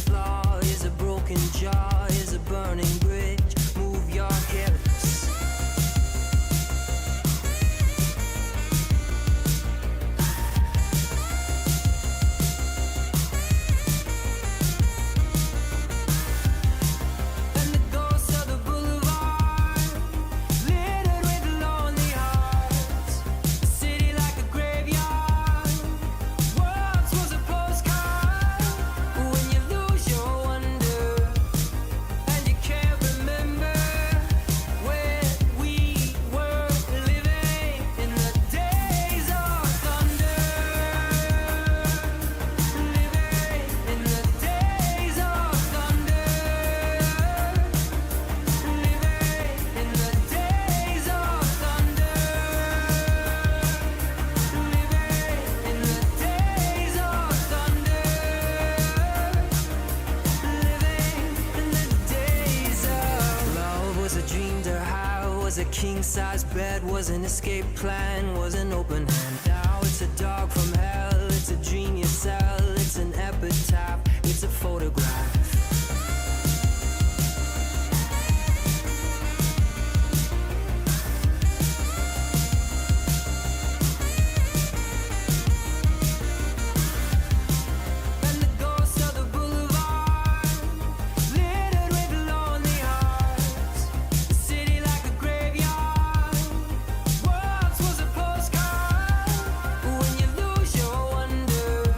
flaw? Is a broken jaw? Is a burning bridge? Move your hips. And the ghosts of the boulevard, littered with lonely hearts. A city like a graveyard, once was a postcard. When you lose your wonder, and you can't remember where we were living in the days of thunder. Living in the days of thunder. Living in the days of thunder. Living in the days of thunder. Living in the days of love was a dream to have, was a king-size bed, was an escape plan, was an open hand. Now it's a dog from hell, it's a dream you sell, it's an epitaph, it's a photograph. And the ghosts of the boulevard, littered with lonely hearts. A city like a graveyard, once was a postcard. When you lose your wonder,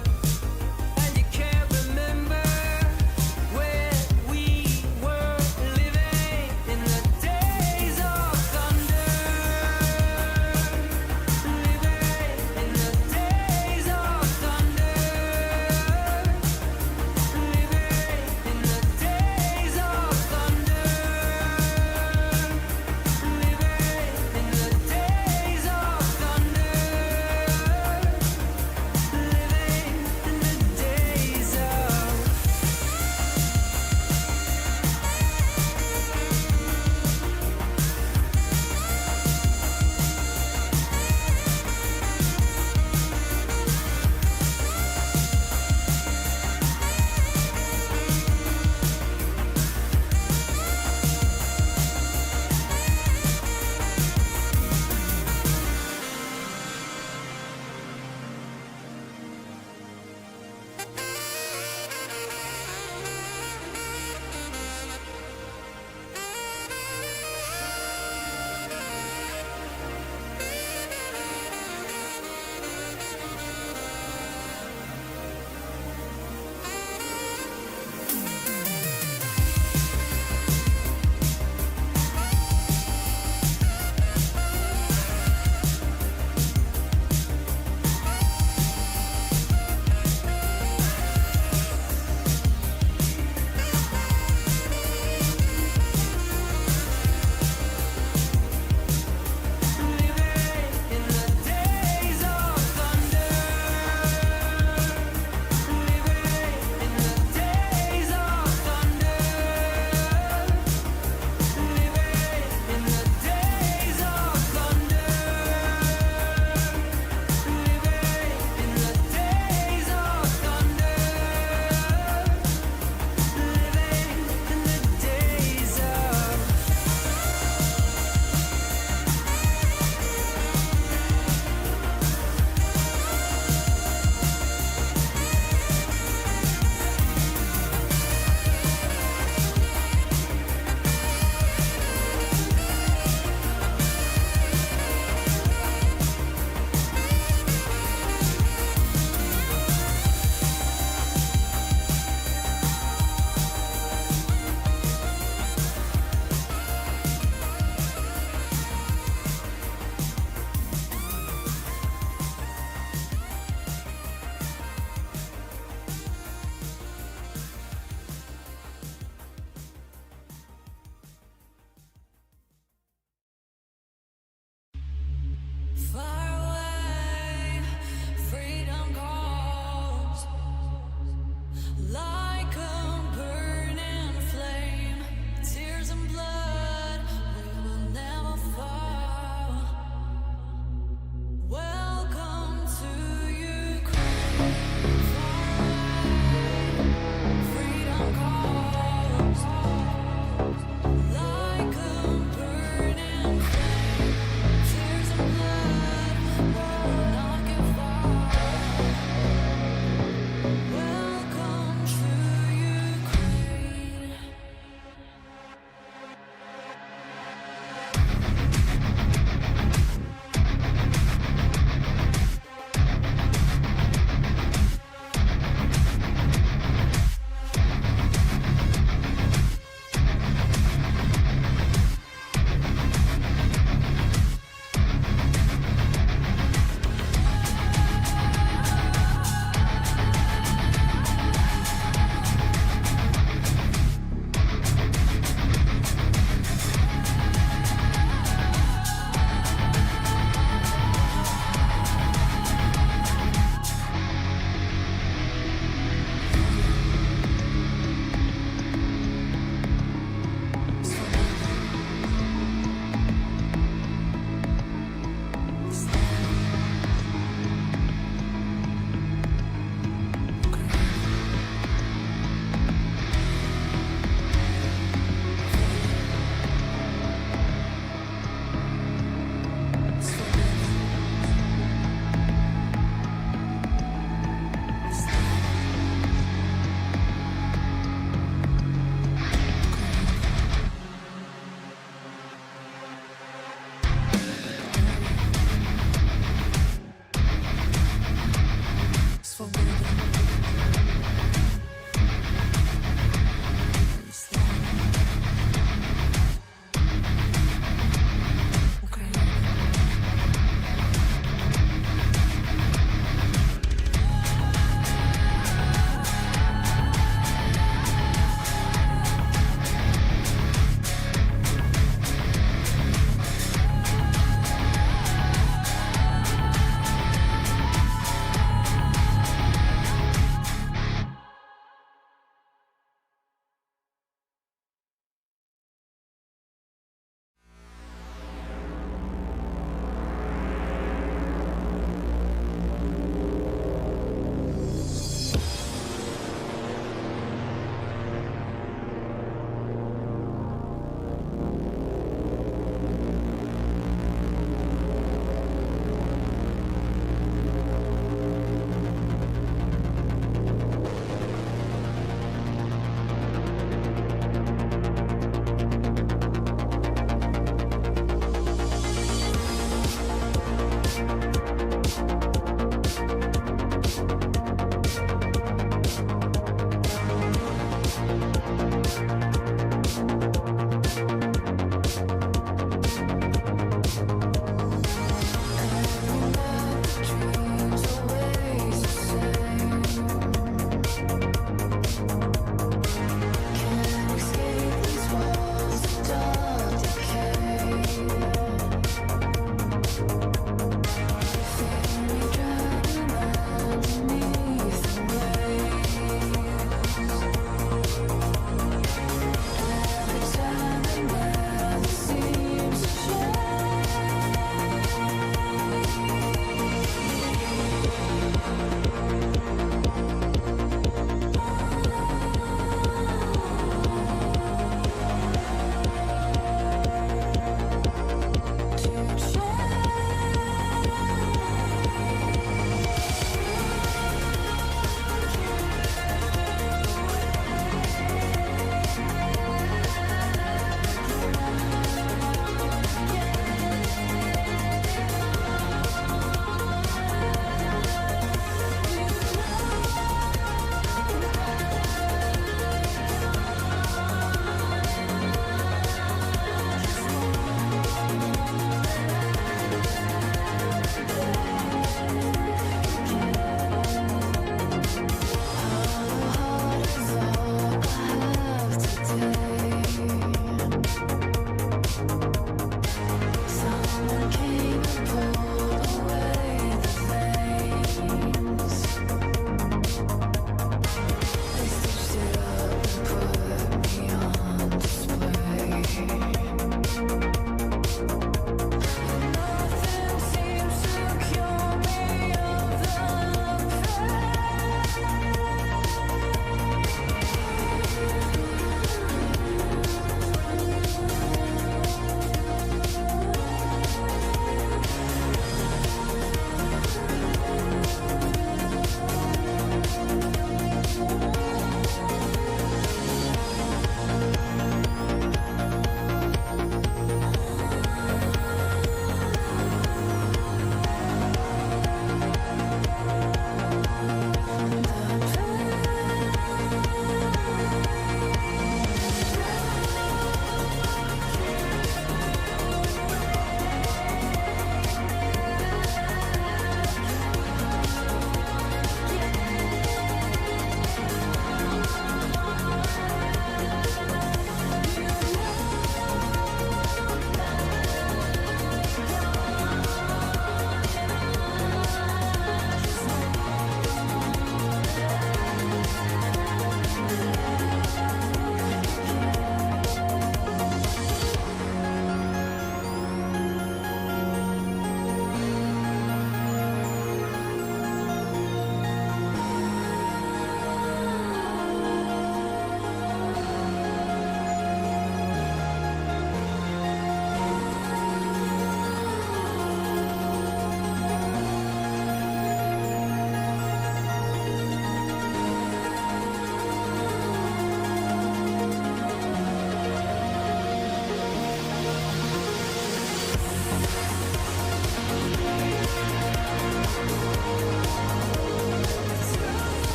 and you can't remember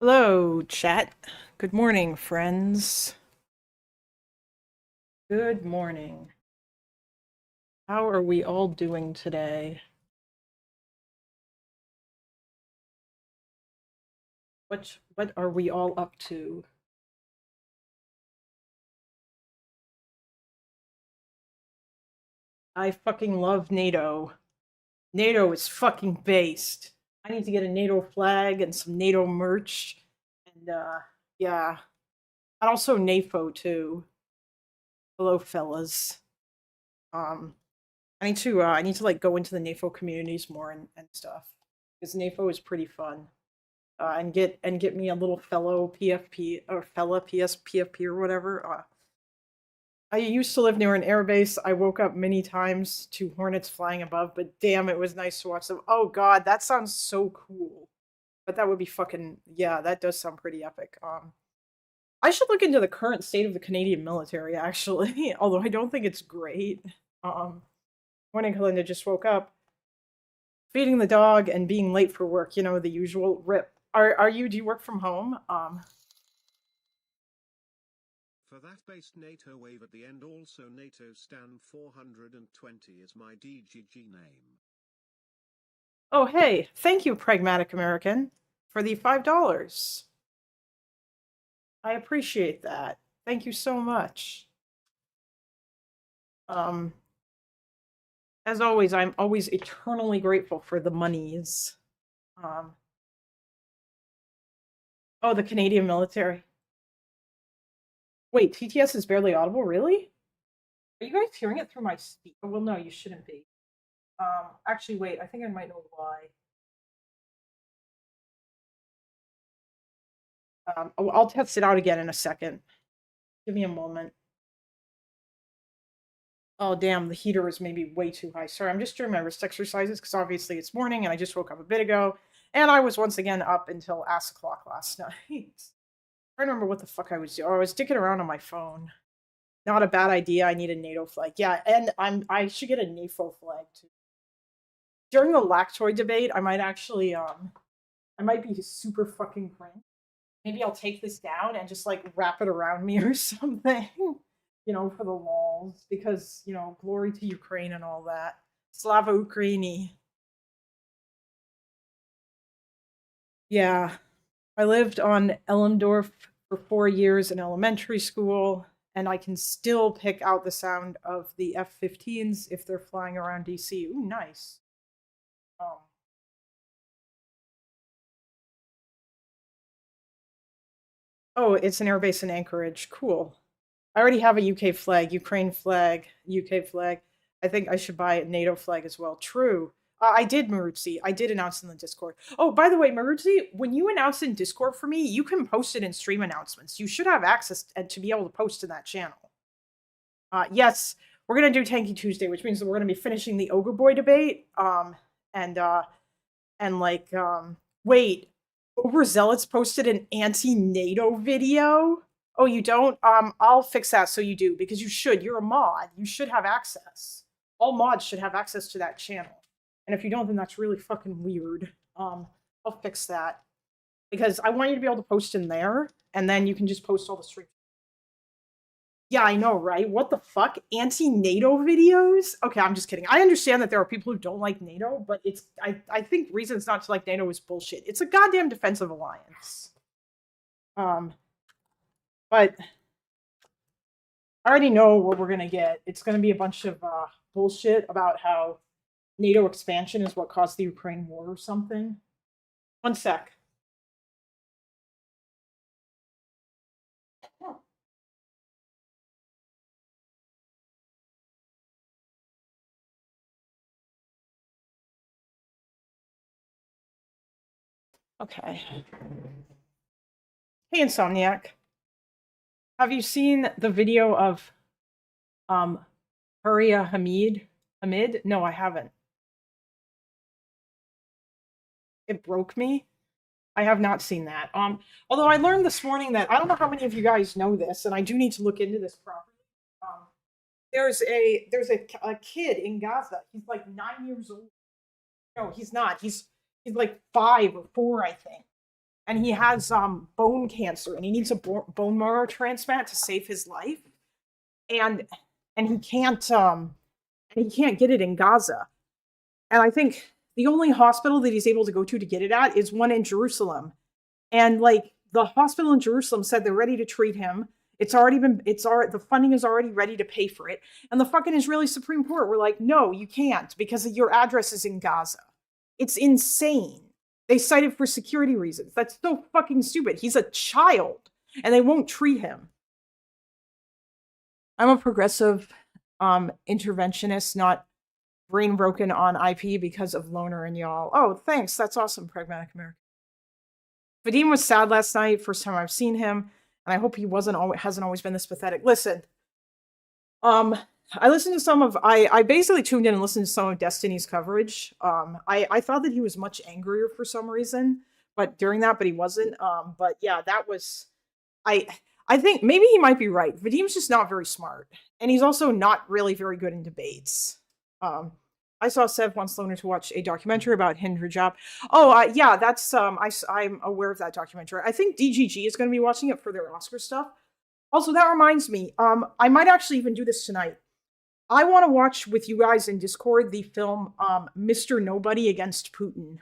Hello, chat. Good morning, friends. Good morning. How are we all doing today? What are we all up to? I fucking love NATO. NATO is fucking based. I need to get a NATO flag and some NATO merch. And yeah. And also NAFO too. Hello, fellas. Um I need to like go into the NAFO communities more and stuff. Because NAFO is pretty fun. And get me a little fellow PFP or fella PSPFP or whatever. I used to live near an airbase. I woke up many times to hornets flying above, but damn, it was nice to watch them. Oh god, that sounds so cool. But that would be fucking yeah, that does sound pretty epic. I should look into the current state of the Canadian military actually, although I don't think it's great. Morning, Kalinda just woke up, feeding the dog and being late for work. You know the usual. Rip. Are you? Do you work from home? For that based NATO wave at the end, also NATO Stan 420 is my DGG name. Oh, hey, thank you, Pragmatic American, for the $5. I appreciate that. Thank you so much. Um, as always, I'm always eternally grateful for the monies. Um, oh, the Canadian military. Wait, TTS is barely audible, really? Are you guys hearing it through my speaker? Well, no, you shouldn't be. Actually, wait, I think I might know why. I'll test it out again in a second. Give me a moment. Oh, damn, the heater is maybe way too high. Sorry, I'm just doing my wrist exercises because obviously it's morning and I just woke up a bit ago. And I was once again up until ass o'clock last night. I don't remember what the fuck I was doing. Oh, I was dicking around on my phone. Not a bad idea. I need a NATO flag. Yeah, and I should get a NAFO flag too. During the lactoid debate, I might actually I might be super fucking cringe. Maybe I'll take this down and just like wrap it around me or something. For the walls because, glory to Ukraine and all that. Slava Ukraini. Yeah. I lived on Elmdorf for 4 years in elementary school, and I can still pick out the sound of the F-15s if they're flying around DC. Ooh, nice. Um, oh, it's an airbase in Anchorage. Cool. I already have a UK flag, Ukraine flag, UK flag. I think I should buy a NATO flag as well. True. I did, Maruzzi. I did announce in the Discord. Oh, by the way, Maruzzi, when you announce in Discord for me, you can post it in stream announcements. You should have access to be able to post to that channel. Yes, we're gonna do Tanky Tuesday, which means that we're gonna be finishing the OgreBoy debate. And like, wait, Overzealots posted an anti-NATO video. Oh, you don't? I'll fix that so you do, because you should. You're a mod. You should have access. All mods should have access to that channel. And if you don't, then that's really fucking weird. I'll fix that. Because I want you to be able to post in there, and then you can just post all the streams. Yeah, I know, right? What the fuck? Anti-NATO videos? Okay, I'm just kidding. I understand that there are people who don't like NATO, but I think reasons not to like NATO is bullshit. It's a goddamn defensive alliance. But I already know what we're gonna get. It's gonna be a bunch of bullshit about how NATO expansion is what caused the Ukraine war or something. One sec. Okay. Hey, Insomniac. Have you seen the video of Huria Hamid? Hamid? No, I haven't. It broke me. I have not seen that. Although I learned this morning that I don't know how many of you guys know this, and I do need to look into this properly. There's a kid in Gaza. He's like 9 years old. No, he's not. He's like 5 or 4, I think. and he has bone cancer, and he needs a bone marrow transplant to save his life, and and he can't get it in Gaza. And I think the only hospital that he's able to go to get it at is one in Jerusalem. And like the hospital in Jerusalem said they're ready to treat him. The funding is already ready to pay for it. And the fucking Israeli Supreme Court were like, no, you can't because your address is in Gaza. It's insane. They cited for security reasons. That's so fucking stupid. He's a child and they won't treat him. I'm a progressive interventionist, not brain broken on IP because of Loner and y'all. Oh, thanks. That's awesome, Pragmatic American. Vadim was sad last night. First time I've seen him, and I hope he hasn't always been this pathetic. Listen, I listened to some of I basically tuned in and listened to some of Destiny's coverage. I thought that he was much angrier for some reason, but he wasn't. But yeah, that was I think maybe he might be right. Vadim's just not very smart, and he's also not really very good in debates. I saw Sev wants Loner to watch a documentary about Hindu Job. Oh, yeah, that's I'm aware of that documentary. I think DGG is going to be watching it for their Oscar stuff. Also, that reminds me, I might actually even do this tonight. I want to watch with you guys in Discord the film Mr. Nobody Against Putin.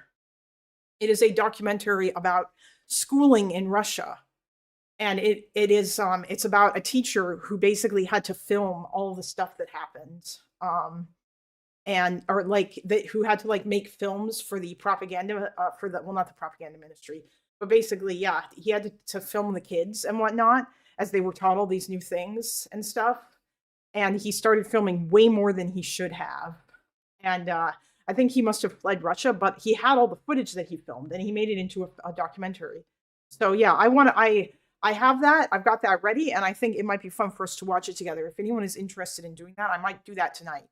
It is a documentary about schooling in Russia. And it's about a teacher who basically had to film all the stuff that happened. Who had to like make films for the propaganda, not the propaganda ministry, but basically, yeah, he had to film the kids and whatnot as they were taught all these new things and stuff. And he started filming way more than he should have. And I think he must have fled Russia, but he had all the footage that he filmed and he made it into a documentary. So yeah, I have that. I've got that ready, and I think it might be fun for us to watch it together. If anyone is interested in doing that, I might do that tonight.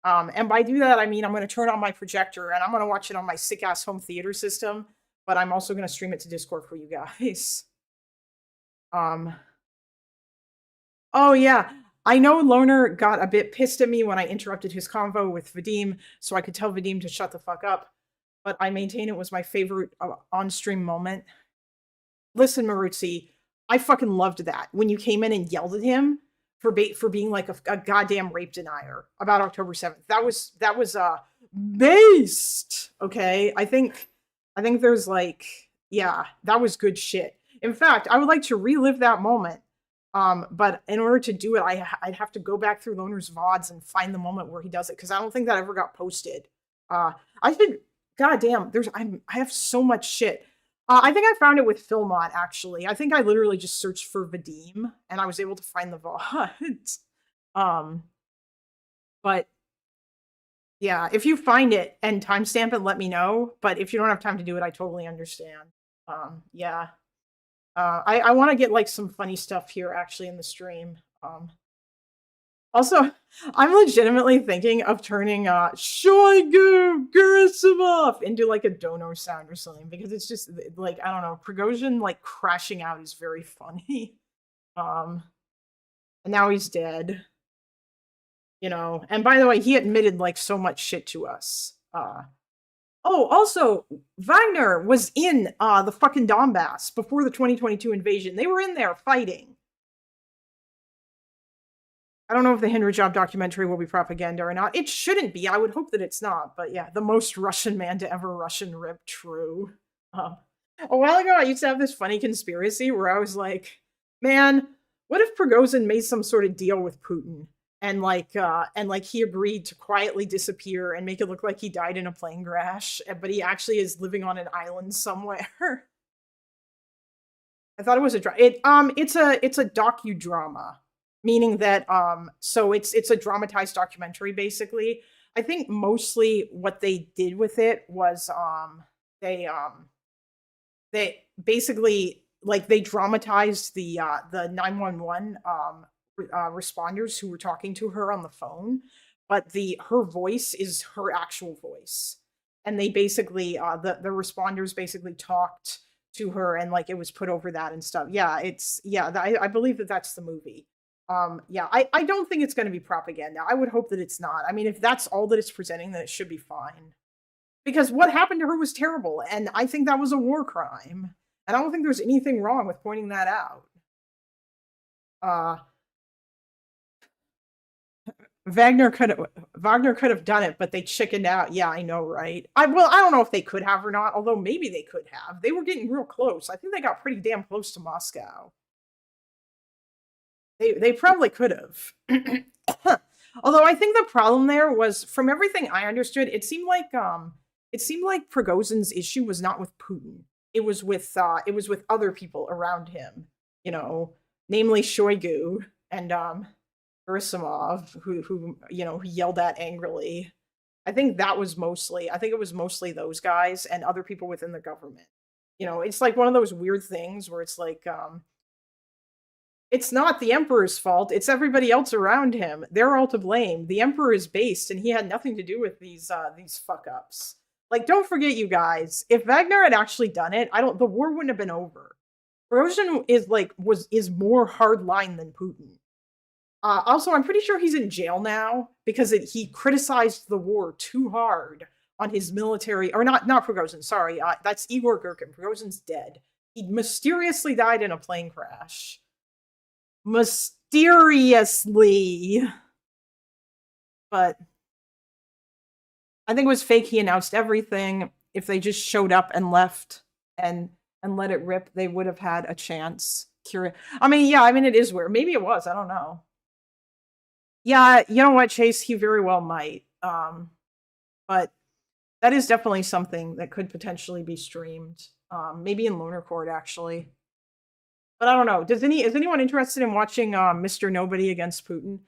And by do that, I mean I'm going to turn on my projector, and I'm going to watch it on my sick-ass home theater system, but I'm also going to stream it to Discord for you guys. Oh, yeah. I know Loner got a bit pissed at me when I interrupted his convo with Vadim, so I could tell Vadim to shut the fuck up, but I maintain it was my favorite on-stream moment. Listen, Maruzzi, I fucking loved that when you came in and yelled at him for being like a goddamn rape denier about October 7th. That was based. Okay, I think there's like, yeah, that was good shit. In fact, I would like to relive that moment. But in order to do it, I'd have to go back through Loner's VODs and find the moment where he does it, because I don't think that ever got posted. I should. Goddamn, I have so much shit. I think I found it with Philmont, actually. I think I literally just searched for Vadim, and I was able to find the VODs. But, yeah, if you find it and timestamp it, let me know. But if you don't have time to do it, I totally understand. Yeah. I want to get, like, some funny stuff here, actually, in the stream. Also, I'm legitimately thinking of turning Shoigu Gerasimov into like a dono sound or something, because it's just like, I don't know, Prigozhin like crashing out is very funny. And now he's dead. You know, and by the way, he admitted like so much shit to us. Oh, also, Wagner was in the fucking Donbass before the 2022 invasion. They were in there fighting. I don't know if the Henry Job documentary will be propaganda or not. It shouldn't be. I would hope that it's not. But yeah, the most Russian man to ever Russian rip, true. A while ago, I used to have this funny conspiracy where I was like, man, what if Prigozhin made some sort of deal with Putin? And he agreed to quietly disappear and make it look like he died in a plane crash, but he actually is living on an island somewhere. I thought it was it's a docudrama. Meaning that, so it's a dramatized documentary, basically. I think mostly what they did with it was, they basically, like, they dramatized the 911, responders who were talking to her on the phone, but her voice is her actual voice. And they basically, the responders basically talked to her, and, like, it was put over that and stuff. Yeah, I believe that that's the movie. Yeah, I don't think it's going to be propaganda. I would hope that it's not. I mean, if that's all that it's presenting, then it should be fine. Because what happened to her was terrible, and I think that was a war crime. And I don't think there's anything wrong with pointing that out. Wagner could have done it, but they chickened out. Yeah, I know, right? I don't know if they could have or not, although maybe they could have. They were getting real close. I think they got pretty damn close to Moscow. They probably could have. Although I think the problem there was, from everything I understood, it seemed like Prigozhin's issue was not with Putin. It was with other people around him, you know, namely Shoigu and Gerasimov, who yelled at angrily. I think it was mostly those guys and other people within the government. You know, it's like one of those weird things where it's like, it's not the emperor's fault, it's everybody else around him. They're all to blame. The emperor is based, and he had nothing to do with these fuck-ups. Like, don't forget, you guys, if Wagner had actually done it, the war wouldn't have been over. Prigozhin is more hardline than Putin. Also, I'm pretty sure he's in jail now because he criticized the war too hard on his military, or not Prigozhin, sorry, that's Igor Girkin. Prigozhin's dead. He mysteriously died in a plane crash. Mysteriously. But I think it was fake. He announced everything. If they just showed up and left and let it rip, they would have had a chance. It is weird. Maybe it was. I don't know. Yeah, you know what, Chase? He very well might. But that is definitely something that could potentially be streamed. Maybe in Loner Court, actually. But I don't know. Is anyone interested in watching Mr. Nobody against Putin?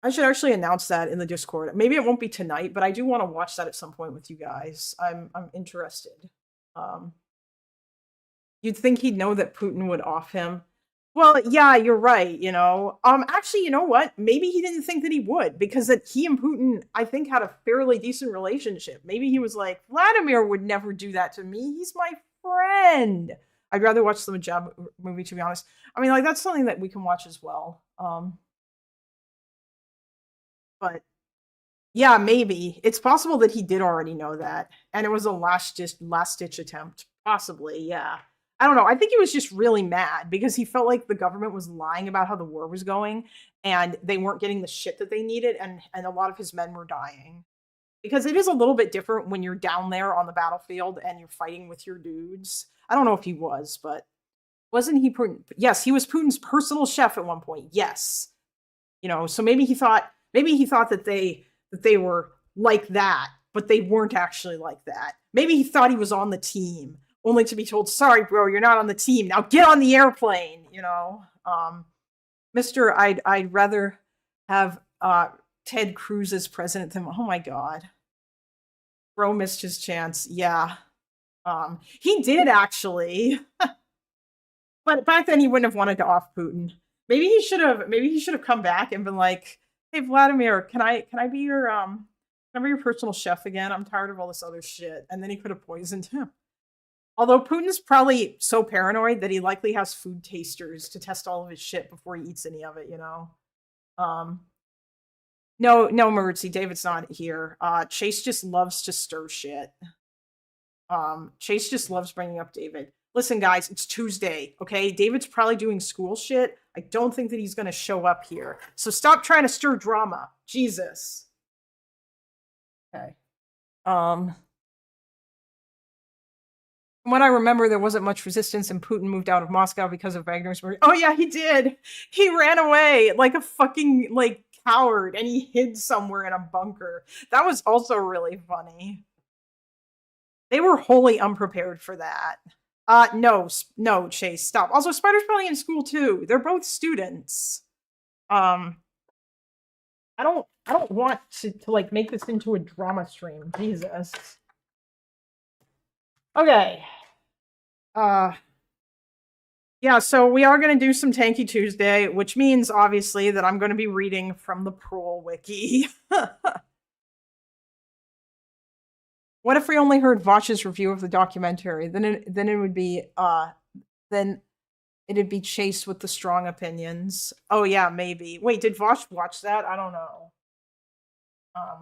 I should actually announce that in the Discord. Maybe it won't be tonight, but I do want to watch that at some point with you guys. I'm interested. You'd think he'd know that Putin would off him. Well, yeah, you're right, you know. Actually, you know what? Maybe he didn't think that he would, because that he and Putin, I think, had a fairly decent relationship. Maybe he was like, Vladimir would never do that to me. He's my friend. I'd rather watch the Majab movie, to be honest. I mean, like, that's something that we can watch as well. But yeah, maybe. It's possible that he did already know that. And it was a last-ditch attempt. Possibly, yeah. I don't know. I think he was just really mad because he felt like the government was lying about how the war was going and they weren't getting the shit that they needed, and a lot of his men were dying. Because it is a little bit different when you're down there on the battlefield and you're fighting with your dudes. I don't know if he was, but wasn't he Putin? Yes, he was Putin's personal chef at one point. Yes. You know, so maybe he thought that they were like that, but they weren't actually like that. Maybe he thought he was on the team, only to be told, sorry, bro, you're not on the team. Now get on the airplane, you know. Mister, I'd rather have Ted Cruz as president than, oh my God. Bro missed his chance. Yeah. He did actually. But back then he wouldn't have wanted to off Putin. Maybe he should have come back and been like, hey Vladimir, can I be your personal chef again? I'm tired of all this other shit. And then he could have poisoned him. Although Putin's probably so paranoid that he likely has food tasters to test all of his shit before he eats any of it, you know? No, Maritzi, David's not here. Chase just loves to stir shit. Chase just loves bringing up David. Listen, guys, it's Tuesday, okay? David's probably doing school shit. I don't think that he's going to show up here. So stop trying to stir drama. Jesus. Okay. From what I remember, there wasn't much resistance and Putin moved out of Moscow because of Wagner's murder. Oh yeah, he did. He ran away like a fucking, coward, and he hid somewhere in a bunker. That was also really funny. They were wholly unprepared for that. No, Chase, stop. Also, Spider's probably in school too. They're both students. I don't want to make this into a drama stream. Jesus. Okay. Yeah, so we are going to do some Tankie Tuesday, which means, obviously, that I'm going to be reading from the ProleWiki. What if we only heard Vosh's review of the documentary? Then it would be then it'd be Chase with the strong opinions. Oh yeah, maybe. Wait, did Vosh watch that? I don't know.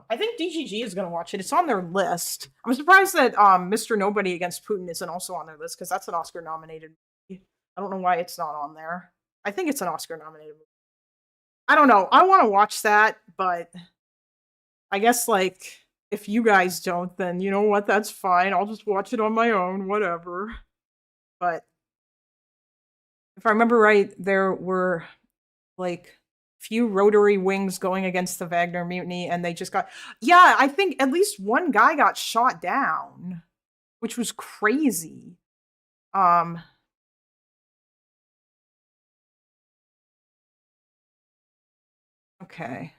I think DGG is going to watch it. It's on their list. I'm surprised that Mr. Nobody Against Putin isn't also on their list because that's an Oscar nominated movie. I don't know why it's not on there. I think it's an Oscar nominated movie. I don't know. I want to watch that, but I guess like if you guys don't, then you know what? That's fine. I'll just watch it on my own, whatever. But if I remember right, there were like few rotary wings going against the Wagner mutiny, and they just got, yeah, I think at least one guy got shot down, which was crazy. Okay.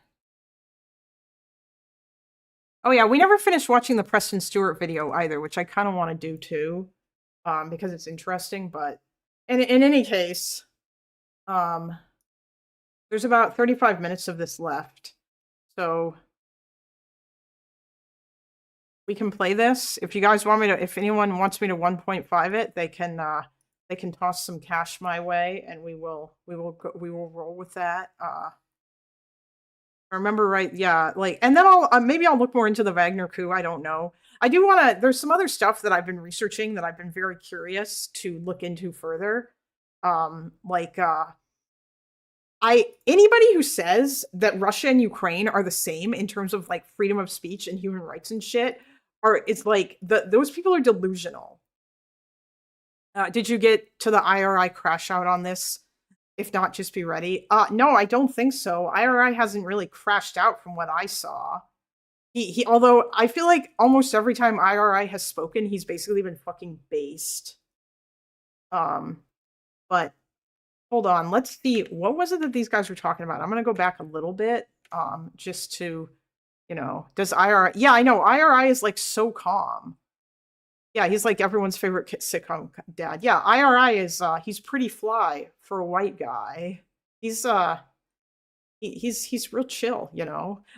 Oh yeah, we never finished watching the Preston Stewart video either, which I kind of want to do too, because it's interesting. But in any case, there's about 35 minutes of this left, so we can play this. If you guys want me to, if anyone wants me to 1.5 it, they can toss some cash my way, and we will roll with that. I remember right, yeah, like, and then I'll maybe I'll look more into the Wagner coup. I don't know. I do want to. There's some other stuff that I've been researching that I've been very curious to look into further. Anybody who says that Russia and Ukraine are the same in terms of like freedom of speech and human rights and shit, it's like those people are delusional. Did you get to the IRI crash out on this? If not, just be ready. No, I don't think so. IRI hasn't really crashed out from what I saw. He although I feel like almost every time IRI has spoken, he's basically been fucking based. But hold on, let's see. What was it that these guys were talking about? I'm gonna go back a little bit, just to, does IRI? Yeah, I know IRI is like so calm. Yeah, he's like everyone's favorite sitcom dad. Yeah, IRI is he's pretty fly for a white guy. He's he's real chill,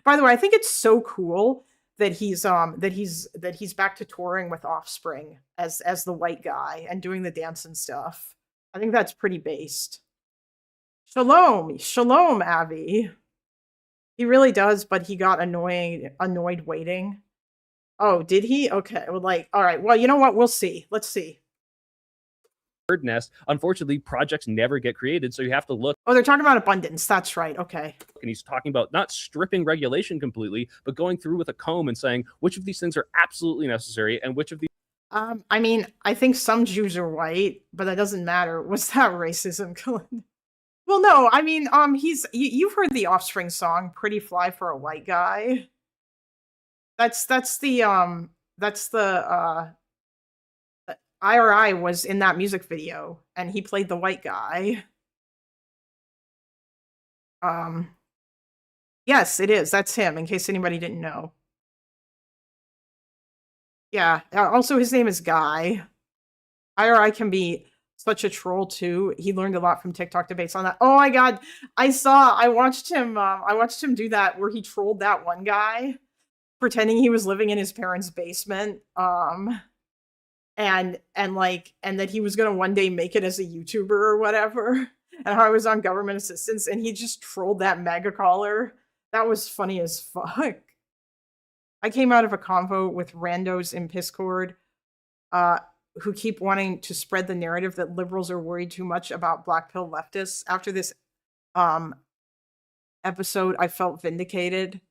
By the way, I think it's so cool that he's back to touring with Offspring as the white guy and doing the dance and stuff. I think that's pretty based. Shalom, Avi. He really does, but he got annoyed waiting. Oh, did he? Okay. Well, all right. Well, you know what? We'll see. Let's see. Bird nest. Unfortunately, projects never get created, so you have to look. Oh, they're talking about abundance. That's right. Okay. And he's talking about not stripping regulation completely, but going through with a comb and saying which of these things are absolutely necessary and which of these. I mean, I think some Jews are white, but that doesn't matter. Was that racism, Colin? Well, no. I mean, you've heard the Offspring song "Pretty Fly for a White Guy." That's the IRI was in that music video, and he played the white guy. Yes, it is. That's him, in case anybody didn't know. Yeah, also his name is Guy. IRI can be such a troll too. He learned a lot from TikTok debates on that. Oh my god, I watched him do that where he trolled that one guy pretending he was living in his parents' basement, and that he was gonna one day make it as a YouTuber or whatever, and how I was on government assistance, and he just trolled that mega caller. That was funny as fuck. I came out of a convo with randos in Discord, who keep wanting to spread the narrative that liberals are worried too much about black pill leftists. After this episode, I felt vindicated.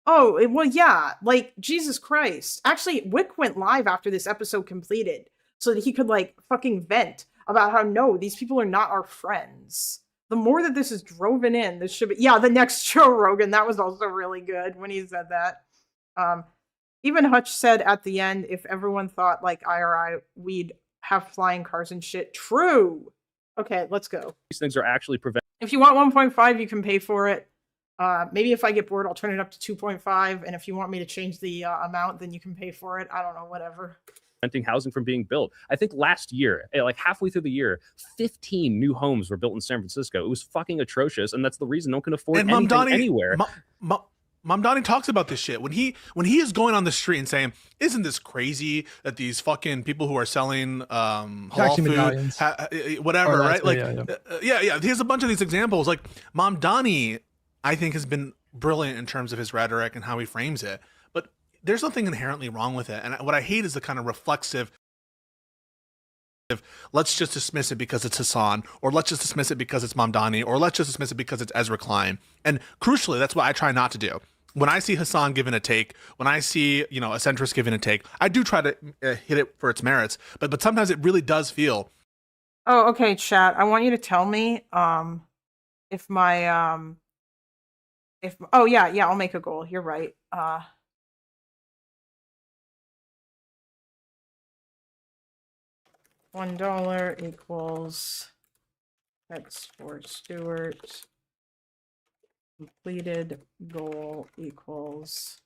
Oh, well, yeah, like, Jesus Christ. Actually, Wick went live after this episode completed so that he could, fucking vent about how, no, these people are not our friends. The more that this is driven in, this should be... Yeah, the next Joe Rogan, that was also really good when he said that. Even Hutch said at the end, if everyone thought like IRI, we'd have flying cars and shit. True! Okay, let's go. These things are actually prevent. If you want 1.5, you can pay for it. Maybe if I get bored, I'll turn it up to 2.5. And if you want me to change the amount, then you can pay for it. I don't know, whatever. Preventing housing from being built. I think last year, like halfway through the year, 15 new homes were built in San Francisco. It was fucking atrocious. And that's the reason no one can afford anything anywhere. Mamdani talks about this shit when he is going on the street and saying, "Isn't this crazy that these fucking people who are selling halal food, whatever, right? Like, yeah. He has a bunch of these examples. Like Mamdani, I think has been brilliant in terms of his rhetoric and how he frames it. But there's nothing inherently wrong with it. And what I hate is the kind of reflexive, let's just dismiss it because it's Hassan, or let's just dismiss it because it's Mamdani, or let's just dismiss it because it's Ezra Klein. And crucially, that's what I try not to do. When I see Hassan giving a take, when I see, a centrist giving a take, I do try to hit it for its merits. But sometimes it really does feel. Oh, okay, chat. I want you to tell me if my oh yeah, I'll make a goal. You're right. $1 equals X for Stewart. Completed goal equals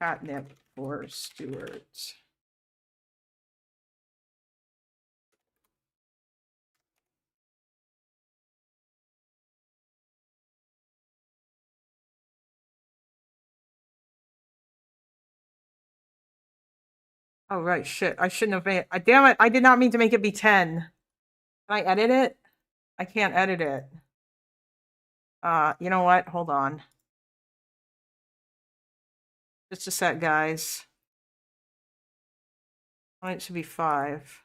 catnip for Stewart. Oh, right, shit. I shouldn't have made it. Damn it, I did not mean to make it be 10. Can I edit it? I can't edit it. You know what? Hold on. Just a sec, guys. It should be 5.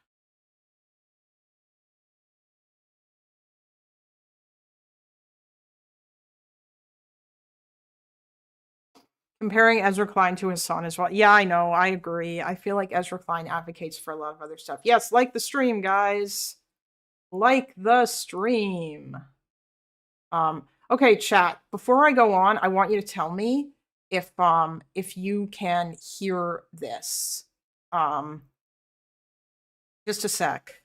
Comparing Ezra Klein to Hassan as well. Yeah, I know. I agree. I feel like Ezra Klein advocates for a lot of other stuff. Yes, like the stream, guys. Like the stream. Okay, chat. Before I go on, I want you to tell me if you can hear this. Just a sec.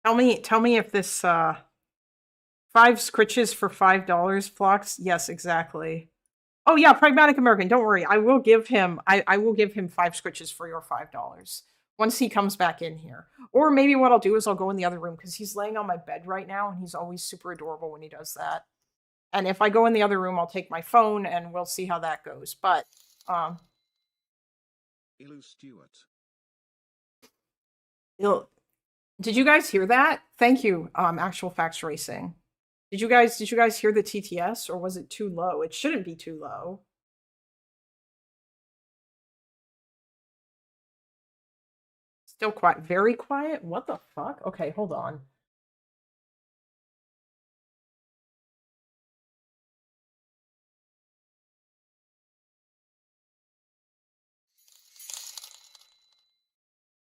Tell me if this 5 scritches for $5, Flux. Yes, exactly. Oh yeah, Pragmatic American. Don't worry. I will give him 5 scritches for your $5 once he comes back in here. Or maybe what I'll do is I'll go in the other room because he's laying on my bed right now and he's always super adorable when he does that. And if I go in the other room, I'll take my phone and we'll see how that goes. But Ilu Stewart. Did you guys hear that? Thank you, Actual Facts Racing. Did you guys hear the TTS, or was it too low? It shouldn't be too low. Still quiet, very quiet. What the fuck? Okay, hold on.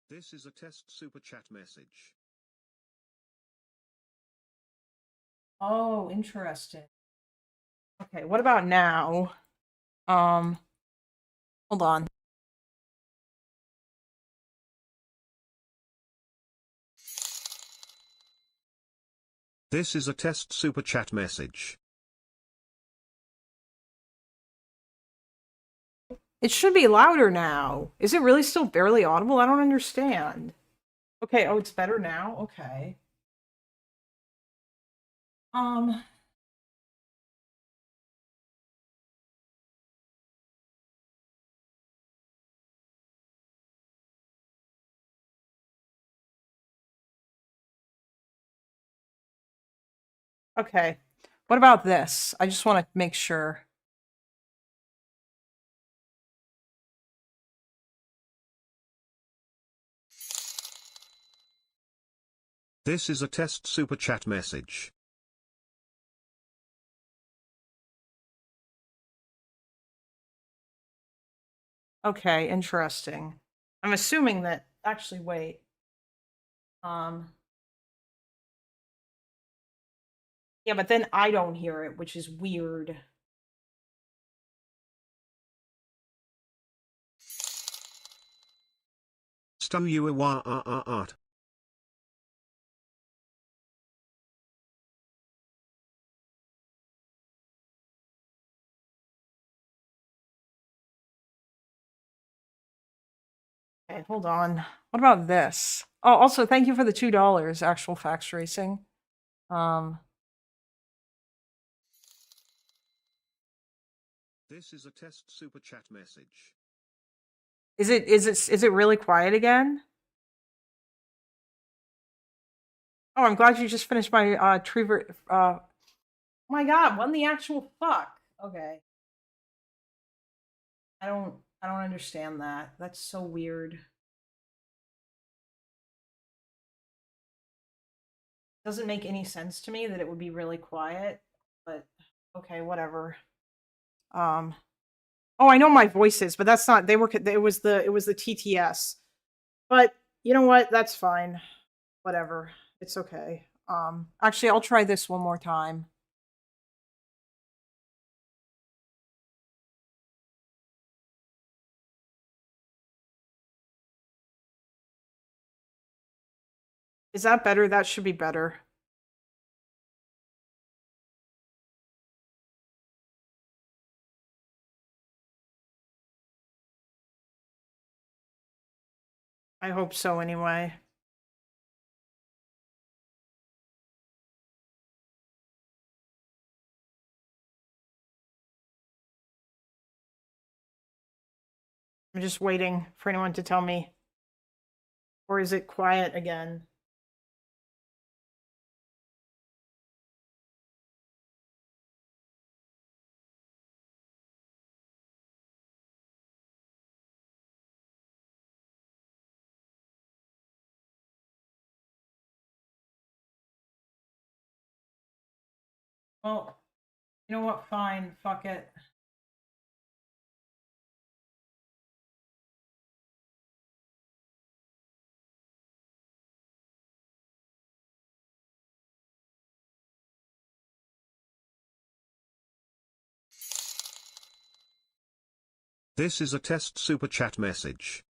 This is a test super chat message. Oh, interesting. Okay, what about now? Hold on. This is a test super chat message. It should be louder now. Is it really still barely audible? I don't understand. Okay, oh, it's better now? Okay. Okay. What about this? I just want to make sure. This is a test super chat message. Okay, interesting. I'm assuming that actually wait. Yeah, but then I don't hear it, which is weird. Art. Okay, hold on. What about this? Oh, also thank you for the $2, Actual Facts Racing. This is a test super chat message. Is it really quiet again? Oh, I'm glad you just finished my my god, when the actual fuck? Okay. I don't understand that. That's so weird. Doesn't make any sense to me that it would be really quiet, but okay, whatever. Oh, I know my voices, but that's not, it was the TTS. But you know what? That's fine. Whatever. It's okay. Actually, I'll try this one more time. Is that better? That should be better. I hope so anyway. I'm just waiting for anyone to tell me. Or is it quiet again? Well, you know what? Fine. Fuck it. This is a test super chat message.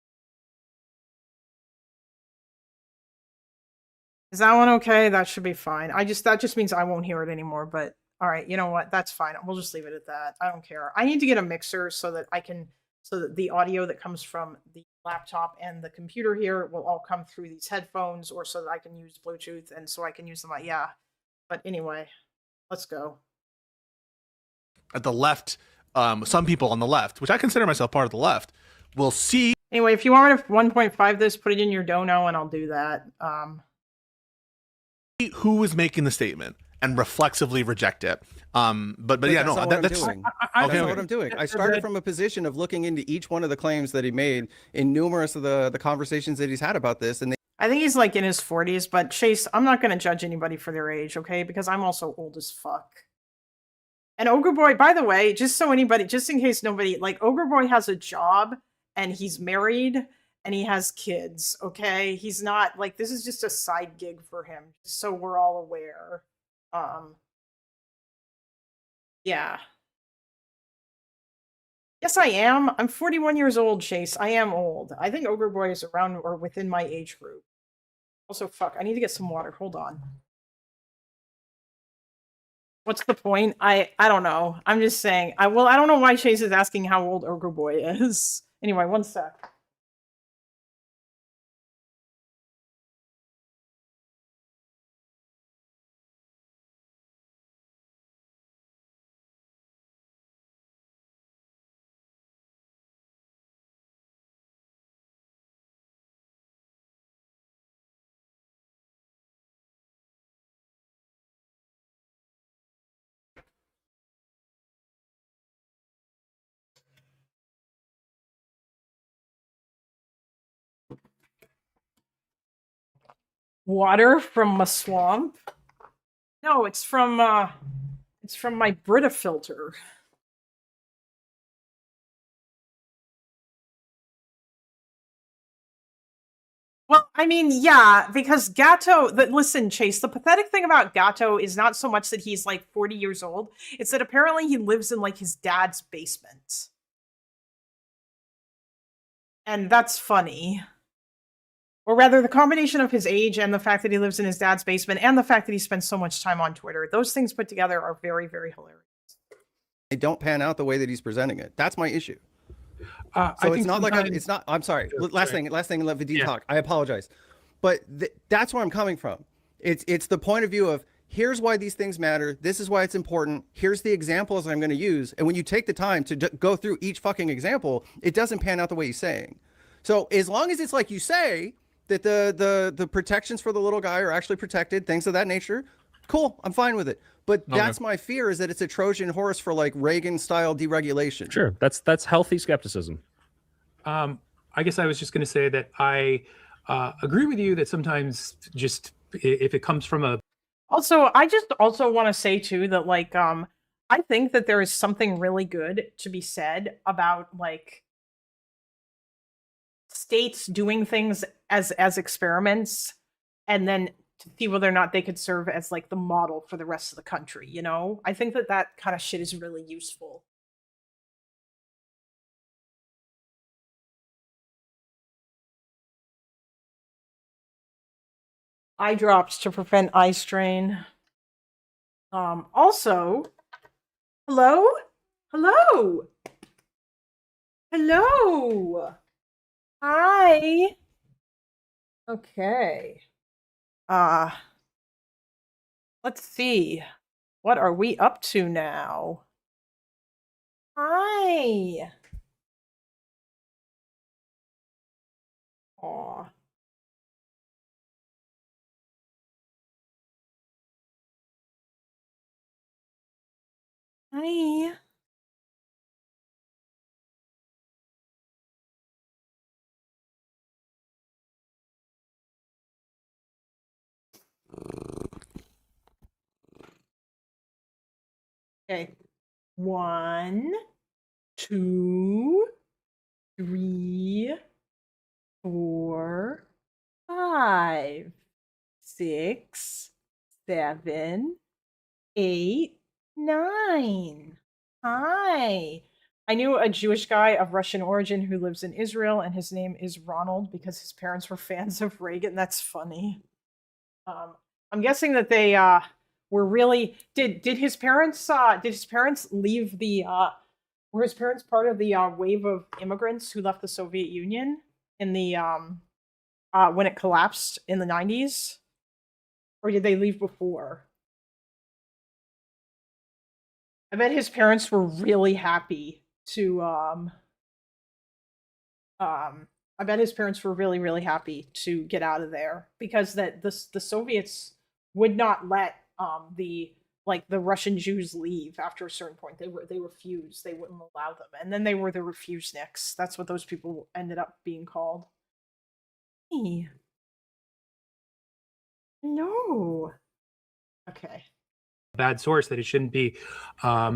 Is that one okay? That should be fine. That just means I won't hear it anymore, but all right, you know what? That's fine. We'll just leave it at that. I don't care. I need to get a mixer so that the audio that comes from the laptop and the computer here will all come through these headphones, or so that I can use Bluetooth and so I can use them. Yeah. But anyway, let's go. At the left, some people on the left, which I consider myself part of the left, will see. Anyway, if you want me to 1.5 this, put it in your dono and I'll do that. Who is making the statement and reflexively reject it. But yeah, no, that's what I'm doing. I started from a position of looking into each one of the claims that he made in numerous of the conversations that he's had about this. And I think he's like in his 40s, but Chase, I'm not going to judge anybody for their age, okay? Because I'm also old as fuck. And OgreBoy, by the way, just in case nobody, like, OgreBoy has a job and he's married and he has kids, okay? He's not, like, this is just a side gig for him, so we're all aware. Yeah. Yes, I am. I'm 41 years old, Chase. I am old. I think OgreBoy is around or within my age group. Also, fuck, I need to get some water. Hold on. What's the point? I don't know. I'm just saying. I don't know why Chase is asking how old OgreBoy is. Anyway, one sec. Water from a swamp? No, it's from my Brita filter. Well, I mean, yeah, because Gatto, listen, Chase, the pathetic thing about Gatto is not so much that he's like 40 years old, it's that apparently he lives in like his dad's basement. And that's funny. Or rather, the combination of his age and the fact that he lives in his dad's basement and the fact that he spends so much time on Twitter, those things put together are very, very hilarious. they don't pan out the way that he's presenting it. That's my issue. So it's not like it's not. I'm sorry. Last thing. Let Vadim talk. I apologize, but that's where I'm coming from. It's the point of view of here's why these things matter. This is why it's important. Here's the examples I'm going to use. And when you take the time to go through each fucking example, it doesn't pan out the way he's saying. So as long as it's like you say that the protections for the little guy are actually protected, things of that nature, Cool, I'm fine with it. But Okay. that's my fear, is that it's a Trojan horse for like Reagan-style deregulation. Sure, that's healthy skepticism. I guess I was just going to say that I agree with you that sometimes just if it comes from a Also, I just also want to say too that like I think that there is something really good to be said about like states doing things as experiments and then to see whether or not they could serve as like the model for the rest of the country, you know? I think that that kind of shit is really useful. Eye drops to prevent eye strain. Also, hello? Hello? Hello? Hi. Okay. Let's see. What are we up to now? Hi. Aw. Hi. Okay. 1, 2, 3, 4, 5, 6, 7, 8, 9. Hi. I knew a Jewish guy of Russian origin who lives in Israel, and his name is Ronald because his parents were fans of Reagan. That's funny. I'm guessing that they were really did his parents leave the were his parents part of the wave of immigrants who left the Soviet Union in the when it collapsed in the 90s, or did they leave before? I bet his parents were really happy to I bet his parents were really, really happy to get out of there because that the Soviets would not let the Russian Jews leave after a certain point. They refused. They wouldn't allow them. And then they were the refuseniks. That's what those people ended up being called. Hey. No. Okay. bad source, that it shouldn't be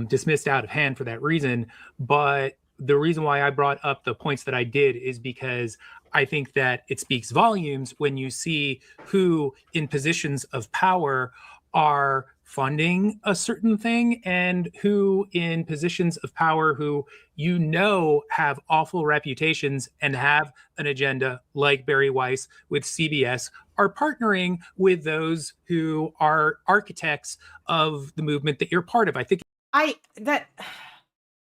dismissed out of hand for that reason. But the reason why I brought up the points that I did is because I think that it speaks volumes when you see who in positions of power are funding a certain thing and who in positions of power who you know have awful reputations and have an agenda, like Barry Weiss with CBS, are partnering with those who are architects of the movement that you're part of. I think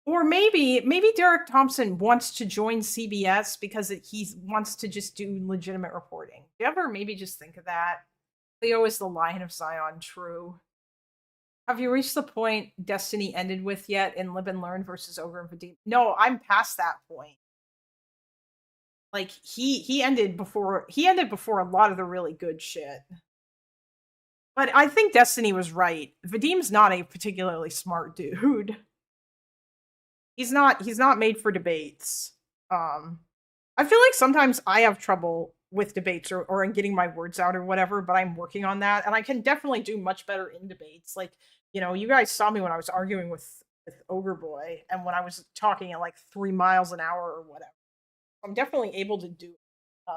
or maybe Derek Thompson wants to join CBS because he wants to just do legitimate reporting. Do you ever maybe just think of that? Leo is the Lion of Zion, true. Have you reached the point Destiny ended with yet in Live and Learn versus Ogre and Vadim? No, I'm past that point. Like he ended before a lot of the really good shit. But I think Destiny was right. Vadim's not a particularly smart dude. He's not made for debates. I feel like sometimes I have trouble with debates or in getting my words out or whatever, but I'm working on that, and I can definitely do much better in debates. Like, you know, you guys saw me when I was arguing with OgreBoy and when I was talking at like 3 miles an hour or whatever. I'm definitely able to do it.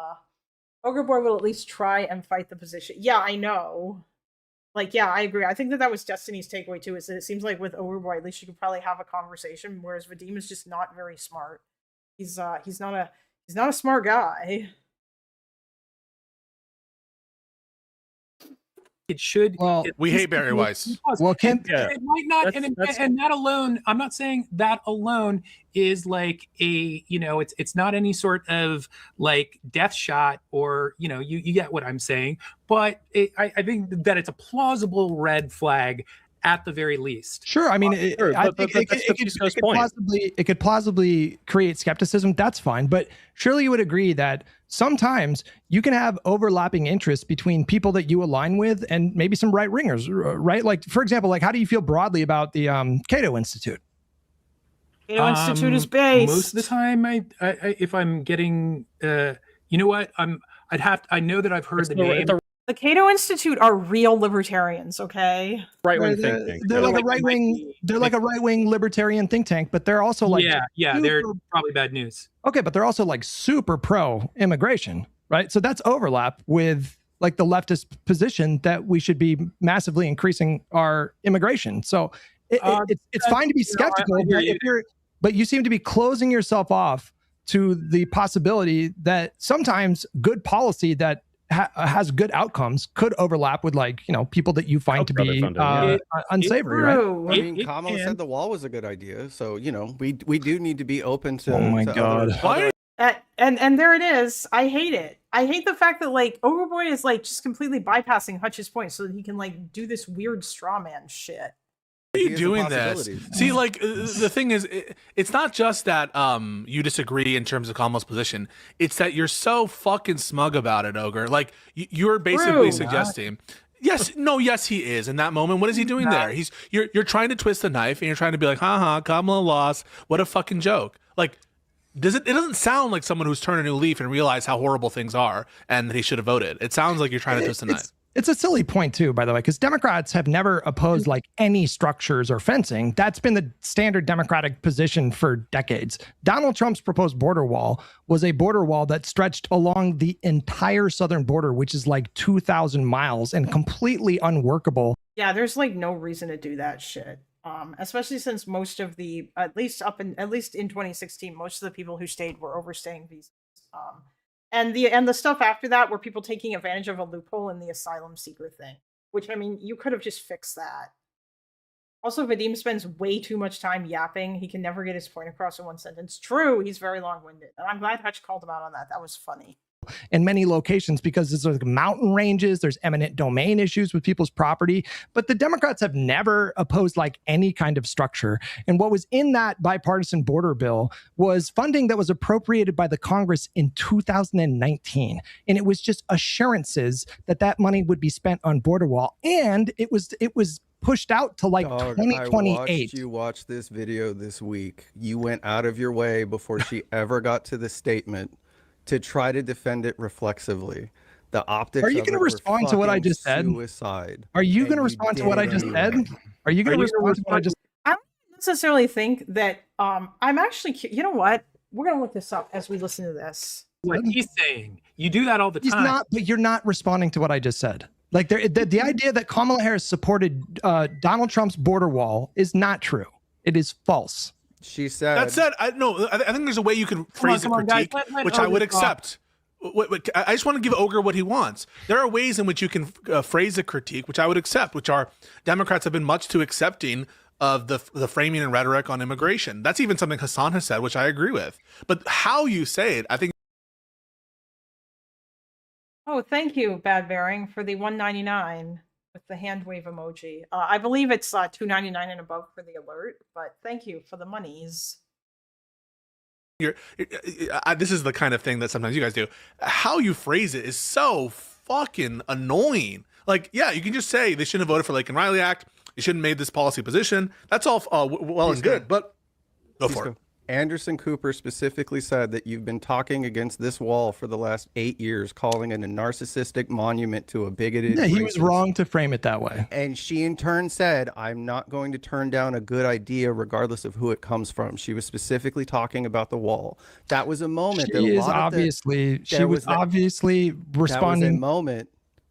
OgreBoy will at least try and fight the position. Yeah, I know. Like, yeah, I agree. I think that was Destiny's takeaway too, is that it seems like with OgreBoy, at least you could probably have a conversation, whereas Vadim is just not very smart. He's not a smart guy. it should. Well, We hate Barry Weiss. Well, Kemp, It might not, That's- and that alone, I'm not saying that alone is like a, you know, it's not any sort of like death shot, or, you know, you get what I'm saying. But I think that it's a plausible red flag at the very least. Sure. I mean, Sure, I but think that's the Pisco's point. it could plausibly create skepticism. That's fine. But surely you would agree that sometimes you can have overlapping interests between people that you align with and maybe some right wingers, right? Like, for example, like, how do you feel broadly about the Cato Institute? Cato Institute is base. Most of the time, I if I'm getting, you know what, I know that I've heard the name. The Cato Institute are real libertarians, okay? Right-wing think tank. They're like a right wing. They're like a right wing libertarian think tank, but they're also like they're probably bad news. Okay, but they're also like super pro immigration, right? So that's overlap with like the leftist position that we should be massively increasing our immigration. So it's fine to be skeptical, but you seem to be closing yourself off to the possibility that sometimes good policy that has good outcomes could overlap with, like, you know, people that you find to be unsavory, right? I mean, Kamala said the wall was a good idea, so you know we do need to be open to. Oh my God! And there it is. I hate it. I hate the fact that like OgreBoy is like just completely bypassing Hutch's point so that he can like do this weird straw man shit. Why are you doing this? See, like, the thing is, it's not just that you disagree in terms of Kamala's position. It's that you're so fucking smug about it, Ogre. Like, you're basically suggesting. Yes, he is. In that moment, what is he doing there? You're trying to twist the knife and you're trying to be like, haha, Kamala lost. What a fucking joke. Like, it doesn't sound like someone who's turned a new leaf and realized how horrible things are and that he should have voted. It sounds like you're trying to twist the knife. It's a silly point too, by the way, because Democrats have never opposed like any structures or fencing. That's been the standard Democratic position for decades. Donald Trump's proposed border wall was a border wall that stretched along the entire southern border, which is like 2,000 miles and completely unworkable. Yeah, there's like no reason to do that shit. Especially since most of the, at least in 2016, most of the people who stayed were overstaying visas. And the stuff after that were people taking advantage of a loophole in the asylum seeker thing, which, I mean, you could have just fixed that. Also, Vadim spends way too much time yapping. He can never get his point across in one sentence. True, he's very long-winded. And I'm glad Hutch called him out on that. That was funny. In many locations, because there's like mountain ranges, there's eminent domain issues with people's property, but the Democrats have never opposed like any kind of structure. And what was in that bipartisan border bill was funding that was appropriated by the Congress in 2019. And it was just assurances that that money would be spent on border wall. And it was pushed out to like 2028. I watched you watch this video this week. You went out of your way before she ever got to the statement to try to defend it reflexively. The optics. Are you going to respond to what I just said? Suicide. Are you going to respond to what I just said? Are you going to respond to what I just? I don't necessarily think that. I'm actually. You know what? We're going to look this up as we listen to this. What he's saying. You do that all the time. He's not, but you're not responding to what I just said. Like the idea that Kamala Harris supported Donald Trump's border wall is not true. It is false. She said. That said, I think there's a way you can phrase a critique, which I would accept. I just want to give Ogre what he wants. There are ways in which you can phrase a critique, which I would accept, which are Democrats have been much too accepting of the framing and rhetoric on immigration. That's even something Hassan has said, which I agree with. But how you say it, I think. Oh, thank you, Bad Bearing, for the $1.99 with the hand wave emoji. I believe it's $2.99 and above for the alert, but thank you for the monies. This is the kind of thing that sometimes you guys do. How you phrase it is so fucking annoying. Like, yeah, you can just say they shouldn't have voted for Lake and Riley Act. They shouldn't have made this policy position. That's all well and good, but go for it. Anderson Cooper specifically said that you've been talking against this wall for the last 8 years, calling it a narcissistic monument to a bigoted. Yeah, he was wrong to frame it that way. And she in turn said, I'm not going to turn down a good idea regardless of who it comes from. She was specifically talking about the wall. That was a moment. She was obviously responding.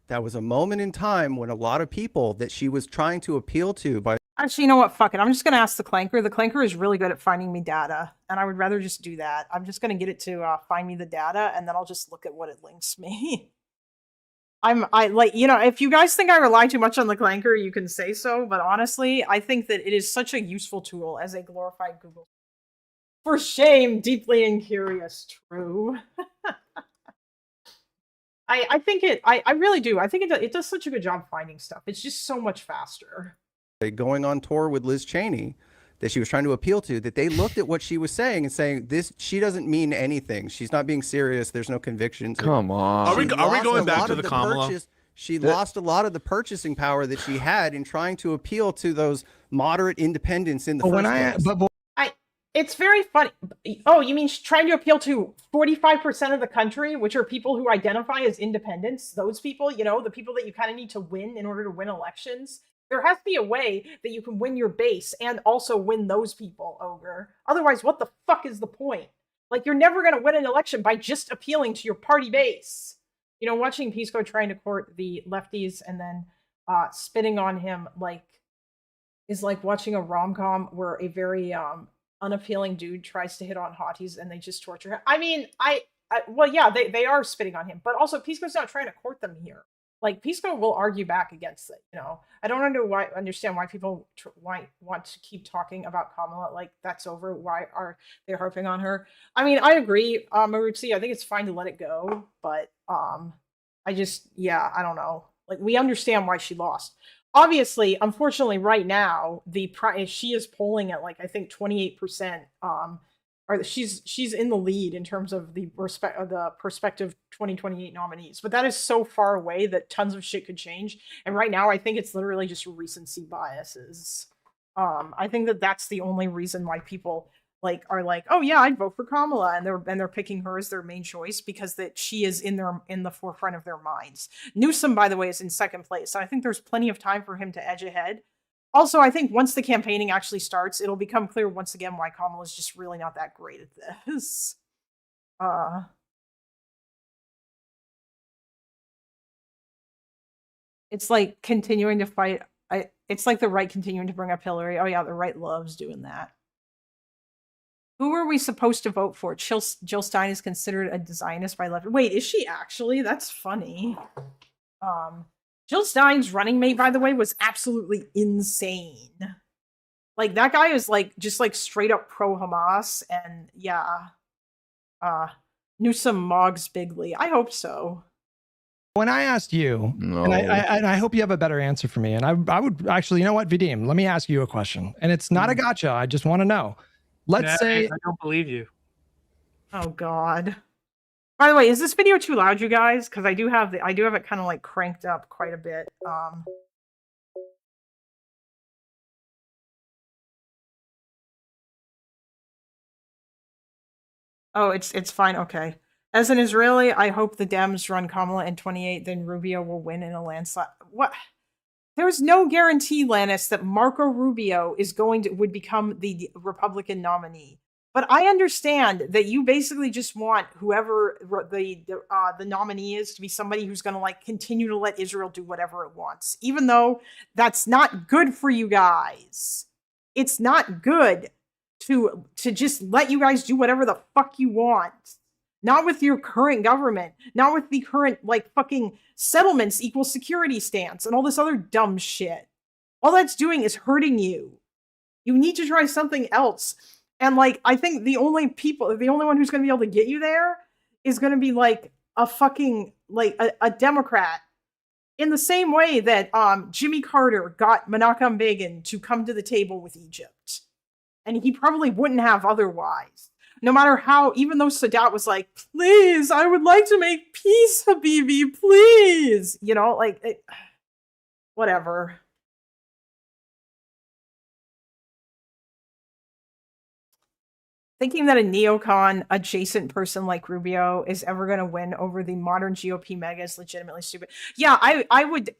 That was a moment in time when a lot of people that she was trying to appeal to by. Actually, you know what? Fuck it. I'm just going to ask the Clanker. The Clanker is really good at finding me data, and I would rather just do that. I'm just going to get it to find me the data, and then I'll just look at what it links me. If you guys think I rely too much on the Clanker, you can say so, but honestly, I think that it is such a useful tool as a glorified Google. For shame, deeply incurious. True. I think I really do. I think it does such a good job finding stuff. It's just so much faster. going on tour with Liz Cheney that she was trying to appeal to, that they looked at what she was saying and saying, she doesn't mean anything. She's not being serious. There's no convictions. Come on. Are we going back to the Kamala? She lost a lot of the purchasing power that she had in trying to appeal to those moderate independents in the first place. It's very funny. Oh, you mean trying to appeal to 45% of the country, which are people who identify as independents? Those people, you know, the people that you kind of need to win in order to win elections. There has to be a way that you can win your base and also win those people, Ogre. Otherwise, what the fuck is the point? Like, you're never going to win an election by just appealing to your party base. You know, watching Pisco trying to court the lefties and then spitting on him is like watching a rom-com where a very unappealing dude tries to hit on hotties and they just torture him. I mean, well, yeah, they are spitting on him, but also Pisco's not trying to court them here. Like, Pisco will argue back against it, you know. I don't understand why people want to keep talking about Kamala like that's over. Why are they harping on her? I mean, I agree, Maruzzi. I think it's fine to let it go, but I don't know. Like, we understand why she lost. Obviously, unfortunately, right now, she is polling at I think 28%. Or she's in the lead in terms of the prospective 2028 nominees, but that is so far away that tons of shit could change. And right now, I think it's literally just recency biases. I think that's the only reason why people are like, oh yeah, I'd vote for Kamala, and they're picking her as their main choice because that she is in the forefront of their minds. Newsom, by the way, is in second place, so I think there's plenty of time for him to edge ahead. Also, I think once the campaigning actually starts, it'll become clear once again why Kamala is just really not that great at this. It's like continuing to fight. It's like the right continuing to bring up Hillary. Oh yeah, the right loves doing that. Who are we supposed to vote for? Jill Stein is considered a Zionist by left. Wait, is she actually? That's funny. Jill Stein's running mate, by the way, was absolutely insane. Like, that guy is just straight up pro-Hamas, and yeah. Newsom Moggs Bigley. I hope so. When I asked you, and I hope you have a better answer for me, and I would actually, you know what, Vadim, let me ask you a question. And it's not a gotcha, I just want to know. Let's say... I don't believe you. Oh, God. By the way, is this video too loud, you guys? Because I do have it kind of cranked up quite a bit. Oh, it's fine. Okay. As an Israeli, I hope the Dems run Kamala in 28, then Rubio will win in a landslide. What? There's no guarantee, Lannis, that Marco Rubio would become the Republican nominee. But I understand that you basically just want whoever the nominee is to be somebody who's going to continue to let Israel do whatever it wants, even though that's not good for you guys. It's not good to just let you guys do whatever the fuck you want. Not with your current government, not with the current fucking settlements equal security stance and all this other dumb shit. All that's doing is hurting you. You need to try something else. And I think the only one who's going to be able to get you there is going to be a fucking a Democrat, in the same way that Jimmy Carter got Menachem Begin to come to the table with Egypt, and he probably wouldn't have otherwise. No matter how, even though Sadat was like, "Please, I would like to make peace, Habibi, please," you know, whatever. Thinking that a neocon adjacent person like Rubio is ever going to win over the modern GOP mega is legitimately stupid. Yeah,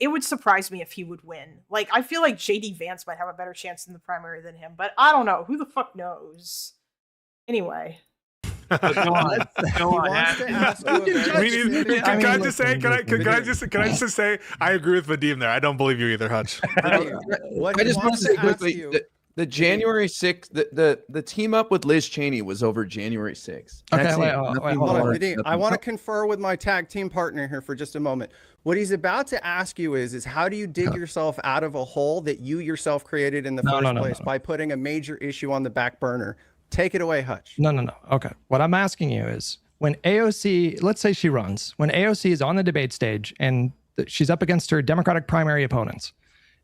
it would surprise me if he would win. I feel like JD Vance might have a better chance in the primary than him, but I don't know. Who the fuck knows? Anyway. Go on. Can I just say, I agree with Vadim there. I don't believe you either, Hutch. I just want to say quickly, the January 6th, the team up with Liz Cheney was over January 6th. Okay, wait, hold on. I want to confer with my tag team partner here for just a moment. What he's about to ask you is how do you dig yourself out of a hole that you yourself created in the first place by putting a major issue on the back burner? Take it away, Hutch. No. Okay. What I'm asking you is, when AOC, let's say she runs, when AOC is on the debate stage and she's up against her Democratic primary opponents,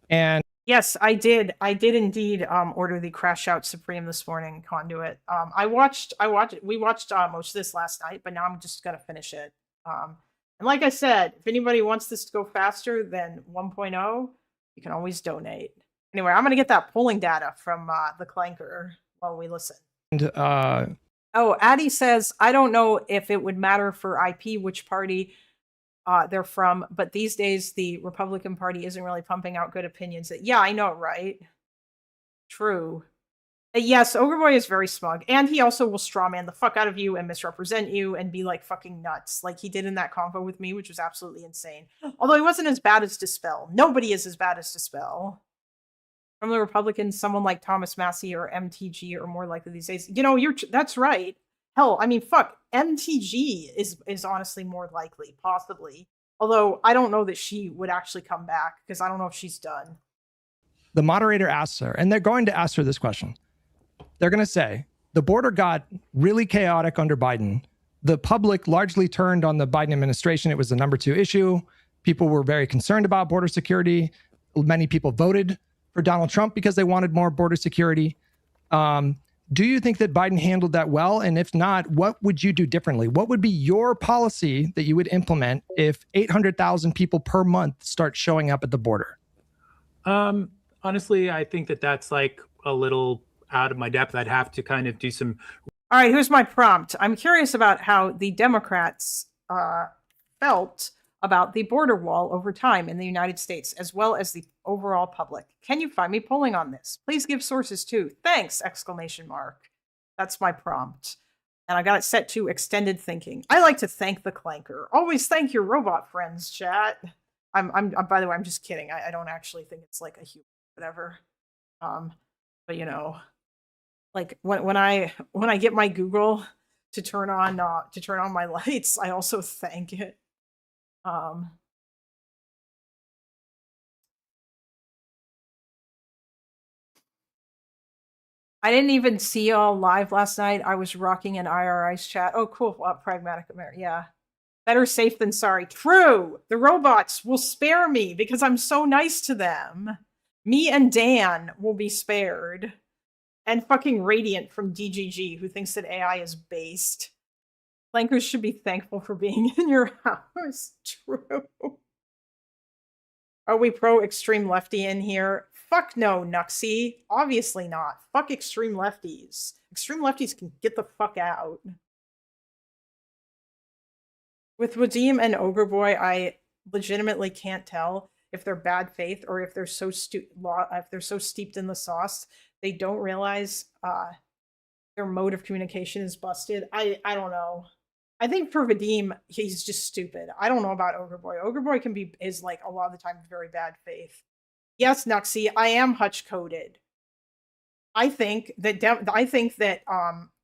and Yes, I did. I did indeed order the Crash Out Supreme this morning, Conduit. We watched most of this last night, but now I'm just gonna finish it. And like I said, if anybody wants this to go faster than 1.0, you can always donate. Anyway, I'm gonna get that polling data from the Clanker while we listen. And, Oh, Addie says, I don't know if it would matter for IP which party they're from, but these days the Republican Party isn't really pumping out good opinions. Yeah, I know, right? True. Yes, OgreBoy is very smug, and he also will strawman the fuck out of you and misrepresent you and be like fucking nuts, like he did in that convo with me, which was absolutely insane. Although he wasn't as bad as Dispel. Nobody is as bad as Dispel. From the Republicans, someone like Thomas Massey or MTG are more likely these days. You know, that's right. Hell, I mean, fuck, MTG is honestly more likely, possibly. Although I don't know that she would actually come back because I don't know if she's done. The moderator asks her, and they're going to ask her this question. They're going to say, the border got really chaotic under Biden. The public largely turned on the Biden administration. It was the number 2 issue. People were very concerned about border security. Many people voted for Donald Trump because they wanted more border security. Do you think that Biden handled that well? And if not, what would you do differently? What would be your policy that you would implement if 800,000 people per month start showing up at the border? Honestly, I think that that's like a little out of my depth. I'd have to kind of do some. All right, here's my prompt. I'm curious about how the Democrats felt about the border wall over time in the United States, as well as the overall public. Can you find me polling on this? Please give sources too. Thanks! ! That's my prompt. And I got it set to extended thinking. I like to thank the Clanker. Always thank your robot friends, chat. I'm by the way, I'm just kidding. I don't actually think it's like a human, whatever. But you know, like when I get my Google to turn on my lights, I also thank it. I didn't even see y'all live last night. I was rocking an IRI's chat. Oh, cool. Pragmatic America. Yeah. Better safe than sorry. True. The robots will spare me because I'm so nice to them. Me and Dan will be spared. And fucking Radiant from DGG, who thinks that AI is based. Flankers should be thankful for being in your house. True. Are we pro extreme lefty in here? Fuck no, Nuxie. Obviously not. Fuck extreme lefties. Extreme lefties can get the fuck out. With Vadim and OgreBoy, I legitimately can't tell if they're bad faith or if they're so steeped in the sauce they don't realize their mode of communication is busted. I don't know. I think for Vadim, he's just stupid. I don't know about OgreBoy. OgreBoy is like a lot of the time very bad faith. Yes, Nuxie, I am Hutch coded. I think that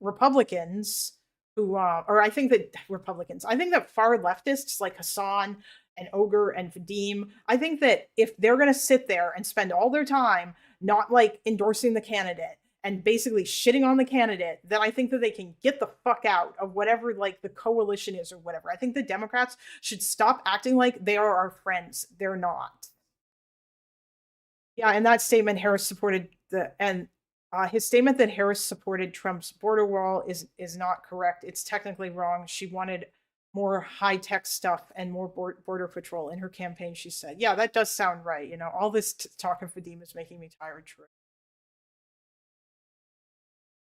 Republicans who I think that far leftists like Hassan and Ogre and Vadim, I think that if they're going to sit there and spend all their time not like endorsing the candidate and basically shitting on the candidate, then I think that they can get the fuck out of whatever like the coalition is or whatever. I think the Democrats should stop acting like they are our friends. They're not. Yeah, and that statement Harris supported his statement that Harris supported Trump's border wall is not correct. It's technically wrong. She wanted more high-tech stuff and more border patrol in her campaign, she said. Yeah, that does sound right. You know, all this talk of Vadim is making me tired. True.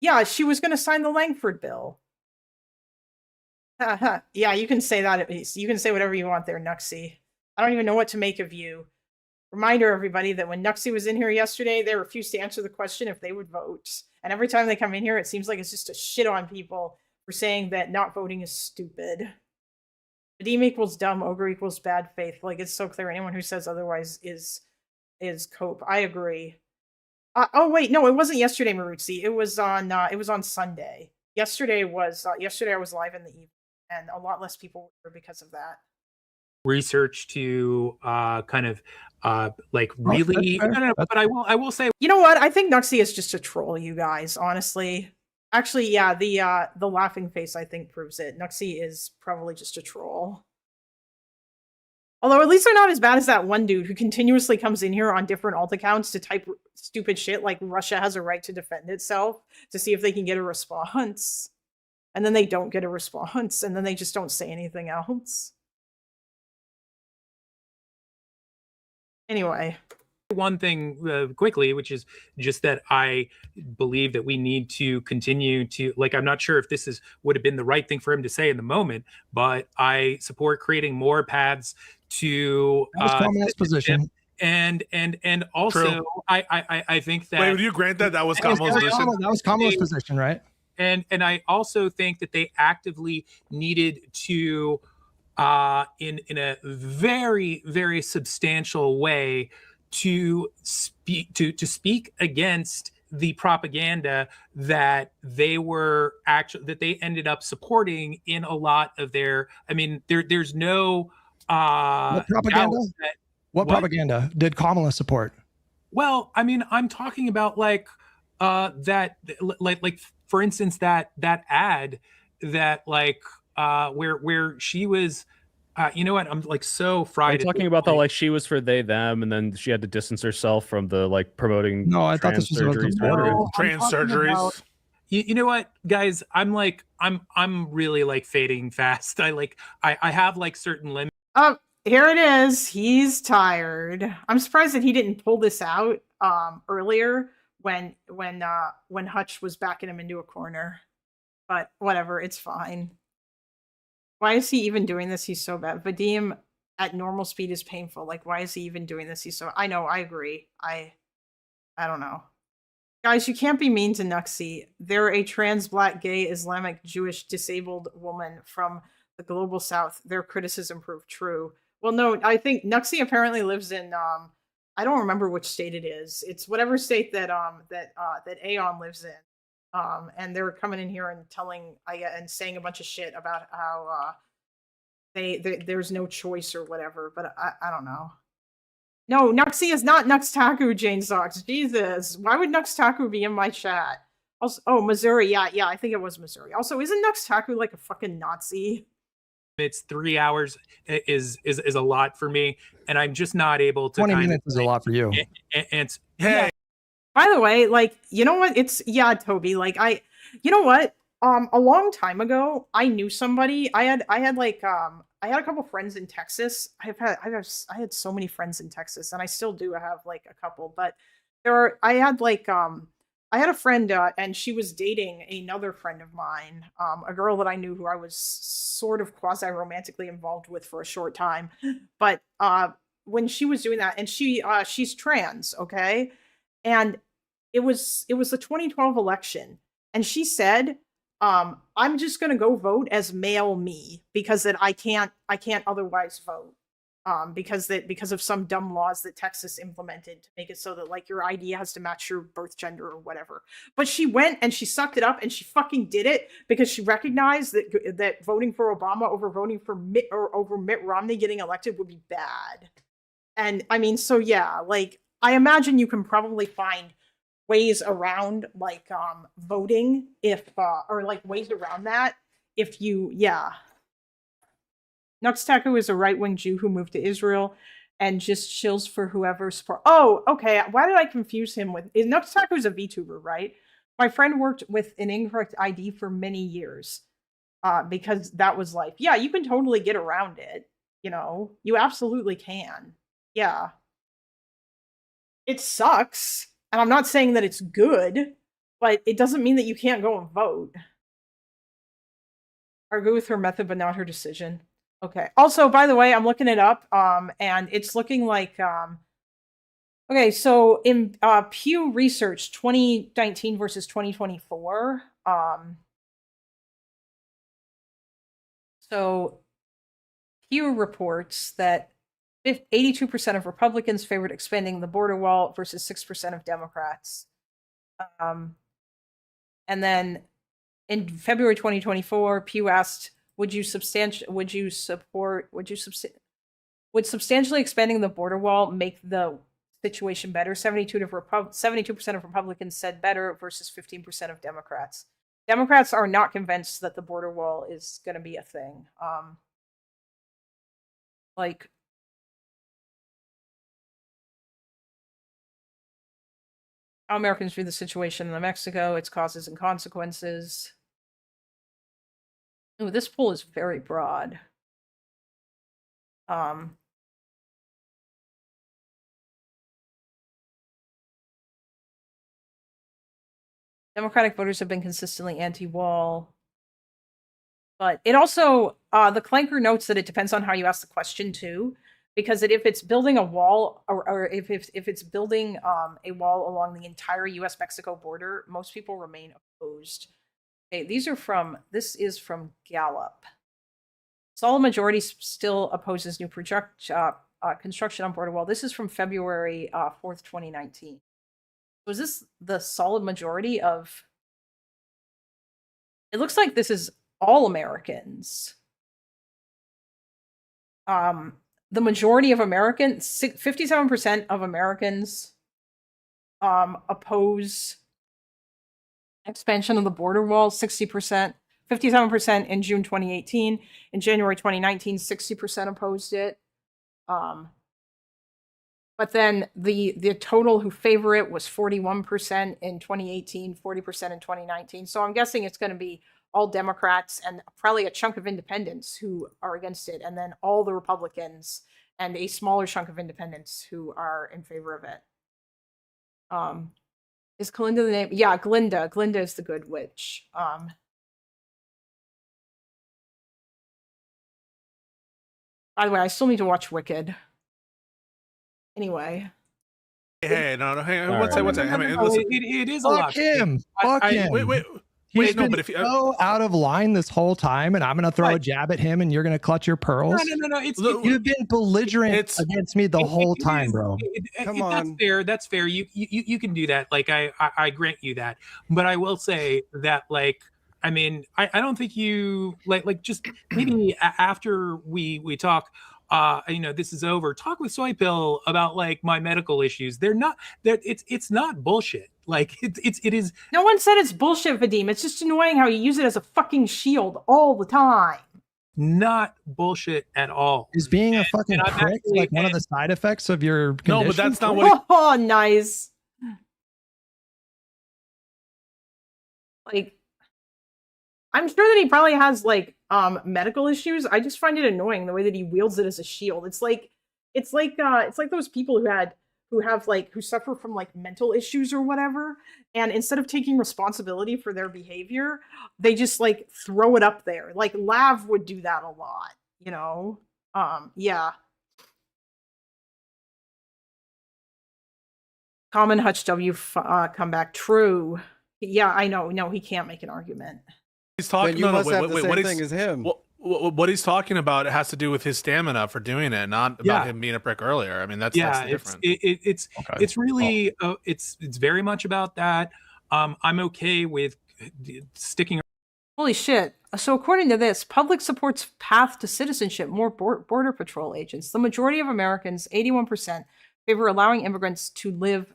Yeah, she was going to sign the Langford bill. Yeah, you can say that at least. You can say whatever you want there, Nuxie. I don't even know what to make of you. Reminder, everybody, that when Nuxie was in here yesterday, they refused to answer the question if they would vote. And every time they come in here, it seems like it's just a shit on people for saying that not voting is stupid. Vadim equals dumb, Ogre equals bad faith. Like, it's so clear. Anyone who says otherwise is cope. I agree. Oh wait, no, it wasn't yesterday, Maruzzi. It was on Sunday. Yesterday I was live in the evening, and a lot less people were because of that. Research to kind of like really, but I will say, you know what? I think Nuxie is just a troll, you guys. Honestly, actually, yeah, the laughing face I think proves it. Nuxie is probably just a troll. Although at least they're not as bad as that one dude who continuously comes in here on different alt accounts to type stupid shit like Russia has a right to defend itself to see if they can get a response. And then they don't get a response, and then they just don't say anything else. Anyway. One thing quickly, which is just that I believe that we need to continue to, like, I'm not sure if this would have been the right thing for him to say in the moment, but I support creating more paths to position. And also True. I think that. Wait, would you grant that was Kamala's position? That was Kamala's position, right? And I also think that they actively needed to in a very, very substantial way to speak against the propaganda that they ended up supporting in a lot of their. I mean, there's no what propaganda? What propaganda did Kamala support? Well, I mean, I'm talking about like for instance that ad that like where she was. You know what? I'm like so fried. Are you talking about the like she was for they them, and then she had to distance herself from the like promoting. No, I thought this was trans surgeries. You know what, guys? I'm really like fading fast. I have like certain limits. Here it is. He's tired. I'm surprised that he didn't pull this out earlier when Hutch was backing him into a corner. But whatever, it's fine. Why is he even doing this? He's so bad. Vadim at normal speed is painful. Like, why is he even doing this? I know, I agree. I don't know. Guys, you can't be mean to Nuxie. They're a trans, black, gay, Islamic, Jewish, disabled woman from the global south. Their criticism proved true. Well, no, I think Nuxie apparently lives in I don't remember which state it is. It's whatever state that Aeon lives in. And they were coming in here and saying a bunch of shit about how there's no choice or whatever, but I don't know. No, Nuxie is not Nuxtaku, Jane Sox. Jesus, why would Nuxtaku be in my chat? Also, oh, Missouri, yeah, I think it was Missouri. Also, isn't Nuxtaku like a fucking Nazi? It's 3 hours is a lot for me, and I'm just not able to. 20 minutes is a lot for you. And hey. By the way, like, you know what? Toby, like, you know what? A long time ago, I knew somebody. I had a couple friends in Texas. I had so many friends in Texas, and I still do have like a couple. But I had a friend, and she was dating another friend of mine, a girl that I knew who I was sort of quasi-romantically involved with for a short time. But when she was doing that, and she's trans, okay. And it was the 2012 election, and she said, "I'm just gonna go vote as male me because that I can't otherwise vote, because of some dumb laws that Texas implemented to make it so that like your ID has to match your birth gender or whatever." But she went and she sucked it up and she fucking did it because she recognized that voting for Obama over voting for Mitt Romney getting elected would be bad. And I mean, so yeah, like. I imagine you can probably find ways around like voting or like ways around that if you Nuxtaku is a right-wing Jew who moved to Israel and just chills for whoever support. Oh, okay. Why did I confuse him with Nuxtaku is a VTuber, right? My friend worked with an incorrect ID for many years because that was life. Yeah, you can totally get around it. You know, you absolutely can. Yeah. It sucks, and I'm not saying that it's good, but it doesn't mean that you can't go and vote. Argue with her method, but not her decision. Okay. Also, by the way, I'm looking it up, and it's looking like, okay, so in Pew Research 2019 versus 2024, so Pew reports that 82% of Republicans favored expanding the border wall versus 6% of Democrats. And then in February 2024, Pew asked, would substantially expanding the border wall make the situation better? 72% of Republicans said better versus 15% of Democrats. Democrats are not convinced that the border wall is going to be a thing. Like, How Americans view the situation in Mexico, its causes and consequences. Oh, this poll is very broad. Democratic voters have been consistently anti-wall. But it also, the Clanker notes that it depends on how you ask the question too, because if it's building a wall, or if it's building a wall along the entire U.S.-Mexico border, most people remain opposed. Okay, this is from Gallup. Solid majority still opposes new construction on border wall. This is from February 4th, 2019. So is this the solid majority of... It looks like this is all Americans. The majority of Americans, 57% of Americans oppose expansion of the border wall, 60%, 57% in June 2018. In January 2019, 60% opposed it. But then the total who favor it was 41% in 2018, 40% in 2019. So I'm guessing it's going to be all Democrats and probably a chunk of independents who are against it, and then all the Republicans and a smaller chunk of independents who are in favor of it. Is Glinda the name? Yeah, Glinda. Glinda is the good witch. By the way, I still need to watch Wicked. Anyway. Hey, no, hey, one second. I mean, listen. It is a Fuck lot. him. Fuck him. Wait, no, been but if you so out of line this whole time, and I'm going to throw a jab at him, and you're going to clutch your pearls. No. You've been belligerent against me the whole time, bro. Come on. That's fair. That's fair. You can do that. Like I grant you that. But I will say that, like, I mean, I don't think you like just maybe after we talk, this is over, talk with Soy Pill about like my medical issues. It's not bullshit. Like it is. No one said it's bullshit, Vadim. It's just annoying how you use it as a fucking shield all the time. Not bullshit at all. Is being a fucking prick like one of the side effects of your condition? No, but that's not what. Oh, nice. Like, I'm sure that he probably has like medical issues. I just find it annoying the way that he wields it as a shield. It's like those people who suffer from like mental issues or whatever, and instead of taking responsibility for their behavior, they just like throw it up there. Like Lav would do that a lot, you know? Yeah. Common Hutch W comeback. True. Yeah, I know. No, he can't make an argument. He's talking. Then you must have the wait, same what thing as him. What he's talking about has to do with his stamina for doing it, not about him being a prick earlier. I mean, that's the difference. It's really it's very much about that. I'm okay with sticking. Holy shit. So according to this, public supports path to citizenship, more border patrol agents. The majority of Americans, 81%, favor allowing immigrants to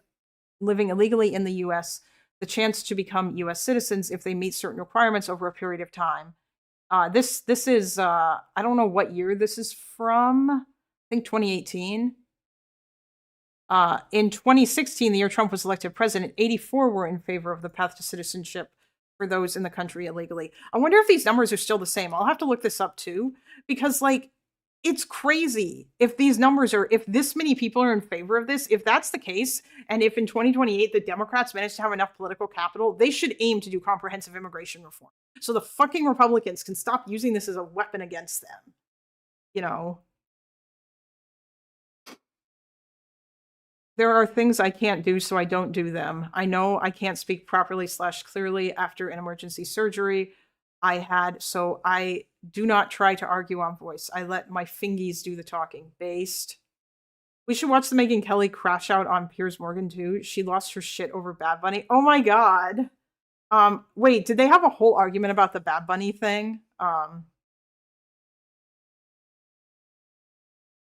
living illegally in the U.S. the chance to become U.S. citizens if they meet certain requirements over a period of time. This is, I don't know what year this is from. I think 2018. In 2016, the year Trump was elected president, 84 were in favor of the path to citizenship for those in the country illegally. I wonder if these numbers are still the same. I'll have to look this up too, because like, it's crazy if these numbers are, if this many people are in favor of this, if that's the case, and if in 2028 the Democrats manage to have enough political capital, they should aim to do comprehensive immigration reform. So the fucking Republicans can stop using this as a weapon against them. You know? There are things I can't do, so I don't do them. I know I can't speak properly / clearly after an emergency surgery I had, so I do not try to argue on voice. I let my fingies do the talking. Based. We should watch the Megyn Kelly crash out on Piers Morgan too. She lost her shit over Bad Bunny. Oh my god. Wait, did they have a whole argument about the Bad Bunny thing?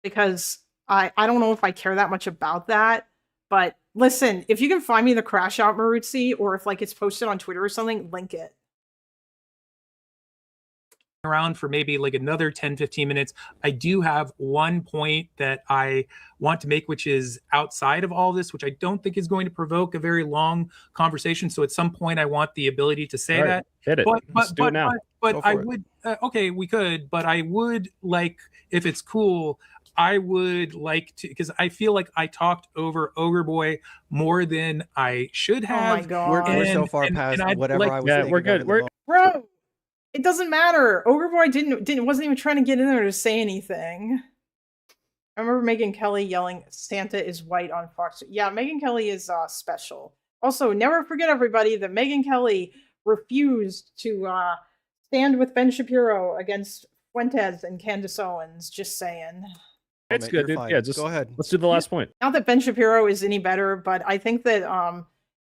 Because I don't know if I care that much about that, but listen, if you can find me the crash out Maruzzi, or if like it's posted on Twitter or something, link it. around for maybe like another 10-15 minutes. I do have one point that I want to make, which is outside of all this, which I don't think is going to provoke a very long conversation. So at some point I want the ability to say that. Hit it. Let's do it now. But I would okay, we could, but I would like, if it's cool, I would like to, because I feel like I talked over OgreBoy more than I should have. Oh my god. We're so far past whatever I was thinking. We're good. Bro, it doesn't matter. OgreBoy wasn't even trying to get in there to say anything. I remember Megyn Kelly yelling, "Santa is white" on Fox. Yeah, Megyn Kelly is special. Also, never forget, everybody, that Megyn Kelly refused to stand with Ben Shapiro against Fuentes and Candace Owens. Just saying. It's good, dude. Yeah, just go ahead. Let's do the last point. Not that Ben Shapiro is any better, but I think that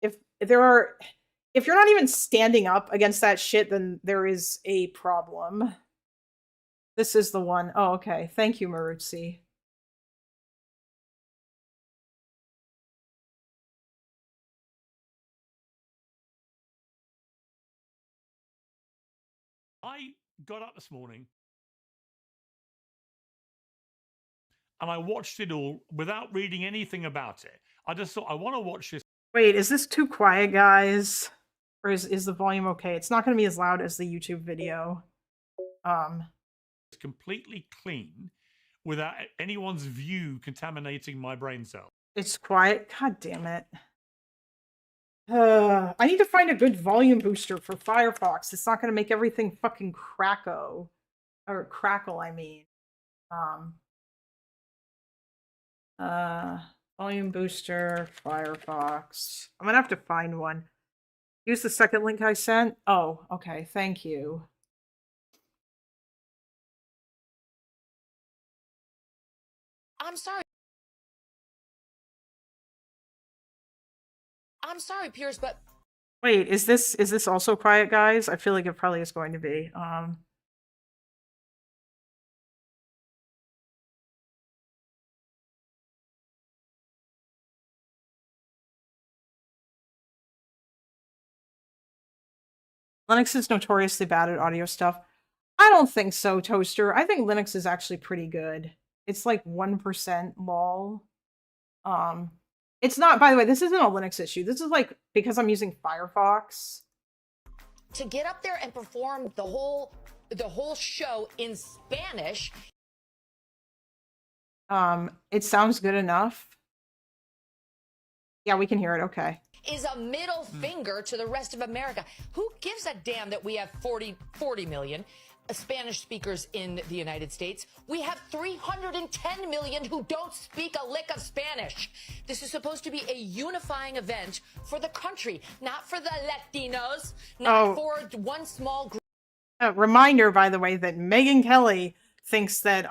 if you're not even standing up against that shit, then there is a problem. This is the one. Oh, okay. Thank you, Maruzzi. I got up this morning and I watched it all without reading anything about it. I just thought, I want to watch this. Wait, is this too quiet, guys? Or is the volume okay? It's not going to be as loud as the YouTube video. It's completely clean without anyone's view contaminating my brain cell. It's quiet. God damn it. I need to find a good volume booster for Firefox. It's not going to make everything fucking crackle, I mean. Volume booster, Firefox. I'm going to have to find one. Use the second link I sent. Oh, okay. Thank you. I'm sorry, Piers, but wait, is this also quiet, guys? I feel like it probably is going to be. Linux is notoriously bad at audio stuff. I don't think so, Toaster. I think Linux is actually pretty good. It's like 1% lol. It's not, by the way, this isn't a Linux issue. This is like because I'm using Firefox. to get up there and perform the whole show in Spanish. It sounds good enough. Yeah, we can hear it. Okay. Is a middle finger to the rest of America. Who gives a damn that we have 40 million Spanish speakers in the United States? We have 310 million who don't speak a lick of Spanish. This is supposed to be a unifying event for the country, not for the Latinos, not for one small group. Reminder, by the way, that Megyn Kelly thinks that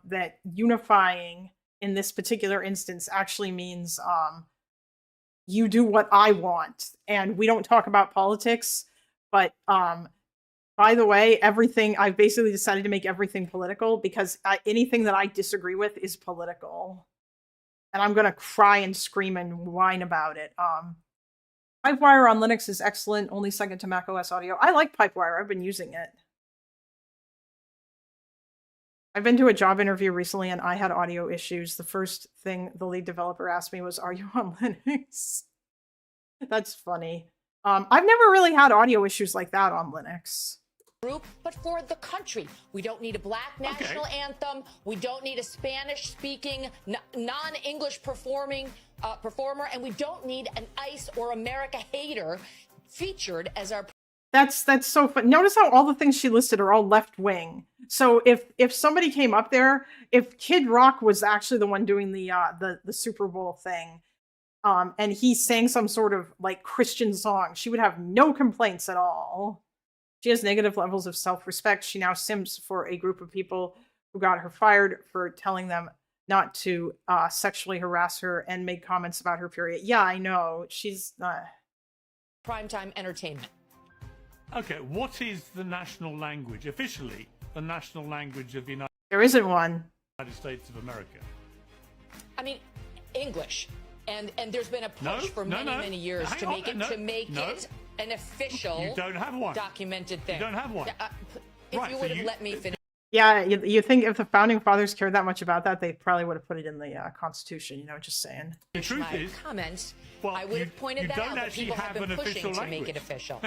that unifying in this particular instance actually means you do what I want, and we don't talk about politics. But by the way, everything I've basically decided to make everything political because anything that I disagree with is political, and I'm gonna cry and scream and whine about it. Pipewire on Linux is excellent, only second to macOS Audio. I like Pipewire. I've been using it. I've been to a job interview recently and I had audio issues. The first thing the lead developer asked me was, "Are you on Linux?" That's funny. I've never really had audio issues like that on Linux. Group, but for the country. We don't need a black national anthem. We don't need a Spanish-speaking, non-English performer, and we don't need an ICE or America hater featured as our. That's so fun. Notice how all the things she listed are all left wing. So if somebody came up there, if Kid Rock was actually the one doing the Super Bowl thing, and he sang some sort of like Christian song, she would have no complaints at all. She has negative levels of self-respect. She now sims for a group of people who got her fired for telling them not to sexually harass her and make comments about her period. Yeah, I know. She's primetime entertainment. Okay, what is the national language, officially, the national language of the United There isn't one. States of America? I mean, English. And there's been a push for many years to make it an official you don't have one. Documented thing. You don't have one. if you would have let me finish. Yeah, you think if the founding fathers cared that much about that, they probably would have put it in the Constitution. You know, just saying. The truth My is, comments, well, I would have pointed you that don't out, but actually people have have been an pushing official to make it language. official.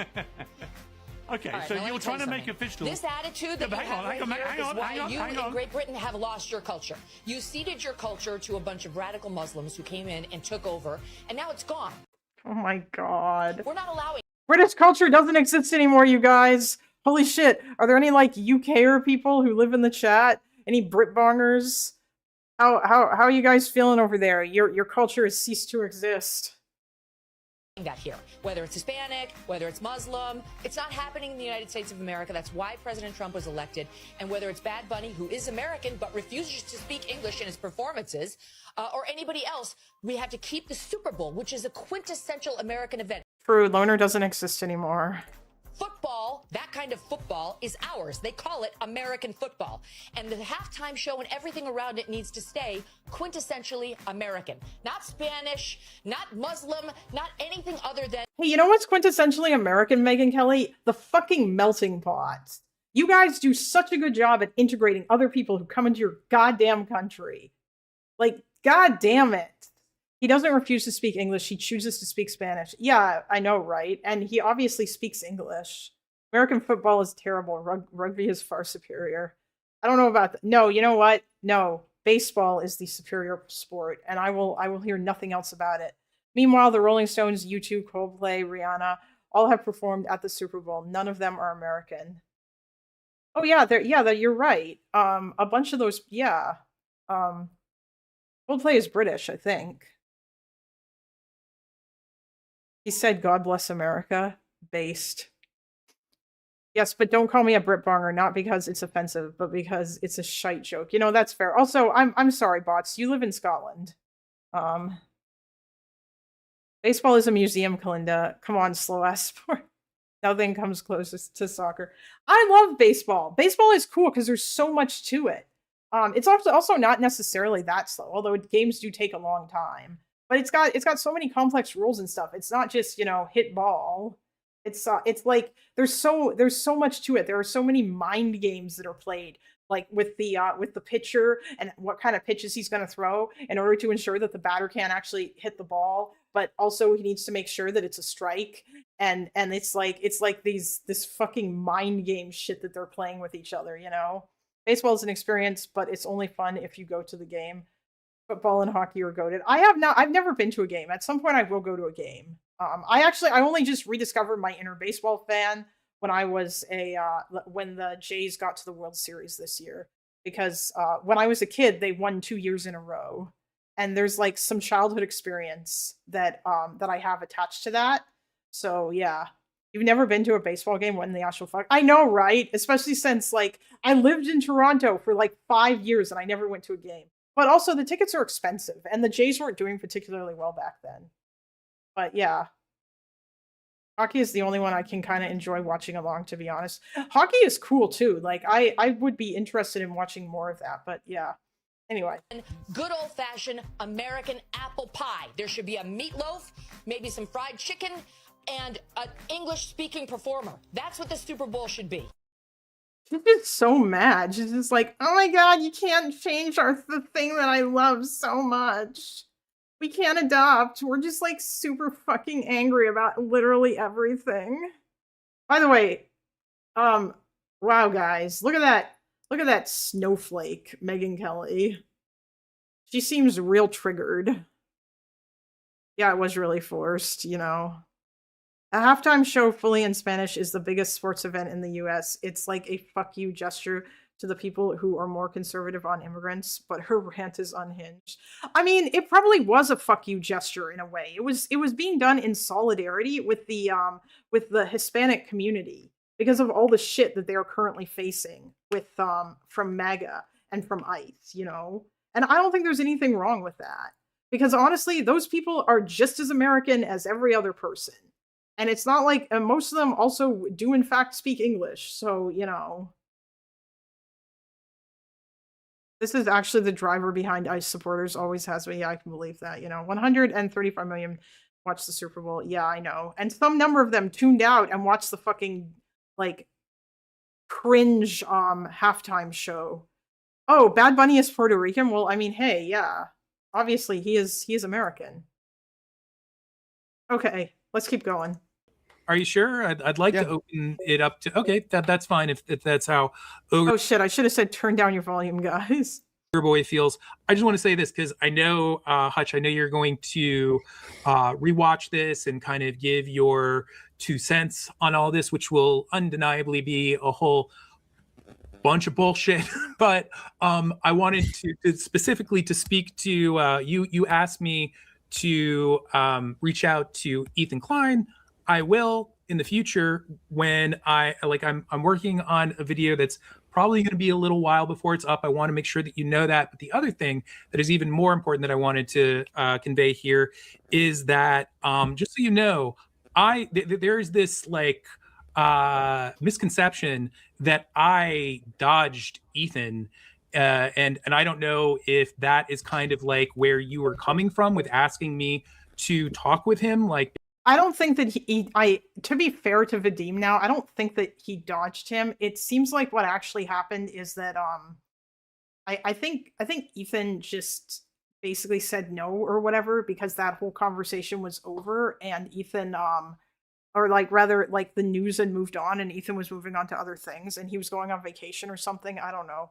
Okay, All right, so now let you're me tell trying you to make something. official. This attitude that Yeah, you have right here is why you in Great Britain have lost your culture. You ceded your culture to a bunch of radical Muslims who came in and took over, and now it's gone. Oh my god. We're not allowing. British culture doesn't exist anymore, you guys. Holy shit. Are there any like UKer people who live in the chat? Any Britbongers? How are you guys feeling over there? Your culture has ceased to exist. That here, whether it's Hispanic, whether it's Muslim, it's not happening in the United States of America. That's why President Trump was elected. And whether it's Bad Bunny, who is American but refuses to speak English in his performances, or anybody else, we have to keep the Super Bowl, which is a quintessential American event. True, Loner doesn't exist anymore. Football, that kind of football, is ours. They call it American football. And the halftime show and everything around it needs to stay quintessentially American. Not Spanish, not Muslim, not anything other than... Hey, you know what's quintessentially American, Megyn Kelly? The fucking melting pot. You guys do such a good job at integrating other people who come into your goddamn country. Like, god damn it. He doesn't refuse to speak English. He chooses to speak Spanish. Yeah, I know, right? And he obviously speaks English. American football is terrible. Rugby is far superior. I don't know about that. No, you know what? No, baseball is the superior sport, and I will hear nothing else about it. Meanwhile, the Rolling Stones, U2, Coldplay, Rihanna, all have performed at the Super Bowl. None of them are American. Oh yeah, you're right. A bunch of those, yeah. Coldplay is British, I think. He said, God bless America. Based. Yes, but don't call me a Britbonger, not because it's offensive, but because it's a shite joke. You know, that's fair. Also, I'm sorry, bots. You live in Scotland. Baseball is a museum, Kalinda. Come on, slow-ass sport. Nothing comes closest to soccer. I love baseball. Baseball is cool because there's so much to it. It's also not necessarily that slow, although games do take a long time. But it's got so many complex rules and stuff. It's not just, you know, hit ball. It's like there's so much to it. There are so many mind games that are played, like with the pitcher and what kind of pitches he's going to throw in order to ensure that the batter can't actually hit the ball, but also he needs to make sure that it's a strike. And it's like this fucking mind game shit that they're playing with each other, you know? Baseball is an experience, but it's only fun if you go to the game. Football and hockey are goated. I've never been to a game. At some point I will go to a game. I only just rediscovered my inner baseball fan when I was when the Jays got to the World Series this year, because when I was a kid, they won 2 years in a row. And there's like some childhood experience that I have attached to that. So yeah. You've never been to a baseball game when the actual fuck? I know, right? Especially since like I lived in Toronto for like 5 years and I never went to a game. But also the tickets are expensive and the Jays weren't doing particularly well back then. But yeah. Hockey is the only one I can kind of enjoy watching along, to be honest. Hockey is cool too. Like I would be interested in watching more of that, but yeah. Anyway. Good old-fashioned American apple pie. There should be a meatloaf, maybe some fried chicken, and an English-speaking performer. That's what the Super Bowl should be. She's just so mad. She's just like, oh my god, you can't change the thing that I love so much. We can't adopt. We're just like super fucking angry about literally everything. By the way, wow guys, look at that. Look at that snowflake, Megyn Kelly. She seems real triggered. Yeah, it was really forced, you know. A halftime show fully in Spanish is the biggest sports event in the US. It's like a fuck you gesture to the people who are more conservative on immigrants, but her rant is unhinged. I mean, it probably was a fuck you gesture in a way. It was being done in solidarity with the Hispanic community because of all the shit that they are currently facing with from MAGA and from ICE, you know? And I don't think there's anything wrong with that. Because honestly, those people are just as American as every other person. And it's not like, and most of them also do in fact speak English. So, you know, this is actually the driver behind ICE supporters, always has been. Yeah, I can believe that. You know, 135 million watched the Super Bowl. Yeah, I know. And some number of them tuned out and watched the fucking, like, cringe halftime show. Oh, Bad Bunny is Puerto Rican? Well, I mean, hey, yeah. Obviously he is American. Okay, let's keep going. Are you sure? I'd like to open it up to. Okay, that's fine if that's how. Oh shit! I should have said turn down your volume, guys. OgreBoy feels. I just want to say this because I know, Hutch, I know you're going to rewatch this and kind of give your 2 cents on all this, which will undeniably be a whole bunch of bullshit. But I wanted to specifically to speak to you. You asked me to reach out to Ethan Klein. I will in the future when I'm working on a video that's probably going to be a little while before it's up. I want to make sure that you know that. But the other thing that is even more important that I wanted to convey here is that just so you know, there's this misconception that I dodged Ethan. And I don't know if that is kind of like where you were coming from with asking me to talk with him. Like, I don't think that to be fair to Vadim now, I don't think that he dodged him. It seems like what actually happened is that I think Ethan just basically said no or whatever because that whole conversation was over, and Ethan or rather the news had moved on and Ethan was moving on to other things and he was going on vacation or something. I don't know.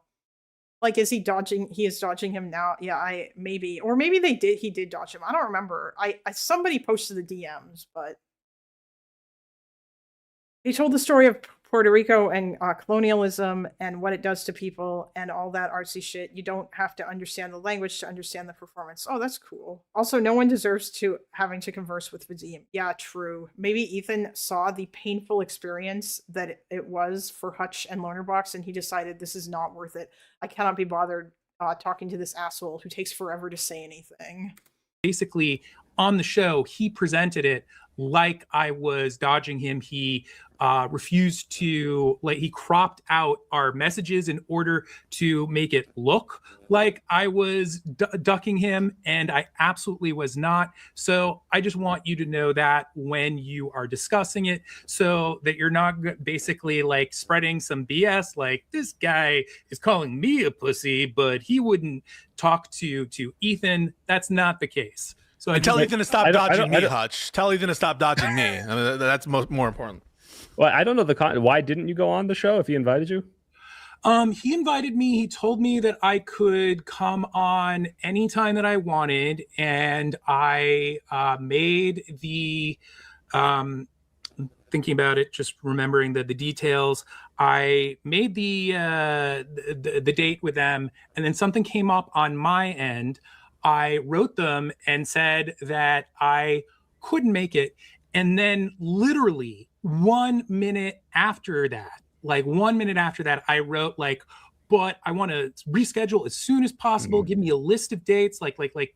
Is he dodging? He is dodging him now. Yeah, maybe, or maybe he did dodge him. I don't remember. Somebody posted the DMs, but he told the story of Puerto Rico and colonialism and what it does to people and all that artsy shit. You don't have to understand the language to understand the performance. Oh, that's cool. Also, no one deserves to having to converse with Vadim. Yeah, true. Maybe Ethan saw the painful experience that it was for Hutch and Lonerbox, and he decided this is not worth it. I cannot be bothered talking to this asshole who takes forever to say anything. Basically, on the show, he presented it like I was dodging him. He refused to, he cropped out our messages in order to make it look like I was ducking him, and I absolutely was not. So I just want you to know that when you are discussing it, so that you're not basically spreading some BS like this guy is calling me a pussy, but he wouldn't talk to Ethan. That's not the case. So tell Ethan to stop dodging me, Hutch. Tell Ethan to stop dodging me. I mean, that's more important. Well, I don't know why didn't you go on the show if he invited you? He invited me. He told me that I could come on anytime that I wanted, and I made the thinking about it, just remembering the details. I made the date with them, and then something came up on my end. I wrote them and said that I couldn't make it. And then literally 1 minute after that, I wrote but I want to reschedule as soon as possible. Give me a list of dates,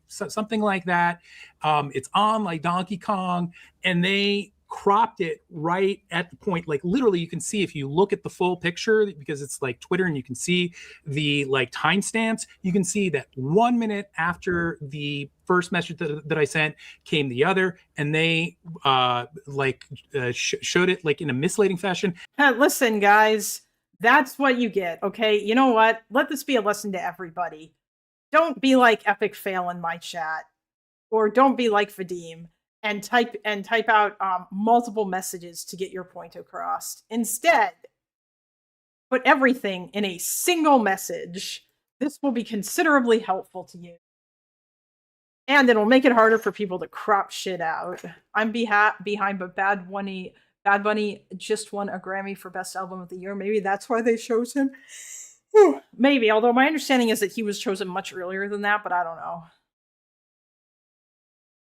something like that. It's on Donkey Kong. And they cropped it right at the point, literally you can see if you look at the full picture, because it's Twitter and you can see the timestamps, you can see that 1 minute after the first message that I sent came the other, and they showed it in a misleading fashion. Listen, guys, that's what you get. Okay, you know what, let this be a lesson to everybody. Don't be like epic fail in my chat, or don't be like Vadim and type out multiple messages to get your point across. Instead, put everything in a single message. This will be considerably helpful to you. And it'll make it harder for people to crop shit out. I'm behind, but Bad Bunny just won a Grammy for Best Album of the Year. Maybe that's why they chose him. Maybe, although my understanding is that he was chosen much earlier than that, but I don't know.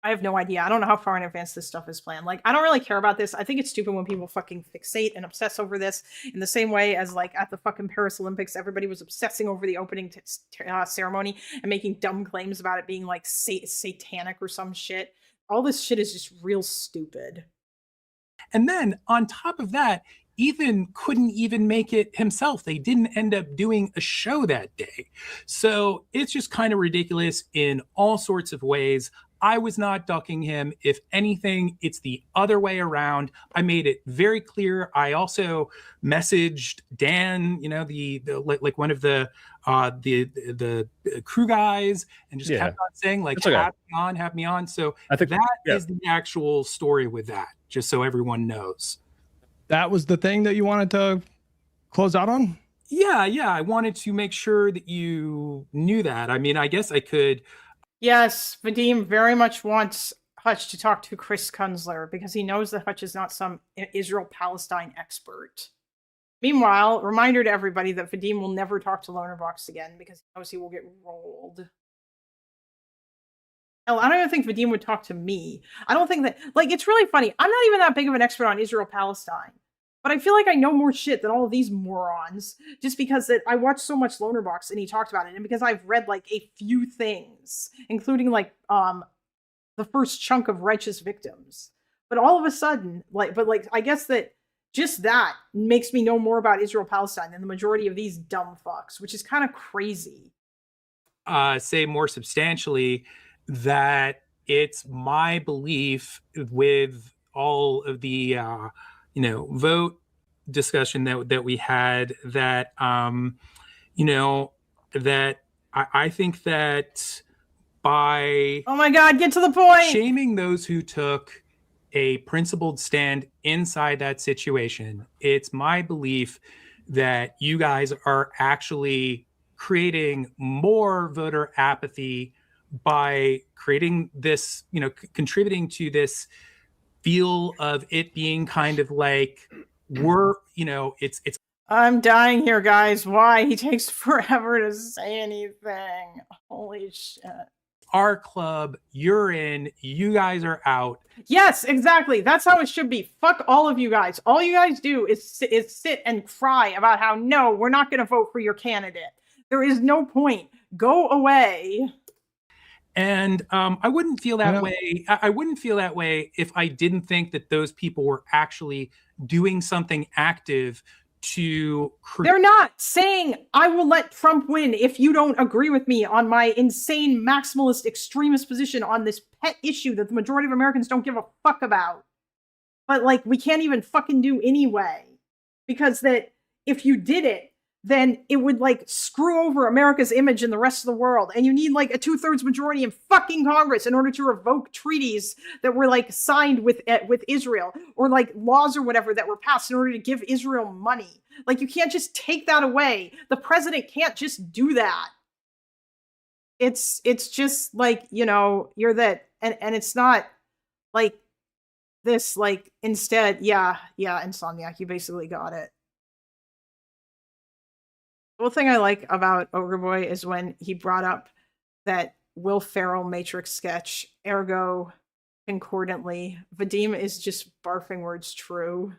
I have no idea. I don't know how far in advance this stuff is planned. I don't really care about this. I think it's stupid when people fucking fixate and obsess over this in the same way as at the fucking Paris Olympics, everybody was obsessing over the opening ceremony and making dumb claims about it being satanic or some shit. All this shit is just real stupid. And then on top of that, Ethan couldn't even make it himself. They didn't end up doing a show that day. So it's just kind of ridiculous in all sorts of ways. I was not ducking him. If anything, it's the other way around. I made it very clear. I also messaged Dan, you know, the like one of the crew guys, and just kept on saying like, have me on. So I think that is the actual story with that, just so everyone knows. That was the thing that you wanted to close out on? Yeah. I wanted to make sure that you knew that. I mean, I guess I could. Yes, Vadim very much wants Hutch to talk to Chris Kunzler because he knows that Hutch is not some Israel-Palestine expert. Meanwhile, reminder to everybody that Vadim will never talk to Lonerbox again because he knows he will get rolled. Hell, I don't even think Vadim would talk to me. I don't think that, like, it's really funny. I'm not even that big of an expert on Israel-Palestine, but I feel like I know more shit than all of these morons just because that I watched so much Lonerbox and he talked about it, and because I've read like a few things, including like the first chunk of Righteous Victims. But all of a sudden, I guess that just that makes me know more about Israel-Palestine than the majority of these dumb fucks, which is kind of crazy. Say more substantially that it's my belief with all of the vote discussion that we had that that I think that by oh my god, get to the point, shaming those who took a principled stand inside that situation, it's my belief that you guys are actually creating more voter apathy by creating this, contributing to this feel of it being kind of like it's I'm dying here, guys. Why? He takes forever to say anything. Holy shit. Our club, you're in, you guys are out. Yes, exactly. That's how it should be. Fuck all of you guys. All you guys do is sit and cry about how, no, we're not going to vote for your candidate. There is no point. Go away. And I wouldn't feel that way. I wouldn't feel that way if I didn't think that those people were actually doing something active to create. They're not saying, I will let Trump win if you don't agree with me on my insane maximalist extremist position on this pet issue that the majority of Americans don't give a fuck about. But like, we can't even fucking do anyway. Because that if you did it, then it would like screw over America's image in the rest of the world. And you need like a 2/3 majority in fucking Congress in order to revoke treaties that were like signed with Israel, or like laws or whatever that were passed in order to give Israel money. Like, you can't just take that away. The president can't just do that. It's just like, you're that, and it's not like this, like, instead, yeah, Insomniac, you basically got it. The one thing I like about OgreBoy is when he brought up that Will Ferrell Matrix sketch, ergo, concordantly, Vadim is just barfing words true.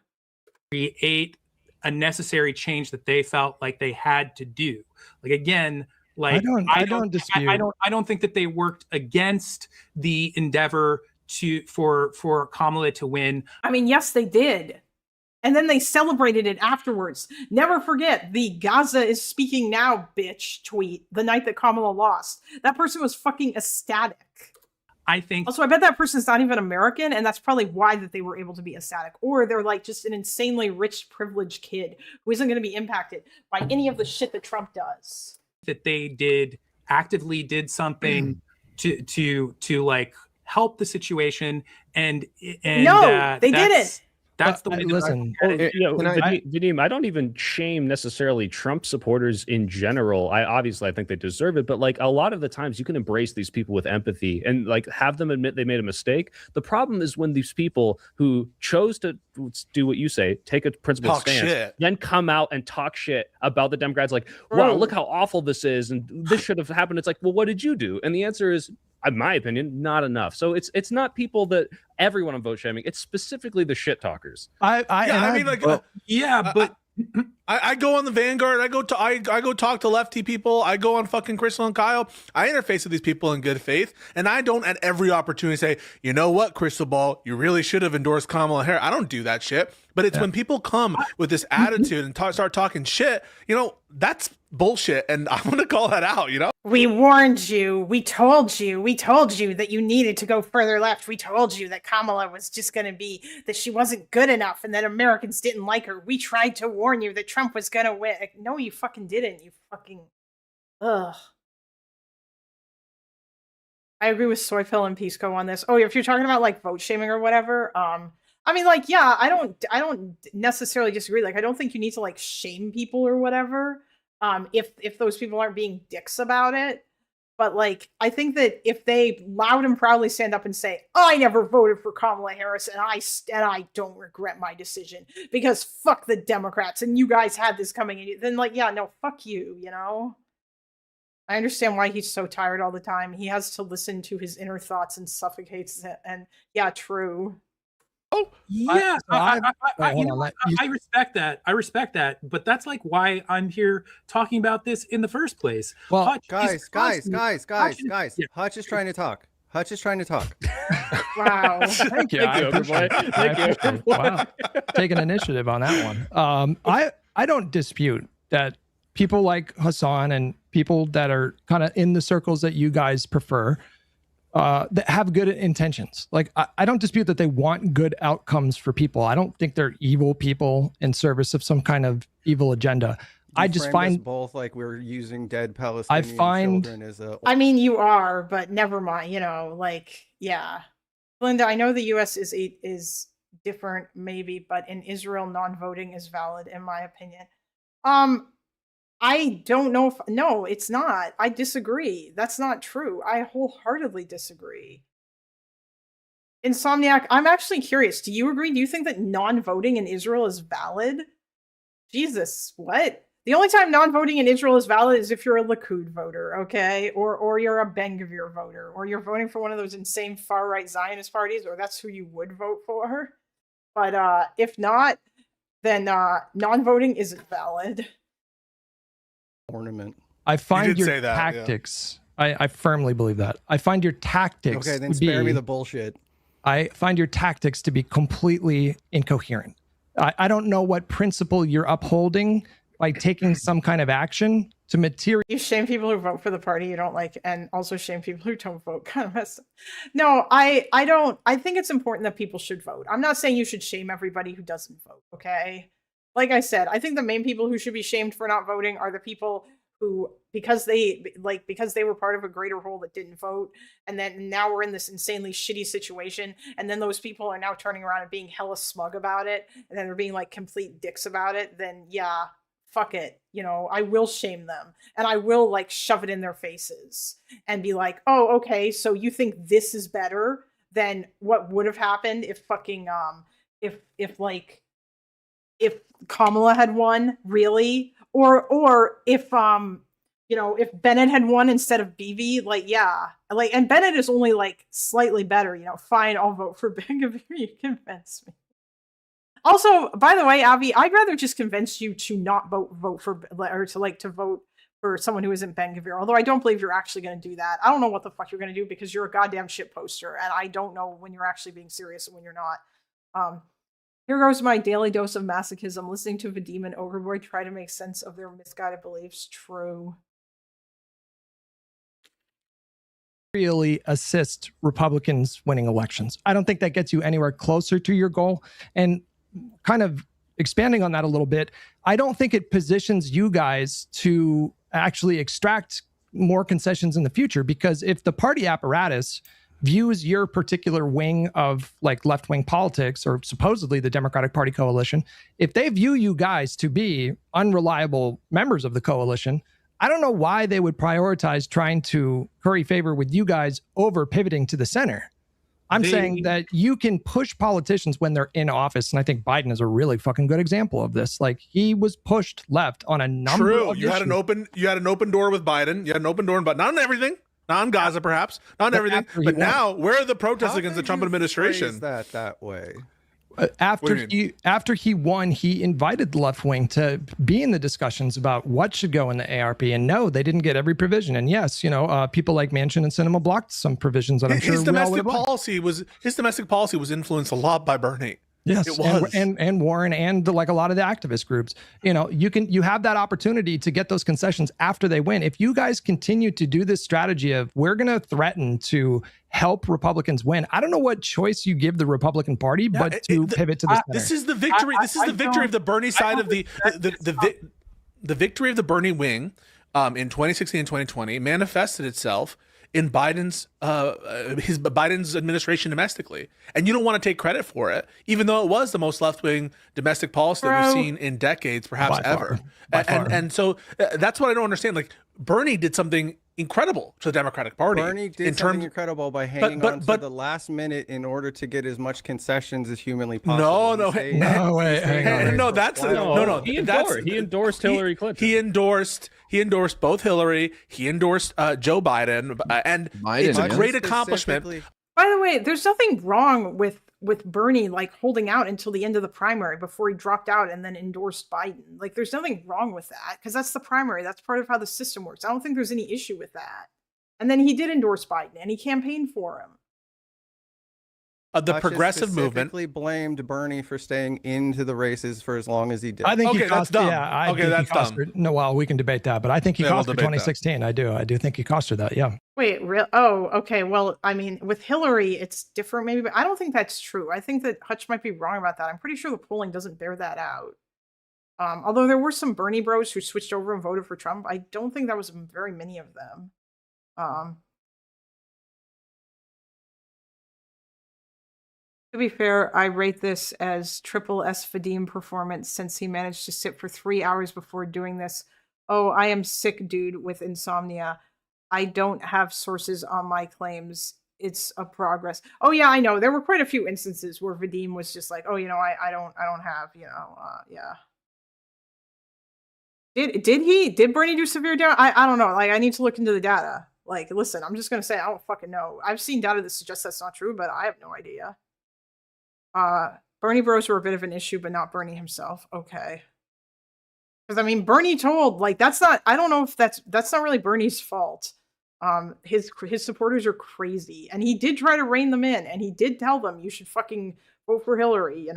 Create a necessary change that they felt like they had to do. Like, again, like I don't dispute. I don't think that they worked against the endeavor for Kamala to win. I mean, yes, they did. And then they celebrated it afterwards. Never forget the Gaza is speaking now, bitch tweet the night that Kamala lost. That person was fucking ecstatic. I think. Also, I bet that person's not even American, and that's probably why that they were able to be ecstatic. Or they're like just an insanely rich, privileged kid who isn't going to be impacted by any of the shit that Trump does. That they actively did something to like help the situation, and no, they didn't. That's the way. Listen, Vadim, I don't even shame necessarily Trump supporters in general. I think they deserve it, but like a lot of the times you can embrace these people with empathy and like have them admit they made a mistake. The problem is when these people who chose to do what you say, take a principled stance, then come out and talk shit about the Democrats, like, wow, look how awful this is, and this should have happened. It's like, well, what did you do? And the answer is, in my opinion, not enough. So it's not people that everyone on vote shaming. It's specifically the shit talkers. I go on the Vanguard. I go talk to lefty people. I go on fucking Crystal and Kyle. I interface with these people in good faith, and I don't at every opportunity say, you know what, Crystal Ball, you really should have endorsed Kamala Harris. I don't do that shit But it's when people come with this attitude and start talking shit, that's bullshit. And I'm going to call that out, We warned you. We told you. We told you that you needed to go further left. We told you that Kamala was just going to be, that she wasn't good enough and that Americans didn't like her. We tried to warn you that Trump was going to win. No, you fucking didn't. You fucking, ugh. I agree with Soypill and Pisco on this. Oh, if you're talking about like vote shaming or whatever, I mean, like, yeah, I don't necessarily disagree. Like, I don't think you need to like shame people or whatever. If those people aren't being dicks about it. But like, I think that if they loud and proudly stand up and say, I never voted for Kamala Harris and I don't regret my decision because fuck the Democrats and you guys had this coming in, then like, yeah, no, fuck you, I understand why he's so tired all the time. He has to listen to his inner thoughts and suffocates it. And yeah, true. Oh yeah, I respect that. I respect that, but that's like why I'm here talking about this in the first place. Well, Hutch guys, Hutch is trying to talk. Hutch is trying to talk. Wow. Thank you. Thank you. Wow. Taking initiative on that one. I don't dispute that people like Hassan and people that are kind of in the circles that you guys prefer that have good intentions. Like, I don't dispute that they want good outcomes for people. I don't think they're evil people in service of some kind of evil agenda. I just find both like we're using dead Palestinian children as a. I mean, you are, but never mind. Like, yeah, Linda. I know the U.S. is different, maybe, but in Israel, non-voting is valid, in my opinion. I don't know if, no, it's not. I disagree. That's not true. I wholeheartedly disagree. Insomniac, I'm actually curious. Do you agree? Do you think that non-voting in Israel is valid? Jesus, what? The only time non-voting in Israel is valid is if you're a Likud voter, okay? Or you're a Ben-Gvir voter, or you're voting for one of those insane far-right Zionist parties, or that's who you would vote for. But if not, then non-voting isn't valid. Ornament. I find your tactics. Yeah. I firmly believe that. I find your tactics. Okay, then spare me the bullshit. I find your tactics to be completely incoherent. I don't know what principle you're upholding by taking some kind of action to material. You shame people who vote for the party you don't like, and also shame people who don't vote. Kind of messed up. No, I don't. I think it's important that people should vote. I'm not saying you should shame everybody who doesn't vote. Okay. Like I said, I think the main people who should be shamed for not voting are the people who, because they were part of a greater whole that didn't vote, and then now we're in this insanely shitty situation, and then those people are now turning around and being hella smug about it, and then they're being like complete dicks about it, then yeah, fuck it. I will shame them, and I will like shove it in their faces and be like, oh, okay, so you think this is better than what would have happened if fucking, if Kamala had won, really, or if if Bennett had won instead of BV, like, yeah, like, and Bennett is only like slightly better, fine, I'll vote for Ben-Gvir. You convince me. Also, by the way, Avi, I'd rather just convince you to not vote for, or to vote for someone who isn't Ben-Gvir. Although I don't believe you're actually going to do that. I don't know what the fuck you're going to do because you're a goddamn shit poster, and I don't know when you're actually being serious and when you're not. Here goes my daily dose of masochism, listening to Vadim and OgreBoy try to make sense of their misguided beliefs. True. Really assist Republicans winning elections. I don't think that gets you anywhere closer to your goal. And kind of expanding on that a little bit, I don't think it positions you guys to actually extract more concessions in the future, because if the party apparatus views your particular wing of like left-wing politics, or supposedly the Democratic Party coalition, if they view you guys to be unreliable members of the coalition, I don't know why they would prioritize trying to curry favor with you guys over pivoting to the center. I'm saying that you can push politicians when they're in office, and I think Biden is a really fucking good example of this. Like, he was pushed left on a number of issues. You had an open door with Biden. You had an open door, but not on everything. Not on Gaza, perhaps. Not on everything. But now, where are the protests against the Trump administration? That way. After he won, he invited the left wing to be in the discussions about what should go in the ARP. And no, they didn't get every provision. And yes, people like Manchin and Sinema blocked some provisions that I'm sure his domestic policy was influenced a lot by Bernie. Yes, It was. and Warren and like a lot of the activist groups. You have that opportunity to get those concessions after they win. If you guys continue to do this strategy of we're going to threaten to help Republicans win, I don't know what choice you give the Republican Party, but to pivot to the center. This is the victory. This is the victory of the Bernie side of the victory of the Bernie wing in 2016 and 2020 manifested itself in Biden's administration domestically, and you don't want to take credit for it, even though it was the most left-wing domestic policy that we've seen in decades, perhaps ever. And so that's what I don't understand. Like, Bernie did something incredible to the Democratic Party. Bernie did something incredible by hanging on to the last minute in order to get as much concessions as humanly possible. No, that's no. He endorsed Hillary Clinton. He endorsed both Hillary. He endorsed Joe Biden, and it's a great accomplishment. By the way, there's nothing wrong with Bernie like holding out until the end of the primary before he dropped out and then endorsed Biden. Like, there's nothing wrong with that because that's the primary. That's part of how the system works. I don't think there's any issue with that. And then he did endorse Biden and he campaigned for him. The progressive movement specifically blamed Bernie for staying into the races for as long as he did. I think that's dumb. Yeah, that's dumb. No, well, we can debate that, but I think he cost her 2016. I do think he cost her that. Yeah. Wait, real? Oh, okay. Well, I mean, with Hillary, it's different, maybe, but I don't think that's true. I think that Hutch might be wrong about that. I'm pretty sure the polling doesn't bear that out. Although there were some Bernie bros who switched over and voted for Trump, I don't think that was very many of them. To be fair, I rate this as triple S Vadim performance since he managed to sit for 3 hours before doing this. Oh, I am sick, dude, with insomnia. I don't have sources on my claims. It's a progress. Oh yeah, I know. There were quite a few instances where Vadim was just like, oh, I don't have, yeah. Did Bernie do severe damage? I don't know. Like, I need to look into the data. Like, listen, I'm just gonna say I don't fucking know. I've seen data that suggests that's not true, but I have no idea. Bernie bros were a bit of an issue, but not Bernie himself. Okay. Because I mean, Bernie told, like, that's not, I don't know if that's not really Bernie's fault. His supporters are crazy, and he did try to rein them in, and he did tell them you should fucking vote for Hillary,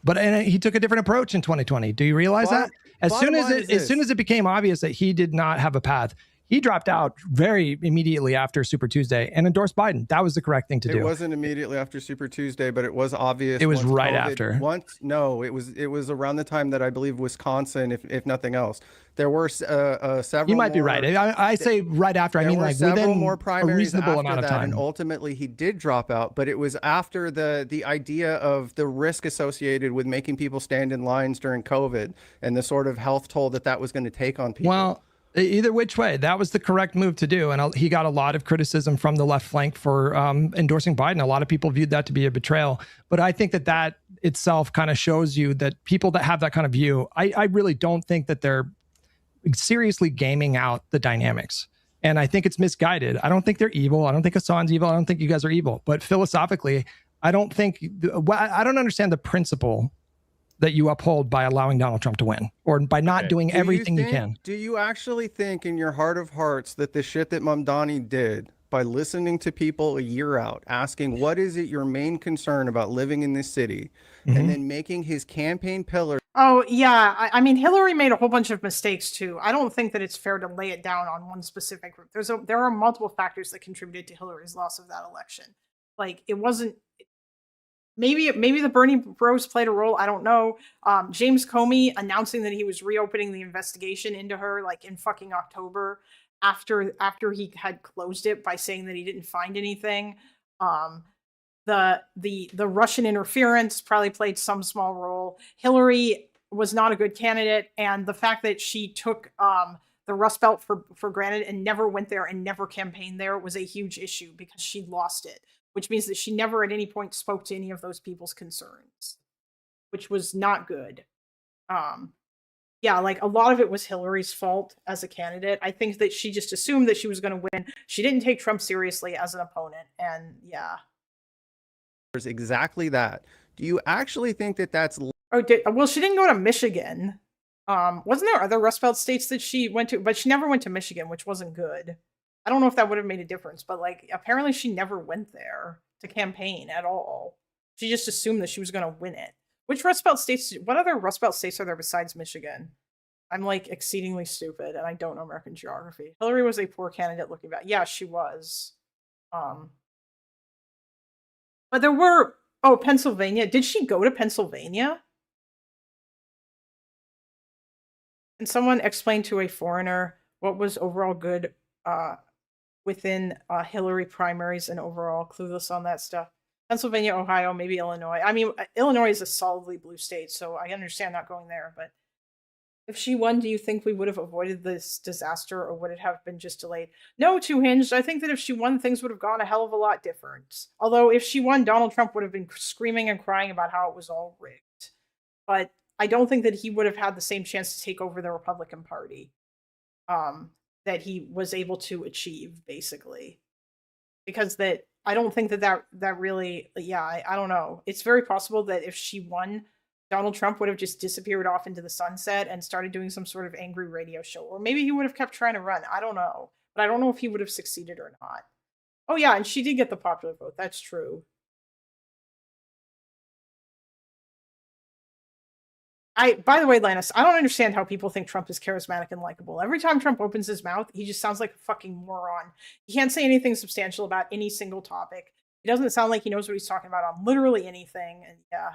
But he took a different approach in 2020. Do you realize that? As soon as it became obvious that he did not have a path, he dropped out very immediately after Super Tuesday and endorsed Biden. That was the correct thing to do. It wasn't immediately after Super Tuesday, but it was obvious. It was right after. It was around the time that I believe Wisconsin, if nothing else. There were several. You might be right. I say right after. I mean, like within more primaries a reasonable amount of time. And ultimately, he did drop out. But it was after the idea of the risk associated with making people stand in lines during COVID and the sort of health toll that was going to take on people. Well, either which way, that was the correct move to do. And he got a lot of criticism from the left flank for endorsing Biden. A lot of people viewed that to be a betrayal. But I think that itself kind of shows you that people that have that kind of view, I really don't think that they're seriously gaming out the dynamics. And I think it's misguided. I don't think they're evil. I don't think Hassan's evil. I don't think you guys are evil. But philosophically, I don't understand the principle that you uphold by allowing Donald Trump to win or by not doing everything you can. Do you actually think in your heart of hearts that the shit that Mamdani did by listening to people a year out, asking what is it your main concern about living in this city, and then making his campaign pillar? Oh, yeah. I mean, Hillary made a whole bunch of mistakes, too. I don't think that it's fair to lay it down on one specific group. There are multiple factors that contributed to Hillary's loss of that election. Like, it wasn't... Maybe the Bernie bros played a role. I don't know. James Comey announcing that he was reopening the investigation into her, like, in fucking October after he had closed it by saying that he didn't find anything. The Russian interference probably played some small role. Hillary was not a good candidate, and the fact that she took the Rust Belt for granted and never went there and never campaigned there was a huge issue because she lost it, which means that she never at any point spoke to any of those people's concerns, which was not good. Yeah, like a lot of it was Hillary's fault as a candidate. I think that she just assumed that she was going to win. She didn't take Trump seriously as an opponent, and yeah. There's exactly that. Do you actually think that that's... Well, she didn't go to Michigan. Wasn't there other Rust Belt states that she went to? But she never went to Michigan, which wasn't good. I don't know if that would have made a difference, but like apparently she never went there to campaign at all. She just assumed that she was going to win it. Which Rust Belt states? What other Rust Belt states are there besides Michigan? I'm like exceedingly stupid, and I don't know American geography. Hillary was a poor candidate looking back. Yeah, she was. But there were. Oh, Pennsylvania. Did she go to Pennsylvania? Can someone explain to a foreigner what was overall good within Hillary primaries and overall? Clueless on that stuff. Pennsylvania, Ohio, maybe Illinois. I mean, Illinois is a solidly blue state, so I understand not going there. But if she won, do you think we would have avoided this disaster, or would it have been just delayed? No, Two Hinged. I think that if she won, things would have gone a hell of a lot different. Although if she won, Donald Trump would have been screaming and crying about how it was all rigged. But I don't think that he would have had the same chance to take over the Republican Party that he was able to achieve, basically. Because that I don't think that really, I don't know. It's very possible that if she won, Donald Trump would have just disappeared off into the sunset and started doing some sort of angry radio show. Or maybe he would have kept trying to run. I don't know. But I don't know if he would have succeeded or not. Oh yeah, and she did get the popular vote. That's true. By the way, Lannis, I don't understand how people think Trump is charismatic and likable. Every time Trump opens his mouth, he just sounds like a fucking moron. He can't say anything substantial about any single topic. He doesn't sound like he knows what he's talking about on literally anything. And yeah.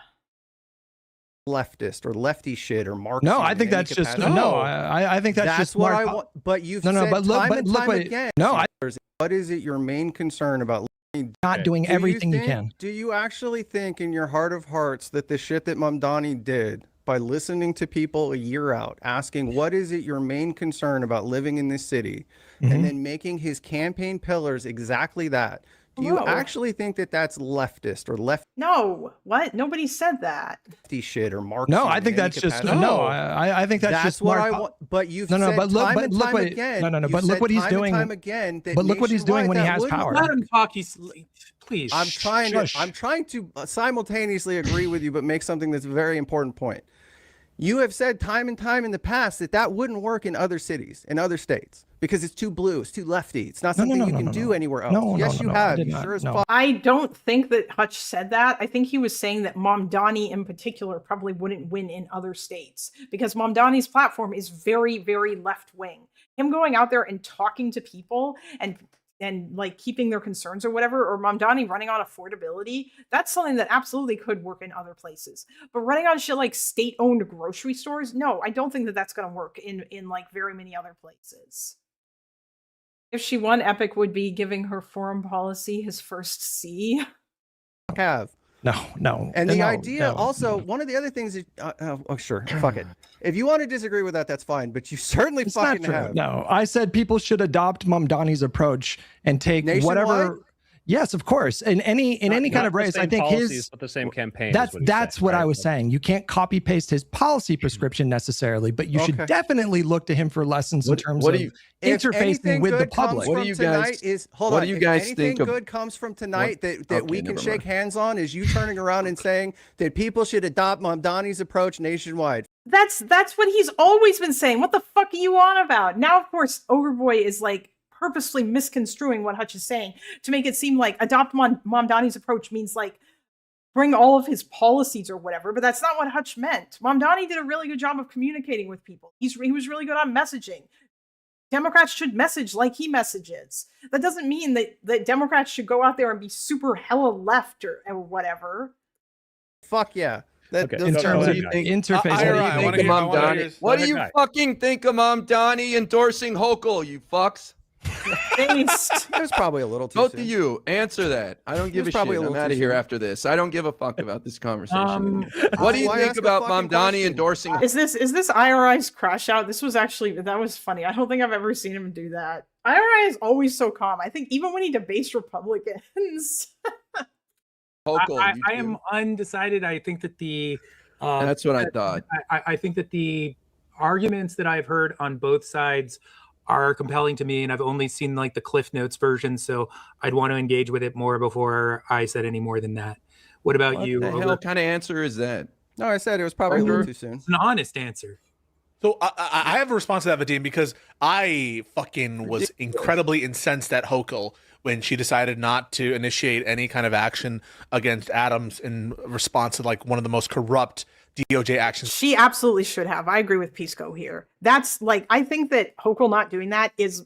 Leftist or lefty shit or Marxist. No, I think that's just I think that's just what I want. But you've said time and time again. No, what is it your main concern about not doing everything you can? Do you actually think in your heart of hearts that the shit that Mamdani did by listening to people a year out, asking what is it your main concern about living in this city, and then making his campaign pillars exactly that? Do you actually think that that's leftist or left? No, what? Nobody said that. Lefty shit or Marxist? No, I think that's just I think that's just what I want. But you've said but look, time but and look time what again. But look what he's doing. Time again. But look what he's doing when he has power. Let him talk. Please. I'm trying to simultaneously agree with you, but make something that's a very important point. You have said time and time in the past that wouldn't work in other cities, in other states, because it's too blue, it's too lefty. It's not something you can do anywhere else. Yes, you have. You sure as fuck. I don't think that Hutch said that. I think he was saying that Mamdani in particular probably wouldn't win in other states because Mamdani's platform is very, very left wing. Him going out there and talking to people and like keeping their concerns or whatever, or Mamdani running on affordability, that's something that absolutely could work in other places. But running on shit like state-owned grocery stores, no, I don't think that that's going to work in like very many other places. If she won, Epic would be giving her foreign policy his first C. No. And the idea also, one of the other things is, sure, fuck it. If you want to disagree with that, that's fine, but you certainly fucking have. No, I said people should adopt Mamdani's approach and take whatever. Yes, of course. In any kind of race, I think the same campaign. That's what I was saying. You can't copy paste his policy prescription necessarily, but you should definitely look to him for lessons in terms of interfacing with the public. What do you guys think? Good comes from tonight that we can shake hands on is you turning around and saying that people should adopt Mamdani's approach nationwide. That's what he's always been saying. What the fuck are you on about? Now, of course, OgreBoy is like purposely misconstruing what Hutch is saying to make it seem like adopt Mamdani's approach means like bring all of his policies or whatever, but that's not what Hutch meant. Mamdani did a really good job of communicating with people. He was really good on messaging. Democrats should message like he messages. That doesn't mean that Democrats should go out there and be super hella left or whatever. Fuck yeah. In terms of interface, what do you fucking think of Mamdani endorsing Hochul, you fucks? It was probably a little too Both soon. of you, answer that. I don't give a shit. I'm out of here after this. I don't give a fuck about this conversation. What do you think about Mamdani endorsing? Is this IRI's crash out? That was funny. I don't think I've ever seen him do that. IRI is always so calm. I think even when he debates Republicans. I am undecided. I think that that's what I thought. I think that the arguments that I've heard on both sides are compelling to me, and I've only seen like the Cliff Notes version, so I'd want to engage with it more before I said any more than that. What about you? What the hell kind of answer is that? No, I said it was probably a little too soon. It's an honest answer. So I have a response to that, Vadim, because I fucking was incredibly incensed at Hochul when she decided not to initiate any kind of action against Adams in response to like one of the most corrupt DOJ actions. She absolutely should have. I agree with Pisco here. That's like, I think that Hochul not doing that is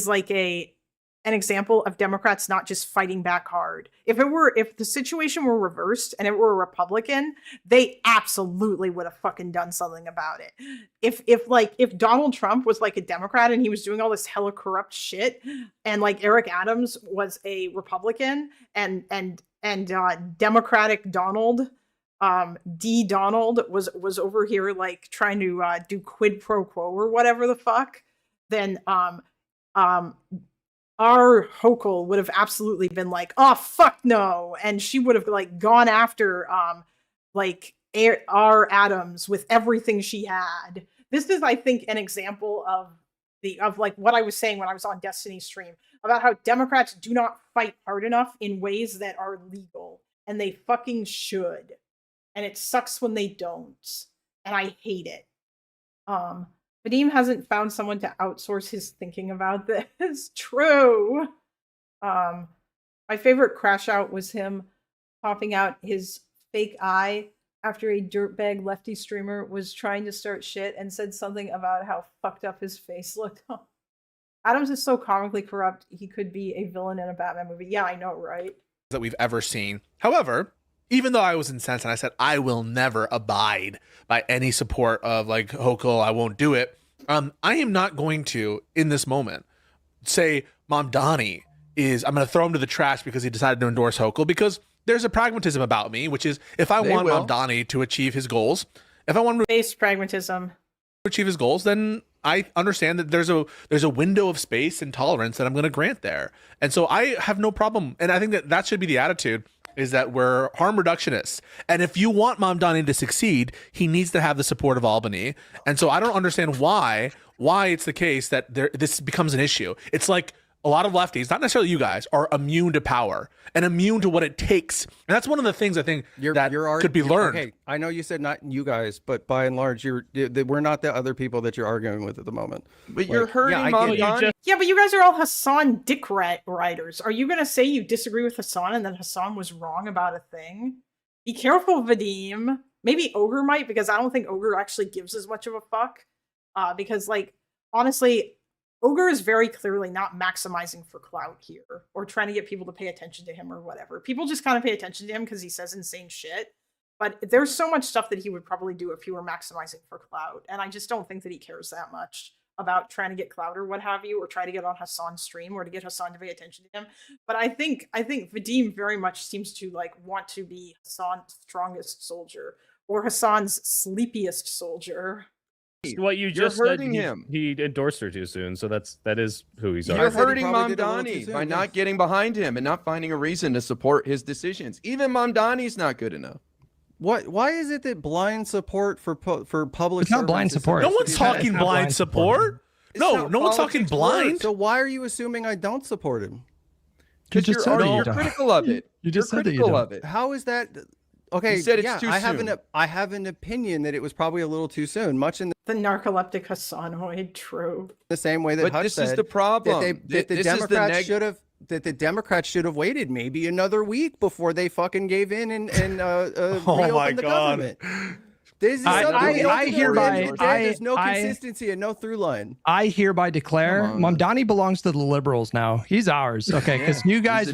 like an example of Democrats not just fighting back hard. If the situation were reversed and it were a Republican, they absolutely would have fucking done something about it. If Donald Trump was like a Democrat and he was doing all this hella corrupt shit, and like Eric Adams was a Republican, and Democratic Donald, D Donald was over here like trying to do quid pro quo or whatever the fuck, then our Hochul would have absolutely been like, oh fuck no, and she would have like gone after our Adams with everything she had. This is, I think, an example of like what I was saying when I was on Destiny's stream about how Democrats do not fight hard enough in ways that are legal, and they fucking should. And it sucks when they don't, and I hate it. Vadim hasn't found someone to outsource his thinking about this. True. My favorite crash out was him popping out his fake eye after a dirtbag lefty streamer was trying to start shit and said something about how fucked up his face looked. Adams is so comically corrupt, he could be a villain in a Batman movie. Yeah, I know, right? That we've ever seen. However, even though I was incensed and I said, I will never abide by any support of like Hochul, I won't do it. I am not going to, in this moment, say Mamdani I'm going to throw him to the trash because he decided to endorse Hochul, because there's a pragmatism about me, which is if I want Mamdani to achieve his goals, if I want to base pragmatism to achieve his goals, then I understand that there's a window of space and tolerance that I'm going to grant there. And so I have no problem. And I think that should be the attitude, is that we're harm reductionists. And if you want Mamdani to succeed, he needs to have the support of Albany. And so I don't understand why it's the case that this becomes an issue. It's like a lot of lefties, not necessarily you guys, are immune to power and immune to what it takes. And that's one of the things I think could be learned. Okay, I know you said not you guys, but by and large, we're not the other people that you're arguing with at the moment. But you're hurting Mamdani. Yeah, but you guys are all Hassan dick writers. Are you going to say you disagree with Hassan and that Hassan was wrong about a thing? Be careful, Vadim. Maybe Ogre might, because I don't think Ogre actually gives as much of a fuck. Because, like, honestly, Ogre is very clearly not maximizing for clout here, or trying to get people to pay attention to him or whatever. People just kind of pay attention to him because he says insane shit. But there's so much stuff that he would probably do if he were maximizing for clout. And I just don't think that he cares that much about trying to get clout or what have you, or try to get on Hassan's stream or to get Hassan to pay attention to him. But I think Vadim very much seems to like want to be Hassan's strongest soldier, or Hassan's sleepiest soldier. What you just You're said, hurting him. He endorsed her too soon, so that is who he's. You're hurting Mamdani by not getting behind him and not finding a reason to support his decisions. Even Mamdani's not good enough. Why is it that blind support for public? It's not blind support. No one's talking blind support. No one's talking blind. So why are you assuming I don't support him? Because you're critical of it. You just said critical that you of it. How is that? Okay, you said it's too soon. I have an opinion that it was probably a little too soon. Much in the narcoleptic Hassanoid, true. The same way that Hush this is the problem. That the Democrats should have waited maybe another week before they fucking gave in and reopened the government. This is there's no consistency and no through line. I hereby declare Mamdani belongs to the liberals now. He's ours. Okay, because you guys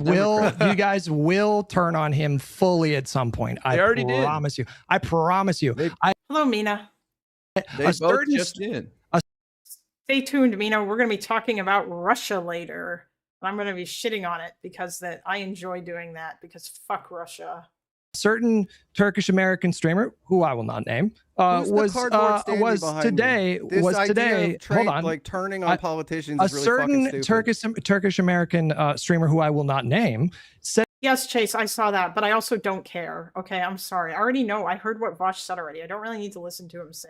will turn on him fully at some point. I promise you. I promise you. Hello, Mina. They both just in. Stay tuned, Mina. We're going to be talking about Russia later. And I'm going to be shitting on it because I enjoy doing that, because fuck Russia. Certain Turkish American streamer, who I will not name, was today. Hold on, like turning on politicians. A is really certain Turkish American streamer, who I will not name, said. Yes, Chase, I saw that, but I also don't care. Okay, I'm sorry. I already know. I heard what Vosh said already. I don't really need to listen to him say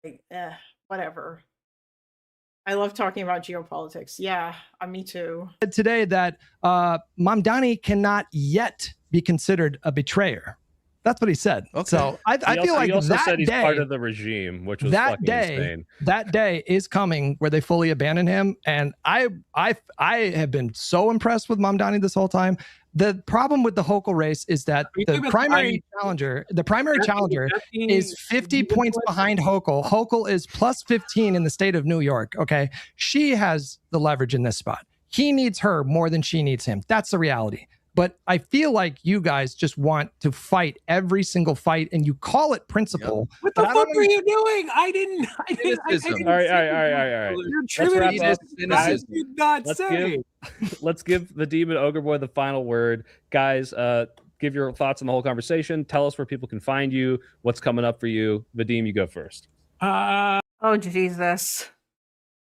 it. Like, whatever. I love talking about geopolitics. Yeah, me too. Today that Mamdani cannot yet be considered a betrayer. That's what he said. Okay. So I feel like he also that said he's day, part of the regime, which was that fucking day, insane. that day is coming where they fully abandon him. And I have been so impressed with Mamdani this whole time. The problem with the Hochul race is that the primary challenger is 50 points behind Hochul. Hochul is plus 15 in the state of New York. Okay. She has the leverage in this spot. He needs her more than she needs him. That's the reality. But I feel like you guys just want to fight every single fight, and you call it principle. What the fuck were you doing? I didn't. All right. You're Let's wrap up. Guys, did not say. Let's give Vadim and OgreBoy the final word. Guys, give your thoughts on the whole conversation. Tell us where people can find you, what's coming up for you. Vadim, you go first. Oh, Jesus.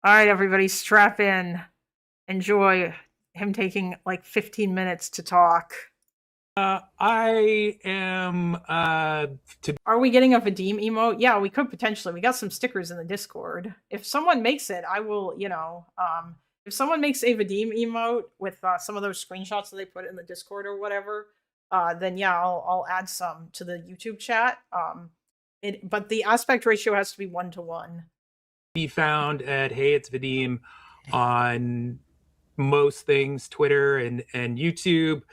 All right, everybody, strap in. Enjoy him taking like 15 minutes to talk. I am Are we getting a Vadim emote? Yeah, we could potentially. We got some stickers in the Discord. If someone makes it, I will, if someone makes a Vadim emote with some of those screenshots that they put in the Discord or whatever, then yeah, I'll add some to the YouTube chat. But the aspect ratio has to be 1-to-1. Be found at Hey It's Vadim on most things, Twitter and YouTube.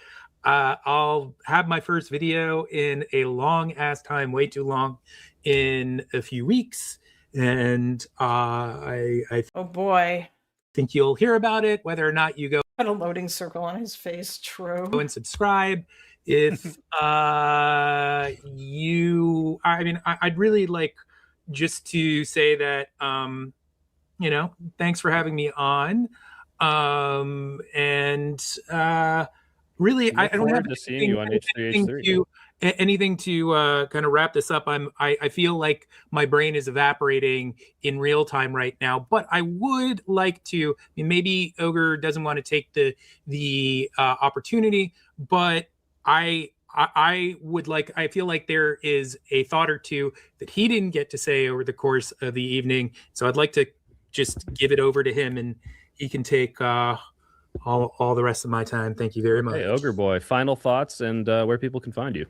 I'll have my first video in a long ass time, way too long, in a few weeks, and I oh boy, think you'll hear about it. Whether or not you go, put a loading circle on his face. True. Go and subscribe. If I'd really like just to say that thanks for having me on. Really, I don't have to seeing you on H3H3. Anything to kind of wrap this up. I feel like my brain is evaporating in real time right now, but I would like to. Maybe Ogre doesn't want to take the opportunity, but I would like. I feel like there is a thought or two that he didn't get to say over the course of the evening, so I'd like to just give it over to him, and he can take all the rest of my time. Thank you very much. Hey, OgreBoy, final thoughts and where people can find you.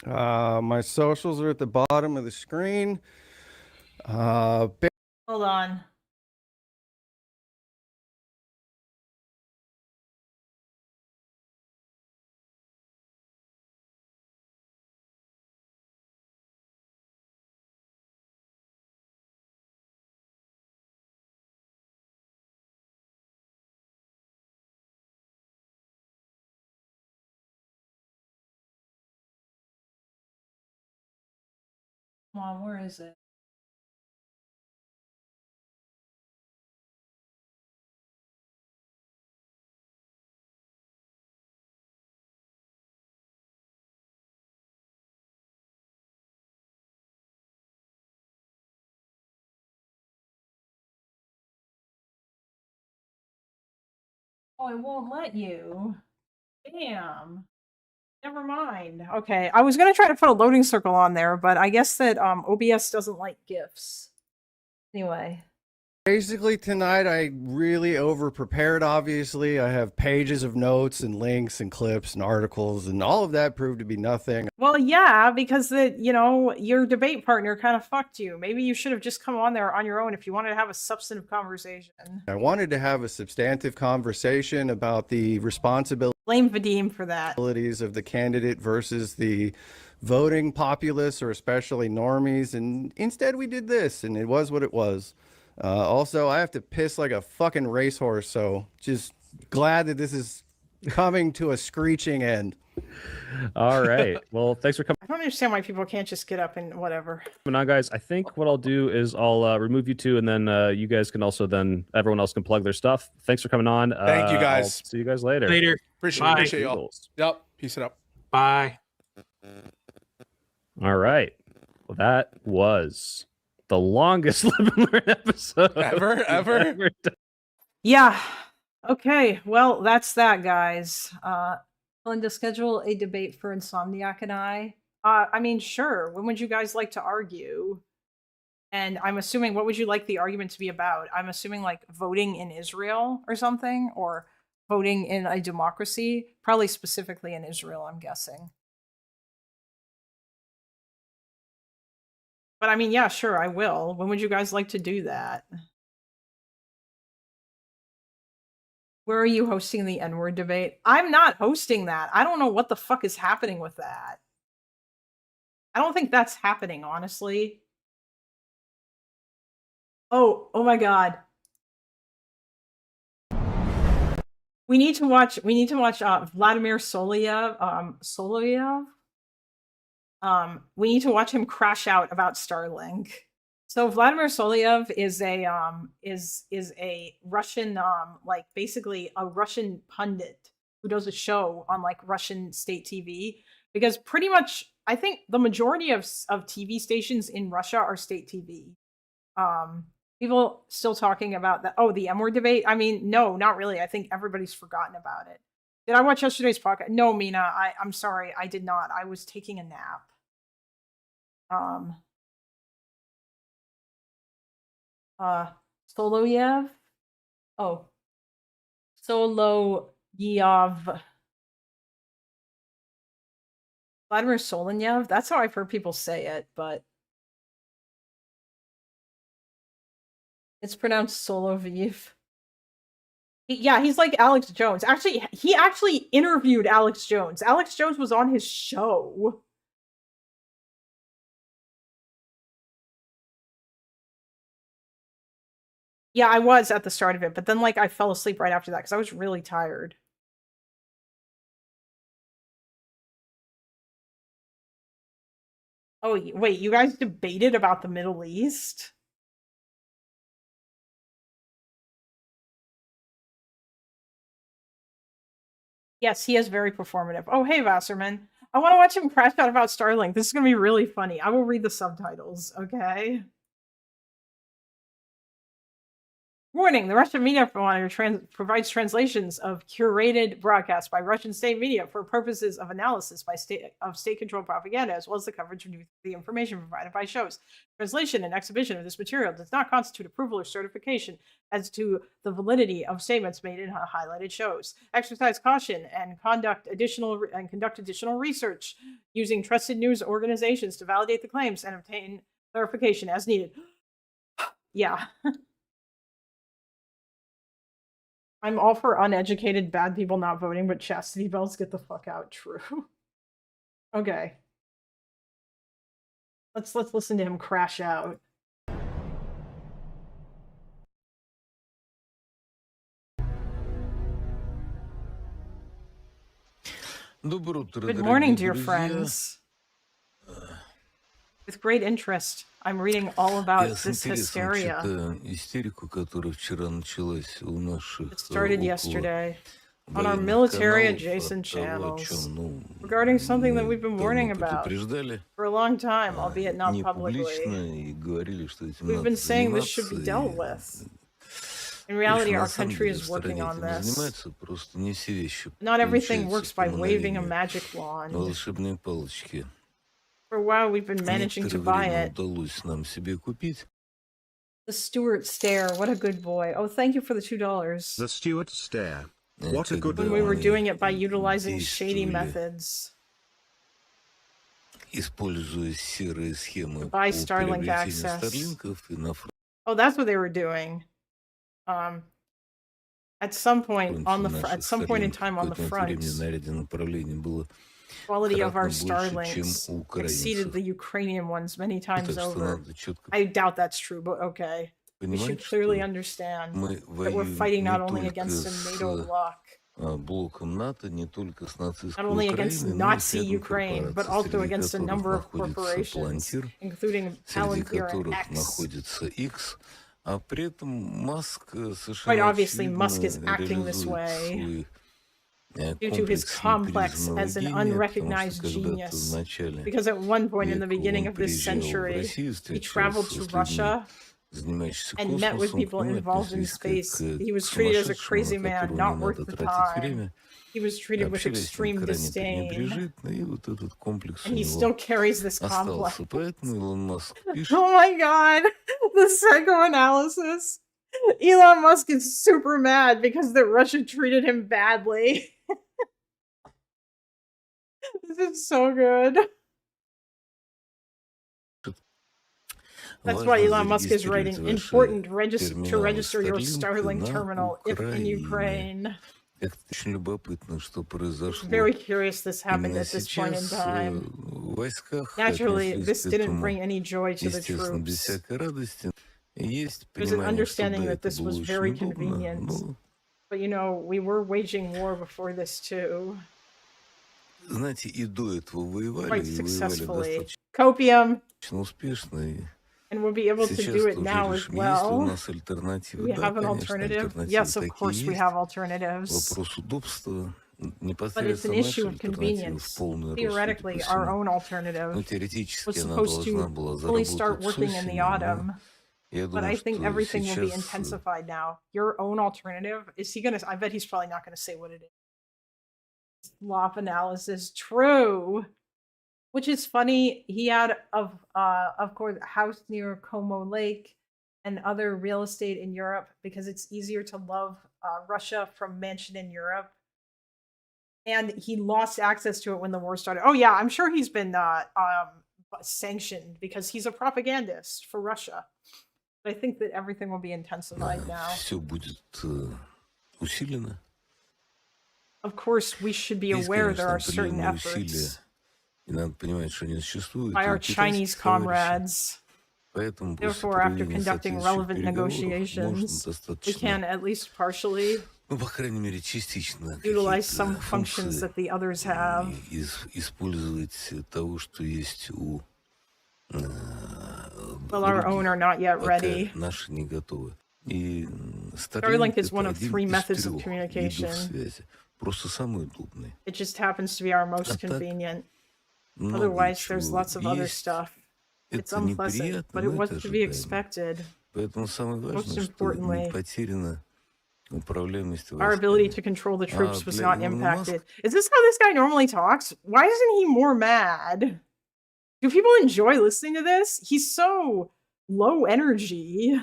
My socials are at the bottom of the screen. Hold on. Come on, where is it? Oh, it won't let you. Damn. Never mind. Okay, I was gonna try to put a loading circle on there, but I guess that OBS doesn't like GIFs. Anyway. Basically tonight I really over prepared. Obviously I have pages of notes and links and clips and articles, and all of that proved to be nothing. Well, yeah, because your debate partner kind of fucked you. Maybe you should have just come on there on your own if you wanted to have a substantive conversation. I wanted to have a substantive conversation about the responsibility. Blame Vadim for that. Of the candidate versus the voting populace, or especially normies, and instead we did this, and it was what it was. Also, I have to piss like a fucking racehorse, so just glad that this is coming to a screeching end. All right. Well, thanks for coming. I don't understand why people can't just get up and whatever. On, guys. I think what I'll do is I'll remove you two, and then you guys can also everyone else can plug their stuff. Thanks for coming on. Thank you, guys. I'll see you guys later. Appreciate y'all. Yep. Peace it up. Bye. All right. Well, that was the longest Live and Learn episode ever. Yeah. Okay. Well, that's that, guys. Willing to schedule a debate for Insomniac and I. I mean, sure. When would you guys like to argue? And I'm assuming, what would you like the argument to be about? I'm assuming like voting in Israel or something, or voting in a democracy, probably specifically in Israel, I'm guessing. But I mean, yeah, sure, I will. When would you guys like to do that? Where are you hosting the N-word debate? I'm not hosting that. I don't know what the fuck is happening with that. I don't think that's happening, honestly. Oh my god. We need to watch Vladimir Soloyev. We need to watch him crash out about Starlink. So Vladimir Soloyev is a Russian like basically a Russian pundit who does a show on like Russian state TV, because pretty much I think the majority of TV stations in Russia are state TV. People still talking about that. Oh, the M-word debate. I mean, no, not really. I think everybody's forgotten about it. Did I watch yesterday's podcast? No, Mina. I'm sorry, I did not. I was taking a nap. Soloyev. Oh, Soloyev. Vladimir Soloyev. That's how I've heard people say it, but it's pronounced Soloviev. Yeah, he's like Alex Jones. Actually, he actually interviewed Alex Jones. Alex Jones was on his show. Yeah, I was at the start of it, but then like I fell asleep right after that because I was really tired. Oh, wait, you guys debated about the Middle East? Yes, he is very performative. Oh, hey, Wasserman. I want to watch him crash out about Starlink. This is going to be really funny. I will read the subtitles, okay? Warning, the Russian media monitor provides translations of curated broadcasts by Russian state media for purposes of analysis by state-controlled propaganda, as well as the coverage of the information provided by shows. Translation and exhibition of this material does not constitute approval or certification as to the validity of statements made in highlighted shows. Exercise caution and conduct additional research using trusted news organizations to validate the claims and obtain clarification as needed. Yeah. I'm all for uneducated bad people not voting, but chastity belts get the fuck out. True. Okay. Let's listen to him crash out. Good morning, dear friends. With great interest, I'm reading all about this hysteria. It started yesterday on our military-adjacent channels regarding something that we've been warning about for a long time, albeit not publicly. We've been saying this should be dealt with. In reality, our country is working on this. Not everything works by waving a magic wand. For a while, we've been managing to buy it. The Stuart Stare, what a good boy. Oh, thank you for the $2. The Stuart Stare. What a good boy. When we were doing it by utilizing shady methods. To buy Starlink access. Oh, that's what they were doing. At some point in time on the front, quality of our Starlinks exceeded the Ukrainian ones many times over. I doubt that's true, but okay. We should clearly understand that we're fighting not only against a NATO bloc, not only against Nazi Ukraine, but also against a number of corporations, including Palantir and X. Quite obviously, Musk is acting this way due to his complex as an unrecognized genius. Because at one point in the beginning of this century, he traveled to Russia and met with people involved in space. He was treated as a crazy man, not worth the time. He was treated with extreme disdain. And he still carries this complex. Oh my god! The psychoanalysis! Elon Musk is super mad because that Russia treated him badly. This is so good. That's why Elon Musk is writing important to register your Starlink terminal if in Ukraine. It's very curious this happened at this point in time. Naturally, this didn't bring any joy to the troops. There's an understanding that this was very convenient. But you know, we were waging war before this too. Quite successfully. Copium. And we'll be able to do it now as well. Do we have an alternative? Yes, of course we have alternatives. But it's an issue of convenience. Theoretically, our own alternative was supposed to fully start working in the autumn. But I think everything will be intensified now. Your own alternative, is he gonna, I bet he's probably not gonna say what it is. Slop analysis, true. Which is funny, he had, of course, a house near Como Lake and other real estate in Europe because it's easier to love Russia from mansion in Europe. And he lost access to it when the war started. Oh yeah, I'm sure he's been sanctioned because he's a propagandist for Russia. But I think that everything will be intensified now. Of course, we should be aware there are certain efforts by our Chinese comrades. Therefore, after conducting relevant negotiations, we can at least partially utilize some functions that the others have. Well, our own are not yet ready. Starlink is one of 3 methods of communication. It just happens to be our most convenient. Otherwise, there's lots of other stuff. It's unpleasant, but it was to be expected. Most importantly, our ability to control the troops was not impacted. Is this how this guy normally talks? Why isn't he more mad? Do people enjoy listening to this? He's so low energy.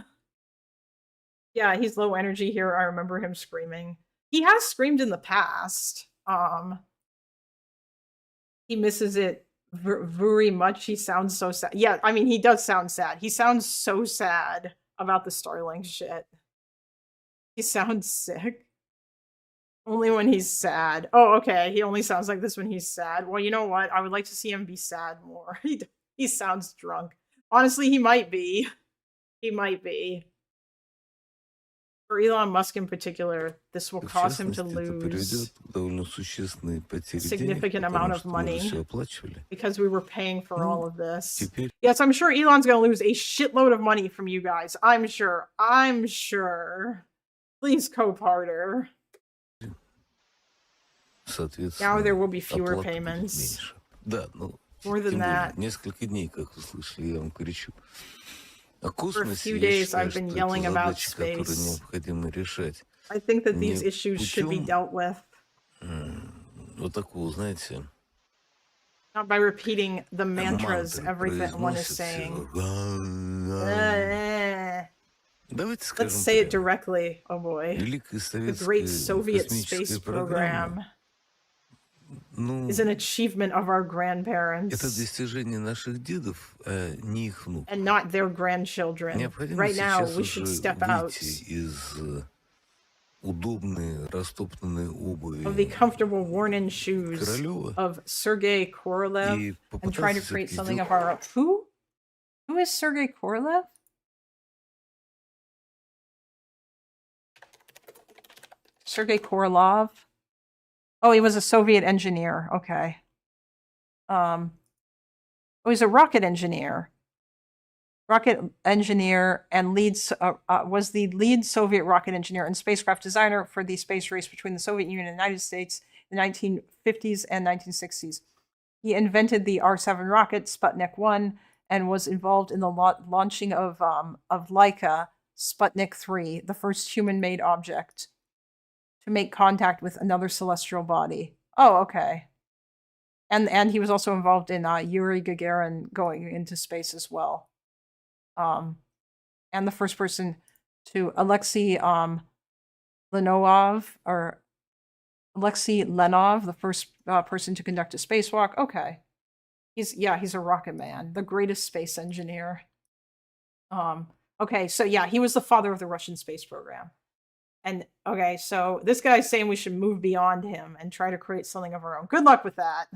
Yeah, he's low energy here. I remember him screaming. He has screamed in the past. He misses it very much. He sounds so sad. Yeah, I mean, he does sound sad. He sounds so sad about the Starlink shit. He sounds sick. Only when he's sad. Oh, okay. He only sounds like this when he's sad. Well, you know what? I would like to see him be sad more. He sounds drunk. Honestly, he might be. He might be. For Elon Musk in particular, this will cause him to lose a significant amount of money because we were paying for all of this. Yes, I'm sure Elon's going to lose a shitload of money from you guys. I'm sure. I'm sure. Please cope harder. Now there will be fewer payments. More than that. For a few days, I've been yelling about space. I think that these issues should be dealt with. Not by repeating the mantras everyone is saying. Let's say it directly, oh boy. The great Soviet space program is an achievement of our grandparents and not their grandchildren. Right now, we should step out of the comfortable worn-in shoes of Sergei Korolev and try to create something of our own. Who? Who is Sergei Korolev? Sergei Korolev? Oh, he was a Soviet engineer. Okay. Oh, he's a rocket engineer. Rocket engineer and was the lead Soviet rocket engineer and spacecraft designer for the space race between the Soviet Union and the United States in the 1950s and 1960s. He invented the R-7 rocket, Sputnik 1, and was involved in the launching of Laika, Sputnik 3, the first human-made object to make contact with another celestial body. Oh, okay. And he was also involved in Yuri Gagarin going into space as well. And the first person to Alexei Leonov, the first person to conduct a spacewalk. Okay. He's a rocket man, the greatest space engineer. Okay, so yeah, he was the father of the Russian space program. And okay, so this guy's saying we should move beyond him and try to create something of our own. Good luck with that.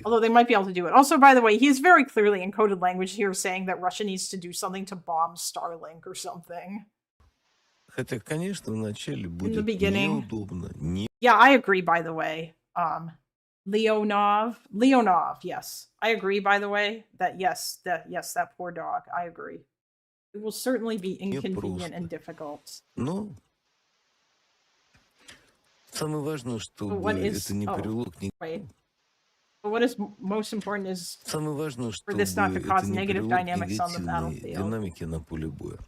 Although they might be able to do it. Also, by the way, he is very clearly in coded language here saying that Russia needs to do something to bomb Starlink or something. In the beginning. Yeah, I agree, by the way. Leonov, yes. I agree, by the way, that yes, that poor dog. I agree. It will certainly be inconvenient and difficult. No. Самое важное, чтобы это не привело к Wait. But what is most important is Самое важное, for this not to чтобы cause это не negative привело к dynamics on the негативной battlefield. динамике на поле боя.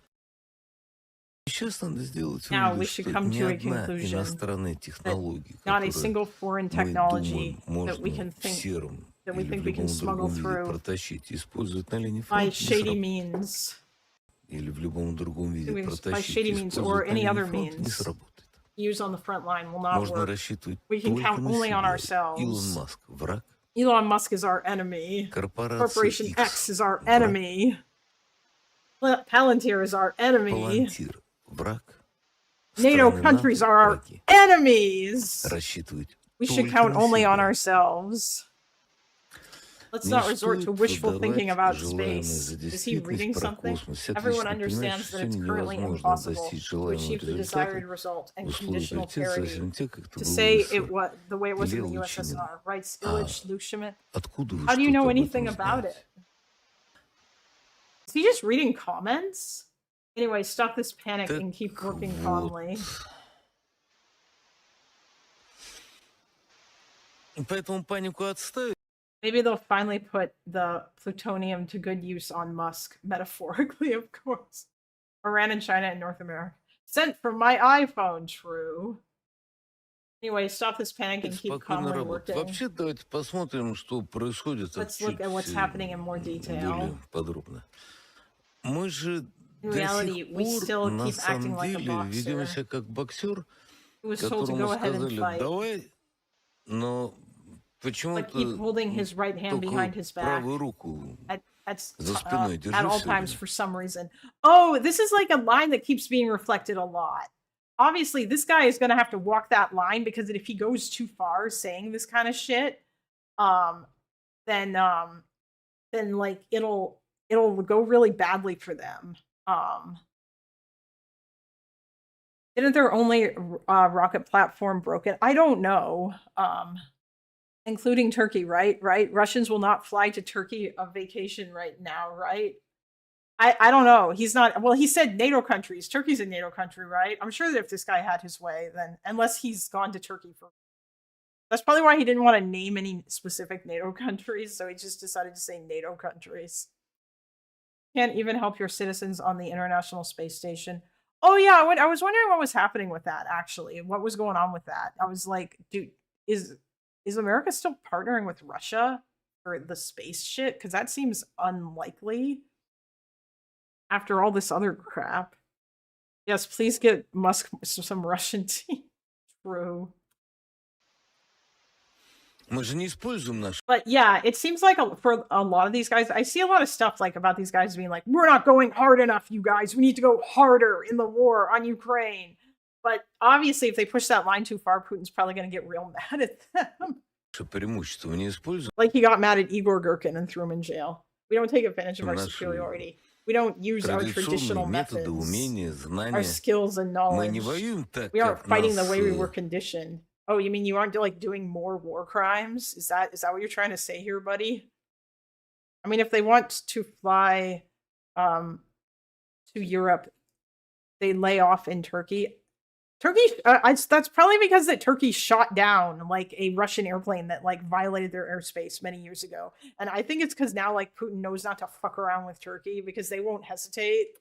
Сейчас надо сделать Now we вывод, should что come ни to a одна conclusion иностранная технология, not a которую single foreign мы technology думаем, that we можно can в think сером that we или в think we can любом smuggle другом виде through протащить, использовать на линии by фронта, не shady сработает. means. Или в любом другом виде By протащить, shady means or использовать на any линии other фронта, не means сработает. used on the front line will not Можно work. рассчитывать We can только count на only on себя. ourselves. Илон Маск – враг. Elon Musk is our enemy. Корпорация Corporation X X is our – враг. enemy. Palantir is our enemy. Палантир – враг. NATO Страны countries НАТО – are our враги. enemies. Рассчитывать We should только count на only on себя. ourselves. Let's Не not resort to стоит wishful thinking продавать about желаемое space. за Is he reading действительность про something? космос. Всяк Everyone лично понимает, understands что that it's сегодня currently невозможно impossible достичь to желаемого achieve the результата desired result and в условиях conditional приоритета parity. совсем те, как это To было say в it was the way it was in the Лев USSR, right? А Skillich, Lushman. откуда вы How do you know что-то об anything этом about знаете? it? Is he just reading comments? Anyway, stop this panic and keep working calmly. Поэтому панику отставить. Maybe they'll finally put the plutonium to good use on Musk, metaphorically, of course. Iran and China and North America. Sent from my iPhone, true. Anyway, stop this panic and keep Спокойно calmly работать. working. Вообще, давайте посмотрим, что происходит. Let's чуть look at what's happening in more detail. более подробно. Мы же In до reality, сих we пор still на keep acting самом like a деле ведем boxer себя как боксер, who was told to которому go ahead and сказали fight, давай, но but keep почему-то holding his right hand behind только his back правую руку за спиной at держи all все times время. for some reason. Oh, this is like a line that keeps being reflected a lot. Obviously, this guy is going to have to walk that line because if he goes too far saying this kind of shit, then like it'll go really badly for them. Didn't their only rocket platform broken? I don't know. Including Turkey, right? Russians will not fly to Turkey on vacation right now, right? I don't know. He's not. Well, he said NATO countries. Turkey's a NATO country, right? I'm sure that if this guy had his way, then unless he's gone to Turkey for, that's probably why he didn't want to name any specific NATO countries. So he just decided to say NATO countries. Can't even help your citizens on the International Space Station. Oh yeah, I was wondering what was happening with that. Actually, what was going on with that? I was like, dude, is America still partnering with Russia for the space shit? Because that seems unlikely. After all this other crap. Yes, please get Musk some Russian tea. True. Мы же не используем наш. But yeah, it seems like for a lot of these guys, I see a lot of stuff like about these guys being like, we're not going hard enough, you guys. We need to go harder in the war on Ukraine. But obviously, if they push that line too far, Putin's probably going to get real mad at them. Преимущество мы не используем. Like he got mad at Igor Girkin and threw him in jail. We don't take advantage of our superiority. We don't use our traditional methods, our skills and knowledge. We aren't fighting the way we were conditioned. Oh, you mean you aren't like doing more war crimes? Is that what you're trying to say here, buddy? I mean, if they want to fly to Europe, they lay off in Turkey. That's probably because that Turkey shot down like a Russian airplane that like violated their airspace many years ago. And I think it's because now like Putin knows not to fuck around with Turkey because they won't hesitate.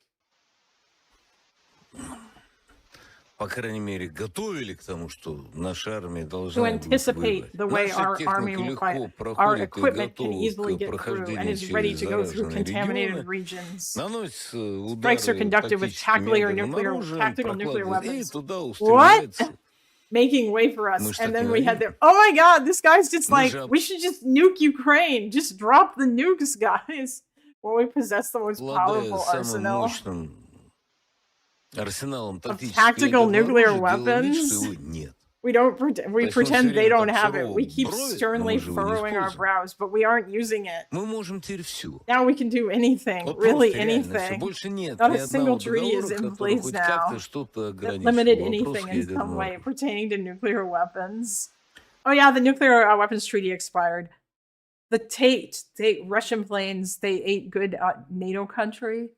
По крайней мере, готовили к тому, что наша армия To должна будет anticipate the way Наша our army техника will легко fight, our проходит и equipment can готова easily к get through and прохождению is ready через to go through зараженные contaminated регионы. regions. Наносятся Strikes are удары conducted with тактическими tactical nuclear оружием, и weapons. туда What? устремляется. Making way for us. Мы ж And так then we had говорим. the, oh my god, this guy's just Мы like, же we should just nuke Ukraine. Just drop the nukes, guys. Well, we possess the most обладая powerful самым arsenal мощным арсеналом of тактического tactical ядерного nuclear оружия, делаем вид, weapons. что его нет. We don't we То есть мы всё pretend they время don't так have it. We вскоровываем keep брови, но sternly мы же его не furrowing our используем. brows, but we aren't using it. Мы можем теперь всё. Now we can do anything, Вот really просто реально всё. anything. Больше нет Not ни a single одного treaty is договора, in который place хоть now как-то что-то that ограничивал limited бы anything вопросах in some ядерного way оружия. pertaining to nuclear weapons. Oh yeah, the nuclear weapons treaty expired. The Russian planes, they ate good NATO country.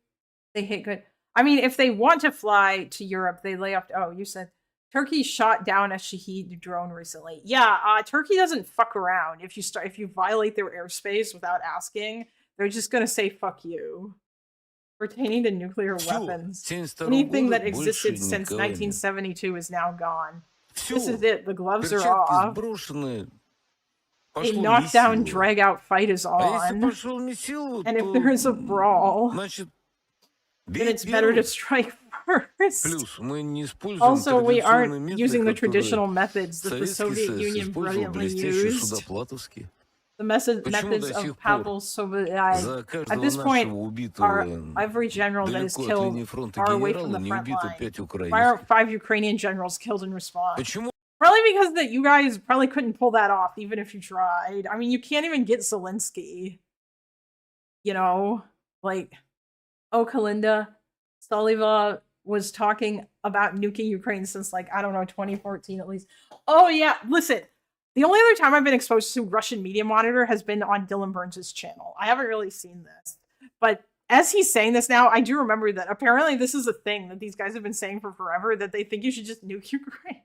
They hate good. I mean, if they want to fly to Europe, they lay off. Oh, you said Turkey shot down a Shahed drone recently. Yeah, Turkey doesn't fuck around. If you violate their airspace without asking, they're just gonna say fuck you. Pertaining to nuclear weapons, anything that existed since 1972 is now gone. This is it. The gloves are off. A knockdown, drag out fight is on. And if there is a brawl, then it's better to strike first. Also, we aren't using the traditional methods that the Soviet Union brilliantly used. The methods of Pavel Soviet. At this point, every general that is killed far away from the front line. Why aren't 5 Ukrainian generals killed in response? Probably because that you guys probably couldn't pull that off, even if you tried. I mean, you can't even get Zelensky. You know, like, oh, Kalinda, Soliva was talking about nuking Ukraine since, like, I don't know, 2014 at least. Oh, yeah, listen. The only other time I've been exposed to Russian Media Monitor has been on Dylan Burns' channel. I haven't really seen this. But as he's saying this now, I do remember that apparently this is a thing that these guys have been saying for forever, that they think you should just nuke Ukraine.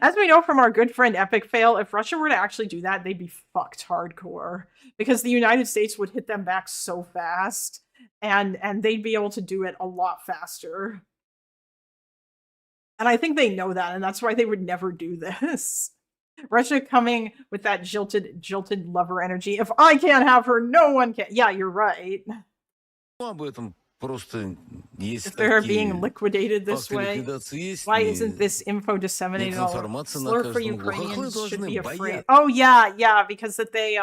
As we know from our good friend Epic Fail, if Russia were to actually do that, they'd be fucked hardcore. Because the United States would hit them back so fast. And they'd be able to do it a lot faster. And I think they know that, and that's why they would never do this. Russia coming with that jilted lover energy. If I can't have her, no one can. Yeah, you're right. If they're being liquidated this way, why isn't this info disseminated all over? Slur for Ukrainians should be afraid. Oh yeah, because that they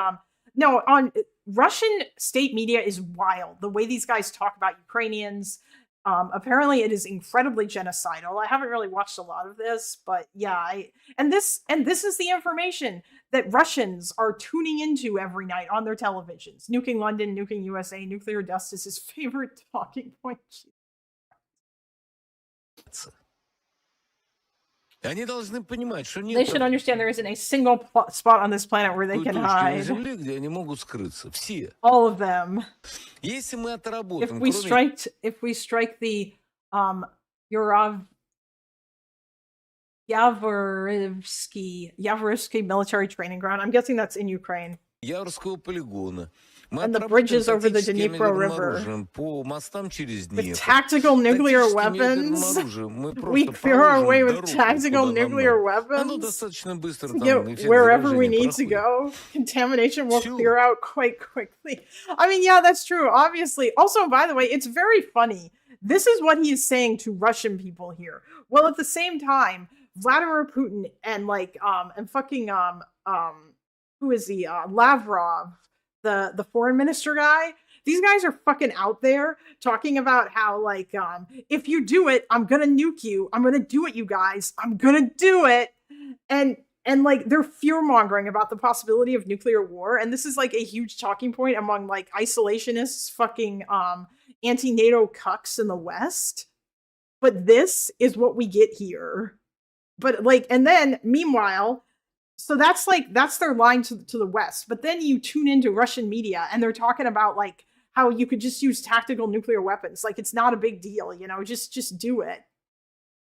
no, on Russian state media is wild. The way these guys talk about Ukrainians, apparently it is incredibly genocidal. I haven't really watched a lot of this, but yeah, and this is the information that Russians are tuning into every night on their televisions. Nuking London, nuking USA, nuclear dust is his favorite talking point. They should understand there isn't a single spot on this planet where they can hide. All of them. If we strike the Yavorivsky military training ground, I'm guessing that's in Ukraine. And the bridges over the Dnipro River. With tactical nuclear weapons, we clear our way with tactical nuclear weapons to get wherever we need to go. Contamination will clear out quite quickly. I mean, yeah, that's true, obviously. Also, by the way, it's very funny. This is what he is saying to Russian people here. Well, at the same time, Vladimir Putin and who is he? Lavrov, the foreign minister guy. These guys are fucking out there talking about how, like, if you do it, I'm gonna nuke you. I'm gonna do it, you guys. I'm gonna do it. And like, they're fear-mongering about the possibility of nuclear war. And this is like a huge talking point among like isolationists, fucking anti-NATO cucks in the West. But this is what we get here. But like, and then meanwhile, so that's their line to the West. But then you tune into Russian media and they're talking about like how you could just use tactical nuclear weapons. Like, it's not a big deal, you know, just do it.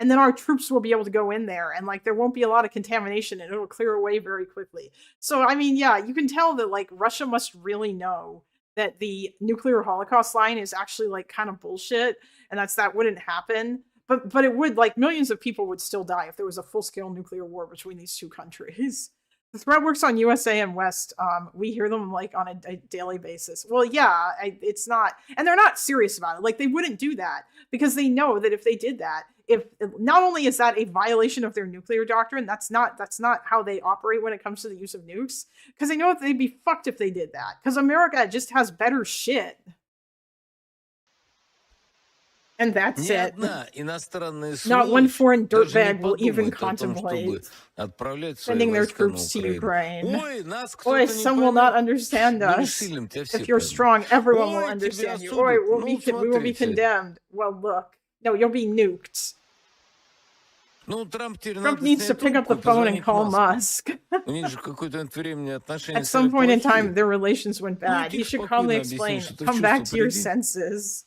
And then our troops will be able to go in there and like there won't be a lot of contamination and it'll clear away very quickly. So, I mean, yeah, you can tell that like Russia must really know that the nuclear holocaust line is actually like kind of bullshit and that wouldn't happen. But it would, like, millions of people would still die if there was a full-scale nuclear war between these two countries. The threat works on USA and West. We hear them like on a daily basis. Well, yeah, it's not, and they're not serious about it. Like they wouldn't do that because they know that if they did that, if not only is that a violation of their nuclear doctrine, that's not how they operate when it comes to the use of nukes. Because they know if they'd be fucked if they did that. Because America just has better shit. And that's it. Not one foreign dirtbag will even contemplate sending their troops to Ukraine. Boy, some will not understand us. If you're strong, everyone will understand you. Boy, we will be condemned. Well, look. No, you'll be nuked. Trump needs to pick up the phone and call Musk. At some point in time, their relations went bad. He should calmly explain, come back to your senses.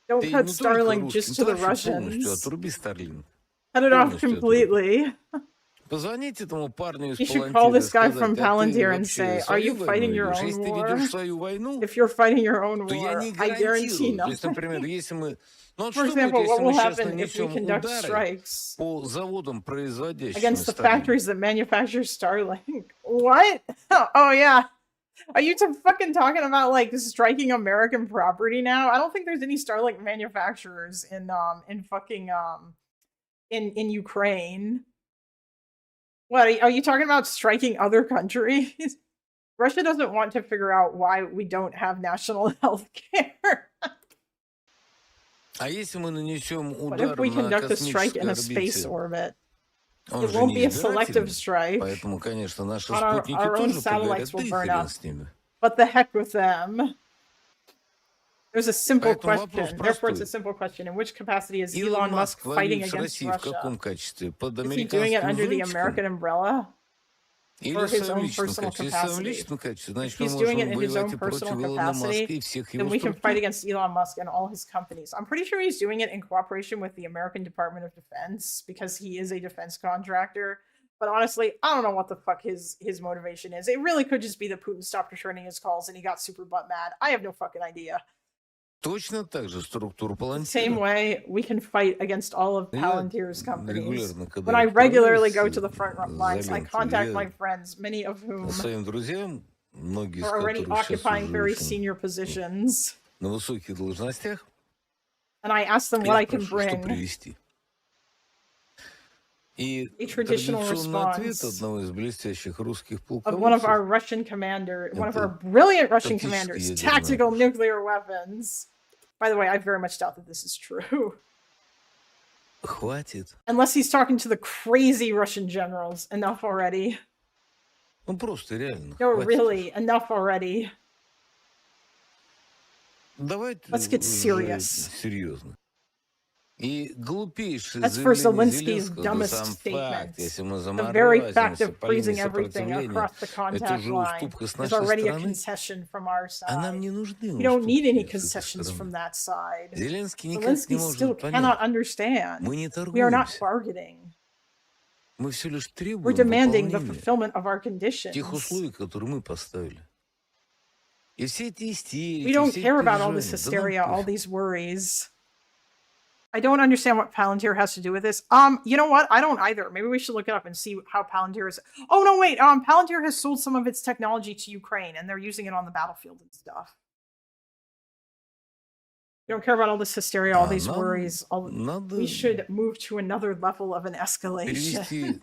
Don't cut Starlink just to the Russians. Cut it off completely. You should call this guy from Palantir and say, are you fighting your own war? If you're fighting your own war, I guarantee nothing. For example, what will happen if we conduct strikes against the factories that manufacture Starlink? What? Oh, yeah. Are you fucking talking about like striking American property now? I don't think there's any Starlink manufacturers in Ukraine. What are you talking about striking other countries? Russia doesn't want to figure out why we don't have national health care. What if we conduct a strike in a space orbit? It won't be a selective strike. Our own satellites will burn up. But the heck with them. There's a simple question. Therefore, it's a simple question. In which capacity is Elon Musk fighting against Russia? Is he doing it under the American umbrella? Or his own personal capacity? If he's doing it in his own personal capacity, then we can fight against Elon Musk and all his companies. I'm pretty sure he's doing it in cooperation with the American Department of Defense because he is a defense contractor. But honestly, I don't know what the fuck his motivation is. It really could just be that Putin stopped returning his calls and he got super butt mad. I have no fucking idea. Same way we can fight against all of Palantir's companies. When I regularly go to the front lines, I contact my friends, many of whom are already occupying very senior positions. And I ask them what I can bring. A traditional response of one of our Russian commanders, one of our brilliant Russian commanders, tactical nuclear weapons. By the way, I very much doubt that this is true. Unless he's talking to the crazy Russian generals. Enough already. No, really, enough already. Let's get serious. That's for Zelensky's dumbest statement. The very fact of freezing everything across the contact line is already a concession from our side. We don't need any concessions from that side. Zelensky still cannot understand. We are not bargaining. We're demanding the fulfillment of our conditions. We don't care about all this hysteria, all these worries. I don't understand what Palantir has to do with this. You know what? I don't either. Maybe we should look it up and see how Palantir is. Oh no, wait. Palantir has sold some of its technology to Ukraine, and they're using it on the battlefield and stuff. We don't care about all this hysteria, all these worries. We should move to another level of an escalation.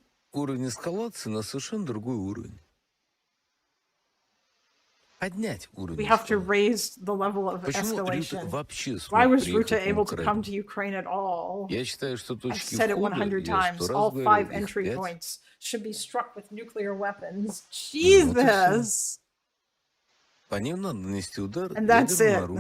We have to raise the level of escalation. Why was Ruta able to come to Ukraine at all? I've said it 100 times. All 5 entry points should be struck with nuclear weapons. Jesus! And that's it.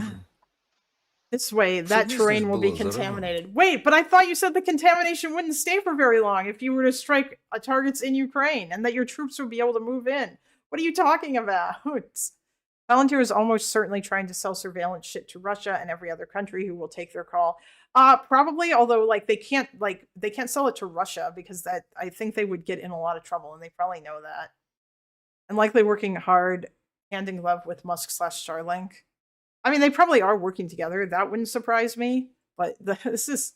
This way, that terrain will be contaminated. Wait, but I thought you said the contamination wouldn't stay for very long if you were to strike targets in Ukraine and that your troops would be able to move in. What are you talking about? Palantir is almost certainly trying to sell surveillance shit to Russia and every other country who will take their call. Probably, although they can't sell it to Russia because that I think they would get in a lot of trouble, and they probably know that. And likely working hard, hand in glove with Musk/Starlink. I mean, they probably are working together. That wouldn't surprise me. But this is.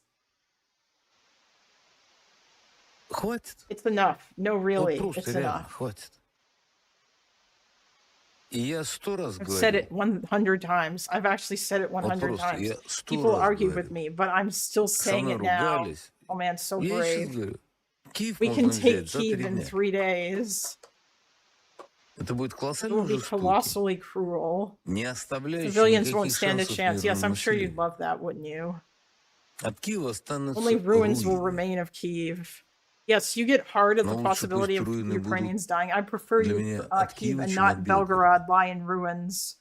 It's enough. No, really, it's enough. I've said it 100 times. I've actually said it 100 times. People argued with me, but I'm still saying it now. Oh man, so brave. We can take Kyiv in 3 days. It will be colossally cruel. Civilians won't stand a chance. Yes, I'm sure you'd love that, wouldn't you? Only ruins will remain of Kyiv. Yes, you get hard at the possibility of Ukrainians dying. I prefer you Kyiv and not Belgorod lie in ruins.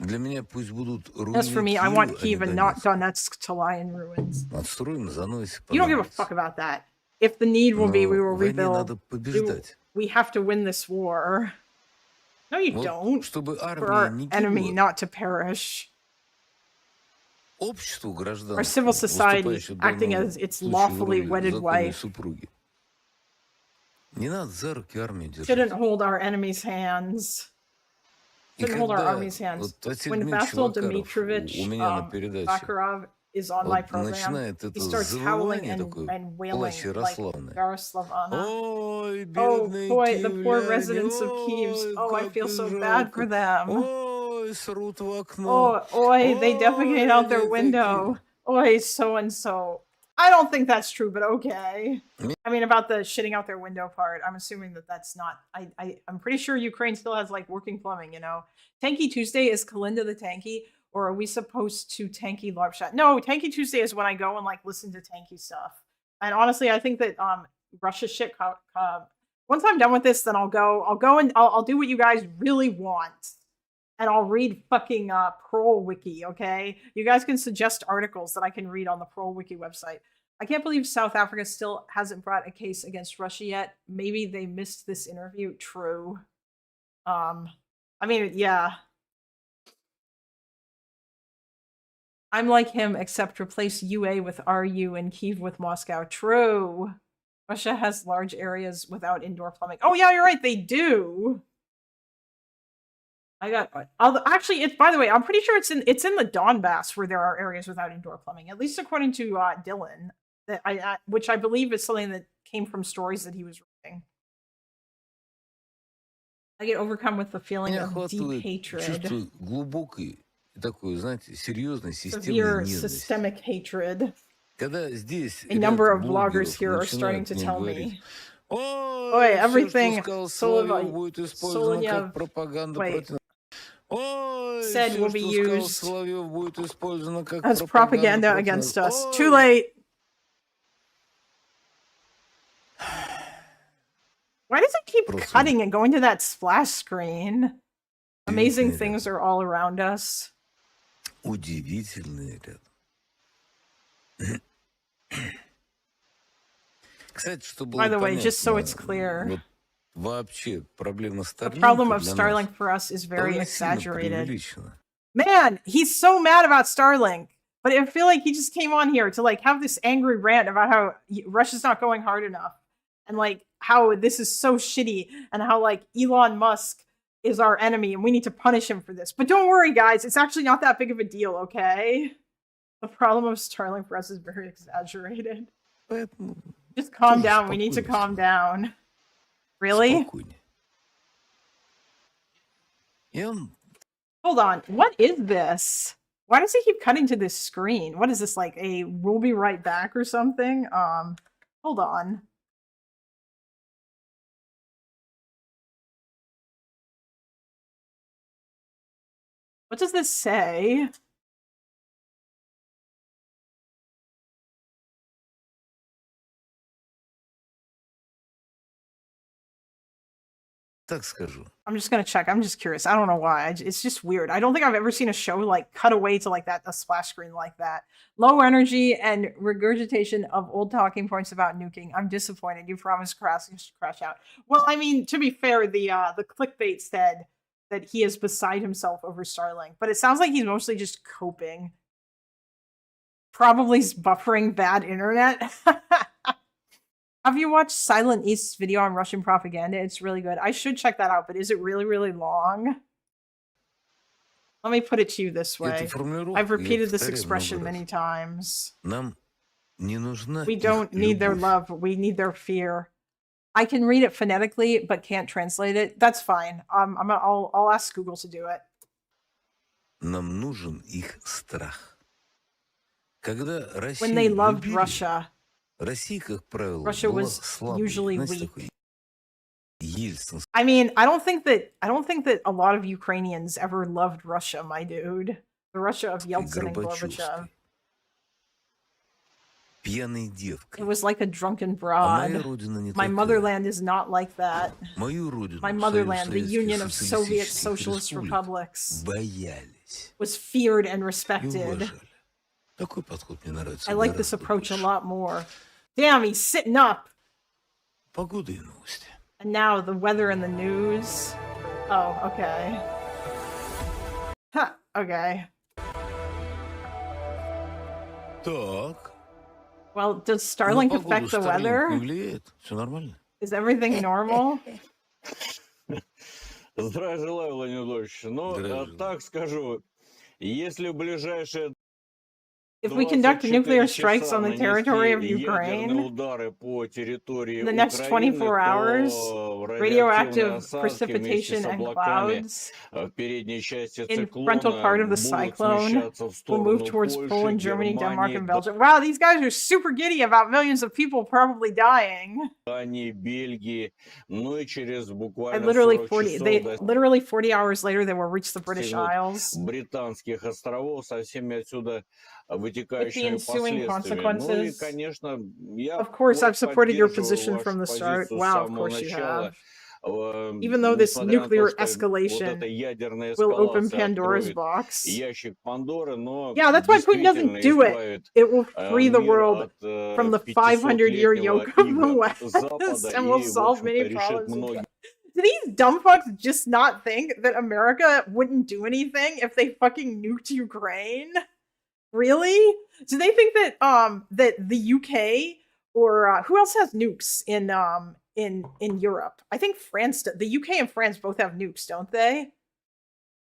As for me, I want Kyiv and not Donetsk to lie in ruins. You don't give a fuck about that. If the need will be, we will rebuild. We have to win this war. No, you don't. For our enemy not to perish. Our civil society acting as its lawfully wedded wife. Shouldn't hold our enemy's hands. Shouldn't hold our army's hands. When Vasyl Dmitrovich Makarov is on my program, he starts howling and wailing like Yaroslav Anna. Oh boy, the poor residents of Kyiv. Oh, I feel so bad for them. Oh, oi, they defecate out their window. Oi, so-and-so. I don't think that's true, but okay. I mean, about the shitting out their window part, I'm assuming that that's not... I'm pretty sure Ukraine still has, like, working plumbing, you know? Tanky Tuesday is Kalinda the Tanky, or are we supposed to Tanky LARP shot? No, Tanky Tuesday is when I go and, like, listen to Tanky stuff. And honestly, I think that Russia shit... once I'm done with this, then I'll go and I'll do what you guys really want. And I'll read fucking ProleWiki, okay? You guys can suggest articles that I can read on the ProleWiki website. I can't believe South Africa still hasn't brought a case against Russia yet. Maybe they missed this interview. True. I mean, yeah. I'm like him, except replace UA with RU and Kyiv with Moscow. True. Russia has large areas without indoor plumbing. Oh yeah, you're right, they do. Actually, it's, by the way, I'm pretty sure it's in the Donbass where there are areas without indoor plumbing, at least according to Dylan, which I believe is something that came from stories that he was reading. I get overcome with the feeling of deep hatred. Severe systemic hatred. A number of bloggers here are starting to tell me. Oi, everything said will be used as propaganda against us. Too late. Why does it keep cutting and going to that splash screen? Amazing things are all around us. By the way, just so it's clear, the problem of Starlink for us is very exaggerated. Man, he's so mad about Starlink, but I feel like he just came on here to like have this angry rant about how Russia's not going hard enough and like how this is so shitty and how like Elon Musk is our enemy and we need to punish him for this. But don't worry, guys, it's actually not that big of a deal, okay? The problem of Starlink for us is very exaggerated. Just calm down. We need to calm down. Really? Hold on. What is this? Why does he keep cutting to this screen? What is this, like a we'll be right back or something? Hold on. What does this say? I'm just gonna check. I'm just curious. I don't know why. It's just weird. I don't think I've ever seen a show like cut away to like that, a splash screen like that. Low energy and regurgitation of old talking points about nuking. I'm disappointed. You promised crash out. Well, I mean, to be fair, the clickbait said that he is beside himself over Starlink, but it sounds like he's mostly just coping. Probably buffering bad internet. Have you watched Silent East's video on Russian propaganda? It's really good. I should check that out, but is it really, really long? Let me put it to you this way. I've repeated this expression many times. We don't need their love. We need their fear. I can read it phonetically, but can't translate it. That's fine. I'll ask Google to do it. Нам нужен их страх. Когда When they Россию loved любили, Russia, Россия, как правило, Russia была was слабой. usually Знаете, weak. такой Ельцин. I mean, I don't think that a lot of Ukrainians ever loved Russia, my dude. The Russia of Yeltsin and Gorbachev. Пьяной девкой. It was like a drunken А broad. моя родина не My такая. motherland is not like that. Мою родину, My Союз motherland, the Советских Union of Soviet Социалистических Socialist Республик, Republics, боялись was feared and и respected. уважали. Такой подход мне нравится. I like this approach a lot more. Damn, he's sitting up. Погода и новости. And now the weather and the news. Oh, okay. Huh, okay. Так. Well, does Starlink affect the weather? Не влияет. Все нормально. Is everything normal? Здравия желаю, Владимир Владимирович. Ну, так скажу, если в ближайшие If we conduct nuclear strikes on the territory of Ukraine, in the next 24 hours, radioactive precipitation and clouds in frontal part of the cyclone will move towards Poland, Germany, Denmark, and Belgium. Wow, these guys are super giddy about millions of people probably dying. And literally 40 hours later, they will reach the British Isles. With the ensuing consequences. Of course, I've supported your position from the start. Wow, of course you have. Even though this nuclear escalation will open Pandora's box. Yeah, that's why Putin doesn't do it. It will free the world from the 500-year yoke of the West and will solve many problems. Do these dumb fucks just not think that America wouldn't do anything if they fucking nuked Ukraine? Really? Do they think that that the UK or who else has nukes in Europe? I think France. The UK and France both have nukes, don't they?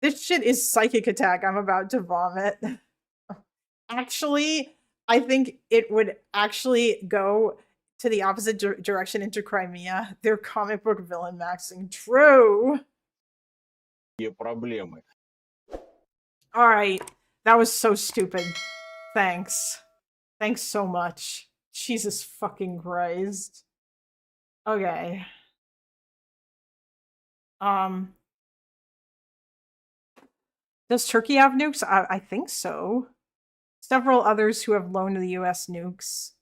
This shit is psychic attack. I'm about to vomit. Actually, I think it would actually go to the opposite direction into Crimea. They're comic book villain maxing. True. All right. That was so stupid. Thanks. Thanks so much. Jesus fucking Christ. Okay. Does Turkey have nukes? I think so. Several others who have loaned the US nukes.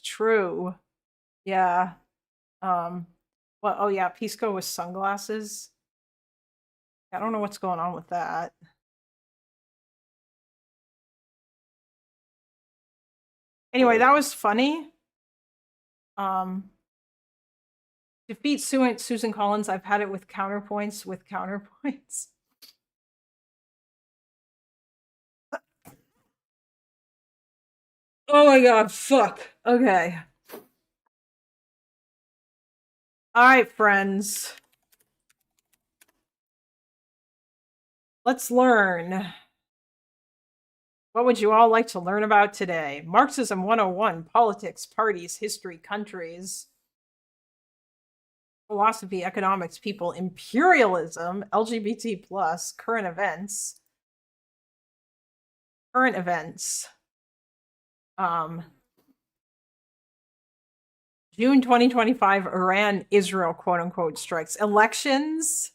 True. Yeah. Well, oh yeah, Pisco with sunglasses. I don't know what's going on with that. Anyway, that was funny. Defeat Susan Collins. I've had it with counterpoints. Oh my god, fuck. Okay. All right, friends. Let's learn. What would you all like to learn about today? Marxism 101, politics, parties, history, countries, philosophy, economics, people, imperialism, LGBT+, current events. June 2025, Iran, Israel, quote unquote, strikes. Elections.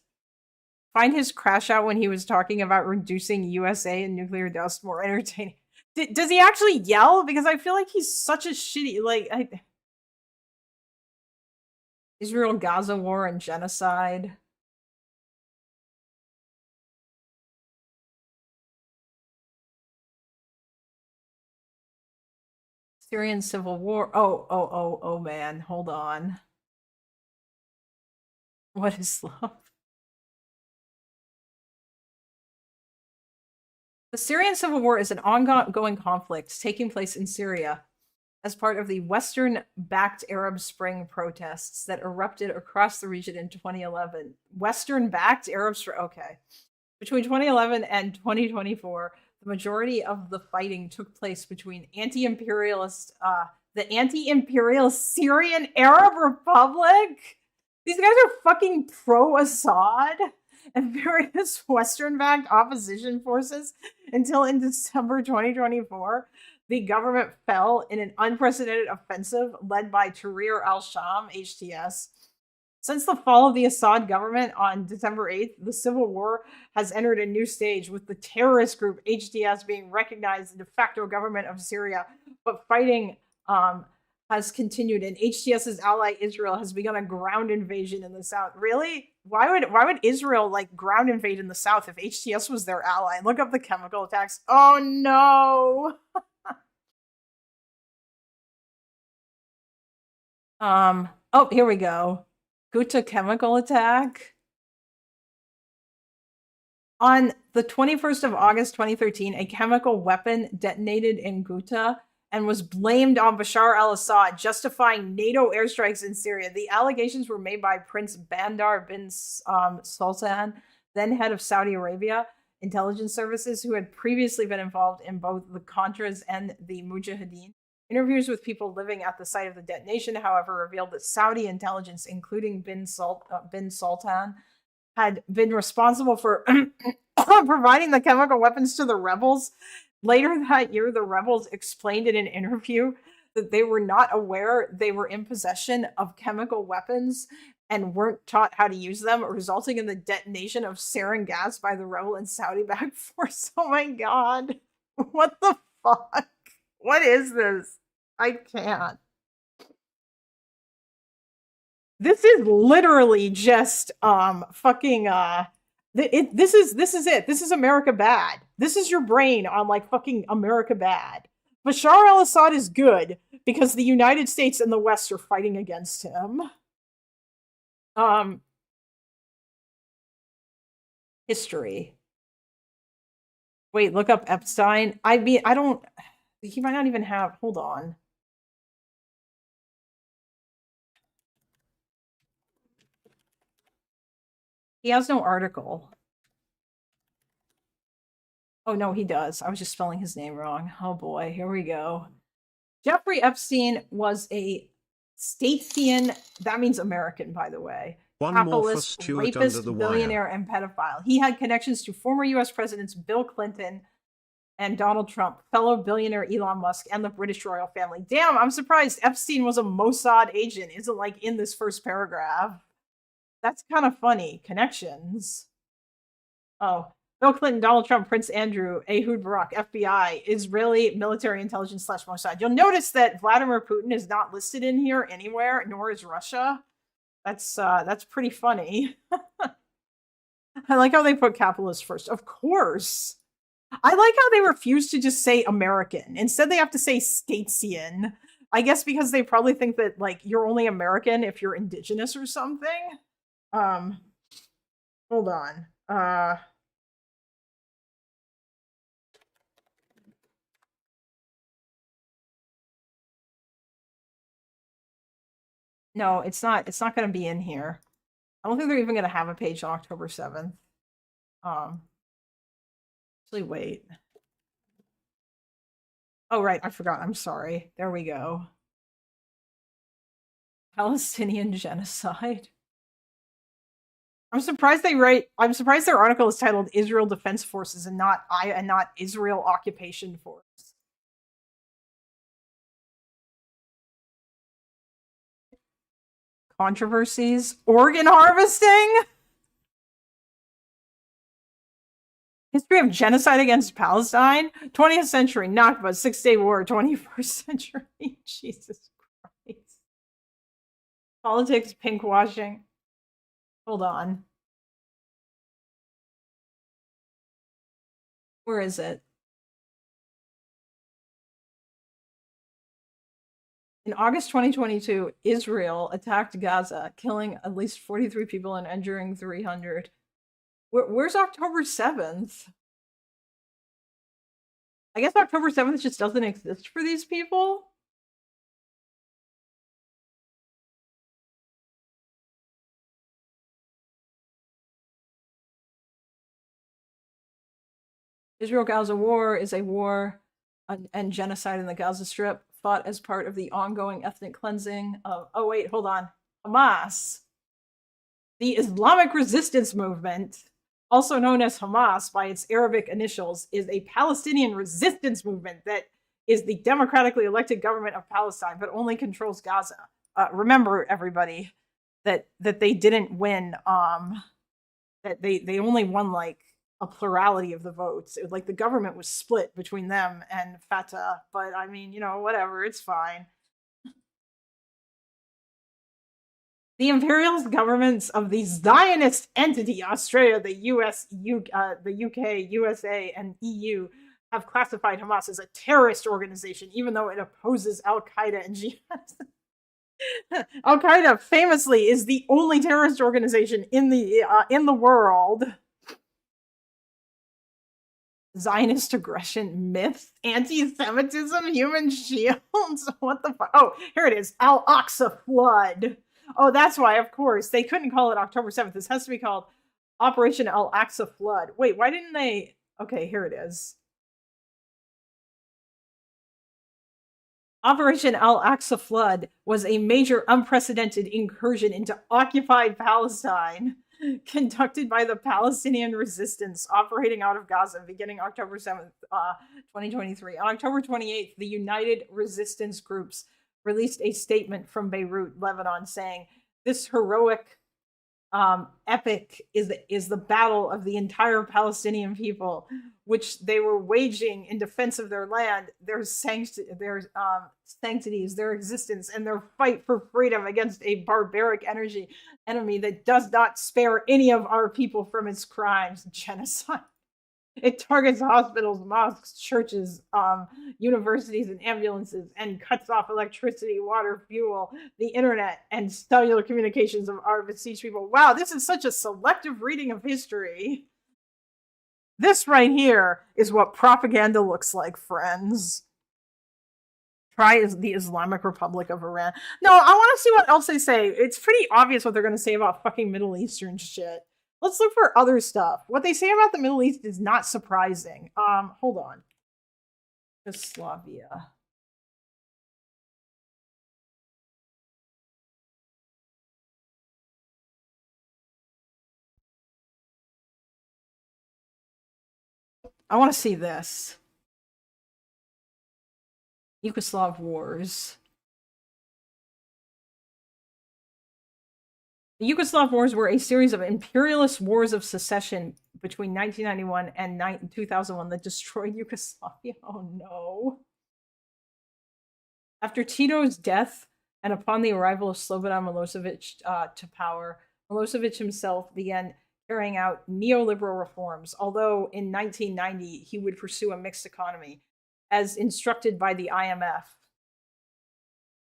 Find his crash out when he was talking about reducing USA and nuclear dust more entertaining. Does he actually yell? Because I feel like he's such a shitty, Israel-Gaza war and genocide. Syrian civil war. Oh, man. Hold on. What is love? The Syrian civil war is an ongoing conflict taking place in Syria as part of the Western-backed Arab Spring protests that erupted across the region in 2011. Western-backed Arab Spring? Okay. Between 2011 and 2024, the majority of the fighting took place between anti-imperialist the anti-imperial Syrian Arab Republic. These guys are fucking pro-Assad and various Western-backed opposition forces until in December 2024, the government fell in an unprecedented offensive led by Tahrir al-Sham, HTS. Since the fall of the Assad government on December 8th, the civil war has entered a new stage, with the terrorist group HTS being recognized as the de facto government of Syria, but fighting has continued, and HTS's ally Israel has begun a ground invasion in the south. Really? Why would Israel like ground invade in the south if HTS was their ally? Look up the chemical attacks. Oh no. Oh, here we go. Ghouta chemical attack. On the 21st of August 2013, a chemical weapon detonated in Ghouta and was blamed on Bashar al-Assad, justifying NATO airstrikes in Syria. The allegations were made by Prince Bandar bin Sultan, then head of Saudi Arabia intelligence services, who had previously been involved in both the Contras and the Mujahideen. Interviews with people living at the site of the detonation, however, revealed that Saudi intelligence, including bin Sultan, had been responsible for providing the chemical weapons to the rebels. Later that year, the rebels explained in an interview that they were not aware they were in possession of chemical weapons and weren't taught how to use them, resulting in the detonation of sarin gas by the rebel and Saudi-backed force. Oh my god. What the fuck? What is this? I can't. This is literally just fucking this is it. This is America bad. This is your brain on like fucking America bad. Bashar al-Assad is good because the United States and the West are fighting against him. History. Wait, look up Epstein. I mean, I don't. He might not even have. Hold on. He has no article. Oh, no, he does. I was just spelling his name wrong. Oh, boy. Here we go. Jeffrey Epstein was a Statesian, that means American, by the way, One more for capitalist, Stuart rapist, under the wire. billionaire, and pedophile. He had connections to former U.S. Presidents Bill Clinton and Donald Trump, fellow billionaire Elon Musk, and the British royal family. Damn, I'm surprised Epstein was a Mossad agent. Isn't like in this first paragraph. That's kind of funny. Connections. Oh, Bill Clinton, Donald Trump, Prince Andrew, Ehud Barak, FBI, Israeli military intelligence / Mossad. You'll notice that Vladimir Putin is not listed in here anywhere, nor is Russia. That's pretty funny. I like how they put capitalist first. Of course. I like how they refuse to just say American. Instead, they have to say Statesian. I guess because they probably think that like you're only American if you're indigenous or something. Hold on. No, it's not going to be in here. I don't think they're even going to have a page on October 7th. Actually, wait. Oh, right. I forgot. I'm sorry. There we go. Palestinian genocide. I'm surprised their article is titled Israel Defense Forces and not Israel Occupation Force. Controversies. Organ harvesting? History of genocide against Palestine? 20th century, Nakba, 6-Day War, 21st century. Jesus Christ. Politics, pinkwashing. Hold on. Where is it? In August 2022, Israel attacked Gaza, killing at least 43 people and injuring 300. Where's October 7th? I guess October 7th just doesn't exist for these people. Israel-Gaza war is a war and genocide in the Gaza Strip fought as part of the ongoing ethnic cleansing of, oh wait, hold on, Hamas. The Islamic Resistance Movement, also known as Hamas by its Arabic initials, is a Palestinian resistance movement that is the democratically elected government of Palestine, but only controls Gaza. Remember, everybody, that they didn't win. That they only won like a plurality of the votes. It was like the government was split between them and Fatah. But I mean, you know, whatever, it's fine. The imperialist governments of the Zionist entity, Australia, the US, the UK, USA, and EU, have classified Hamas as a terrorist organization, even though it opposes Al-Qaeda and jihad. Al-Qaeda famously is the only terrorist organization in the world. Zionist aggression myth, anti-Semitism, human shields. What the fuck? Oh, here it is. Al-Aqsa flood. Oh, that's why, of course. They couldn't call it October 7th. This has to be called Operation Al-Aqsa Flood. Wait, why didn't they? Okay, here it is. Operation Al-Aqsa Flood was a major unprecedented incursion into occupied Palestine conducted by the Palestinian Resistance operating out of Gaza beginning October 7th, 2023. On October 28th, the United Resistance Groups released a statement from Beirut, Lebanon, saying, this heroic epic is the battle of the entire Palestinian people, which they were waging in defense of their land, their sanctities, their existence, and their fight for freedom against a barbaric enemy that does not spare any of our people from its crimes, genocide. It targets hospitals, mosques, churches, universities, and ambulances, and cuts off electricity, water, fuel, the internet, and cellular communications of our besieged people. Wow, this is such a selective reading of history. This right here is what propaganda looks like, friends. Try the Islamic Republic of Iran. No, I want to see what else they say. It's pretty obvious what they're going to say about fucking Middle Eastern shit. Let's look for other stuff. What they say about the Middle East is not surprising. Hold on. Yugoslavia. I want to see this. Yugoslav Wars. The Yugoslav Wars were a series of imperialist wars of secession between 1991 and 2001 that destroyed Yugoslavia. Oh no. After Tito's death and upon the arrival of Slobodan Milosevic to power, Milosevic himself began carrying out neoliberal reforms, although in 1990 he would pursue a mixed economy, as instructed by the IMF.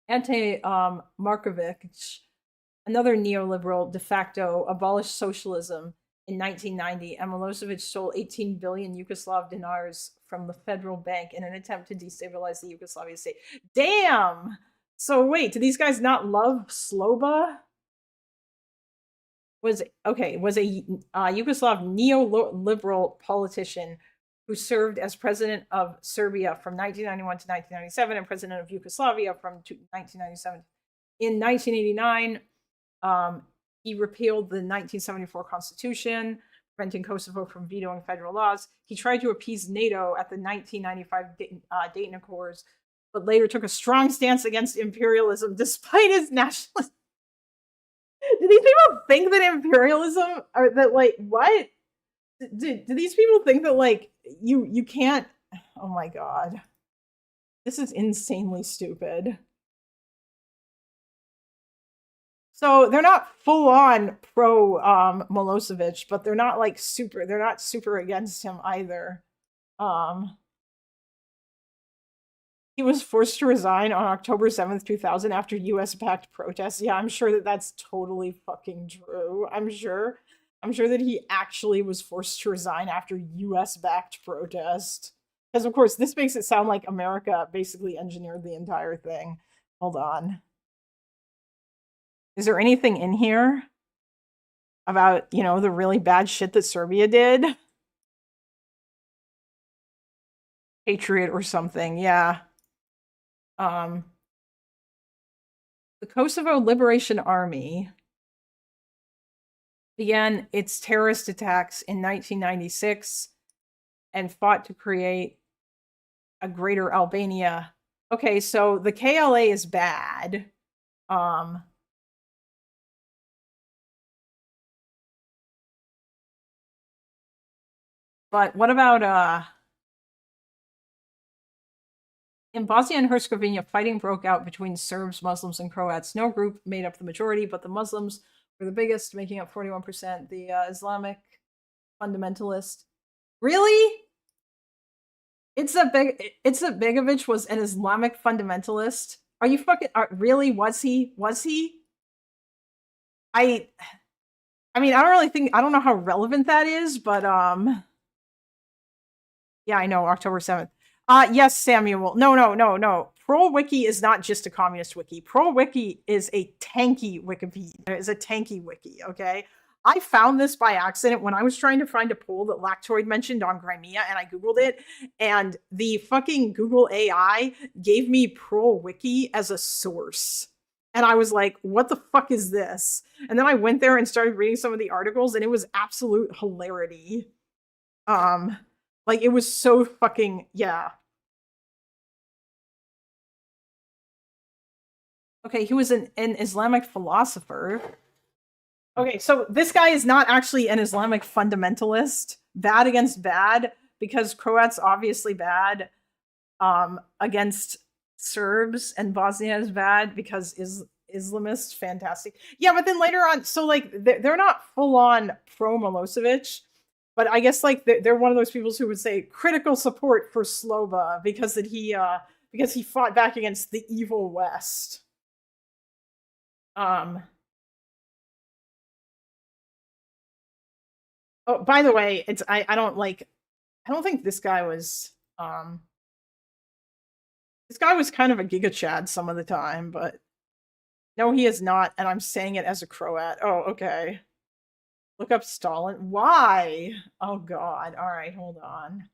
Ante Markovic, another neoliberal, de facto abolished socialism in 1990, and Milosevic stole 18 billion Yugoslav dinars from the federal bank in an attempt to destabilize the Yugoslavia state. Damn! So wait, do these guys not love Sloba? Was a Yugoslav neoliberal politician who served as president of Serbia from 1991 to 1997 and president of Yugoslavia from 1997. In 1989, he repealed the 1974 constitution, preventing Kosovo from vetoing federal laws. He tried to appease NATO at the 1995 Dayton Accords, but later took a strong stance against imperialism despite his nationalism. Do these people think that imperialism, or that, like, what? Do these people think that, like, you can't? Oh my god. This is insanely stupid. So they're not full on pro Milosevic, but they're not like they're not super against him either. He was forced to resign on October 7th, 2000 after US-backed protests. Yeah, I'm sure that that's totally fucking true. I'm sure that he actually was forced to resign after US-backed protest. Because of course, this makes it sound like America basically engineered the entire thing. Hold on. Is there anything in here about, you know, the really bad shit that Serbia did? Patriot or something, yeah. The Kosovo Liberation Army began its terrorist attacks in 1996 and fought to create a greater Albania. Okay, so the KLA is bad. But what about in Bosnia and Herzegovina, fighting broke out between Serbs, Muslims, and Croats. No group made up the majority, but the Muslims were the biggest, making up 41%. The Islamic fundamentalist. Really? Izetbegovic was an Islamic fundamentalist? Are you fucking really? Was he? I mean, I don't know how relevant that is, but yeah, I know, October 7th. Yes, Samuel. No. ProleWiki is not just a communist wiki. ProleWiki is a Tankie Wikipedia. Is a Tankie wiki, okay? I found this by accident when I was trying to find a poll that Lactoid mentioned on Crimea, and I Googled it, and the fucking Google AI gave me ProleWiki as a source. And I was like, what the fuck is this? And then I went there and started reading some of the articles, and it was absolute hilarity. Like, it was so fucking, yeah. Okay, he was an Islamic philosopher. Okay, so this guy is not actually an Islamic fundamentalist. Bad against bad, because Croats obviously bad. Against Serbs, and Bosnia is bad because Islamists, fantastic. Yeah, but then later on, so like they're not full on pro Milosevic, but I guess like they're one of those people who would say critical support for Sloba because he fought back against the evil West. Oh, by the way, I don't think this guy was this guy was kind of a Giga Chad some of the time, but no, he is not, and I'm saying it as a Croat. Oh, okay. Look up Stalin. Why? Oh god. All right, hold on.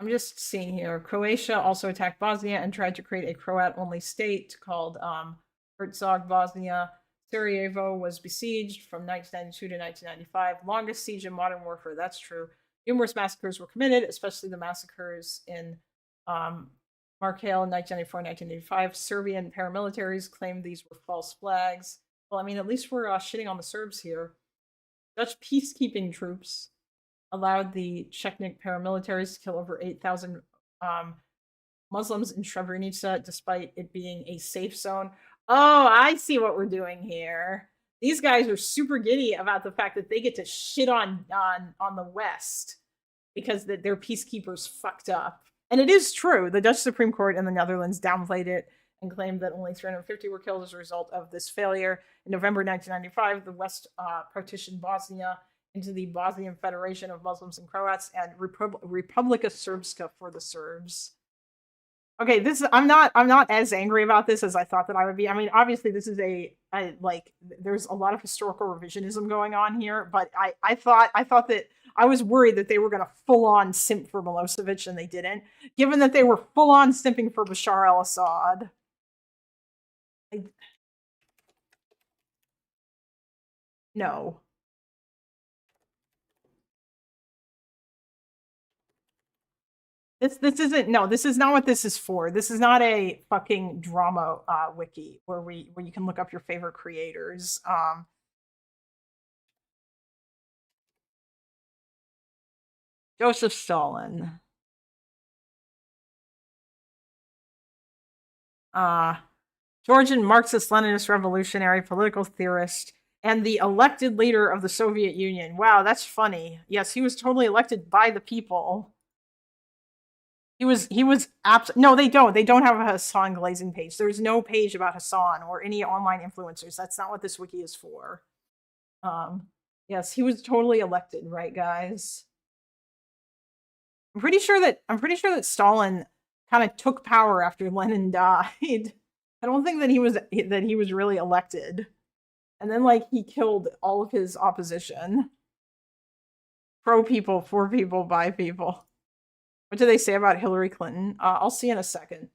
I'm just seeing here. Croatia also attacked Bosnia and tried to create a Croat-only state called Herzog Bosnia. Sarajevo was besieged from 1992 to 1995. Longest siege in modern warfare. That's true. Numerous massacres were committed, especially the massacres in Markale in 1994-1985. Serbian paramilitaries claimed these were false flags. Well, I mean, at least we're shitting on the Serbs here. Dutch peacekeeping troops allowed the Czechnik paramilitaries to kill over 8,000 Muslims in Srebrenica, despite it being a safe zone. Oh, I see what we're doing here. These guys are super giddy about the fact that they get to shit on the West because their peacekeepers fucked up. And it is true. The Dutch Supreme Court in the Netherlands downplayed it and claimed that only 350 were killed as a result of this failure. In November 1995, the West partitioned Bosnia into the Bosnian Federation of Muslims and Croats and Republika Srpska for the Serbs. Okay, I'm not as angry about this as I thought that I would be. I mean, obviously this is there's a lot of historical revisionism going on here, but I thought that I was worried that they were going to full on simp for Milosevic, and they didn't, given that they were full on simping for Bashar al-Assad. No. This is not what this is for. This is not a fucking drama wiki where you can look up your favorite creators. Joseph Stalin. Georgian Marxist-Leninist revolutionary, political theorist, and the elected leader of the Soviet Union. Wow, that's funny. Yes, he was totally elected by the people. No, they don't have a Hassan Glazing page. There's no page about Hassan or any online influencers. That's not what this wiki is for. Yes, he was totally elected, right, guys? I'm pretty sure that Stalin kind of took power after Lenin died. I don't think that he was really elected. And then he killed all of his opposition. Pro people, for people, by people. What do they say about Hillary Clinton? I'll see in a second.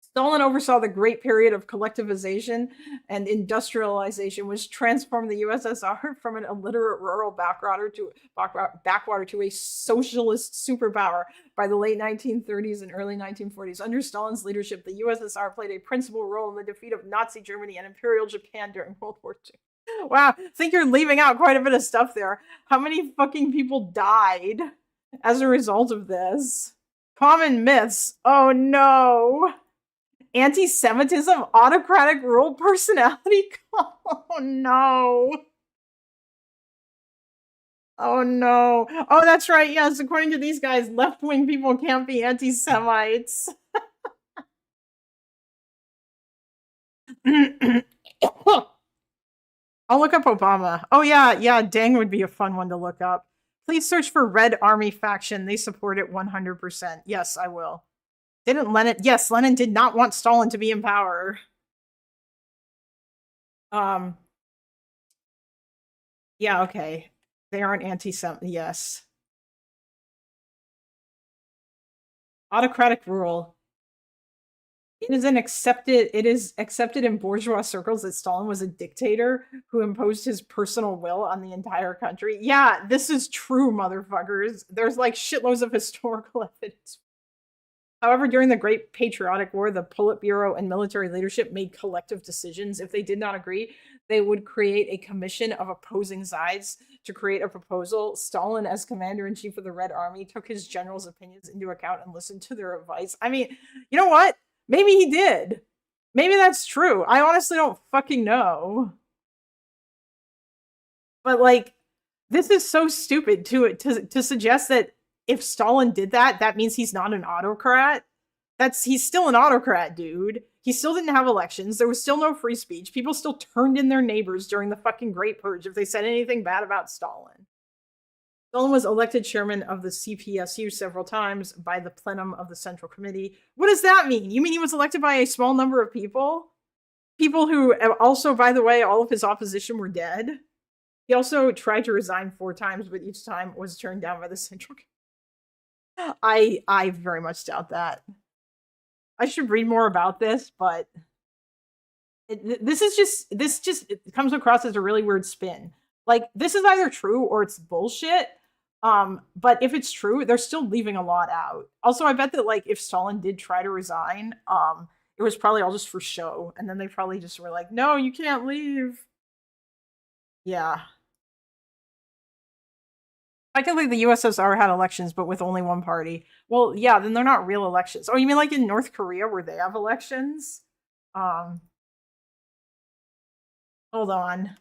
Stalin oversaw the great period of collectivization and industrialization, which transformed the USSR from an illiterate rural backwater to a socialist superpower by the late 1930s and early 1940s. Under Stalin's leadership, the USSR played a principal role in the defeat of Nazi Germany and Imperial Japan during World War II. Wow, I think you're leaving out quite a bit of stuff there. How many fucking people died as a result of this? Common myths. Oh no. Anti-Semitism, autocratic rule personality. Oh no. Oh no. Oh, that's right. Yes, according to these guys, left-wing people can't be anti-Semites. I'll look up Obama. Oh yeah, Dang would be a fun one to look up. Please search for Red Army faction. They support it 100%. Yes, I will. Didn't Lenin? Yes, Lenin did not want Stalin to be in power. Yeah, okay. They aren't anti-Semitic. Yes. Autocratic rule. It is accepted in bourgeois circles that Stalin was a dictator who imposed his personal will on the entire country. Yeah, this is true, motherfuckers. There's like shitloads of historical evidence. However, during the Great Patriotic War, the Politburo and military leadership made collective decisions. If they did not agree, they would create a commission of opposing sides to create a proposal. Stalin, as commander-in-chief of the Red Army, took his generals' opinions into account and listened to their advice. I mean, you know what? Maybe he did. Maybe that's true. I honestly don't fucking know. But, like, this is so stupid to suggest that if Stalin did that, that means he's not an autocrat. He's still an autocrat, dude. He still didn't have elections. There was still no free speech. People still turned in their neighbors during the fucking Great Purge if they said anything bad about Stalin. Stalin was elected chairman of the CPSU several times by the plenum of the Central Committee. What does that mean? You mean he was elected by a small number of people? People who also, by the way, all of his opposition were dead. He also tried to resign 4 times, but each time was turned down by the Central Committee. I very much doubt that. I should read more about this, but this just comes across as a really weird spin. Like, this is either true or it's bullshit. But if it's true, they're still leaving a lot out. Also, I bet that, like, if Stalin did try to resign, it was probably all just for show, and then they probably just were like, no, you can't leave. Yeah. Technically, the USSR had elections, but with only one party. Well, yeah, then they're not real elections. Oh, you mean like in North Korea where they have elections? Hold on.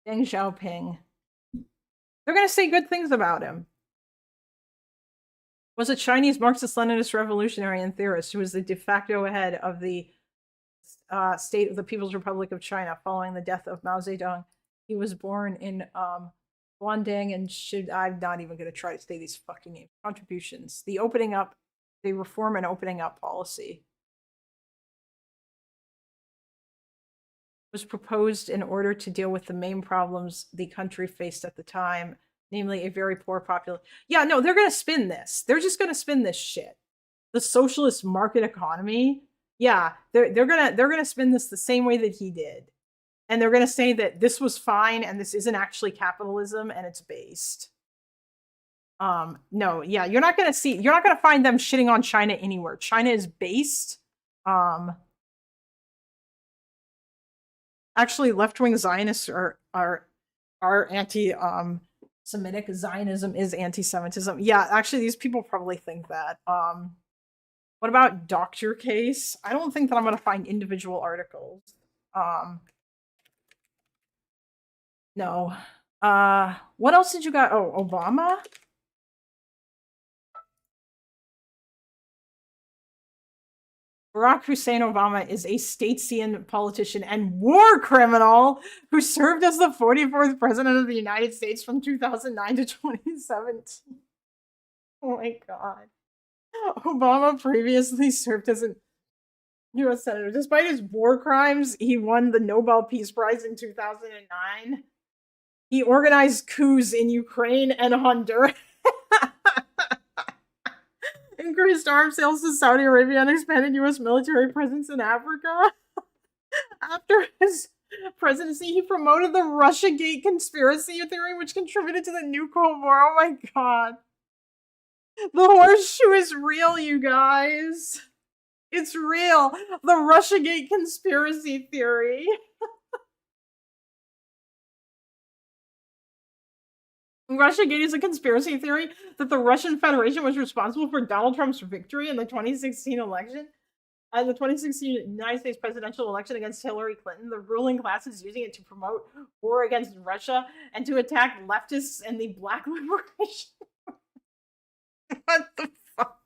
Deng Xiaoping. They're going to say good things about him. Was a Chinese Marxist-Leninist revolutionary and theorist who was the de facto head of the state of the People's Republic of China following the death of Mao Zedong. He was born in Guangdong and I'm not even going to try to say these fucking names. Contributions. The reform and opening up policy was proposed in order to deal with the main problems the country faced at the time, namely a very poor population. Yeah, no, they're going to spin this. They're just going to spin this shit. The socialist market economy. Yeah, they're gonna spin this the same way that he did. And they're going to say that this was fine and this isn't actually capitalism and it's based. No, yeah, you're not going to find them shitting on China anywhere. China is based. Actually, left-wing Zionists are anti-Semitic. Zionism is anti-Semitism. Yeah, actually, these people probably think that. What about Doctor Case? I don't think that I'm going to find individual articles. No. What else did you got? Oh, Obama? Barack Hussein Obama is a statesian politician and war criminal who served as the 44th president of the United States from 2009 to 2017. Oh my God. Obama previously served as an U.S. Senator. Despite his war crimes, he won the Nobel Peace Prize in 2009. He organized coups in Ukraine and Honduras. Increased arms sales to Saudi Arabia and expanded U.S. military presence in Africa. After his presidency, he promoted the Russiagate conspiracy theory, which contributed to the new Cold War. Oh my god. The horseshoe is real, you guys. It's real. The Russiagate conspiracy theory. Russiagate is a conspiracy theory that the Russian Federation was responsible for Donald Trump's victory in the 2016 election. The 2016 United States presidential election against Hillary Clinton, the ruling class is using it to promote war against Russia and to attack leftists and the Black liberation. What the fuck?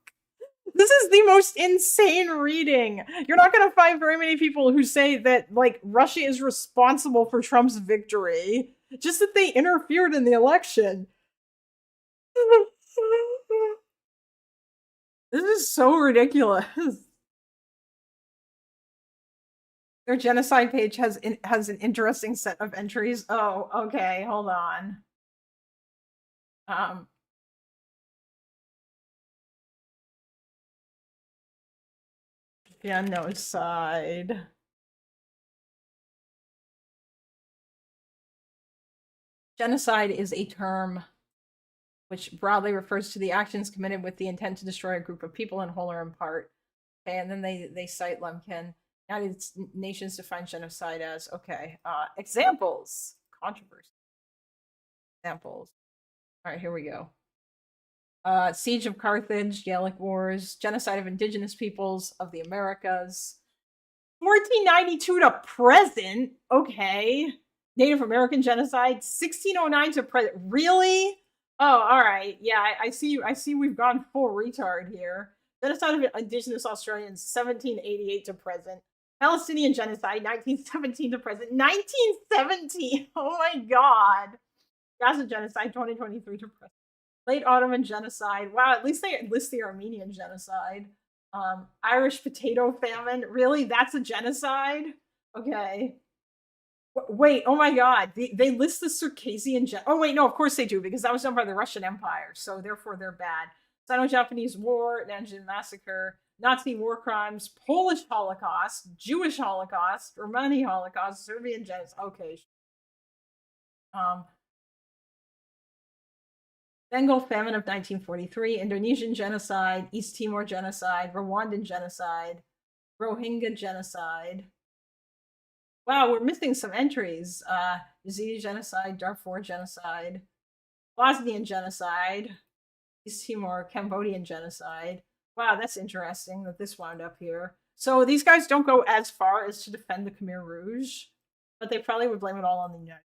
This is the most insane reading. You're not going to find very many people who say that, like, Russia is responsible for Trump's victory. Just that they interfered in the election. This is so ridiculous. Their genocide page has an interesting set of entries. Oh, okay, hold on. Genocide. Genocide is a term which broadly refers to the actions committed with the intent to destroy a group of people in whole or in part. Okay, and then they cite Lemkin. United Nations define genocide as, okay, examples, controversy. Examples. All right, here we go. Siege of Carthage, Gallic Wars, genocide of indigenous peoples of the Americas. 1492 to present, okay. Native American genocide, 1609 to present. Really? Oh, all right. Yeah, I see we've gone full retard here. Genocide of indigenous Australians, 1788 to present. Palestinian genocide, 1917 to present. 1917! Oh my god. Gaza genocide, 2023 to present. Late Ottoman genocide. Wow, at least they list the Armenian genocide. Irish potato famine. Really? That's a genocide? Okay. Wait, oh my god. They list the Circassian oh wait, no, of course they do, because that was done by the Russian Empire, so therefore they're bad. Sino-Japanese War, Nanjing Massacre, Nazi war crimes, Polish Holocaust, Jewish Holocaust, Romani Holocaust, Serbian genocide. Okay. Bengal famine of 1943, Indonesian genocide, East Timor genocide, Rwandan genocide, Rohingya genocide. Wow, we're missing some entries. Yazidi genocide, Darfur genocide, Bosnian genocide, East Timor, Cambodian genocide. Wow, that's interesting that this wound up here. So these guys don't go as far as to defend the Khmer Rouge, but they probably would blame it all on the United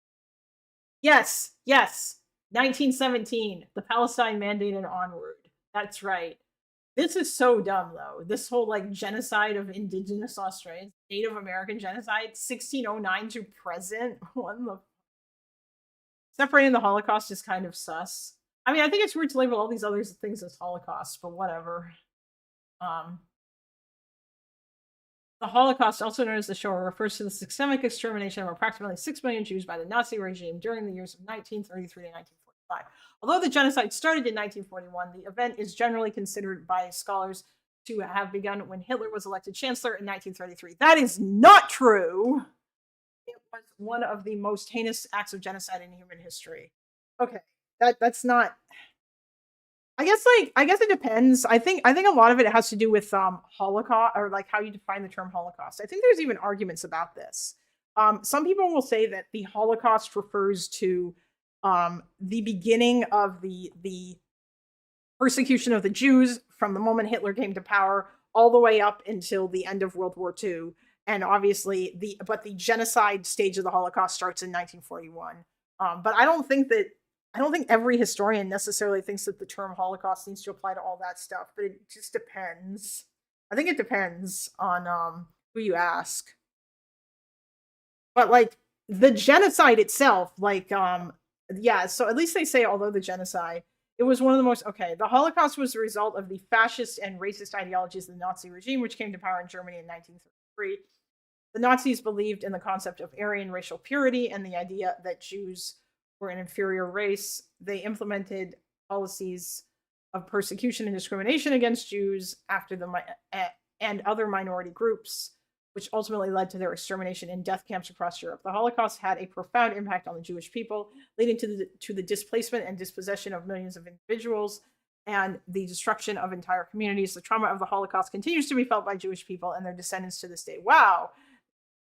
States. Yes. 1917, the Palestine Mandate and onward. That's right. This is so dumb, though. This whole, like, genocide of indigenous Australians, Native American genocide, 1609 to present. What the... Separating the Holocaust is kind of sus. I mean, I think it's weird to label all these other things as Holocaust, but whatever. The Holocaust, also known as the Shoah, refers to the systemic extermination of approximately 6 million Jews by the Nazi regime during the years of 1933 to 1945. Although the genocide started in 1941, the event is generally considered by scholars to have begun when Hitler was elected chancellor in 1933. That is not true. It was one of the most heinous acts of genocide in human history. Okay, that's not... I guess it depends. I think a lot of it has to do with Holocaust, or like how you define the term Holocaust. I think there's even arguments about this. Some people will say that the Holocaust refers to the beginning of the persecution of the Jews from the moment Hitler came to power all the way up until the end of World War II. And obviously the genocide stage of the Holocaust starts in 1941. But I don't think every historian necessarily thinks that the term Holocaust needs to apply to all that stuff, but it just depends. I think it depends on who you ask. But like the genocide itself, like yeah, so at least they say although the genocide It was one of the most, okay, the Holocaust was the result of the fascist and racist ideologies of the Nazi regime, which came to power in Germany in 1933. The Nazis believed in the concept of Aryan racial purity and the idea that Jews were an inferior race. They implemented policies of persecution and discrimination against Jews and other minority groups, which ultimately led to their extermination in death camps across Europe. The Holocaust had a profound impact on the Jewish people, leading to the displacement and dispossession of millions of individuals and the destruction of entire communities. The trauma of the Holocaust continues to be felt by Jewish people and their descendants to this day. Wow.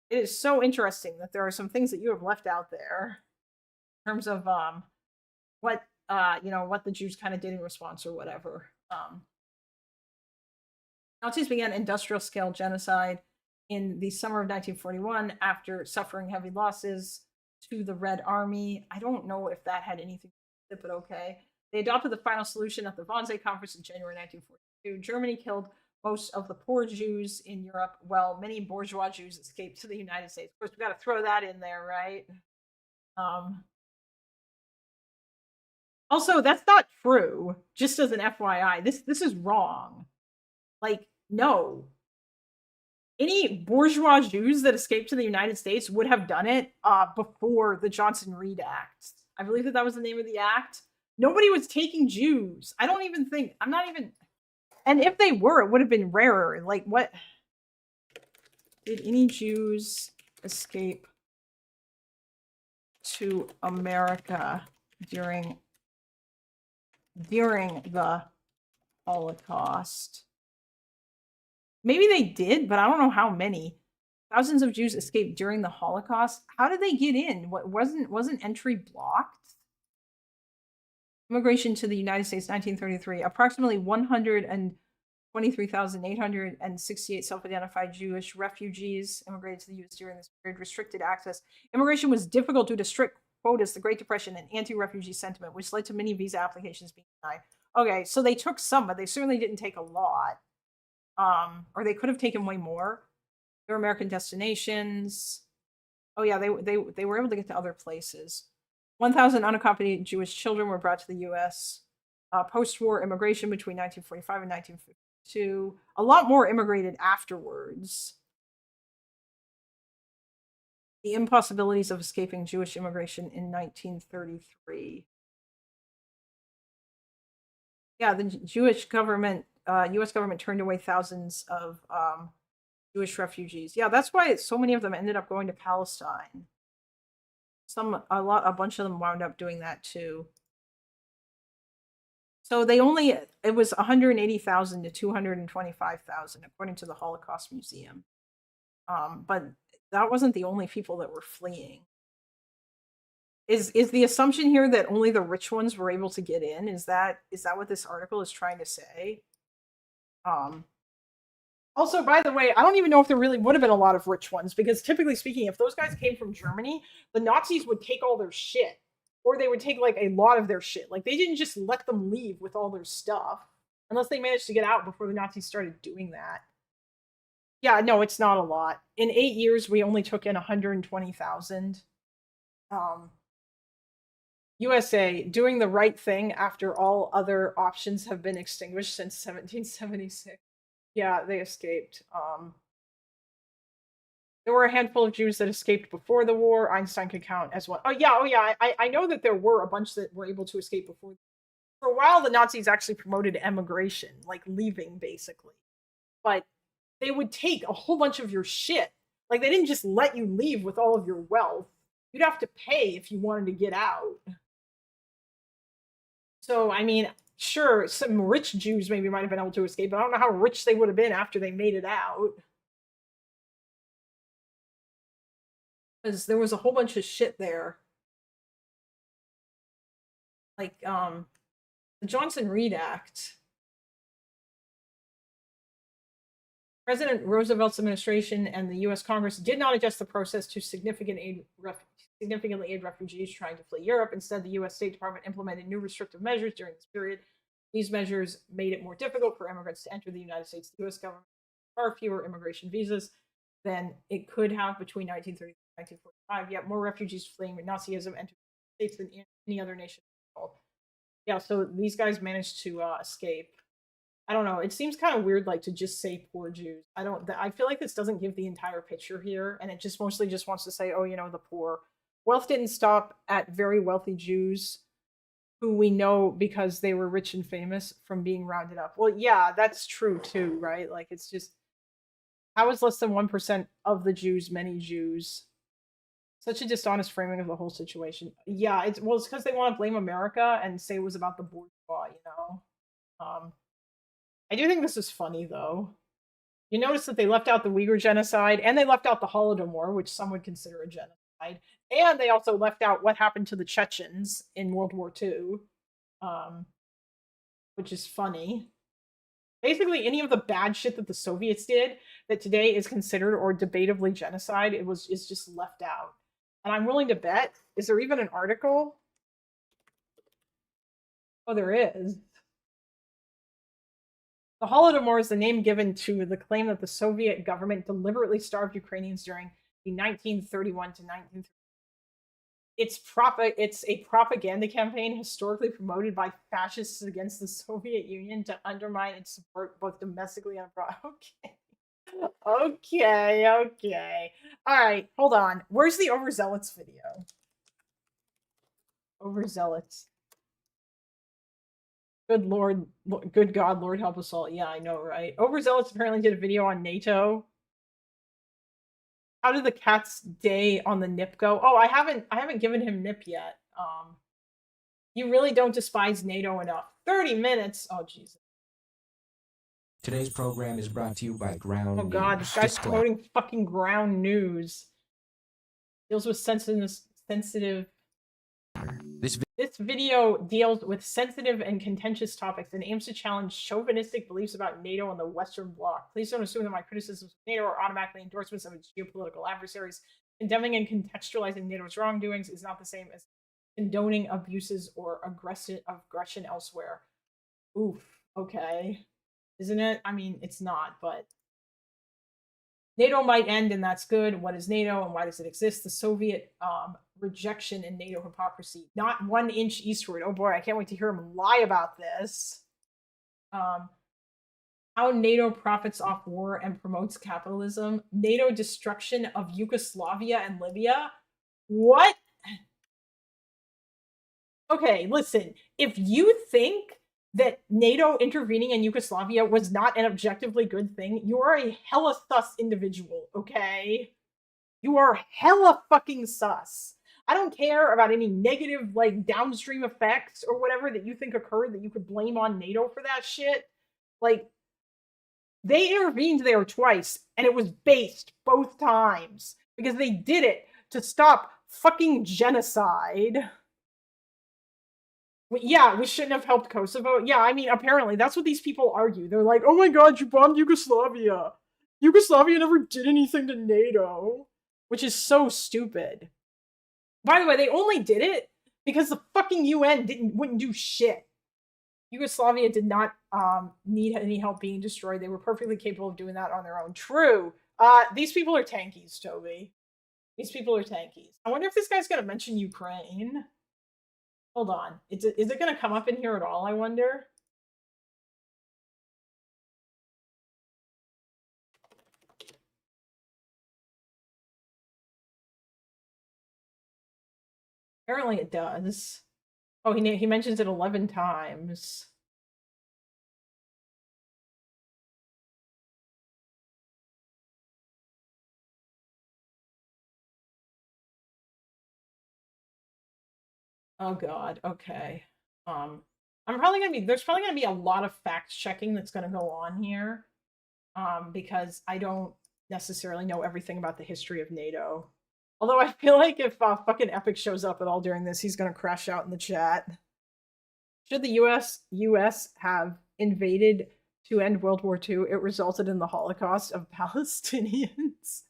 It is so interesting that there are some things that you have left out there in terms of what the Jews kind of did in response or whatever. Nazis began industrial scale genocide in the summer of 1941 after suffering heavy losses to the Red Army. I don't know if that had anything to do with it, but okay. They adopted the final solution at the Wannsee Conference in January 1942. Germany killed most of the poor Jews in Europe, while many bourgeois Jews escaped to the United States. Of course, we've got to throw that in there, right? Also, that's not true. Just as an FYI, this is wrong. Like, no. Any bourgeois Jews that escaped to the United States would have done it before the Johnson-Reed Act. I believe that was the name of the act. Nobody was taking Jews. I'm not even, and if they were, it would have been rarer. Like, what? Did any Jews escape to America during the Holocaust? Maybe they did, but I don't know how many. Thousands of Jews escaped during the Holocaust. How did they get in? What wasn't entry blocked? Immigration to the United States, 1933. Approximately 123,868 self-identified Jewish refugees immigrated to the U.S. during this period. Restricted access. Immigration was difficult due to strict quotas, the Great Depression, and anti-refugee sentiment, which led to many visa applications being denied. Okay, so they took some, but they certainly didn't take a lot. Or they could have taken way more. There were American destinations. Oh yeah, they were able to get to other places. 1,000 unaccompanied Jewish children were brought to the U.S. Post-war immigration between 1945 and 1952. A lot more immigrated afterwards. The impossibilities of escaping Jewish immigration in 1933. Yeah, the Jewish government, U.S. government turned away thousands of Jewish refugees. Yeah, that's why so many of them ended up going to Palestine. A bunch of them wound up doing that too. So it was 180,000 to 225,000, according to the Holocaust Museum. But that wasn't the only people that were fleeing. Is the assumption here that only the rich ones were able to get in? Is that what this article is trying to say? Also, by the way, I don't even know if there really would have been a lot of rich ones, because typically speaking, if those guys came from Germany, the Nazis would take all their shit, or they would take like a lot of their shit. Like, they didn't just let them leave with all their stuff, unless they managed to get out before the Nazis started doing that. Yeah, no, it's not a lot. In 8 years, we only took in 120,000. USA, doing the right thing after all other options have been extinguished since 1776. Yeah, they escaped. There were a handful of Jews that escaped before the war. Einstein could count as one. Oh yeah. I know that there were a bunch that were able to escape before. For a while, the Nazis actually promoted emigration, like leaving, basically. But they would take a whole bunch of your shit. Like, they didn't just let you leave with all of your wealth. You'd have to pay if you wanted to get out. So, I mean, sure, some rich Jews maybe might have been able to escape, but I don't know how rich they would have been after they made it out. Because there was a whole bunch of shit there. Like, the Johnson-Reed Act. President Roosevelt's administration and the U.S. Congress did not adjust the process to significantly aid refugees trying to flee Europe. Instead, the U.S. State Department implemented new restrictive measures during this period. These measures made it more difficult for immigrants to enter the United States. The U.S. government had far fewer immigration visas than it could have between 1930 and 1945. Yet more refugees fleeing Nazism entered the States than any other nation in the world. Yeah, so these guys managed to escape. I don't know. It seems kind of weird, like to just say poor Jews. I feel like this doesn't give the entire picture here, and it just mostly just wants to say, oh, you know, the poor. Wealth didn't stop at very wealthy Jews, who we know because they were rich and famous from being rounded up. Well, yeah, that's true too, right? Like it's just how is less than 1% of the Jews many Jews? Such a dishonest framing of the whole situation. Yeah, it's because they want to blame America and say it was about the bourgeois, you know. I do think this is funny though. You notice that they left out the Uyghur genocide and they left out the Holodomor, which some would consider a genocide, and they also left out what happened to the Chechens in World War II, which is funny. Basically, any of the bad shit that the Soviets did that today is considered or debatably genocide, is just left out. And I'm willing to bet, is there even an article? Oh, there is. The Holodomor is the name given to the claim that the Soviet government deliberately starved Ukrainians during the 1931 to 1930. It's a propaganda campaign historically promoted by fascists against the Soviet Union to undermine its support both domestically and abroad. Okay. All right, hold on. Where's the overzealots video? Overzealots. Good Lord, good God, Lord help us all. Yeah, I know, right? Overzealots apparently did a video on NATO. How did the cat's day on the nip go? Oh, I haven't given him nip yet. You really don't despise NATO enough. 30 minutes. Oh, Jesus. Today's program is brought to you by Ground Oh God, this guy's promoting fucking Ground News. Deals with sensitive. This video deals with sensitive and contentious topics and aims to challenge chauvinistic beliefs about NATO and the Western Bloc. Please don't assume that my criticisms of NATO are automatically endorsements of its geopolitical adversaries. Condemning and contextualizing NATO's wrongdoings is not the same as condoning abuses or aggression elsewhere. Oof. Okay. Isn't it? I mean, it's not, but NATO might end, and that's good. What is NATO, and why does it exist? The Soviet rejection and NATO hypocrisy. Not 1 inch eastward. Oh boy, I can't wait to hear him lie about this. How NATO profits off war and promotes capitalism. NATO destruction of Yugoslavia and Libya. What? Okay, listen. If you think that NATO intervening in Yugoslavia was not an objectively good thing, you are a hella sus individual, okay? You are hella fucking sus. I don't care about any negative, like, downstream effects or whatever that you think occurred that you could blame on NATO for that shit. Like, they intervened there twice, and it was based both times because they did it to stop fucking genocide. Yeah, we shouldn't have helped Kosovo. Yeah, I mean, apparently, that's what these people argue. They're like, oh my god, you bombed Yugoslavia. Yugoslavia never did anything to NATO. Which is so stupid. By the way, they only did it because the fucking UN wouldn't do shit. Yugoslavia did not need any help being destroyed. They were perfectly capable of doing that on their own. True. These people are tankies, Toby. These people are tankies. I wonder if this guy's going to mention Ukraine. Hold on. Is it going to come up in here at all, I wonder? Apparently it does. Oh, he mentions it 11 times. Oh god, okay. There's probably gonna be a lot of fact checking that's gonna go on here. Because I don't necessarily know everything about the history of NATO. Although I feel like if fucking Epic shows up at all during this, he's gonna crash out in the chat. Should the US have invaded to end World War II, it resulted in the Holocaust of Palestinians.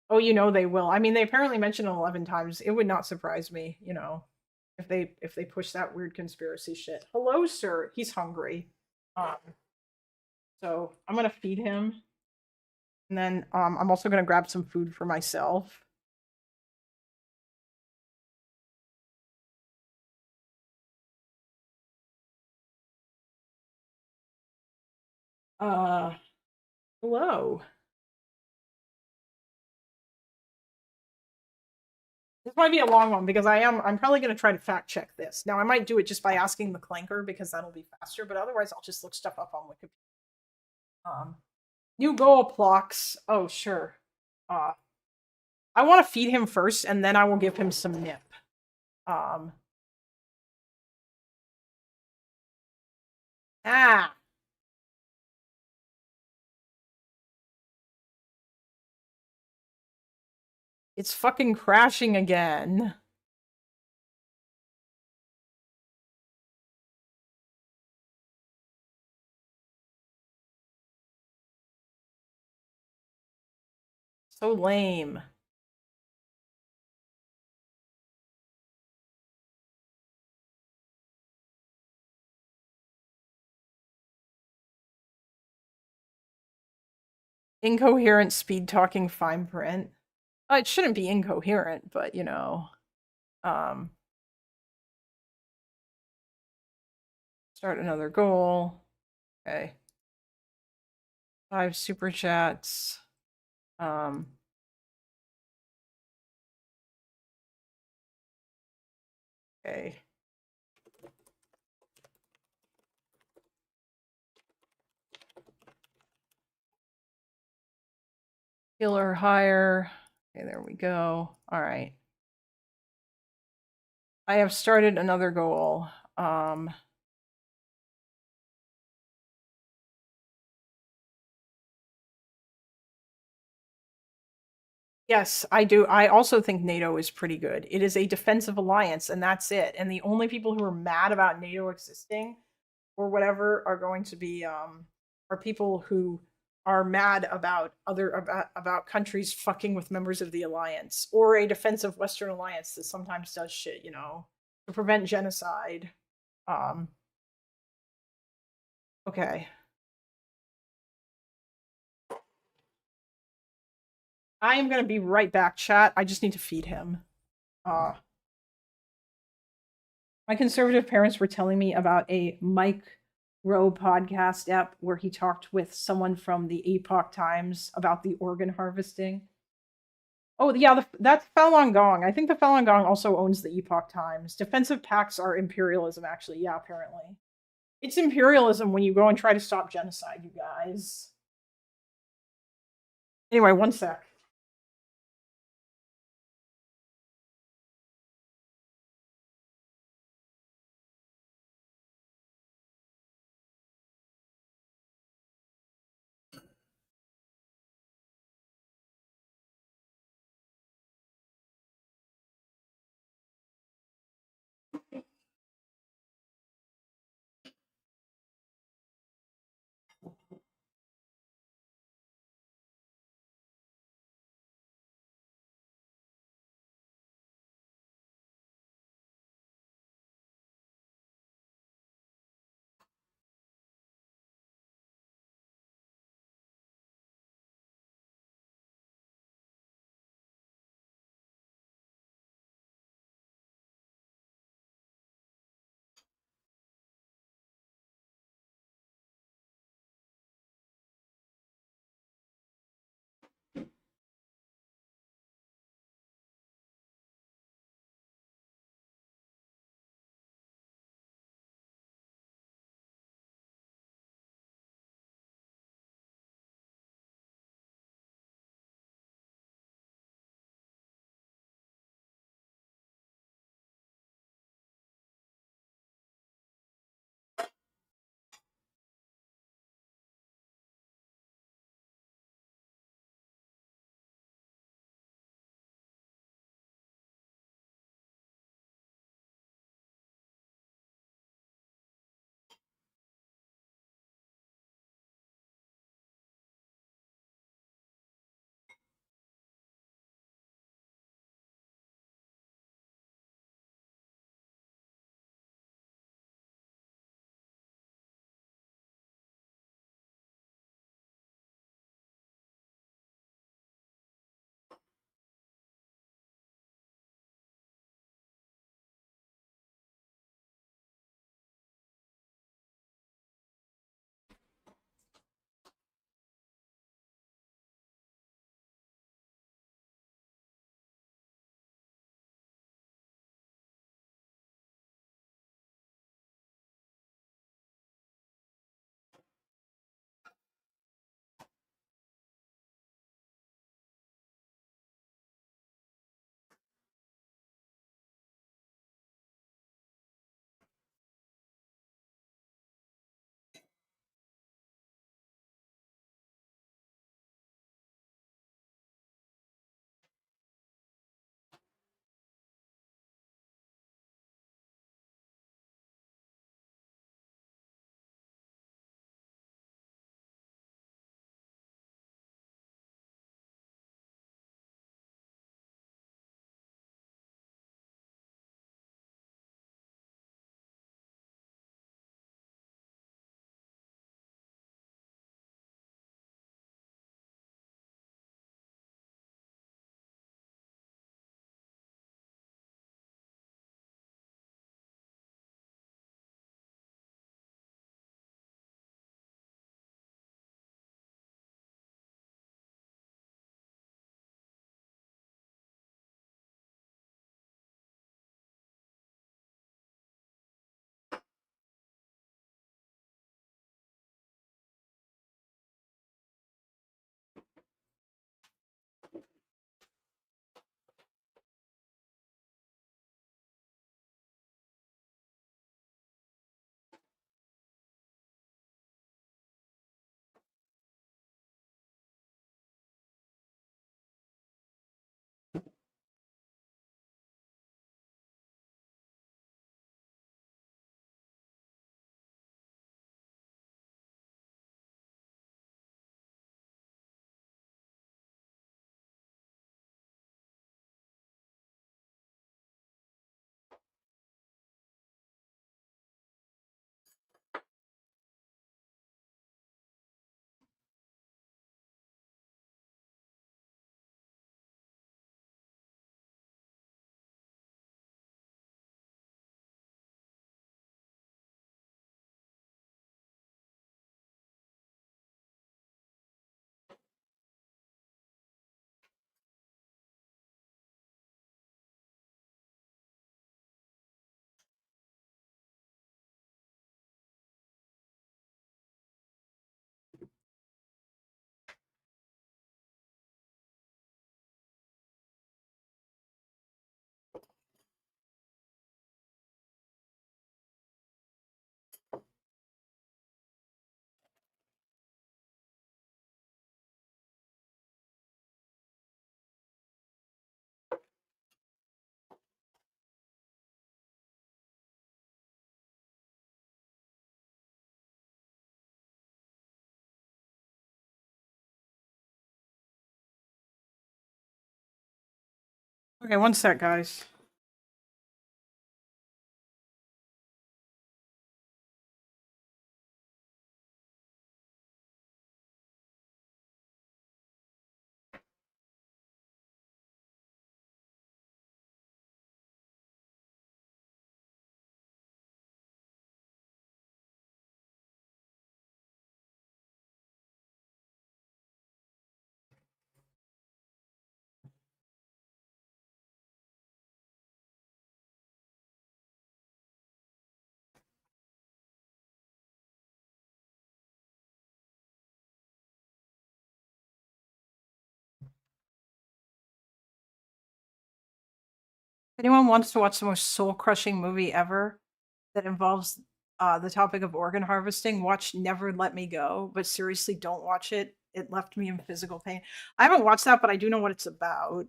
Oh, you know they will. I mean, they apparently mentioned it 11 times. It would not surprise me, you know, if they push that weird conspiracy shit. Hello, sir. He's hungry. So I'm gonna feed him. And then I'm also gonna grab some food for myself. Hello. This might be a long one because I'm probably going to try to fact check this. Now I might do it just by asking the clanker because that'll be faster, but otherwise I'll just look stuff up on Wikipedia. New goal blocks. Oh, sure. I want to feed him first and then I will give him some nip. It's fucking crashing again. So lame. Incoherent speed talking fine print. It shouldn't be incoherent, but you know. Start another goal. Okay. 5 super chats. Okay. Healer higher. Okay, there we go. All right. I have started another goal. Yes, I do. I also think NATO is pretty good. It is a defensive alliance, and that's it. And the only people who are mad about NATO existing or whatever are going to be are people who are mad about about countries fucking with members of the alliance or a defensive Western alliance that sometimes does shit, you know, to prevent genocide. Okay. I am going to be right back, chat. I just need to feed him. My conservative parents were telling me about a Mike Rowe podcast app where he talked with someone from the Epoch Times about the organ harvesting. Oh, yeah, that's Falun Gong. I think the Falun Gong also owns the Epoch Times. Defensive pacts are imperialism, actually. Yeah, apparently. It's imperialism when you go and try to stop genocide, you guys. Anyway, one sec. Okay, one sec, guys. If anyone wants to watch the most soul-crushing movie ever that involves the topic of organ harvesting, watch Never Let Me Go. But seriously, don't watch it. It left me in physical pain. I haven't watched that, but I do know what it's about.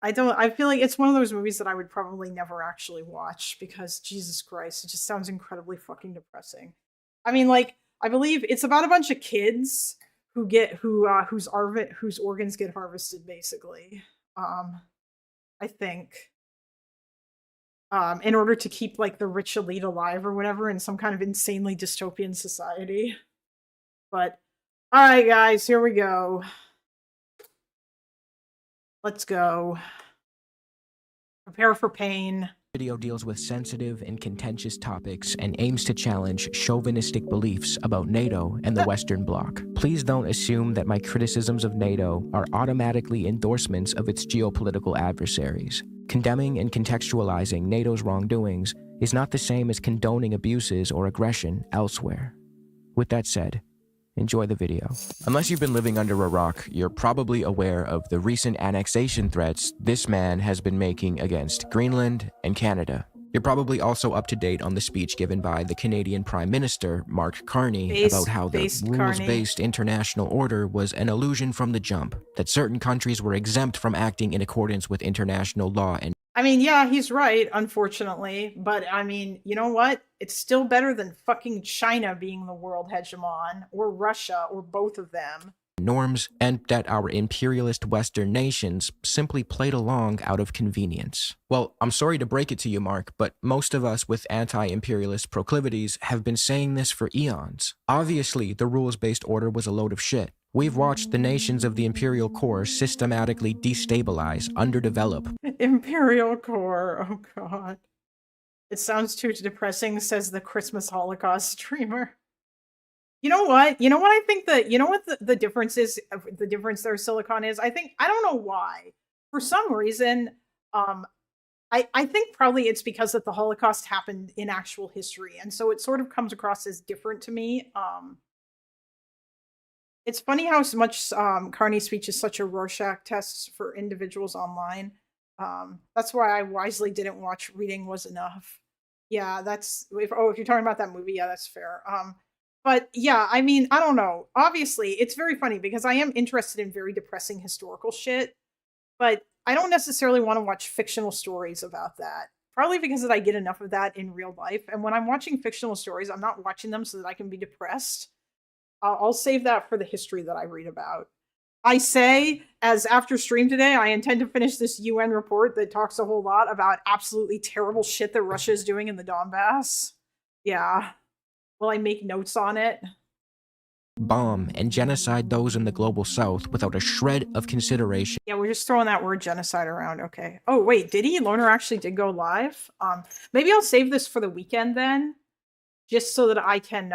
I feel like it's one of those movies that I would probably never actually watch because Jesus Christ, it just sounds incredibly fucking depressing. I mean, like, I believe it's about a bunch of kids who get whose organs get harvested, basically. I think. In order to keep like the rich elite alive or whatever in some kind of insanely dystopian society. But all right, guys, here we go. Let's go. Prepare for pain. Video deals with sensitive and contentious topics and aims to challenge chauvinistic beliefs about NATO and the Western Bloc. Please don't assume that my criticisms of NATO are automatically endorsements of its geopolitical adversaries. Condemning and contextualizing NATO's wrongdoings is not the same as condoning abuses or aggression elsewhere. With that said, enjoy the video. Unless you've been living under a rock, you're probably aware of the recent annexation threats this man has been making against Greenland and Canada. You're probably also up to date on the speech given by the Canadian Prime Minister, Mark Carney, about how the rules-based international order was an illusion from the jump, that certain countries were exempt from acting in accordance with international law and I mean, yeah, he's right, unfortunately. But I mean, you know what? It's still better than fucking China being the world hegemon, or Russia, or both of them. norms, and that our imperialist Western nations simply played along out of convenience. Well, I'm sorry to break it to you, Mark, but most of us with anti-imperialist proclivities have been saying this for eons. Obviously, the rules-based order was a load of shit. We've watched the nations of the imperial core systematically destabilize, underdevelop. Imperial core, oh god. It sounds too depressing, says the Christmas Holocaust streamer. You know what? You know what I think that, you know what the difference is, the difference there, Silicon, is? I don't know why. For some reason, I think probably it's because that the Holocaust happened in actual history. And so it sort of comes across as different to me. It's funny how much Carney's speech is such a Rorschach test for individuals online. That's why I wisely didn't watch Reading Was Enough. Yeah, that's, if you're talking about that movie, yeah, that's fair. But yeah, I mean, I don't know. Obviously, it's very funny because I am interested in very depressing historical shit, but I don't necessarily want to watch fictional stories about that. Probably because I get enough of that in real life. And when I'm watching fictional stories, I'm not watching them so that I can be depressed. I'll save that for the history that I read about. I say, as after stream today, I intend to finish this UN report that talks a whole lot about absolutely terrible shit that Russia is doing in the Donbass. Yeah. Will I make notes on it? Bomb and genocide those in the global south without a shred of consideration. Yeah, we're just throwing that word genocide around. Okay. Oh, wait, did he? Loner actually did go live? Maybe I'll save this for the weekend then, just so that I can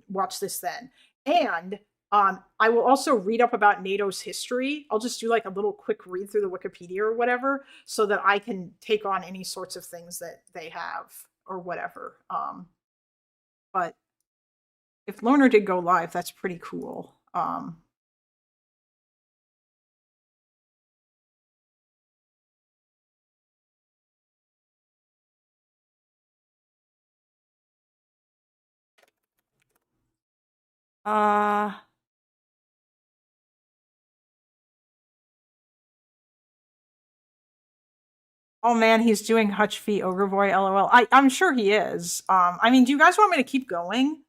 watch this then. And I will also read up about NATO's history. I'll just do like a little quick read through the Wikipedia or whatever, so that I can take on any sorts of things that they have or whatever. But if Loner did go live, that's pretty cool. Oh man, he's doing Hutch v. OgreBoy, LOL. I'm sure he is. I mean, do you guys want me to keep going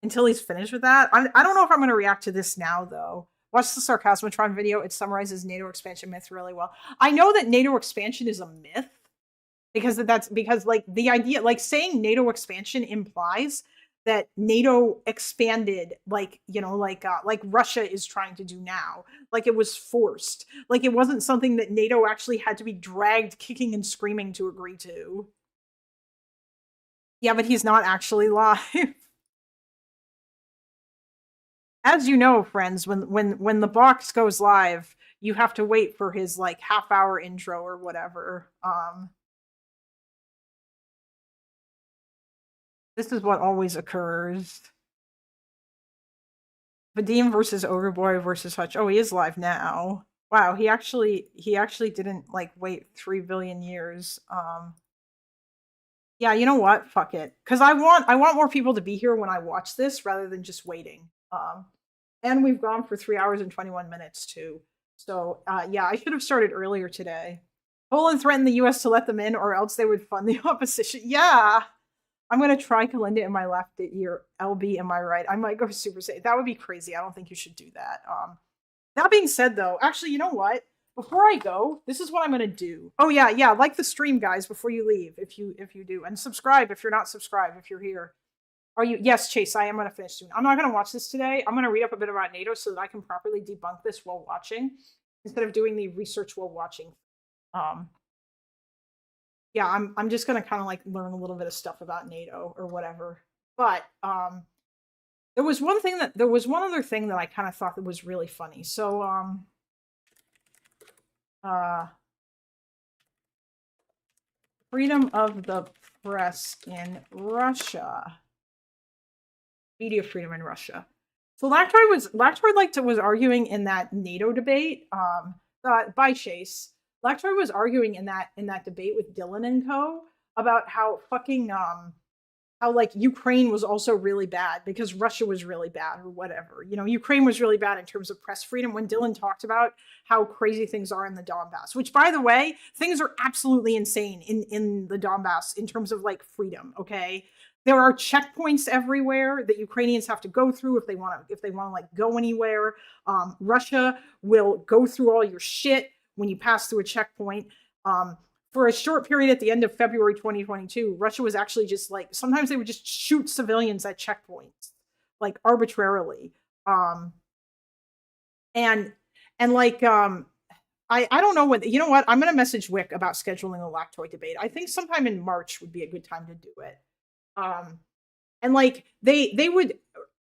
until he's finished with that? I don't know if I'm going to react to this now, though. Watch the Sarcasmatron video. It summarizes NATO expansion myth really well. I know that NATO expansion is a myth because like the idea, like saying NATO expansion implies that NATO expanded like, you know, like Russia is trying to do now. Like it was forced. Like it wasn't something that NATO actually had to be dragged kicking and screaming to agree to. Yeah, but he's not actually live. As you know, friends, when the box goes live, you have to wait for his like half-hour intro or whatever. This is what always occurs. Vadim versus OgreBoy versus Hutch. Oh, he is live now. Wow, he actually didn't like wait 3 billion years. Yeah, you know what? Fuck it. Because I want more people to be here when I watch this rather than just waiting. And we've gone for 3 hours and 21 minutes too. So yeah, I should have started earlier today. Poland threatened the US to let them in or else they would fund the opposition. Yeah. I'm going to try Kalinda in my left ear, LB in my right. I might go Super Saiyan. That would be crazy. I don't think you should do that. That being said, though, actually, you know what? Before I go, this is what I'm going to do. Oh, yeah. Like the stream, guys, before you leave, if you do. And subscribe if you're not subscribed, if you're here. Are you? Yes, Chase, I am going to finish soon. I'm not going to watch this today. I'm going to read up a bit about NATO so that I can properly debunk this while watching instead of doing the research while watching. Yeah, I'm just gonna kind of like learn a little bit of stuff about NATO or whatever. But there was one other thing that I kind of thought that was really funny. So freedom of the press in Russia, media freedom in Russia. So Lactroid was arguing in that NATO debate by Chase. Lactroid was arguing in that debate with Dylan and co. about how fucking how like Ukraine was also really bad because Russia was really bad or whatever. You know, Ukraine was really bad in terms of press freedom when Dylan talked about how crazy things are in the Donbass, which by the way, things are absolutely insane in the Donbass in terms of like freedom, okay? There are checkpoints everywhere that Ukrainians have to go through if they want to like go anywhere. Russia will go through all your shit when you pass through a checkpoint. For a short period at the end of February 2022, Russia was actually just like, sometimes they would just shoot civilians at checkpoints, like arbitrarily. I don't know what, you know what? I'm going to message Wick about scheduling a Lactoid debate. I think sometime in March would be a good time to do it. And like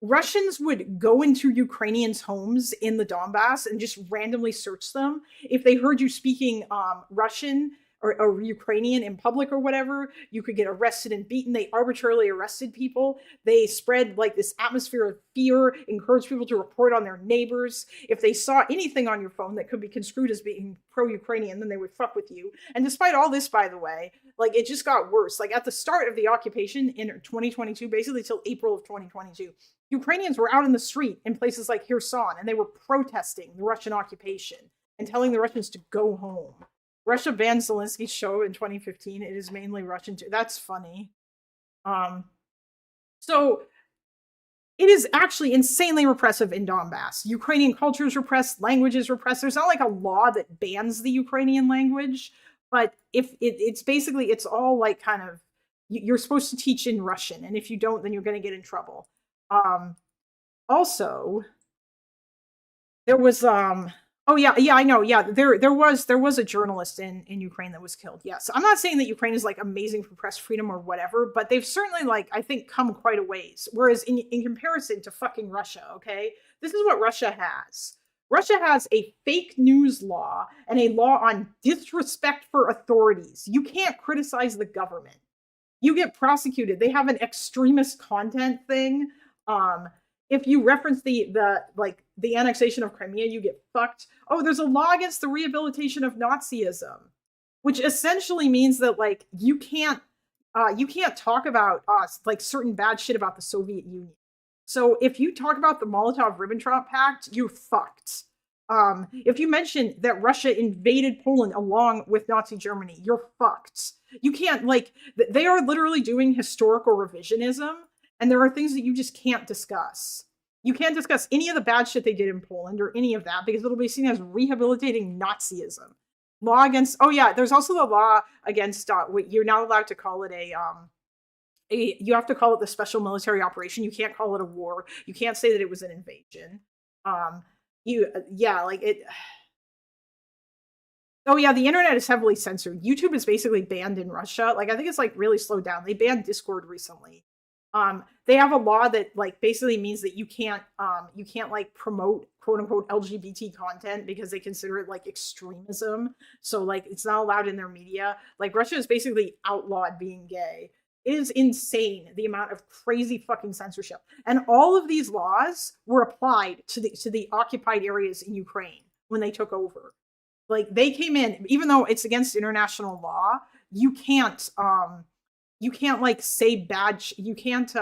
Russians would go into Ukrainians' homes in the Donbass and just randomly search them. If they heard you speaking Russian or Ukrainian in public or whatever, you could get arrested and beaten. They arbitrarily arrested people. They spread like this atmosphere of fear, encouraged people to report on their neighbors. If they saw anything on your phone that could be construed as being pro-Ukrainian, then they would fuck with you. And despite all this, by the way, like it just got worse. Like at the start of the occupation in 2022, basically till April of 2022, Ukrainians were out in the street in places like Kherson, and they were protesting the Russian occupation and telling the Russians to go home. Russia banned Zelensky's show in 2015. It is mainly Russian too. That's funny. So it is actually insanely repressive in Donbass. Ukrainian culture is repressed, language is repressed. There's not like a law that bans the Ukrainian language, but if it's basically, it's all like kind of, you're supposed to teach in Russian, and if you don't, then you're going to get in trouble. Also, there was oh yeah, I know. Yeah, there was a journalist in Ukraine that was killed. Yes, I'm not saying that Ukraine is like amazing for press freedom or whatever, but they've certainly like I think come quite a ways. Whereas in comparison to fucking Russia, okay, this is what Russia has. Russia has a fake news law and a law on disrespect for authorities. You can't criticize the government. You get prosecuted. They have an extremist content thing. If you reference the annexation of Crimea, you get fucked. Oh, there's a law against the rehabilitation of Nazism, which essentially means that like you can't talk about like certain bad shit about the Soviet Union. So if you talk about the Molotov-Ribbentrop Pact, you're fucked. If you mention that Russia invaded Poland along with Nazi Germany, you're fucked. You can't like they are literally doing historical revisionism. And there are things that you just can't discuss. You can't discuss any of the bad shit they did in Poland or any of that because it'll be seen as rehabilitating Nazism. Law against, oh yeah, there's also the law against, you're not allowed to call it you have to call it the special military operation. You can't call it a war. You can't say that it was an invasion. Oh yeah, the internet is heavily censored. YouTube is basically banned in Russia. Like I think it's like really slowed down. They banned Discord recently. They have a law that like basically means that you can't like promote quote unquote LGBT content because they consider it like extremism. So like it's not allowed in their media. Like Russia is basically outlawed being gay. It is insane the amount of crazy fucking censorship. And all of these laws were applied to the occupied areas in Ukraine when they took over. Like they came in, even though it's against international law, you can't like say bad, you can't,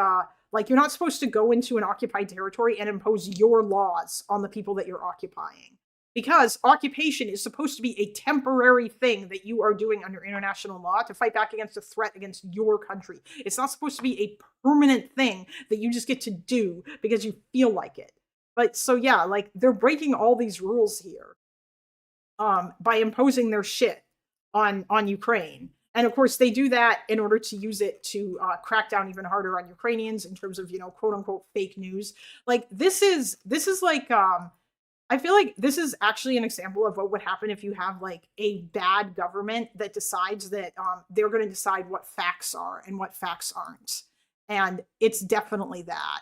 like you're not supposed to go into an occupied territory and impose your laws on the people that you're occupying. Because occupation is supposed to be a temporary thing that you are doing under international law to fight back against a threat against your country. It's not supposed to be a permanent thing that you just get to do because you feel like it. But so yeah, like they're breaking all these rules here by imposing their shit on Ukraine. And of course, they do that in order to use it to crack down even harder on Ukrainians in terms of, quote unquote, fake news. Like this is like, I feel like this is actually an example of what would happen if you have like a bad government that decides that they're going to decide what facts are and what facts aren't. And it's definitely that.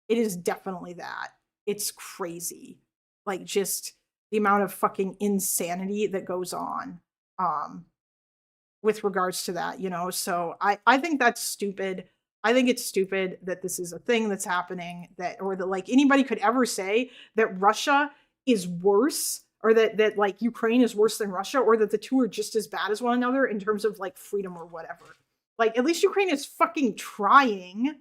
It is definitely that. It's crazy. Like just the amount of fucking insanity that goes on with regards to that, So I think that's stupid. I think it's stupid that this is a thing that's happening, or that like anybody could ever say that Russia is worse, or that like Ukraine is worse than Russia, or that the two are just as bad as one another in terms of like freedom or whatever. Like at least Ukraine is fucking trying.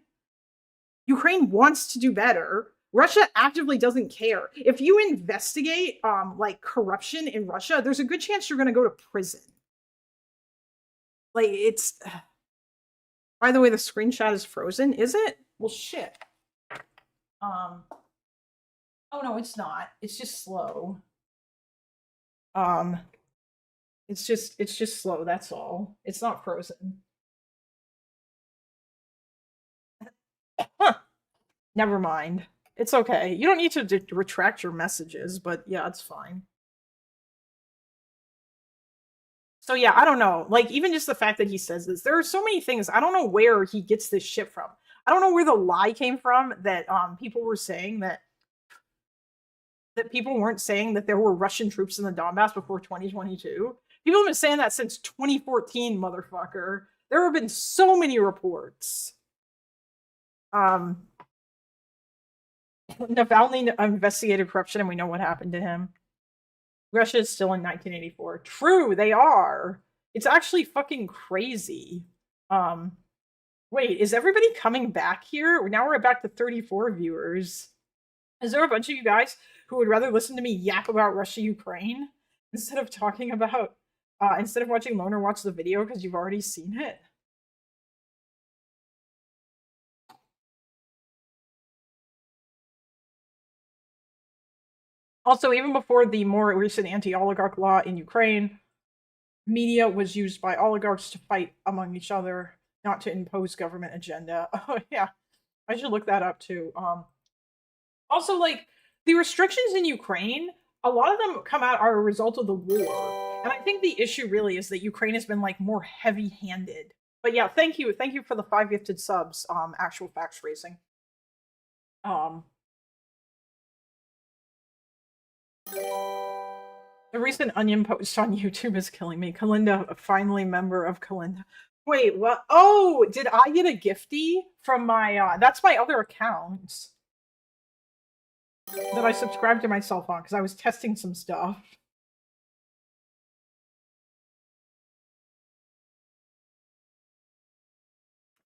Ukraine wants to do better. Russia actively doesn't care. If you investigate like corruption in Russia, there's a good chance you're going to go to prison. Like it's. By the way, the screenshot is frozen. Is it? Well, shit. Oh no, it's not. It's just slow. It's just slow. That's all. It's not frozen. Never mind. It's okay. You don't need to retract your messages, but yeah, it's fine. So yeah, I don't know. Like even just the fact that he says this, there are so many things. I don't know where he gets this shit from. I don't know where the lie came from that people were saying that people weren't saying that there were Russian troops in the Donbass before 2022. People have been saying that since 2014, motherfucker. There have been so many reports. Navalny investigated corruption and we know what happened to him. Russia is still in 1984. True, they are. It's actually fucking crazy. Wait, is everybody coming back here? Now we're back to 34 viewers. Is there a bunch of you guys who would rather listen to me yap about Russia, Ukraine instead of talking about, instead of watching Loner watch the video because you've already seen it? Also, even before the more recent anti-oligarch law in Ukraine, media was used by oligarchs to fight among each other, not to impose government agenda. Oh, yeah. I should look that up, too. Also, like, the restrictions in Ukraine, a lot of them come out are a result of the war. And I think the issue really is that Ukraine has been, like, more heavy-handed. But yeah, thank you. Thank you for the 5 gifted subs, Actual Facts Racing. The recent Onion post on YouTube is killing me. Kalinda, finally member of Kalinda. Wait, what? Oh, did I get a gifty from my, that's my other account that I subscribed to myself on because I was testing some stuff.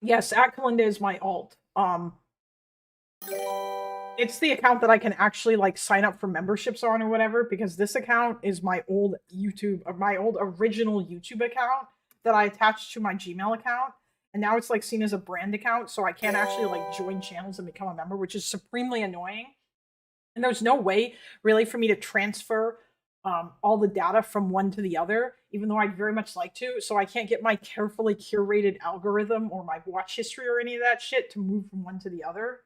Yes, @Kalinda is my alt. It's the account that I can actually like sign up for memberships on or whatever, because this account is my old YouTube, my old original YouTube account that I attached to my Gmail account. and now it's like seen as a brand account, so I can't actually like join channels and become a member, which is supremely annoying. And there's no way really for me to transfer all the data from one to the other, even though I'd very much like to. So I can't get my carefully curated algorithm or my watch history or any of that shit to move from one to the other.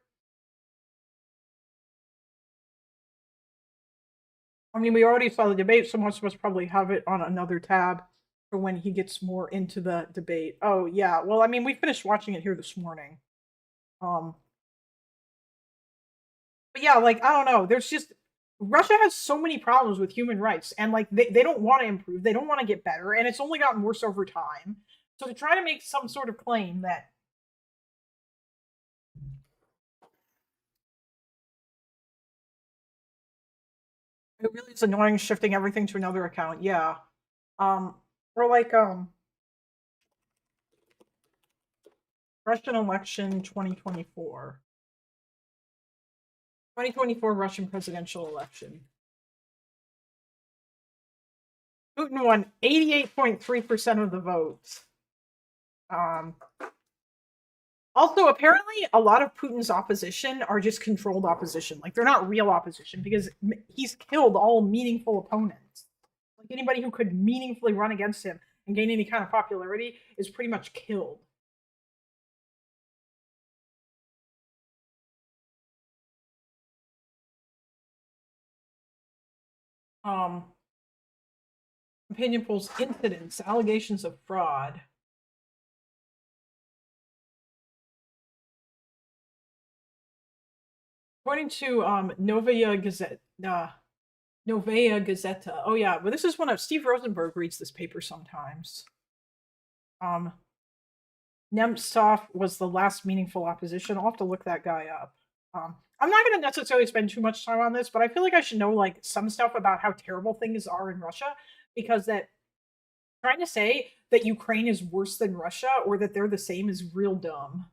I mean, we already saw the debate, so most of us probably have it on another tab for when he gets more into the debate. Oh, yeah. Well, I mean, we finished watching it here this morning. But yeah, like, I don't know. There's just, Russia has so many problems with human rights, and like, they don't want to improve. They don't want to get better, and it's only gotten worse over time. So to try to make some sort of claim that it really is annoying shifting everything to another account, yeah. Or like, Russian election 2024. 2024 Russian presidential election. Putin won 88.3% of the votes. Also, apparently, a lot of Putin's opposition are just controlled opposition. Like, they're not real opposition because he's killed all meaningful opponents. Like, anybody who could meaningfully run against him and gain any kind of popularity is pretty much killed. Opinion polls, incidents, allegations of fraud. According to Novaya Gazeta. Oh yeah, but this is one of Steve Rosenberg reads this paper sometimes. Nemtsov was the last meaningful opposition. I'll have to look that guy up. I'm not going to necessarily spend too much time on this, but I feel like I should know like some stuff about how terrible things are in Russia, because that trying to say that Ukraine is worse than Russia or that they're the same is real dumb.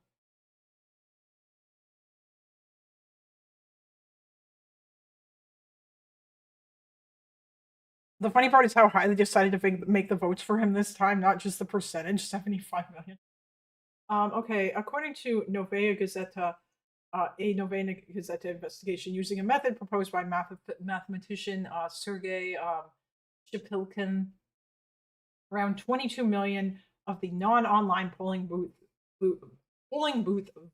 The funny part is how high they decided to make the votes for him this time, not just the percentage, 75 million. Okay, according to Novaya Gazeta, a Novaya Gazeta investigation using a method proposed by mathematician Sergei Shapilkin, around 22 million of the non-online polling booth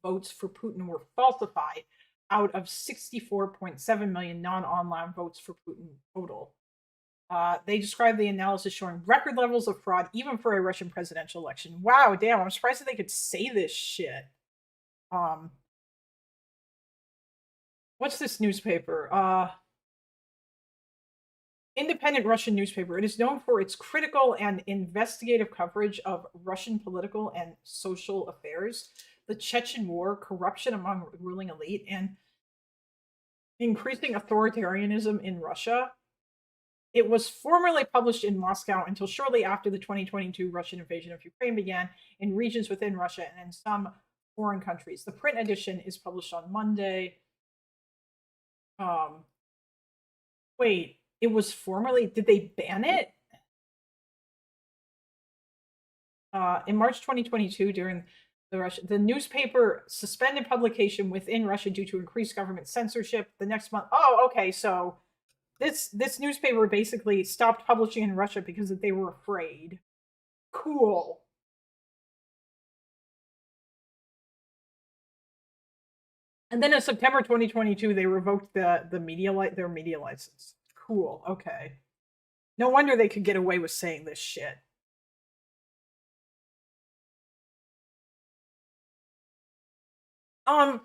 votes for Putin were falsified out of 64.7 million non-online votes for Putin total. They described the analysis showing record levels of fraud even for a Russian presidential election. Wow, damn, I'm surprised that they could say this shit. What's this newspaper? Independent Russian newspaper. It is known for its critical and investigative coverage of Russian political and social affairs, the Chechen War, corruption among the ruling elite, and increasing authoritarianism in Russia. It was formerly published in Moscow until shortly after the 2022 Russian invasion of Ukraine began in regions within Russia and in some foreign countries. The print edition is published on Monday. Wait, it was formerly, did they ban it? In March 2022, during the newspaper suspended publication within Russia due to increased government censorship. The next month, oh, okay, so this newspaper basically stopped publishing in Russia because they were afraid. Cool. And then in September 2022, they revoked their media license. Cool. Okay. No wonder they could get away with saying this shit. I'm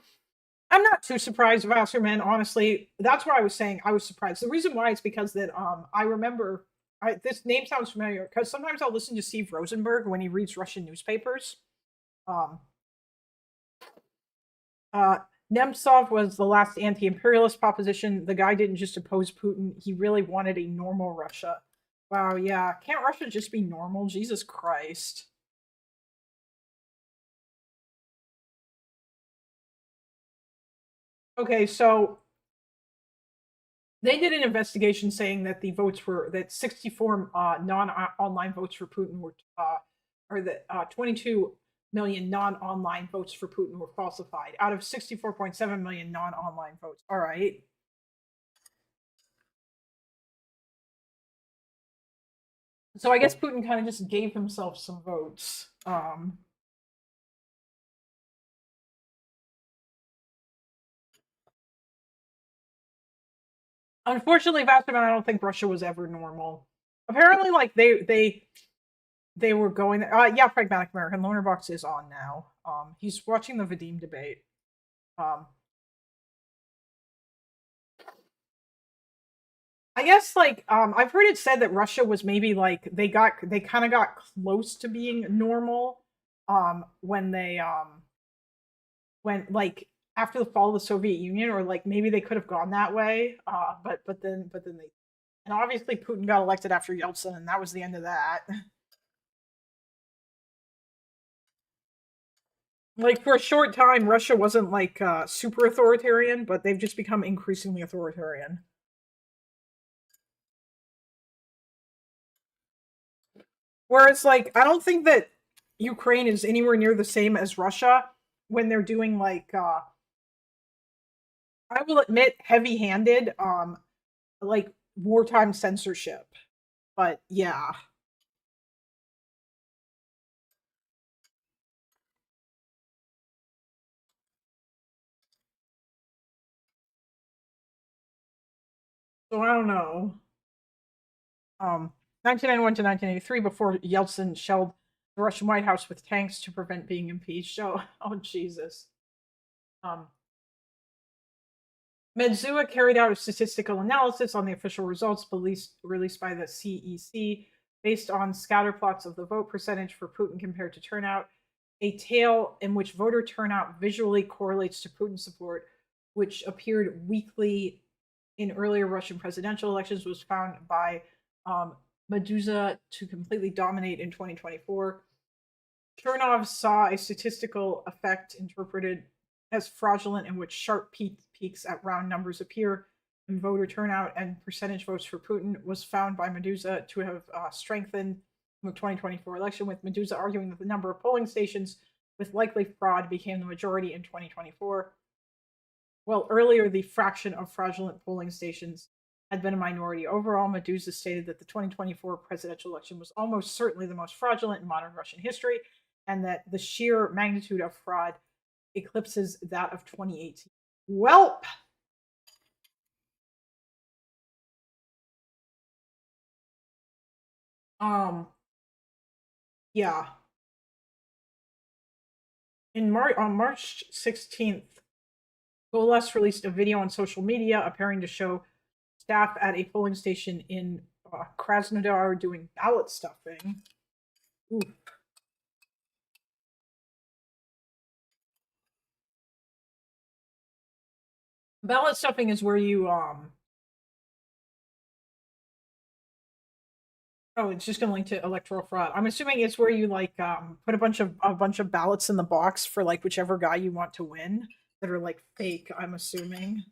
not too surprised, Wasserman, honestly. That's why I was saying I was surprised. The reason why is because that I remember this name sounds familiar because sometimes I'll listen to Steve Rosenberg when he reads Russian newspapers. Nemtsov was the last anti-imperialist proposition. The guy didn't just oppose Putin. He really wanted a normal Russia. Wow, yeah. Can't Russia just be normal? Jesus Christ. Okay, so they did an investigation saying that the votes were that 64 non-online votes for Putin were, or that 22 million non-online votes for Putin were falsified out of 64.7 million non-online votes. All right. So I guess Putin kind of just gave himself some votes. Unfortunately, Vadim, I don't think Russia was ever normal. Apparently, like they were going. Yeah, Pragmatic American Lonerbox is on now. He's watching the Vadim debate. I guess like I've heard it said that Russia was maybe like they kind of got close to being normal when like after the fall of the Soviet Union, or like maybe they could have gone that way. But then they, and obviously Putin got elected after Yeltsin, and that was the end of that. Like for a short time, Russia wasn't like super authoritarian, but they've just become increasingly authoritarian. Whereas, like, I don't think that Ukraine is anywhere near the same as Russia when they're doing like I will admit heavy-handed like wartime censorship. But yeah. So I don't know. 1991 to 1983, before Yeltsin shelled the Russian White House with tanks to prevent being impeached. Oh Jesus. Medzua carried out a statistical analysis on the official results released by the CEC based on scatter plots of the vote percentage for Putin compared to turnout, a tale in which voter turnout visually correlates to Putin support, which appeared weekly in earlier Russian presidential elections, was found by Medusa to completely dominate in 2024. Chernov saw a statistical effect interpreted as fraudulent in which sharp peaks at round numbers appear in voter turnout, and percentage votes for Putin was found by Medusa to have strengthened in the 2024 election, with Medusa arguing that the number of polling stations with likely fraud became the majority in 2024. Well, earlier, the fraction of fraudulent polling stations had been a minority. Overall, Medusa stated that the 2024 presidential election was almost certainly the most fraudulent in modern Russian history, and that the sheer magnitude of fraud eclipses that of 2018. Welp! Yeah. On March 16th, Golas released a video on social media appearing to show staff at a polling station in Krasnodar doing ballot stuffing. Ooh. Ballot stuffing is where you Oh, it's just gonna link to electoral fraud. I'm assuming it's where you like put a bunch of ballots in the box for like whichever guy you want to win that are like fake, I'm assuming.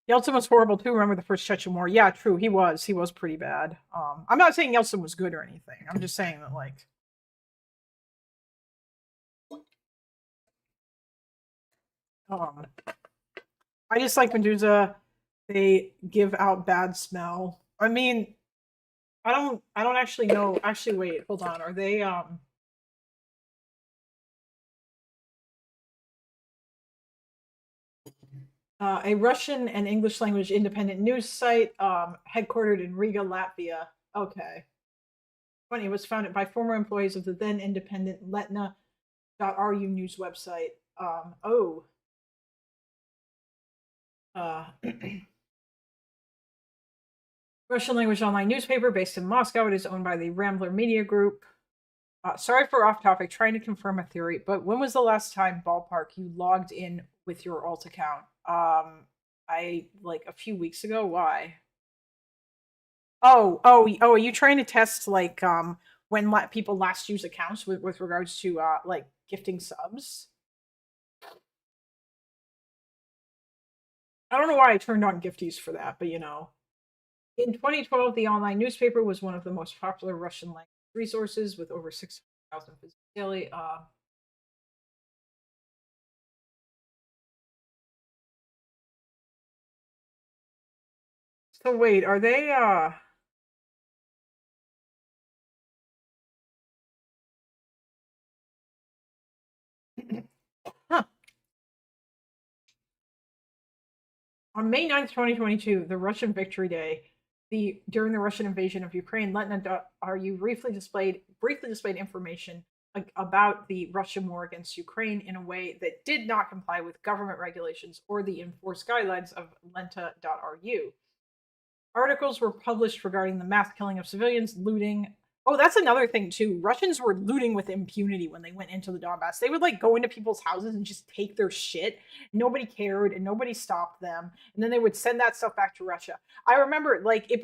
Yeltsin was horrible too. Remember the first Chechen War? Yeah, true. He was pretty bad. I'm not saying Yeltsin was good or anything. I'm just saying that like I just like Medusa. They give out bad smell. I mean, I don't actually know. Actually, wait, hold on. Are they a Russian and English language independent news site headquartered in Riga, Latvia? Okay. Funny, it was founded by former employees of the then independent Letna.ru news website. Russian language online newspaper based in Moscow. It is owned by the Rambler Media Group. Sorry for off topic, trying to confirm a theory, but when was the last time, ballpark, you logged in with your alt account? I like a few weeks ago. Why? Oh, are you trying to test like when people last use accounts with regards to like gifting subs? I don't know why I turned on Gifties for that, but you know. In 2012, the online newspaper was one of the most popular Russian language resources with over 600,000 visitors daily. So wait, are they huh. On May 9th, 2022, the Russian Victory Day, during the Russian invasion of Ukraine, Letna.ru briefly displayed information about the Russian war against Ukraine in a way that did not comply with government regulations or the enforced guidelines of Lenta.ru. Articles were published regarding the mass killing of civilians, looting. Oh, that's another thing too. Russians were looting with impunity when they went into the Donbass. They would like go into people's houses and just take their shit. Nobody cared and nobody stopped them. And then they would send that stuff back to Russia. I remember like it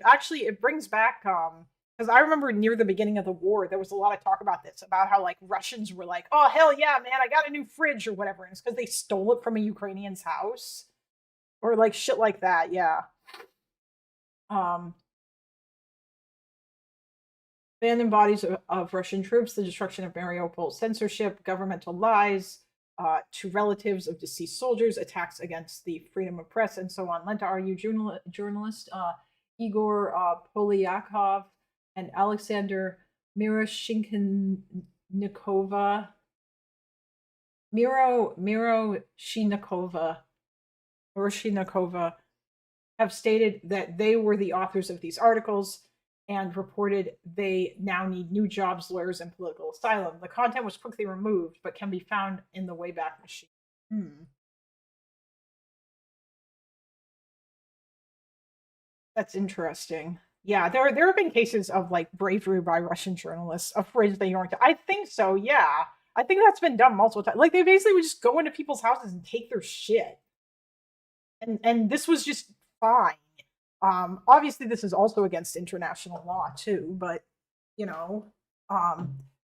brings back because I remember near the beginning of the war, there was a lot of talk about this, about how like Russians were like, oh hell yeah, man, I got a new fridge or whatever. And it's because they stole it from a Ukrainian's house. Or like shit like that, yeah. Abandoned bodies of Russian troops, the destruction of Mariupol, censorship, governmental lies to relatives of deceased soldiers, attacks against the freedom of press, and so on. Lenta.ru journalist Igor Polyakov and Alexander Miroshinikova have stated that they were the authors of these articles and reported they now need new jobs, lawyers, and political asylum. The content was quickly removed, but can be found in the Wayback Machine. That's interesting. Yeah, there have been cases of like bravery by Russian journalists afraid they aren't. I think so. Yeah, I think that's been done multiple times. Like they basically would just go into people's houses and take their shit, and this was just fine. Obviously, this is also against international law too. But you know,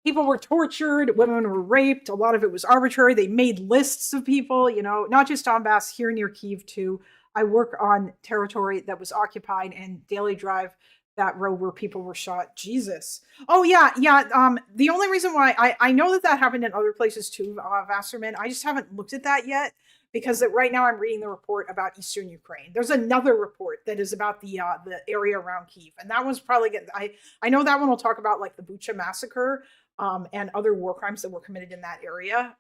people were tortured, women were raped. A lot of it was arbitrary. They made lists of people. You know, not just Donbass, here near Kyiv too. I work on territory that was occupied and daily drive that road where people were shot. Jesus. Oh yeah. The only reason why I know that happened in other places too, Vasserman. I just haven't looked at that yet because right now I'm reading the report about Eastern Ukraine. There's another report that is about the area around Kyiv, and that one's probably good. I know that one will talk about like the Bucha massacre and other war crimes that were committed in that area.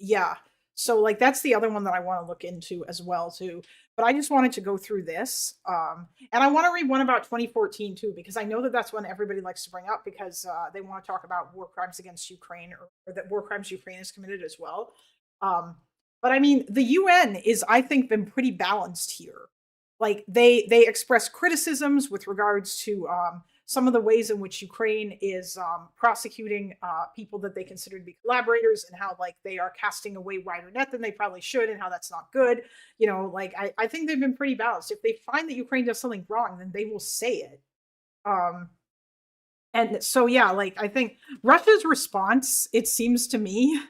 Yeah. So like that's the other one that I want to look into as well too. But I just wanted to go through this. And I want to read one about 2014 too, because I know that that's one everybody likes to bring up because they want to talk about war crimes against Ukraine or that war crimes Ukraine has committed as well. But I mean, the UN is, I think, been pretty balanced here. Like they express criticisms with regards to some of the ways in which Ukraine is prosecuting people that they consider to be collaborators and how like they are casting a way wider net than they probably should and how that's not good. You know, like I think they've been pretty balanced. If they find that Ukraine does something wrong, then they will say it. And so, yeah, like I think Russia's response, it seems to me,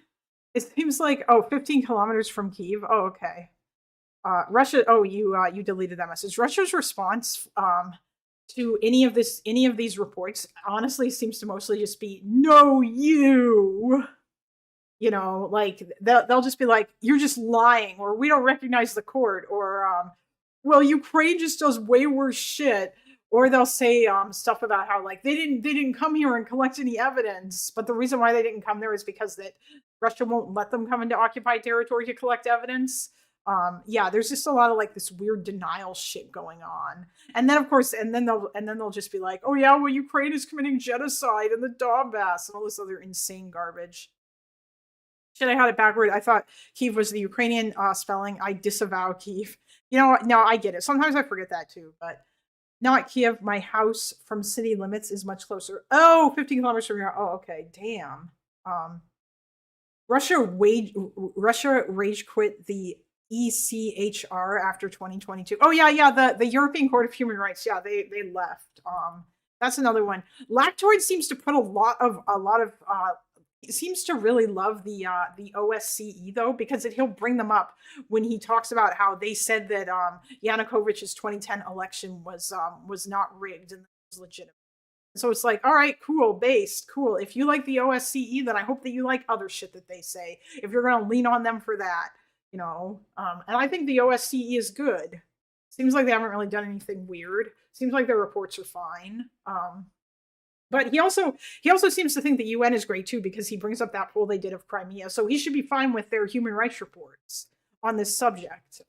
it seems like, 15 kilometers from Kyiv. Oh, okay. Russia, you deleted that message. Russia's response to any of these reports honestly seems to mostly just be no, you know, like they'll just be like, you're just lying, or we don't recognize the court, or well, Ukraine just does way worse shit, or they'll say stuff about how like they didn't come here and collect any evidence, but the reason why they didn't come there is because that Russia won't let them come into occupied territory to collect evidence. Yeah, there's just a lot of like this weird denial shit going on. And then of course, and then they'll just be like, oh yeah, well, Ukraine is committing genocide in the Donbass and all this other insane garbage. Shit, I had it backward. I thought Kyiv was the Ukrainian spelling. I disavow Kyiv. You know, no, I get it. Sometimes I forget that too, but not Kyiv. My house from city limits is much closer. Oh, 15 kilometers from here. Oh, okay. Damn. Russia rage quit the ECHR after 2022. Oh yeah, the European Court of Human Rights. Yeah, they left. That's another one. Lactoid seems to put a lot of seems to really love the OSCE though, because he'll bring them up when he talks about how they said that Yanukovych's 2010 election was not rigged and was legitimate. So it's like, all right, cool, based, cool. If you like the OSCE, then I hope that you like other shit that they say. If you're going to lean on them for that, you know. And I think the OSCE is good. Seems like they haven't really done anything weird. Seems like their reports are fine. But he also seems to think the UN is great too, because he brings up that poll they did of Crimea. So he should be fine with their human rights reports on this subject.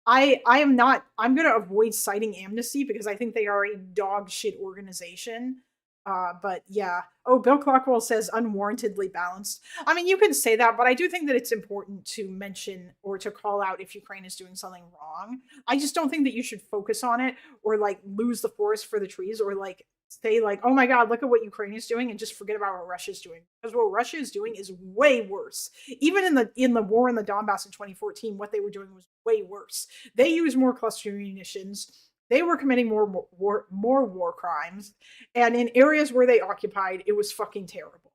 I'm going to avoid citing Amnesty because I think they are a dog shit organization. But yeah. Oh, Bill Clockwell says unwarrantedly balanced. I mean, you can say that, but I do think that it's important to mention or to call out if Ukraine is doing something wrong. I just don't think that you should focus on it or like lose the forest for the trees or like say like, oh my God, look at what Ukraine is doing and just forget about what Russia is doing. Because what Russia is doing is way worse. Even in the war in the Donbass in 2014, what they were doing was way worse. They used more cluster munitions. They were committing more war crimes. And in areas where they occupied, it was fucking terrible.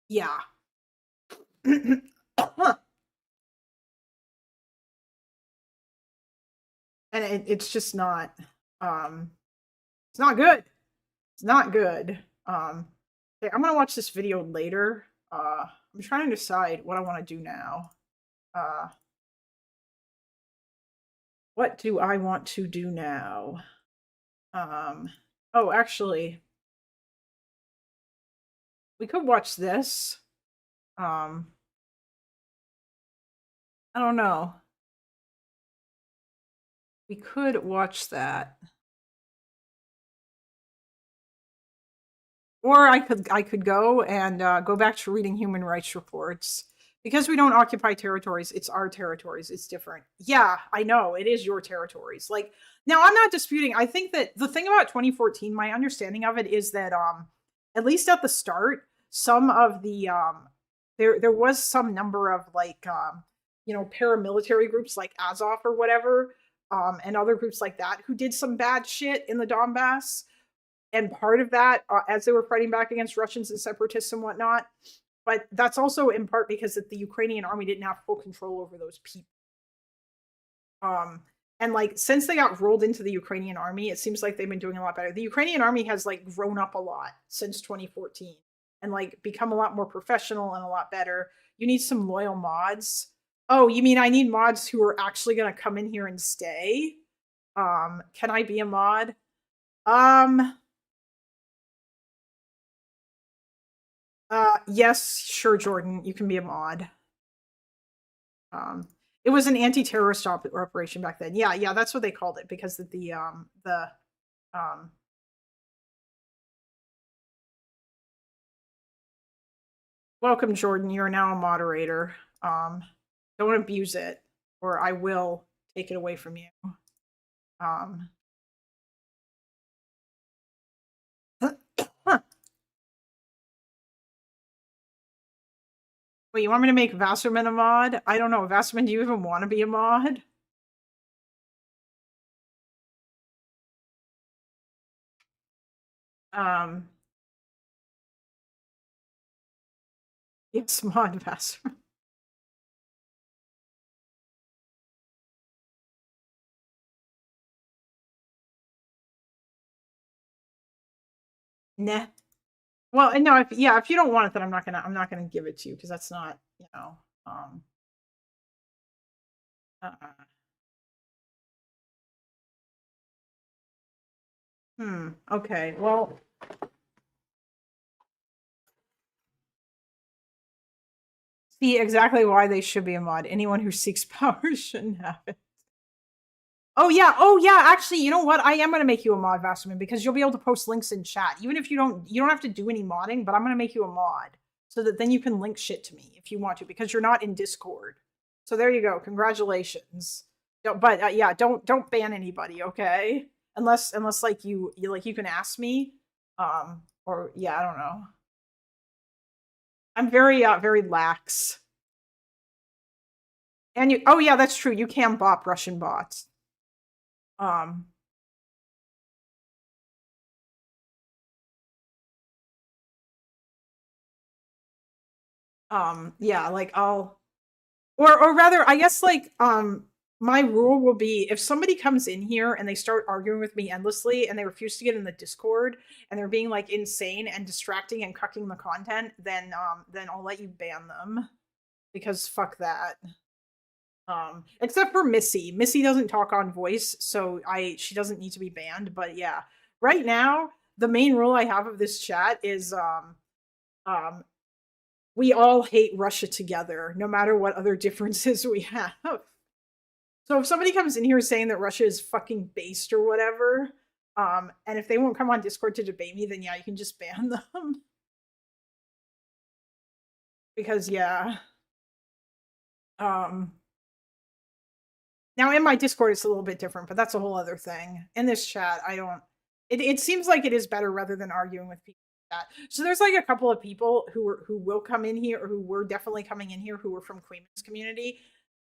Yeah. And it's just not it's not good. It's not good. Okay, I'm gonna watch this video later. I'm trying to decide what I want to do now. What do I want to do now? Oh, actually, we could watch this. I don't know. We could watch that. Or I could go and go back to reading human rights reports. Because we don't occupy territories, it's our territories. It's different. Yeah, I know. It is your territories. Like, now I'm not disputing. I think that the thing about 2014, my understanding of it is that at least at the start, some of the there was some number of like paramilitary groups like Azov or whatever, and other groups like that who did some bad shit in the Donbass. And part of that, as they were fighting back against Russians and separatists and whatnot, but that's also in part because the Ukrainian army didn't have full control over those people. And like since they got rolled into the Ukrainian army, it seems like they've been doing a lot better. The Ukrainian army has like grown up a lot since 2014 and like become a lot more professional and a lot better. You need some loyal mods. Oh, you mean I need mods who are actually going to come in here and stay? Can I be a mod? Yes, sure, Jordan, you can be a mod. It was an anti-terrorist operation back then. Yeah, that's what they called it because welcome, Jordan. You're now a moderator. Don't abuse it, or I will take it away from you. Wait, you want me to make Wasserman a mod? I don't know. Wasserman, do you even want to be a mod? Yes, mod Wasserman. Nah. Well, no, if you don't want it, then I'm not gonna give it to you because that's not, okay, well. See exactly why they should be a mod. Anyone who seeks power shouldn't have it. Oh yeah, actually, you know what? I am gonna make you a mod, Vasserman, because you'll be able to post links in chat. Even if you don't have to do any modding, but I'm gonna make you a mod. So that then you can link shit to me if you want to, because you're not in Discord. So there you go. Congratulations. But yeah, don't ban anybody, okay? Unless like you can ask me. Or yeah, I don't know. I'm very lax. And oh yeah, that's true. You can bop Russian bots. Yeah, like or rather, I guess like my rule will be if somebody comes in here and they start arguing with me endlessly and they refuse to get in the Discord and they're being like insane and distracting and cucking the content, then I'll let you ban them because fuck that. Except for Missy. Missy doesn't talk on voice, so she doesn't need to be banned, but yeah. Right now, the main rule I have of this chat is we all hate Russia together, no matter what other differences we have. So if somebody comes in here saying that Russia is fucking based or whatever, and if they won't come on Discord to debate me, then yeah, you can just ban them. Because yeah. Now in my Discord it's a little bit different, but that's a whole other thing. In this chat, it seems like it is better rather than arguing with people like that. So there's like a couple of people who will come in here, or who were definitely coming in here, who were from Queen's community,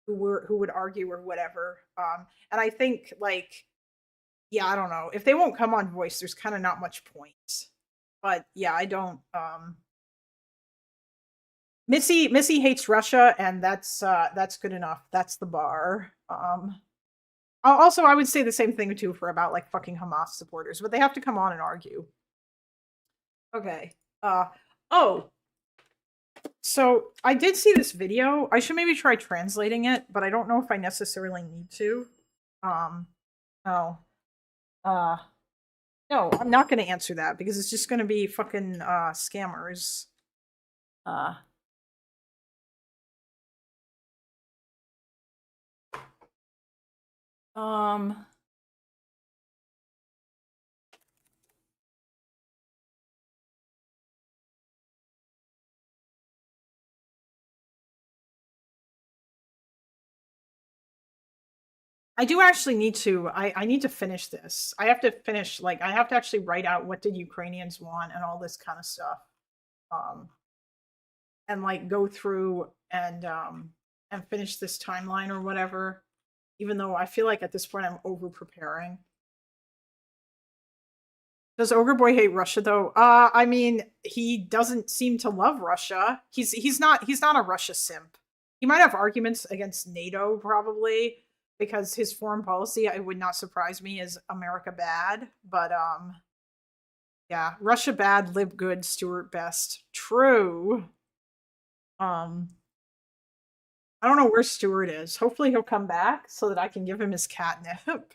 who would argue or whatever. And I think like, yeah, I don't know. If they won't come on voice, there's kind of not much point. But yeah, I don't Missy hates Russia, and that's good enough. That's the bar. Also, I would say the same thing too for about like fucking Hamas supporters, but they have to come on and argue. Okay. Oh. So I did see this video. I should maybe try translating it, but I don't know if I necessarily need to. No. No, I'm not going to answer that because it's just going to be fucking scammers. I do actually need to, I need to finish this. I have to finish, like, I have to actually write out what did Ukrainians want and all this kind of stuff. And like go through and finish this timeline or whatever. Even though I feel like at this point I'm over preparing. Does OgreBoy hate Russia though? I mean, he doesn't seem to love Russia. He's not a Russia simp. He might have arguments against NATO probably, because his foreign policy, it would not surprise me, is America bad. But yeah, Russia bad, live good, Stuart best. True. I don't know where Stuart is. Hopefully he'll come back so that I can give him his catnip.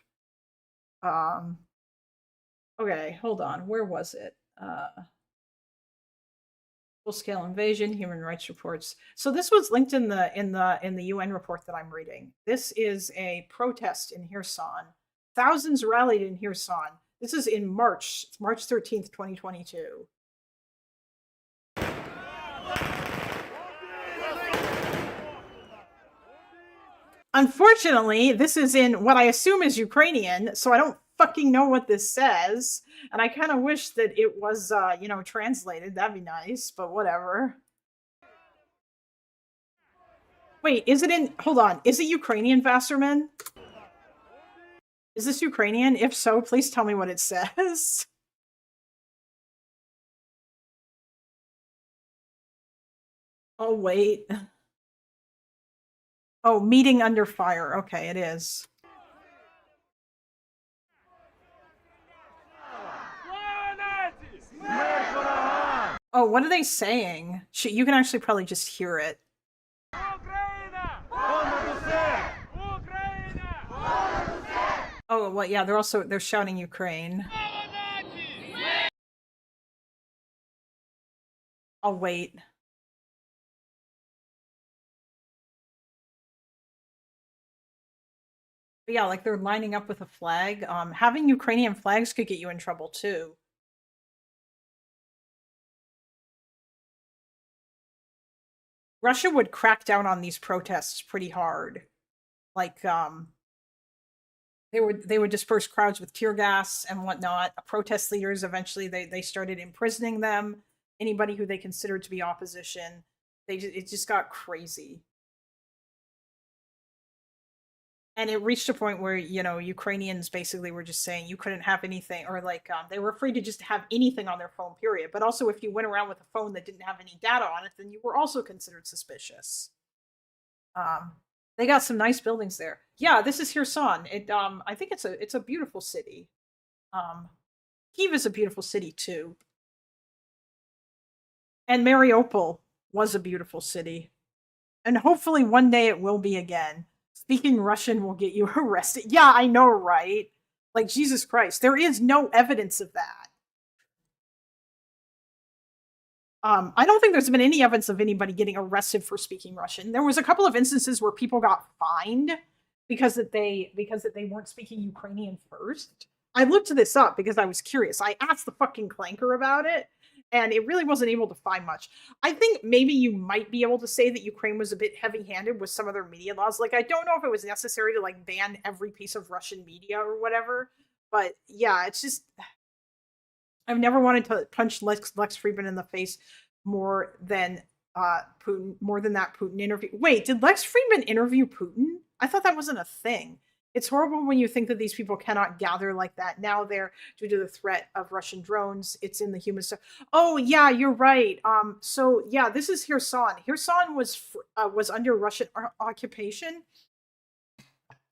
Okay, hold on. Where was it? Full-scale invasion, human rights reports. So this was linked in the UN report that I'm reading. This is a protest in Kherson. Thousands rallied in Kherson. This is in March 13th, 2022. Unfortunately, this is in what I assume is Ukrainian, so I don't fucking know what this says, and I kind of wish that it was, you know, translated. That'd be nice, but whatever. Wait, is it in... Hold on. Is it Ukrainian, Vasserman? Is this Ukrainian? If so, please tell me what it says. Oh, wait. Oh, meeting under fire. Okay, it is. Oh, what are they saying? You can actually probably just hear it. Oh, well, yeah, they're shouting Ukraine. I'll wait. But yeah, like they're lining up with a flag. Having Ukrainian flags could get you in trouble too. Russia would crack down on these protests pretty hard. Like, they would disperse crowds with tear gas and whatnot. Protest leaders, eventually they started imprisoning them. Anybody who they considered to be opposition. It just got crazy. And it reached a point where, you know, Ukrainians basically were just saying you couldn't have anything, or like they were free to just have anything on their phone, period. But also, if you went around with a phone that didn't have any data on it, then you were also considered suspicious. They got some nice buildings there. Yeah, this is Kherson. I think it's a beautiful city. Kyiv is a beautiful city too. And Mariupol was a beautiful city. And hopefully one day it will be again. Speaking Russian will get you arrested. Yeah, I know, right? Like, Jesus Christ. There is no evidence of that. I don't think there's been any evidence of anybody getting arrested for speaking Russian. There was a couple of instances where people got fined because they weren't speaking Ukrainian first. I looked this up because I was curious. I asked the fucking clanker about it, and it really wasn't able to find much. I think maybe you might be able to say that Ukraine was a bit heavy-handed with some of their media laws. Like, I don't know if it was necessary to like ban every piece of Russian media or whatever, but yeah, it's just, I've never wanted to punch Lex Friedman in the face more than Putin, more than that Putin interview. Wait, did Lex Friedman interview Putin? I thought that wasn't a thing. It's horrible when you think that these people cannot gather like that. Now they're, due to the threat of Russian drones, it's in the human stuff. Oh yeah, you're right. So yeah, this is Kherson. Kherson was under Russian occupation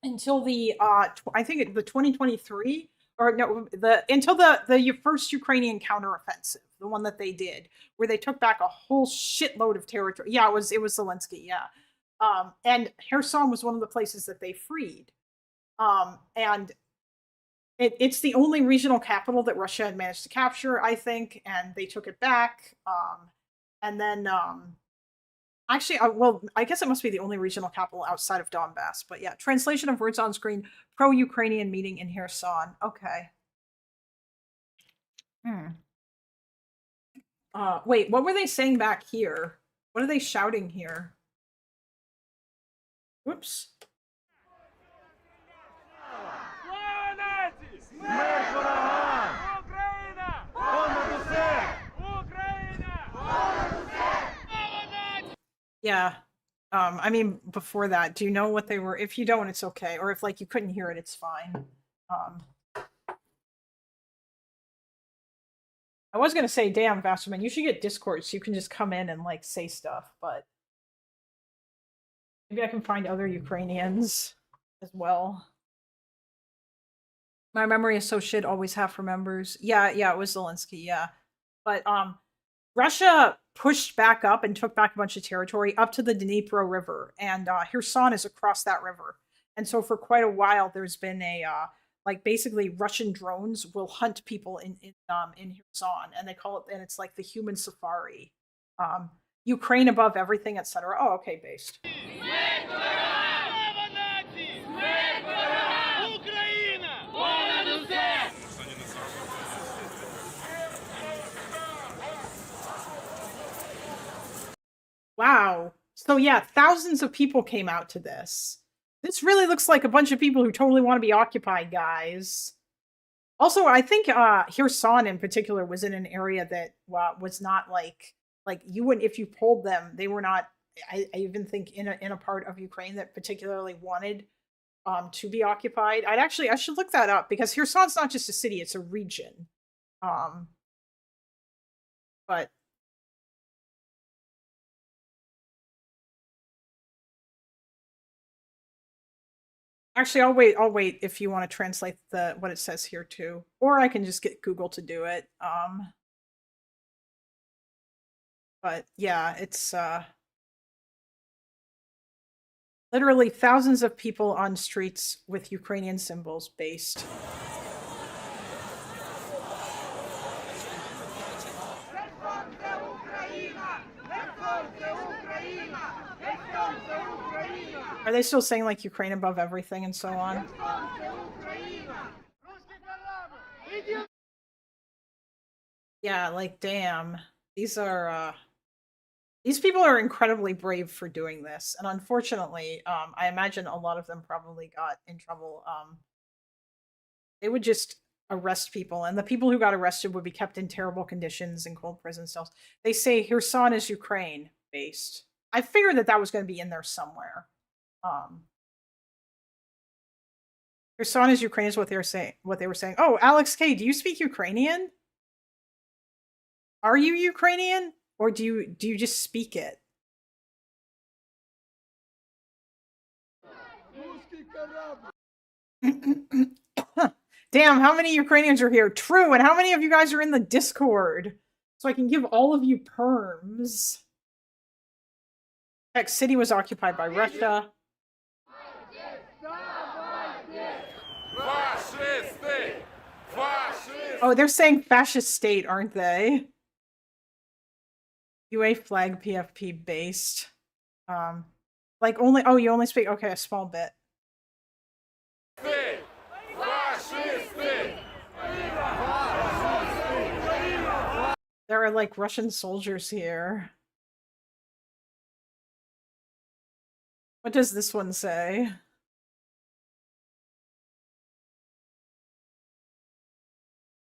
until the I think the 2023, or no, until the first Ukrainian counteroffensive, the one that they did, where they took back a whole shitload of territory. Yeah, it was Zelensky. Yeah, and Kherson was one of the places that they freed. And it's the only regional capital that Russia had managed to capture, I think, and they took it back. And then, actually, well, I guess it must be the only regional capital outside of Donbass. But yeah, translation of words on screen: pro-Ukrainian meeting in Kherson. Okay. Wait, what were they saying back here? What are they shouting here? Whoops. Yeah. I mean, before that, do you know what they were? If you don't, it's okay. Or if like you couldn't hear it, it's fine. I was gonna say, damn, Vasterman, you should get Discord so you can just come in and like say stuff, but maybe I can find other Ukrainians as well. My memory is so shit, always half remembers. Yeah, it was Zelensky, yeah. But Russia pushed back up and took back a bunch of territory up to the Dnipro River, and Kherson is across that river. And so for quite a while, there's been a like basically Russian drones will hunt people in Kherson, and they call it, and it's like the human safari. Ukraine above everything, etc. Oh, okay, based. Wow. So yeah, thousands of people came out to this. This really looks like a bunch of people who totally want to be occupied, guys. Also, I think Kherson in particular was in an area that was not like you wouldn't, if you polled them, they were not. I even think in a part of Ukraine that particularly wanted to be occupied. I should look that up, because Kherson's not just a city; it's a region. But actually, I'll wait if you want to translate what it says here too, or I can just get Google to do it. But yeah, it's literally thousands of people on streets with Ukrainian symbols based. Are they still saying like Ukraine above everything and so on? Yeah, like damn. These people are incredibly brave for doing this, and unfortunately, I imagine a lot of them probably got in trouble. They would just arrest people, and the people who got arrested would be kept in terrible conditions in cold prison cells. They say Kherson is Ukraine based. I figured that was going to be in there somewhere. Kherson is Ukrainian is what they were saying. Oh, Alex K, do you speak Ukrainian? Are you Ukrainian, or do you just speak it? Damn, how many Ukrainians are here? True, and how many of you guys are in the Discord? So I can give all of you perms. Heck, city was occupied by Russia. Oh, they're saying fascist state, aren't they? UA flag PFP based. Like only, oh, you only speak, okay, a small bit. There are like Russian soldiers here. What does this one say?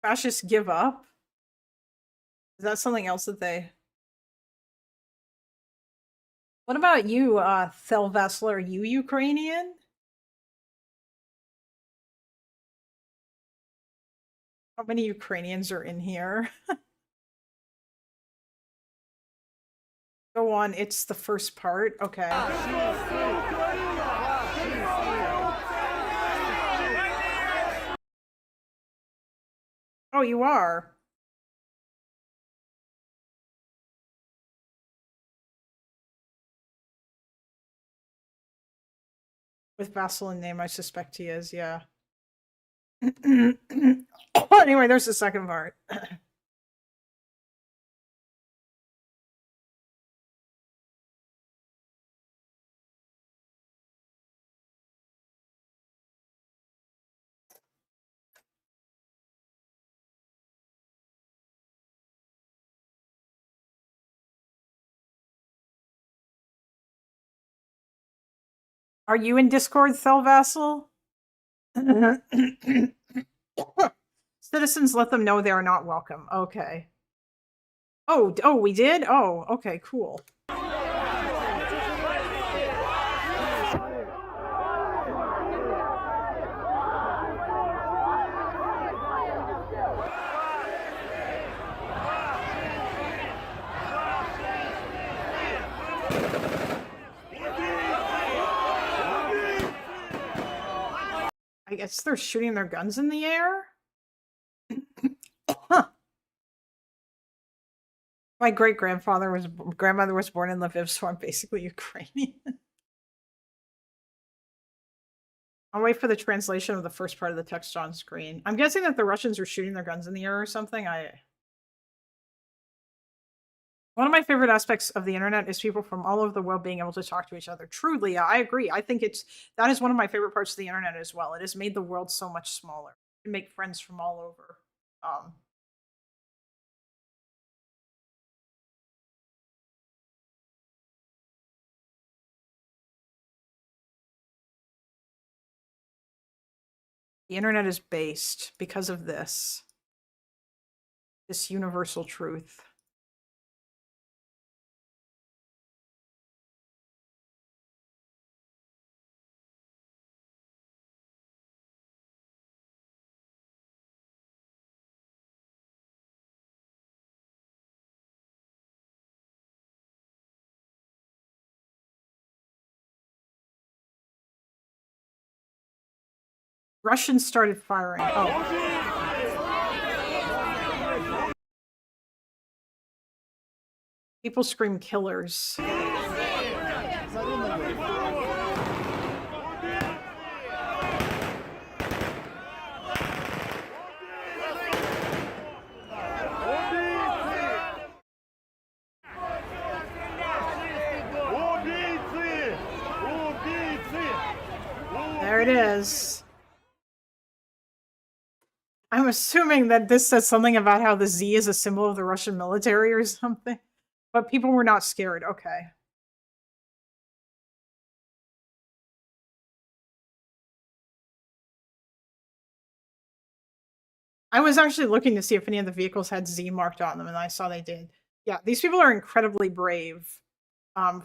Fascists give up? Is that something else that they... What about you, Thel Vessel? Are you Ukrainian? How many Ukrainians are in here? Go on, it's the first part. Okay. Oh, you are? With Vassal in name, I suspect he is, yeah. Anyway, there's the second part. Are you in Discord, Thel Vassal? Citizens, let them know they are not welcome. Okay. Oh, we did? Oh, okay, cool. I guess they're shooting their guns in the air? My grandmother was born in Lviv, so I'm basically Ukrainian. I'll wait for the translation of the first part of the text on screen. I'm guessing that the Russians are shooting their guns in the air or something. One of my favorite aspects of the internet is people from all over the world being able to talk to each other. Truly, I agree. I think that is one of my favorite parts of the internet as well. It has made the world so much smaller. You can make friends from all over. The internet is based because of this universal truth. Russians started firing. Oh. People scream killers. There it is. I'm assuming that this says something about how the Z is a symbol of the Russian military or something. But people were not scared. Okay. I was actually looking to see if any of the vehicles had Z marked on them, and I saw they did. Yeah, these people are incredibly brave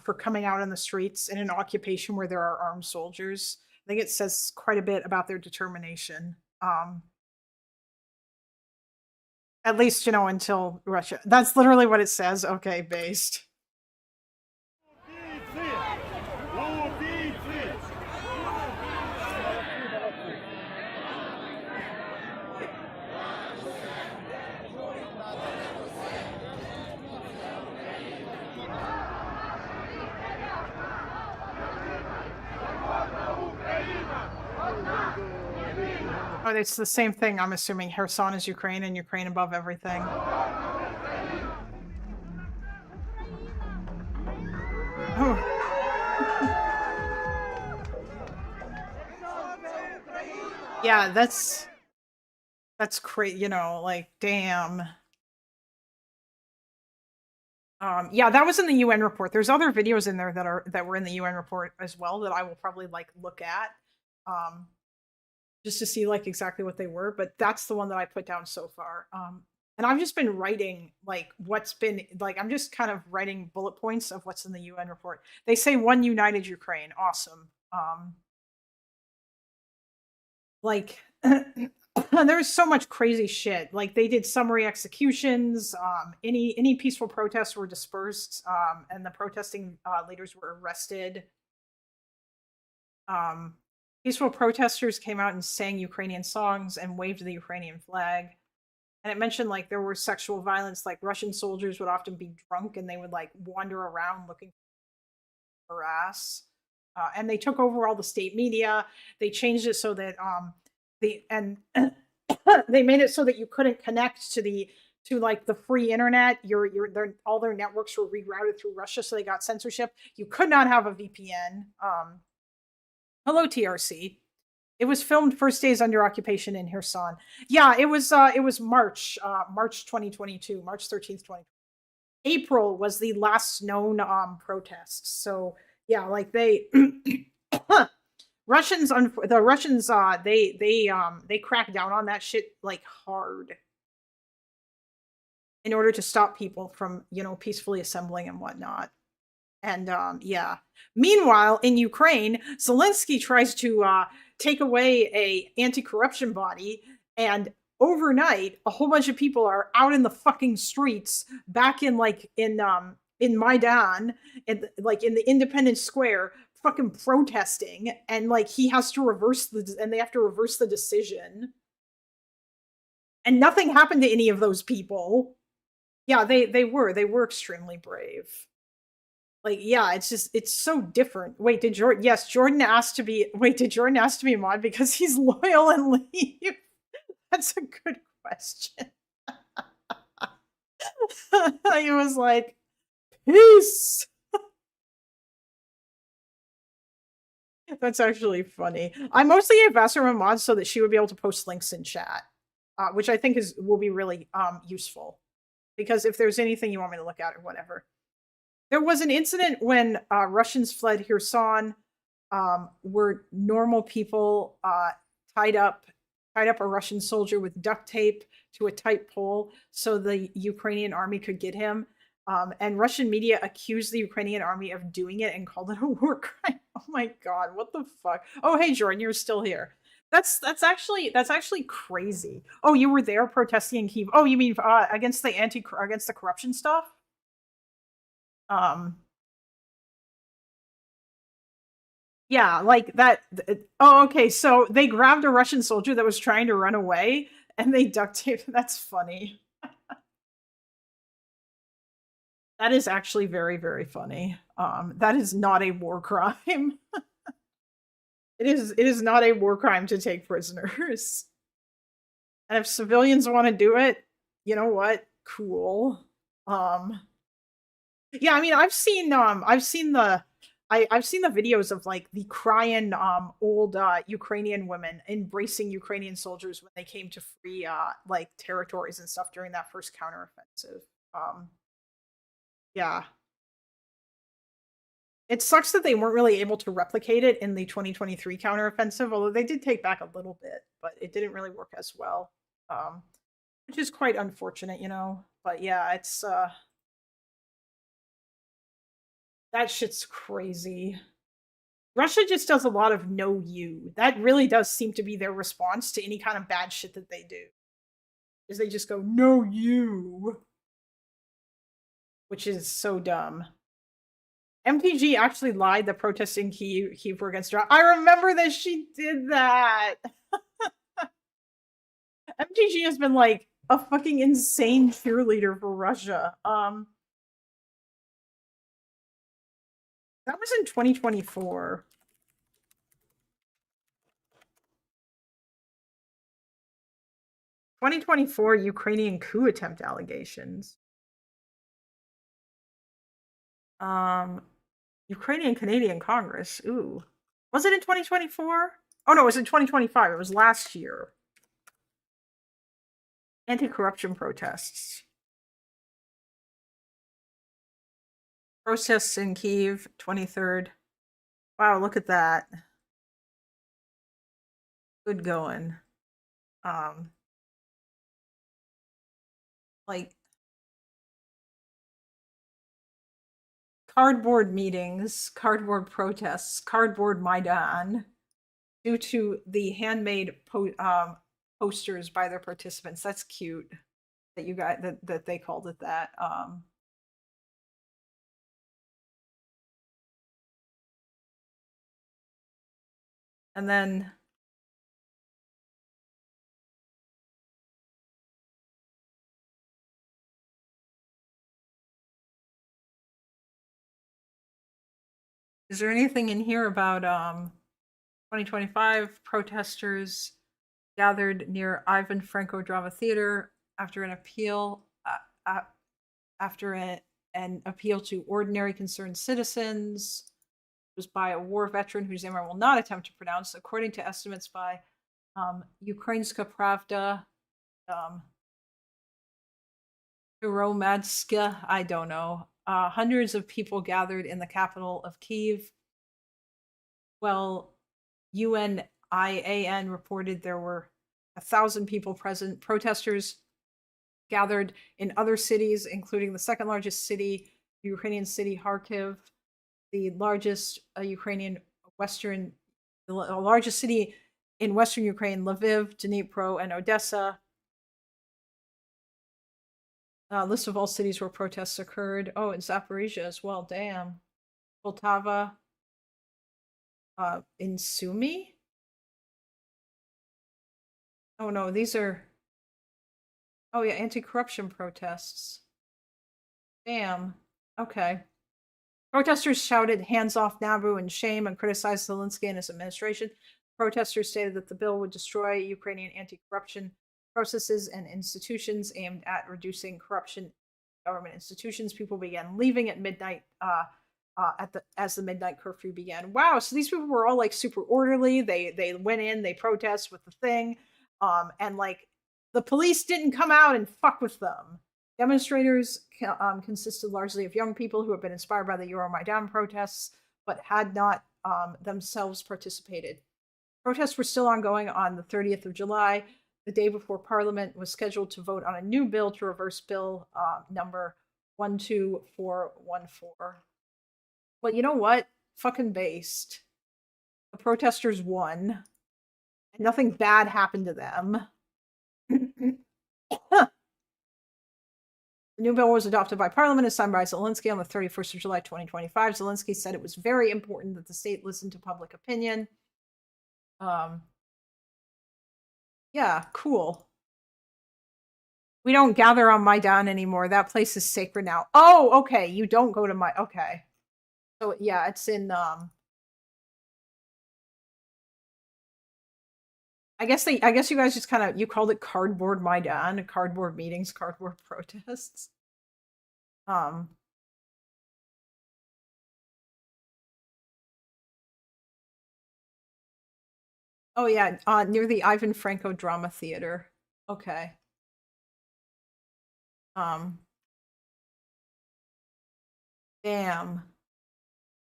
for coming out in the streets in an occupation where there are armed soldiers. I think it says quite a bit about their determination. At least, you know, until Russia. That's literally what it says. Okay, based. Oh, it's the same thing, I'm assuming. Kherson is Ukraine and Ukraine above everything. Oh. Yeah, that's crazy, you know, like, damn. Yeah, that was in the UN report. There's other videos in there that were in the UN report as well that I will probably like look at. Just to see like exactly what they were, but that's the one that I put down so far. And I've just been writing like what's been like, I'm just kind of writing bullet points of what's in the UN report. They say one united Ukraine. Awesome. Like there's so much crazy shit. Like they did summary executions. Any peaceful protests were dispersed, and the protesting leaders were arrested. Peaceful protesters came out and sang Ukrainian songs and waved the Ukrainian flag. And it mentioned like there were sexual violence, like Russian soldiers would often be drunk and they would like wander around looking for harass. And they took over all the state media. They changed it so that they made it so that you couldn't connect to like the free internet. All their networks were rerouted through Russia, so they got censorship. You could not have a VPN. Hello, TRC. It was filmed first days under occupation in Kherson. Yeah, it was March 2022, March 13th, 2020. April was the last known protests. So yeah, like they the Russians they cracked down on that shit like hard in order to stop people from, you know, peacefully assembling and whatnot. And yeah. Meanwhile, in Ukraine, Zelensky tries to take away a anti-corruption body, and overnight, a whole bunch of people are out in the fucking streets, back in Maidan, in the Independence Square, fucking protesting, and like they have to reverse the decision. And nothing happened to any of those people. Yeah, they were extremely brave. Like, yeah, it's so different. Wait, did Jordan ask to be mod because he's loyal and leave? That's a good question. He was like, peace. That's actually funny. I mostly gave Vasserman mods so that she would be able to post links in chat, which I think will be really useful. Because if there's anything you want me to look at or whatever. There was an incident when Russians fled Kherson, where normal people tied up a Russian soldier with duct tape to a tight pole so the Ukrainian army could get him. And Russian media accused the Ukrainian army of doing it and called it a war crime. Oh my god, what the fuck? Oh hey Jordan, you're still here. That's actually crazy. Oh, you were there protesting in Kyiv. Oh, you mean against the corruption stuff? Yeah, like that. Oh, okay. So they grabbed a Russian soldier that was trying to run away and they duct taped. That's funny. That is actually very, very funny. That is not a war crime. It is not a war crime to take prisoners. And if civilians want to do it, you know what? Cool. Yeah, I mean, I've seen the videos of like the crying old Ukrainian women embracing Ukrainian soldiers when they came to free like territories and stuff during that first counteroffensive. Yeah. It sucks that they weren't really able to replicate it in the 2023 counteroffensive, although they did take back a little bit, but it didn't really work as well. Which is quite unfortunate, you know. But yeah, it's that shit's crazy. Russia just does a lot of no you. That really does seem to be their response to any kind of bad shit that they do. Is they just go, no you. Which is so dumb. MTG actually lied that protests in Kyiv were against Russia. I remember that she did that. MTG has been like a fucking insane cheerleader for Russia. That was in 2024. Ukrainian coup attempt allegations. Ukrainian Canadian Congress. Ooh. Was it in 2024? Oh no, it was in 2025. It was last year. Anti-corruption protests. Protests in Kyiv, 23rd. Wow, look at that. Good going. Like cardboard meetings, cardboard protests, cardboard Maidan, due to the handmade posters by their participants. That's cute that you got that they called it that. And then is there anything in here about 2025 protesters gathered near Ivan Franko Drama Theater after an appeal an appeal to ordinary concerned citizens. It was by a war veteran whose name I will not attempt to pronounce, according to estimates by Ukrainska Pravda, Hromadska, I don't know. Hundreds of people gathered in the capital of Kyiv. Well, UNIAN reported there were 1,000 people present. Protesters gathered in other cities, including the second largest city, Ukrainian city, Kharkiv, the largest the largest city in Western Ukraine, Lviv, Dnipro, and Odessa. List of all cities where protests occurred. Oh, in Zaporizhia as well. Damn. Poltava. In Sumy? Oh no, these are. Oh yeah, anti-corruption protests. Damn. Okay. Protesters shouted hands off Nabu in shame and criticized Zelensky and his administration. Protesters stated that the bill would destroy Ukrainian anti-corruption processes and institutions aimed at reducing corruption in government institutions. People began leaving at midnight as the midnight curfew began. Wow, so these people were all like super orderly. They went in, they protest with the thing, and like the police didn't come out and fuck with them. Demonstrators consisted largely of young people who had been inspired by the Euromaidan protests, but had not themselves participated. Protests were still ongoing on the 30th of July, the day before Parliament was scheduled to vote on a new bill to reverse Bill number 12414. Well, you know what? Fucking based. The protesters won. And nothing bad happened to them. The new bill was adopted by Parliament and signed by Zelensky on the 31st of July, 2025. Zelensky said it was very important that the state listen to public opinion. Yeah, cool. We don't gather on Maidan anymore. That place is sacred now. Oh, okay. You don't go to okay. So yeah, it's in I guess you guys just kind of you called it cardboard Maidan, cardboard meetings, cardboard protests. Oh yeah, near the Ivan Franko Drama Theater. Okay. Damn.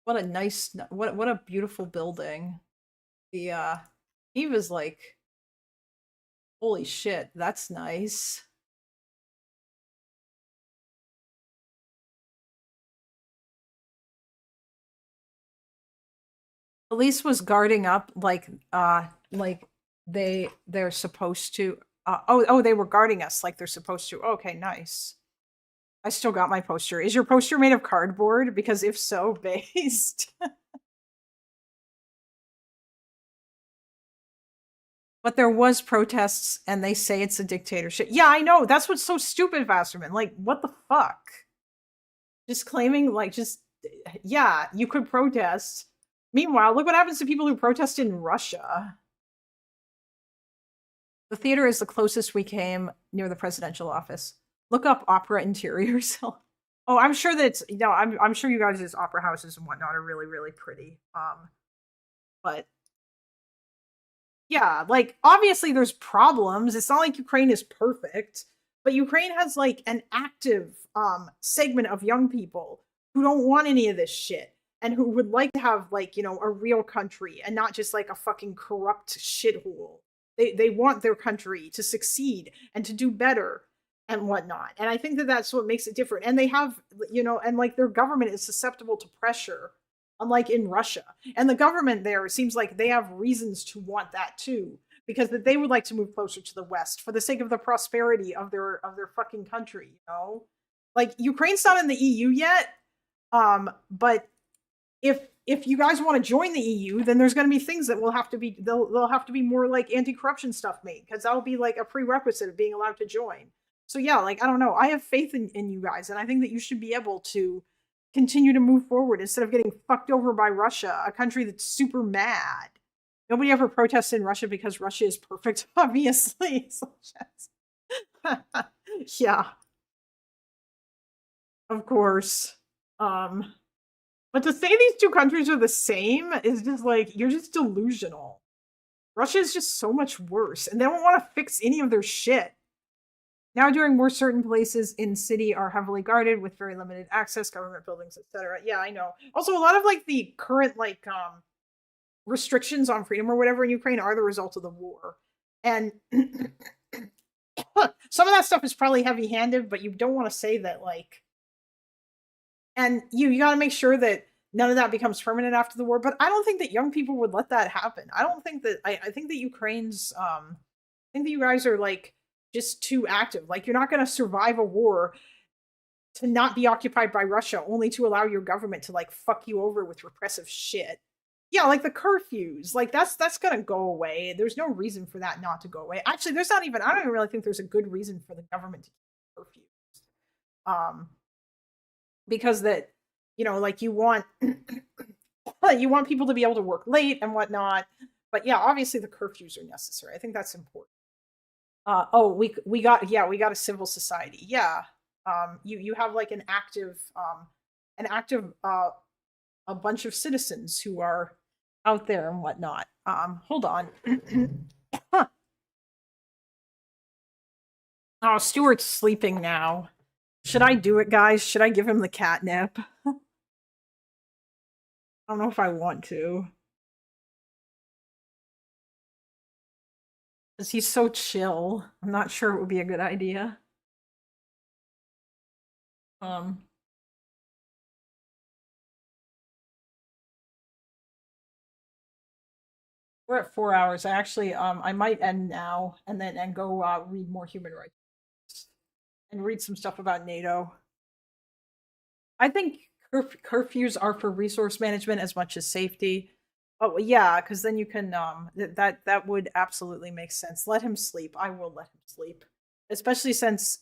What a nice what a beautiful building. The Eve is like holy shit, that's nice. Police was guarding up like they're supposed to. Oh, they were guarding us like they're supposed to. Okay, nice. I still got my poster. Is your poster made of cardboard? Because if so, based. But there was protests and they say it's a dictatorship. Yeah, I know. That's what's so stupid, Vasterman. Like, what the fuck? Just claiming, like, yeah, you could protest. Meanwhile, look what happens to people who protest in Russia. The theater is the closest we came near the presidential office. Look up opera interiors. Oh, I'm sure that it's, I'm sure you guys' opera houses and whatnot are really, really pretty. But yeah, like, obviously there's problems. It's not like Ukraine is perfect, but Ukraine has like an active segment of young people who don't want any of this shit and who would like to have, like, a real country and not just like a fucking corrupt shithole. They want their country to succeed and to do better and whatnot. And I think that that's what makes it different. And they have, and like their government is susceptible to pressure, unlike in Russia. And the government there, it seems like they have reasons to want that too, because that they would like to move closer to the West for the sake of the prosperity of their fucking country, Like, Ukraine's not in the EU yet, but if you guys want to join the EU, then there's going to be things that will have to be, they'll have to be more like anti-corruption stuff made, because that'll be like a prerequisite of being allowed to join. So yeah, like, I don't know. I have faith in you guys, and I think that you should be able to continue to move forward instead of getting fucked over by Russia, a country that's super mad. Nobody ever protests in Russia because Russia is perfect, obviously. Yeah. Of course. But to say these two countries are the same is just like, you're just delusional. Russia is just so much worse, and they don't want to fix any of their shit. Now, during more certain places in city are heavily guarded with very limited access, government buildings, etc. Yeah, I know. Also, a lot of like the current like restrictions on freedom or whatever in Ukraine are the result of the war. And some of that stuff is probably heavy-handed, but you don't want to say that, like, and you got to make sure that none of that becomes permanent after the war. But I don't think that young people would let that happen. I don't think that, I think that Ukraine's, I think that you guys are like just too active. Like, you're not going to survive a war to not be occupied by Russia, only to allow your government to like fuck you over with repressive shit. Yeah, like the curfews, like that's going to go away. There's no reason for that not to go away. Actually, I don't even really think there's a good reason for the government to keep curfews. Because that, like you want people to be able to work late and whatnot. But yeah, obviously the curfews are necessary. I think that's important. We got a civil society. Yeah. You have like an active a bunch of citizens who are out there and whatnot. Hold on. Oh, Stuart's sleeping now. Should I do it, guys? Should I give him the catnip? I don't know if I want to. Because he's so chill. I'm not sure it would be a good idea. We're at 4 hours. I actually, I might end now and then go read more human rights and read some stuff about NATO. I think curfews are for resource management as much as safety. Oh yeah, because then you can that would absolutely make sense. Let him sleep. I will let him sleep, especially since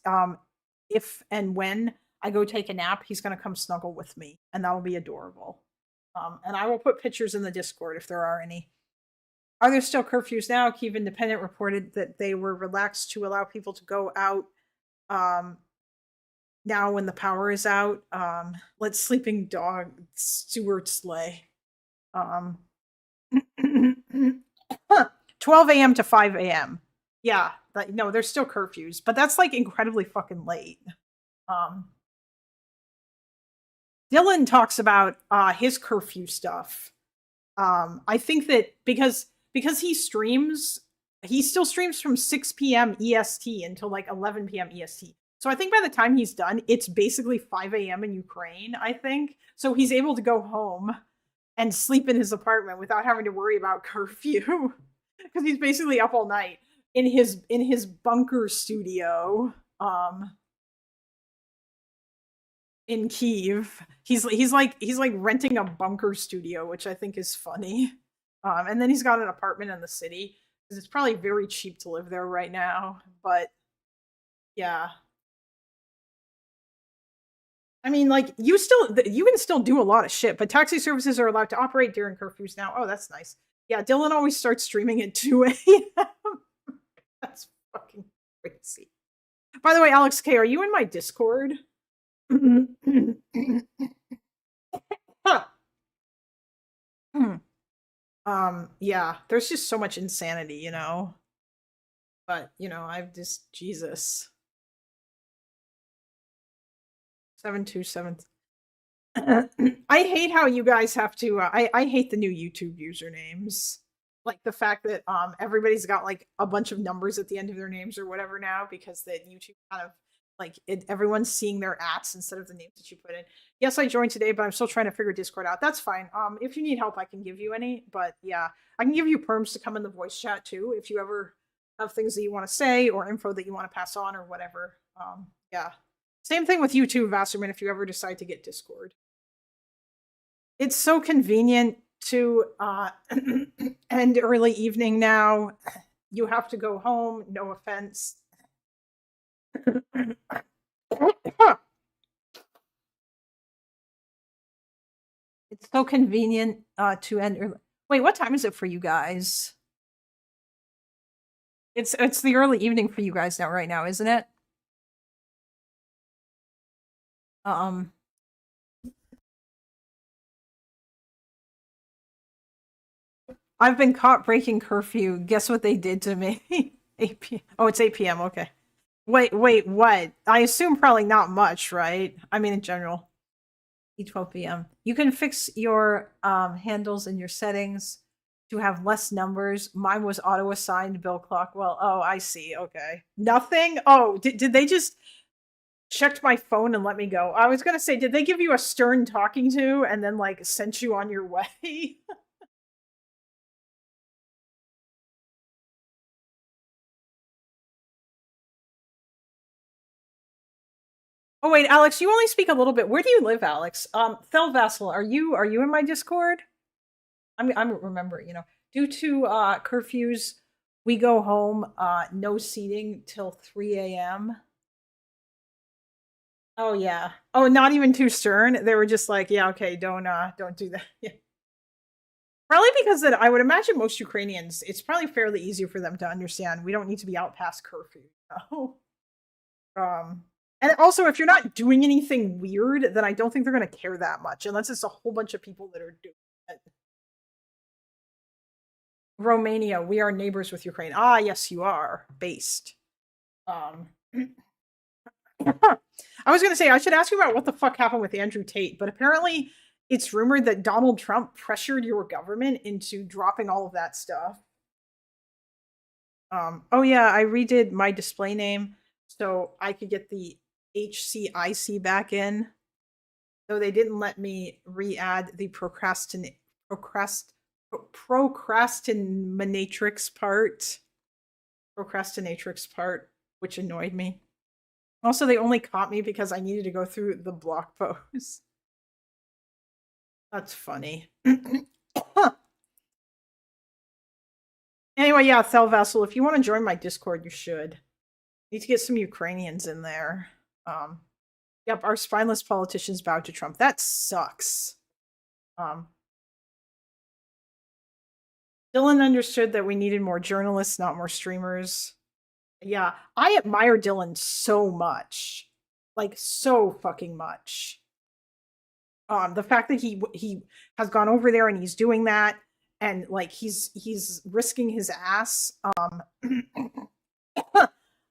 if and when I go take a nap, he's gonna come snuggle with me, and that will be adorable. And I will put pictures in the Discord if there are any. Are there still curfews now? Kyiv Independent reported that they were relaxed to allow people to go out now when the power is out. Let sleeping dog Stuart slay. 12 a.m. to 5 a.m. Yeah, no, there's still curfews, but that's like incredibly fucking late. Dylan talks about his curfew stuff. I think that because he still streams from 6 p.m. EST until like 11 p.m. EST. So I think by the time he's done, it's basically 5 a.m. in Ukraine, I think. So he's able to go home and sleep in his apartment without having to worry about curfew because he's basically up all night in his bunker studio in Kiev. He's like renting a bunker studio, which I think is funny. And then he's got an apartment in the city because it's probably very cheap to live there right now. But yeah, I mean, like you can still do a lot of shit, but taxi services are allowed to operate during curfews now. Oh, that's nice. Yeah, Dylan always starts streaming at 2 a.m. That's fucking crazy. By the way, Alex K, are you in my Discord? Yeah, there's just so much insanity, you know. But, you know, I've just Jesus. 727. I hate how you guys have to I hate the new YouTube usernames. Like the fact that everybody's got like a bunch of numbers at the end of their names or whatever now because that YouTube kind of like everyone's seeing their ats instead of the names that you put in. Yes, I joined today, but I'm still trying to figure Discord out. That's fine. If you need help, I can give you any. But yeah, I can give you perms to come in the voice chat too if you ever have things that you want to say or info that you want to pass on or whatever. Yeah. Same thing with you too, Vasserman, if you ever decide to get Discord. It's so convenient to end early evening now. You have to go home, no offense. It's so convenient to end early. Wait, what time is it for you guys? It's the early evening for you guys now, right now, isn't it? I've been caught breaking curfew. Guess what they did to me? 8 p.m. Oh, it's 8 p.m. Okay. Wait, what? I assume probably not much, right? I mean, in general. 12 p.m. You can fix your handles in your settings to have less numbers. Mine was auto-assigned Bill Clockwell. Oh, I see. Okay. Nothing? Oh, did they just checked my phone and let me go? I was going to say, did they give you a stern talking to and then, like, sent you on your way? Oh wait, Alex, you only speak a little bit. Where do you live, Alex? Thel Vassal, are you in my Discord? I'm remembering, you know, due to curfews, we go home, no seating till 3 a.m. Oh yeah. Oh, not even too stern. They were just like, yeah, okay, don't do that. Yeah. Probably because that I would imagine most Ukrainians, it's probably fairly easy for them to understand. We don't need to be out past curfew. You know? And also, if you're not doing anything weird, then I don't think they're going to care that much, unless it's a whole bunch of people that are doing it. Romania, we are neighbors with Ukraine. Ah, yes, you are. Based. I was going to say, I should ask you about what the fuck happened with Andrew Tate, but apparently it's rumored that Donald Trump pressured your government into dropping all of that stuff. Oh yeah, I redid my display name so I could get the HCIC back in. Though they didn't let me re-add the procrastinatrix part, which annoyed me. Also, they only caught me because I needed to go through the block post. That's funny. Anyway, yeah, Thel Vassal, if you want to join my Discord, you should. Need to get some Ukrainians in there. Yep, our spineless politicians bowed to Trump. That sucks. Dylan understood that we needed more journalists, not more streamers. Yeah, I admire Dylan so much. Like, so fucking much. The fact that he has gone over there and he's doing that, and like he's risking his ass.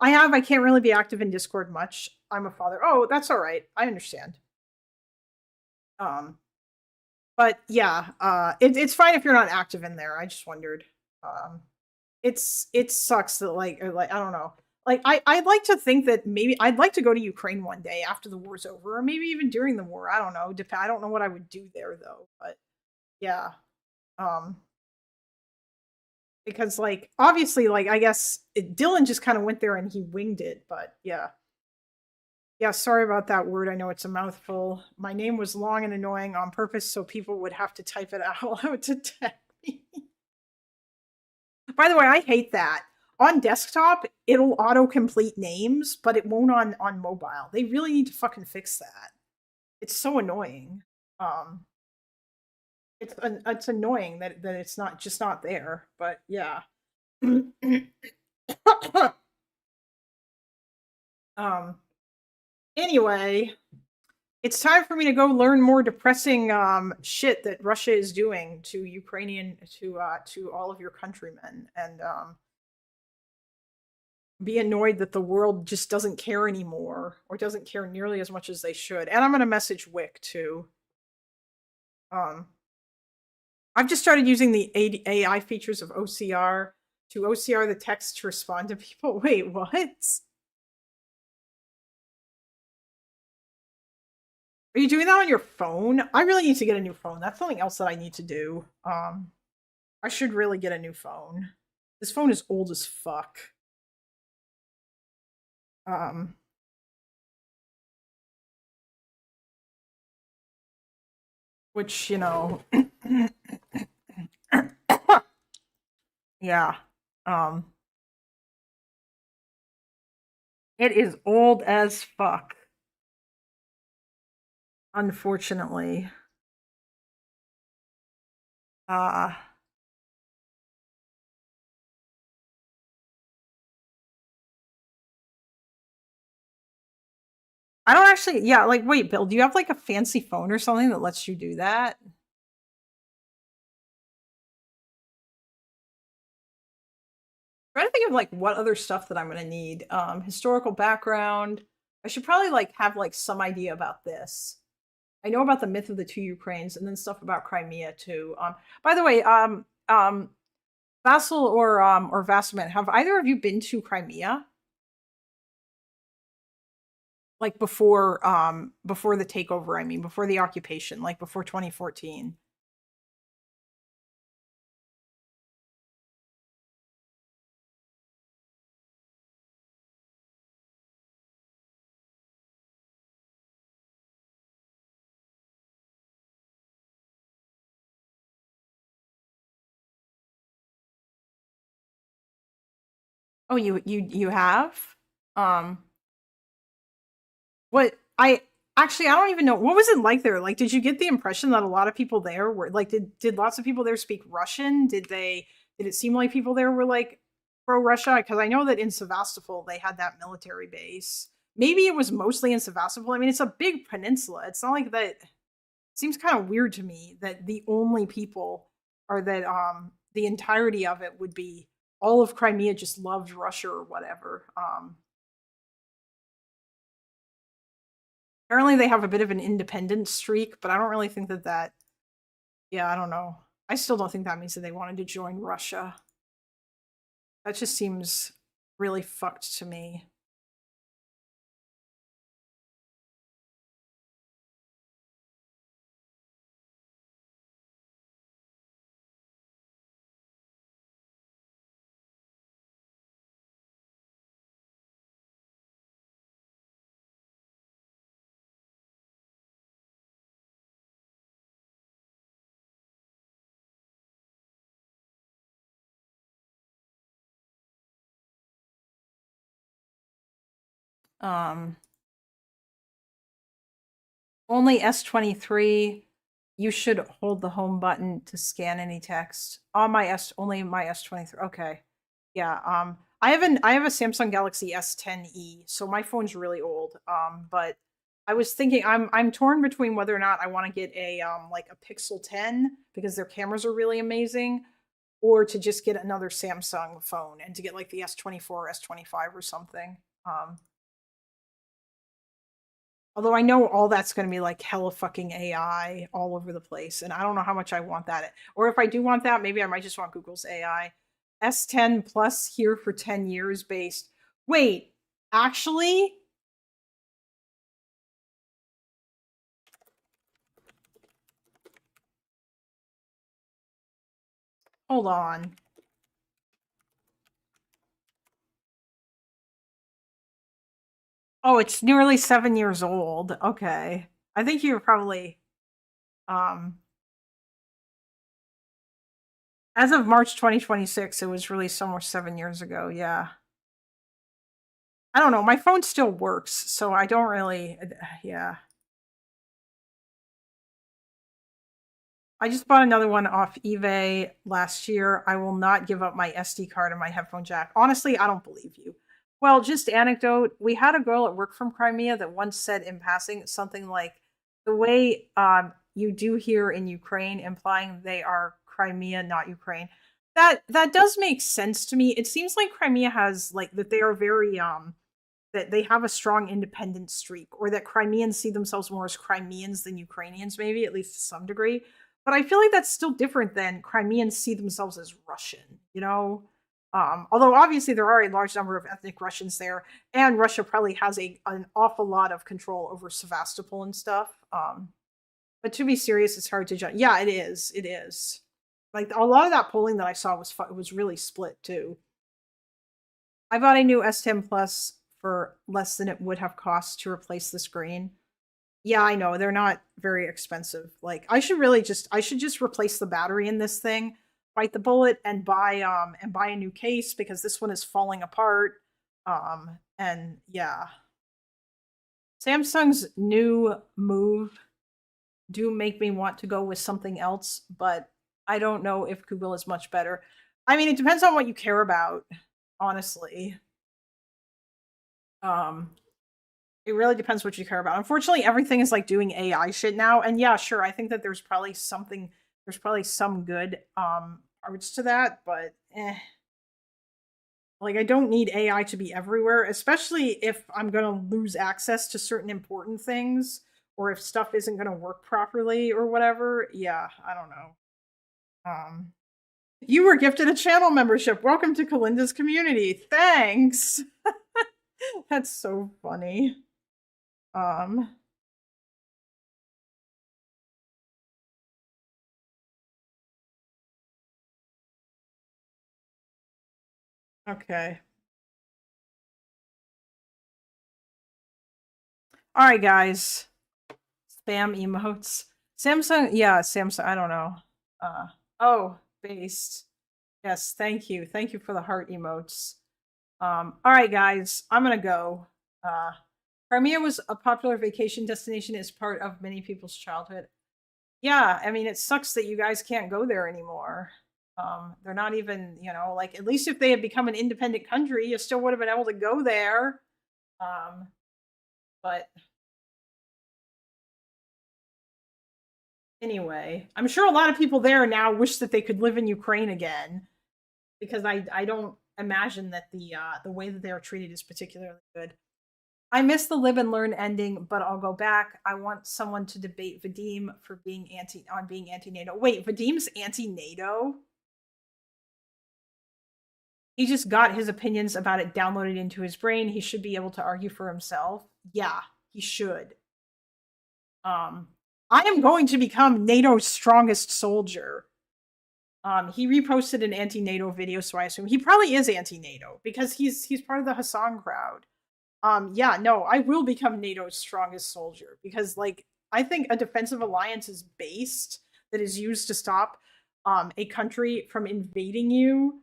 I can't really be active in Discord much. I'm a father. Oh, that's all right. I understand. But yeah, it's fine if you're not active in there. I just wondered. It sucks that like I don't know. Like I'd like to think that maybe I'd like to go to Ukraine one day after the war's over, or maybe even during the war. I don't know. I don't know what I would do there though. But yeah. Because like obviously like I guess Dylan just kind of went there and he winged it, but yeah. Yeah, sorry about that word. I know it's a mouthful. My name was long and annoying on purpose so people would have to type it out loud to tag me. By the way, I hate that. On desktop, it'll autocomplete names, but it won't on mobile. They really need to fucking fix that. It's so annoying. It's annoying that it's not there, but yeah. Anyway, it's time for me to go learn more depressing shit that Russia is doing to Ukrainian to all of your countrymen, and be annoyed that the world just doesn't care anymore, or doesn't care nearly as much as they should. And I'm gonna message Wick too. I've just started using the AI features of OCR to OCR the text to respond to people. Wait, what? Are you doing that on your phone? I really need to get a new phone. That's something else that I need to do. I should really get a new phone. This phone is old as fuck. Which, you know, yeah. It is old as fuck. Unfortunately. I don't actually, yeah, like, wait, Bill, do you have like a fancy phone or something that lets you do that? Trying to think of like what other stuff that I'm gonna need. Historical background. I should probably like have like some idea about this. I know about the myth of the two Ukraines, and then stuff about Crimea too. By the way, Vassal or Vasselman, have either of you been to Crimea? Like before the takeover, I mean, before the occupation, like before 2014. Oh, you have? What I actually I don't even know, what was it like there? Like, did you get the impression that a lot of people there were like, did lots of people there speak Russian? Did it seem like people there were like pro Russia? Because I know that in Sevastopol they had that military base. Maybe it was mostly in Sevastopol. I mean, it's a big peninsula. It's not like that. It seems kind of weird to me that the only people are that the entirety of it would be all of Crimea just loved Russia or whatever. Apparently they have a bit of an independent streak, but I don't really think that yeah, I don't know. I still don't think that means that they wanted to join Russia. That just seems really fucked to me. Only S23. You should hold the home button to scan any text. On my only my S23. Okay. Yeah, I have a Samsung Galaxy S10e, so my phone's really old. But I was thinking I'm torn between whether or not I want to get a like a Pixel 10 because their cameras are really amazing, or to just get another Samsung phone and to get like the S24 or S25 or something. Although I know all that's going to be like hella fucking AI all over the place, and I don't know how much I want that. Or if I do want that, maybe I might just want Google's AI. S10 Plus here for 10 years based. Wait, actually? Hold on. Oh, it's nearly 7 years old. Okay. I think you were probably as of March 2026, it was released almost 7 years ago. Yeah. I don't know. My phone still works, so I don't really yeah. I just bought another one off eBay last year. I will not give up my SD card and my headphone jack. Honestly, I don't believe you. Well, just anecdote. We had a girl at work from Crimea that once said in passing something like, the way you do here in Ukraine, implying they are Crimea, not Ukraine. That does make sense to me. It seems like Crimea has like that they are very that they have a strong independent streak, or that Crimeans see themselves more as Crimeans than Ukrainians, maybe, at least to some degree. But I feel like that's still different than Crimeans see themselves as Russian, you know? Although obviously there are a large number of ethnic Russians there, and Russia probably has an awful lot of control over Sevastopol and stuff. But to be serious, it's hard to judge. Yeah, it is. It is. Like a lot of that polling that I saw was really split too. I bought a new S10 Plus for less than it would have cost to replace the screen. Yeah, I know they're not very expensive. Like I should just replace the battery in this thing, bite the bullet, and buy a new case because this one is falling apart. And yeah, Samsung's new move do make me want to go with something else, but I don't know if Google is much better. I mean, it depends on what you care about, honestly. It really depends what you care about. Unfortunately, everything is like doing AI shit now. And yeah, sure, I think that there's probably some good parts to that, but like I don't need AI to be everywhere, especially if I'm gonna lose access to certain important things, or if stuff isn't gonna work properly or whatever. Yeah, I don't know. You were gifted a channel membership. Welcome to Kalinda's community. Thanks. That's so funny. Okay. All right, guys. Spam emotes. Samsung, yeah, Samsung, I don't know. Oh, based. Yes, thank you. Thank you for the heart emotes. All right, guys, I'm gonna go. Crimea was a popular vacation destination as part of many people's childhood. Yeah, I mean, it sucks that you guys can't go there anymore. They're not even, like, at least if they had become an independent country, you still would have been able to go there. But anyway, I'm sure a lot of people there now wish that they could live in Ukraine again, because I don't imagine that the way that they are treated is particularly good. I miss the live and learn ending, but I'll go back. I want someone to debate Vadim for being anti-NATO. Wait, Vadim's anti-NATO? He just got his opinions about it downloaded into his brain. He should be able to argue for himself. Yeah, he should. I am going to become NATO's strongest soldier. He reposted an anti-NATO video, so I assume he probably is anti-NATO because he's part of the Hassan crowd. Yeah, no, I will become NATO's strongest soldier because, like, I think a defensive alliance is based that is used to stop a country from invading you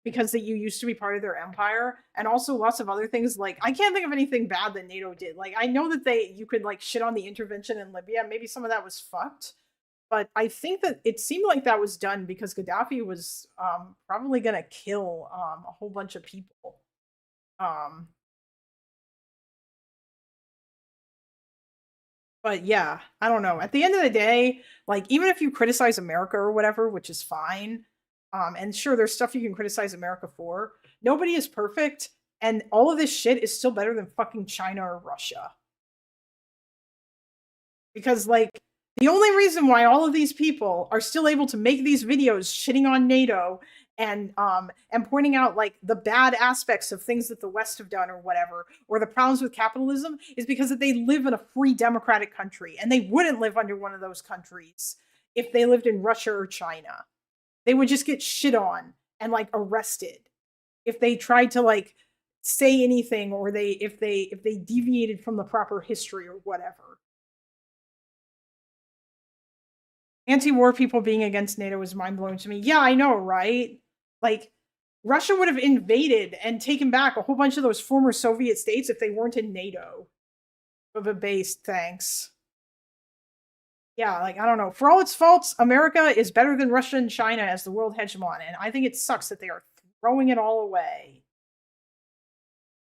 because that you used to be part of their empire, and also lots of other things. Like, I can't think of anything bad that NATO did. Like, I know that you could like shit on the intervention in Libya. Maybe some of that was fucked, but I think that it seemed like that was done because Gaddafi was probably gonna kill a whole bunch of people. But yeah, I don't know. At the end of the day, like, even if you criticize America or whatever, which is fine, and sure, there's stuff you can criticize America for, nobody is perfect, and all of this shit is still better than fucking China or Russia. Because, like, the only reason why all of these people are still able to make these videos shitting on NATO and pointing out like the bad aspects of things that the West have done or whatever, or the problems with capitalism, is because that they live in a free democratic country, and they wouldn't live under one of those countries if they lived in Russia or China. they would just get shit on and like arrested if they tried to like say anything, or if they deviated from the proper history or whatever. Anti-war people being against NATO is mind-blowing to me. Yeah, I know, right? Like, Russia would have invaded and taken back a whole bunch of those former Soviet states if they weren't in NATO. Of a base, thanks. Yeah, like, I don't know. For all its faults, America is better than Russia and China as the world hegemon, and I think it sucks that they are throwing it all away.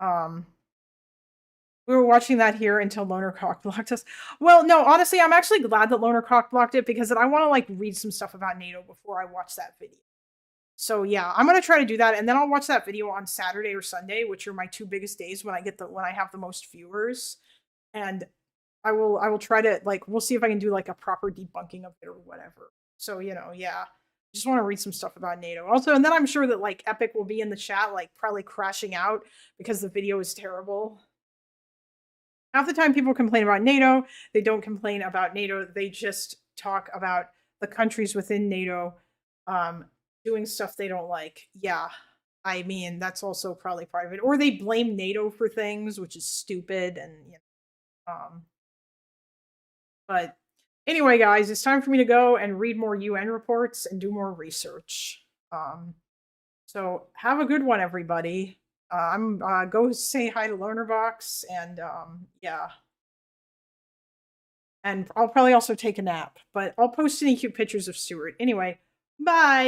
We were watching that here until Loner Cock blocked us. Well, no, honestly, I'm actually glad that Loner Cock blocked it, because I want to like read some stuff about NATO before I watch that video. So yeah, I'm gonna try to do that, and then I'll watch that video on Saturday or Sunday, which are my 2 biggest days when I have the most viewers, and I will try to like, we'll see if I can do like a proper debunking of it or whatever. So yeah. Just want to read some stuff about NATO. Also, and then I'm sure that like Epic will be in the chat, like probably crashing out because the video is terrible. Half the time people complain about NATO, they don't complain about NATO. They just talk about the countries within NATO doing stuff they don't like. Yeah, I mean, that's also probably part of it. Or they blame NATO for things, which is stupid. And but anyway, guys, it's time for me to go and read more UN reports and do more research. So have a good one, everybody. I'm go say hi to Lonerbox, and yeah. And I'll probably also take a nap, but I'll post any cute pictures of Stuart. Anyway, bye.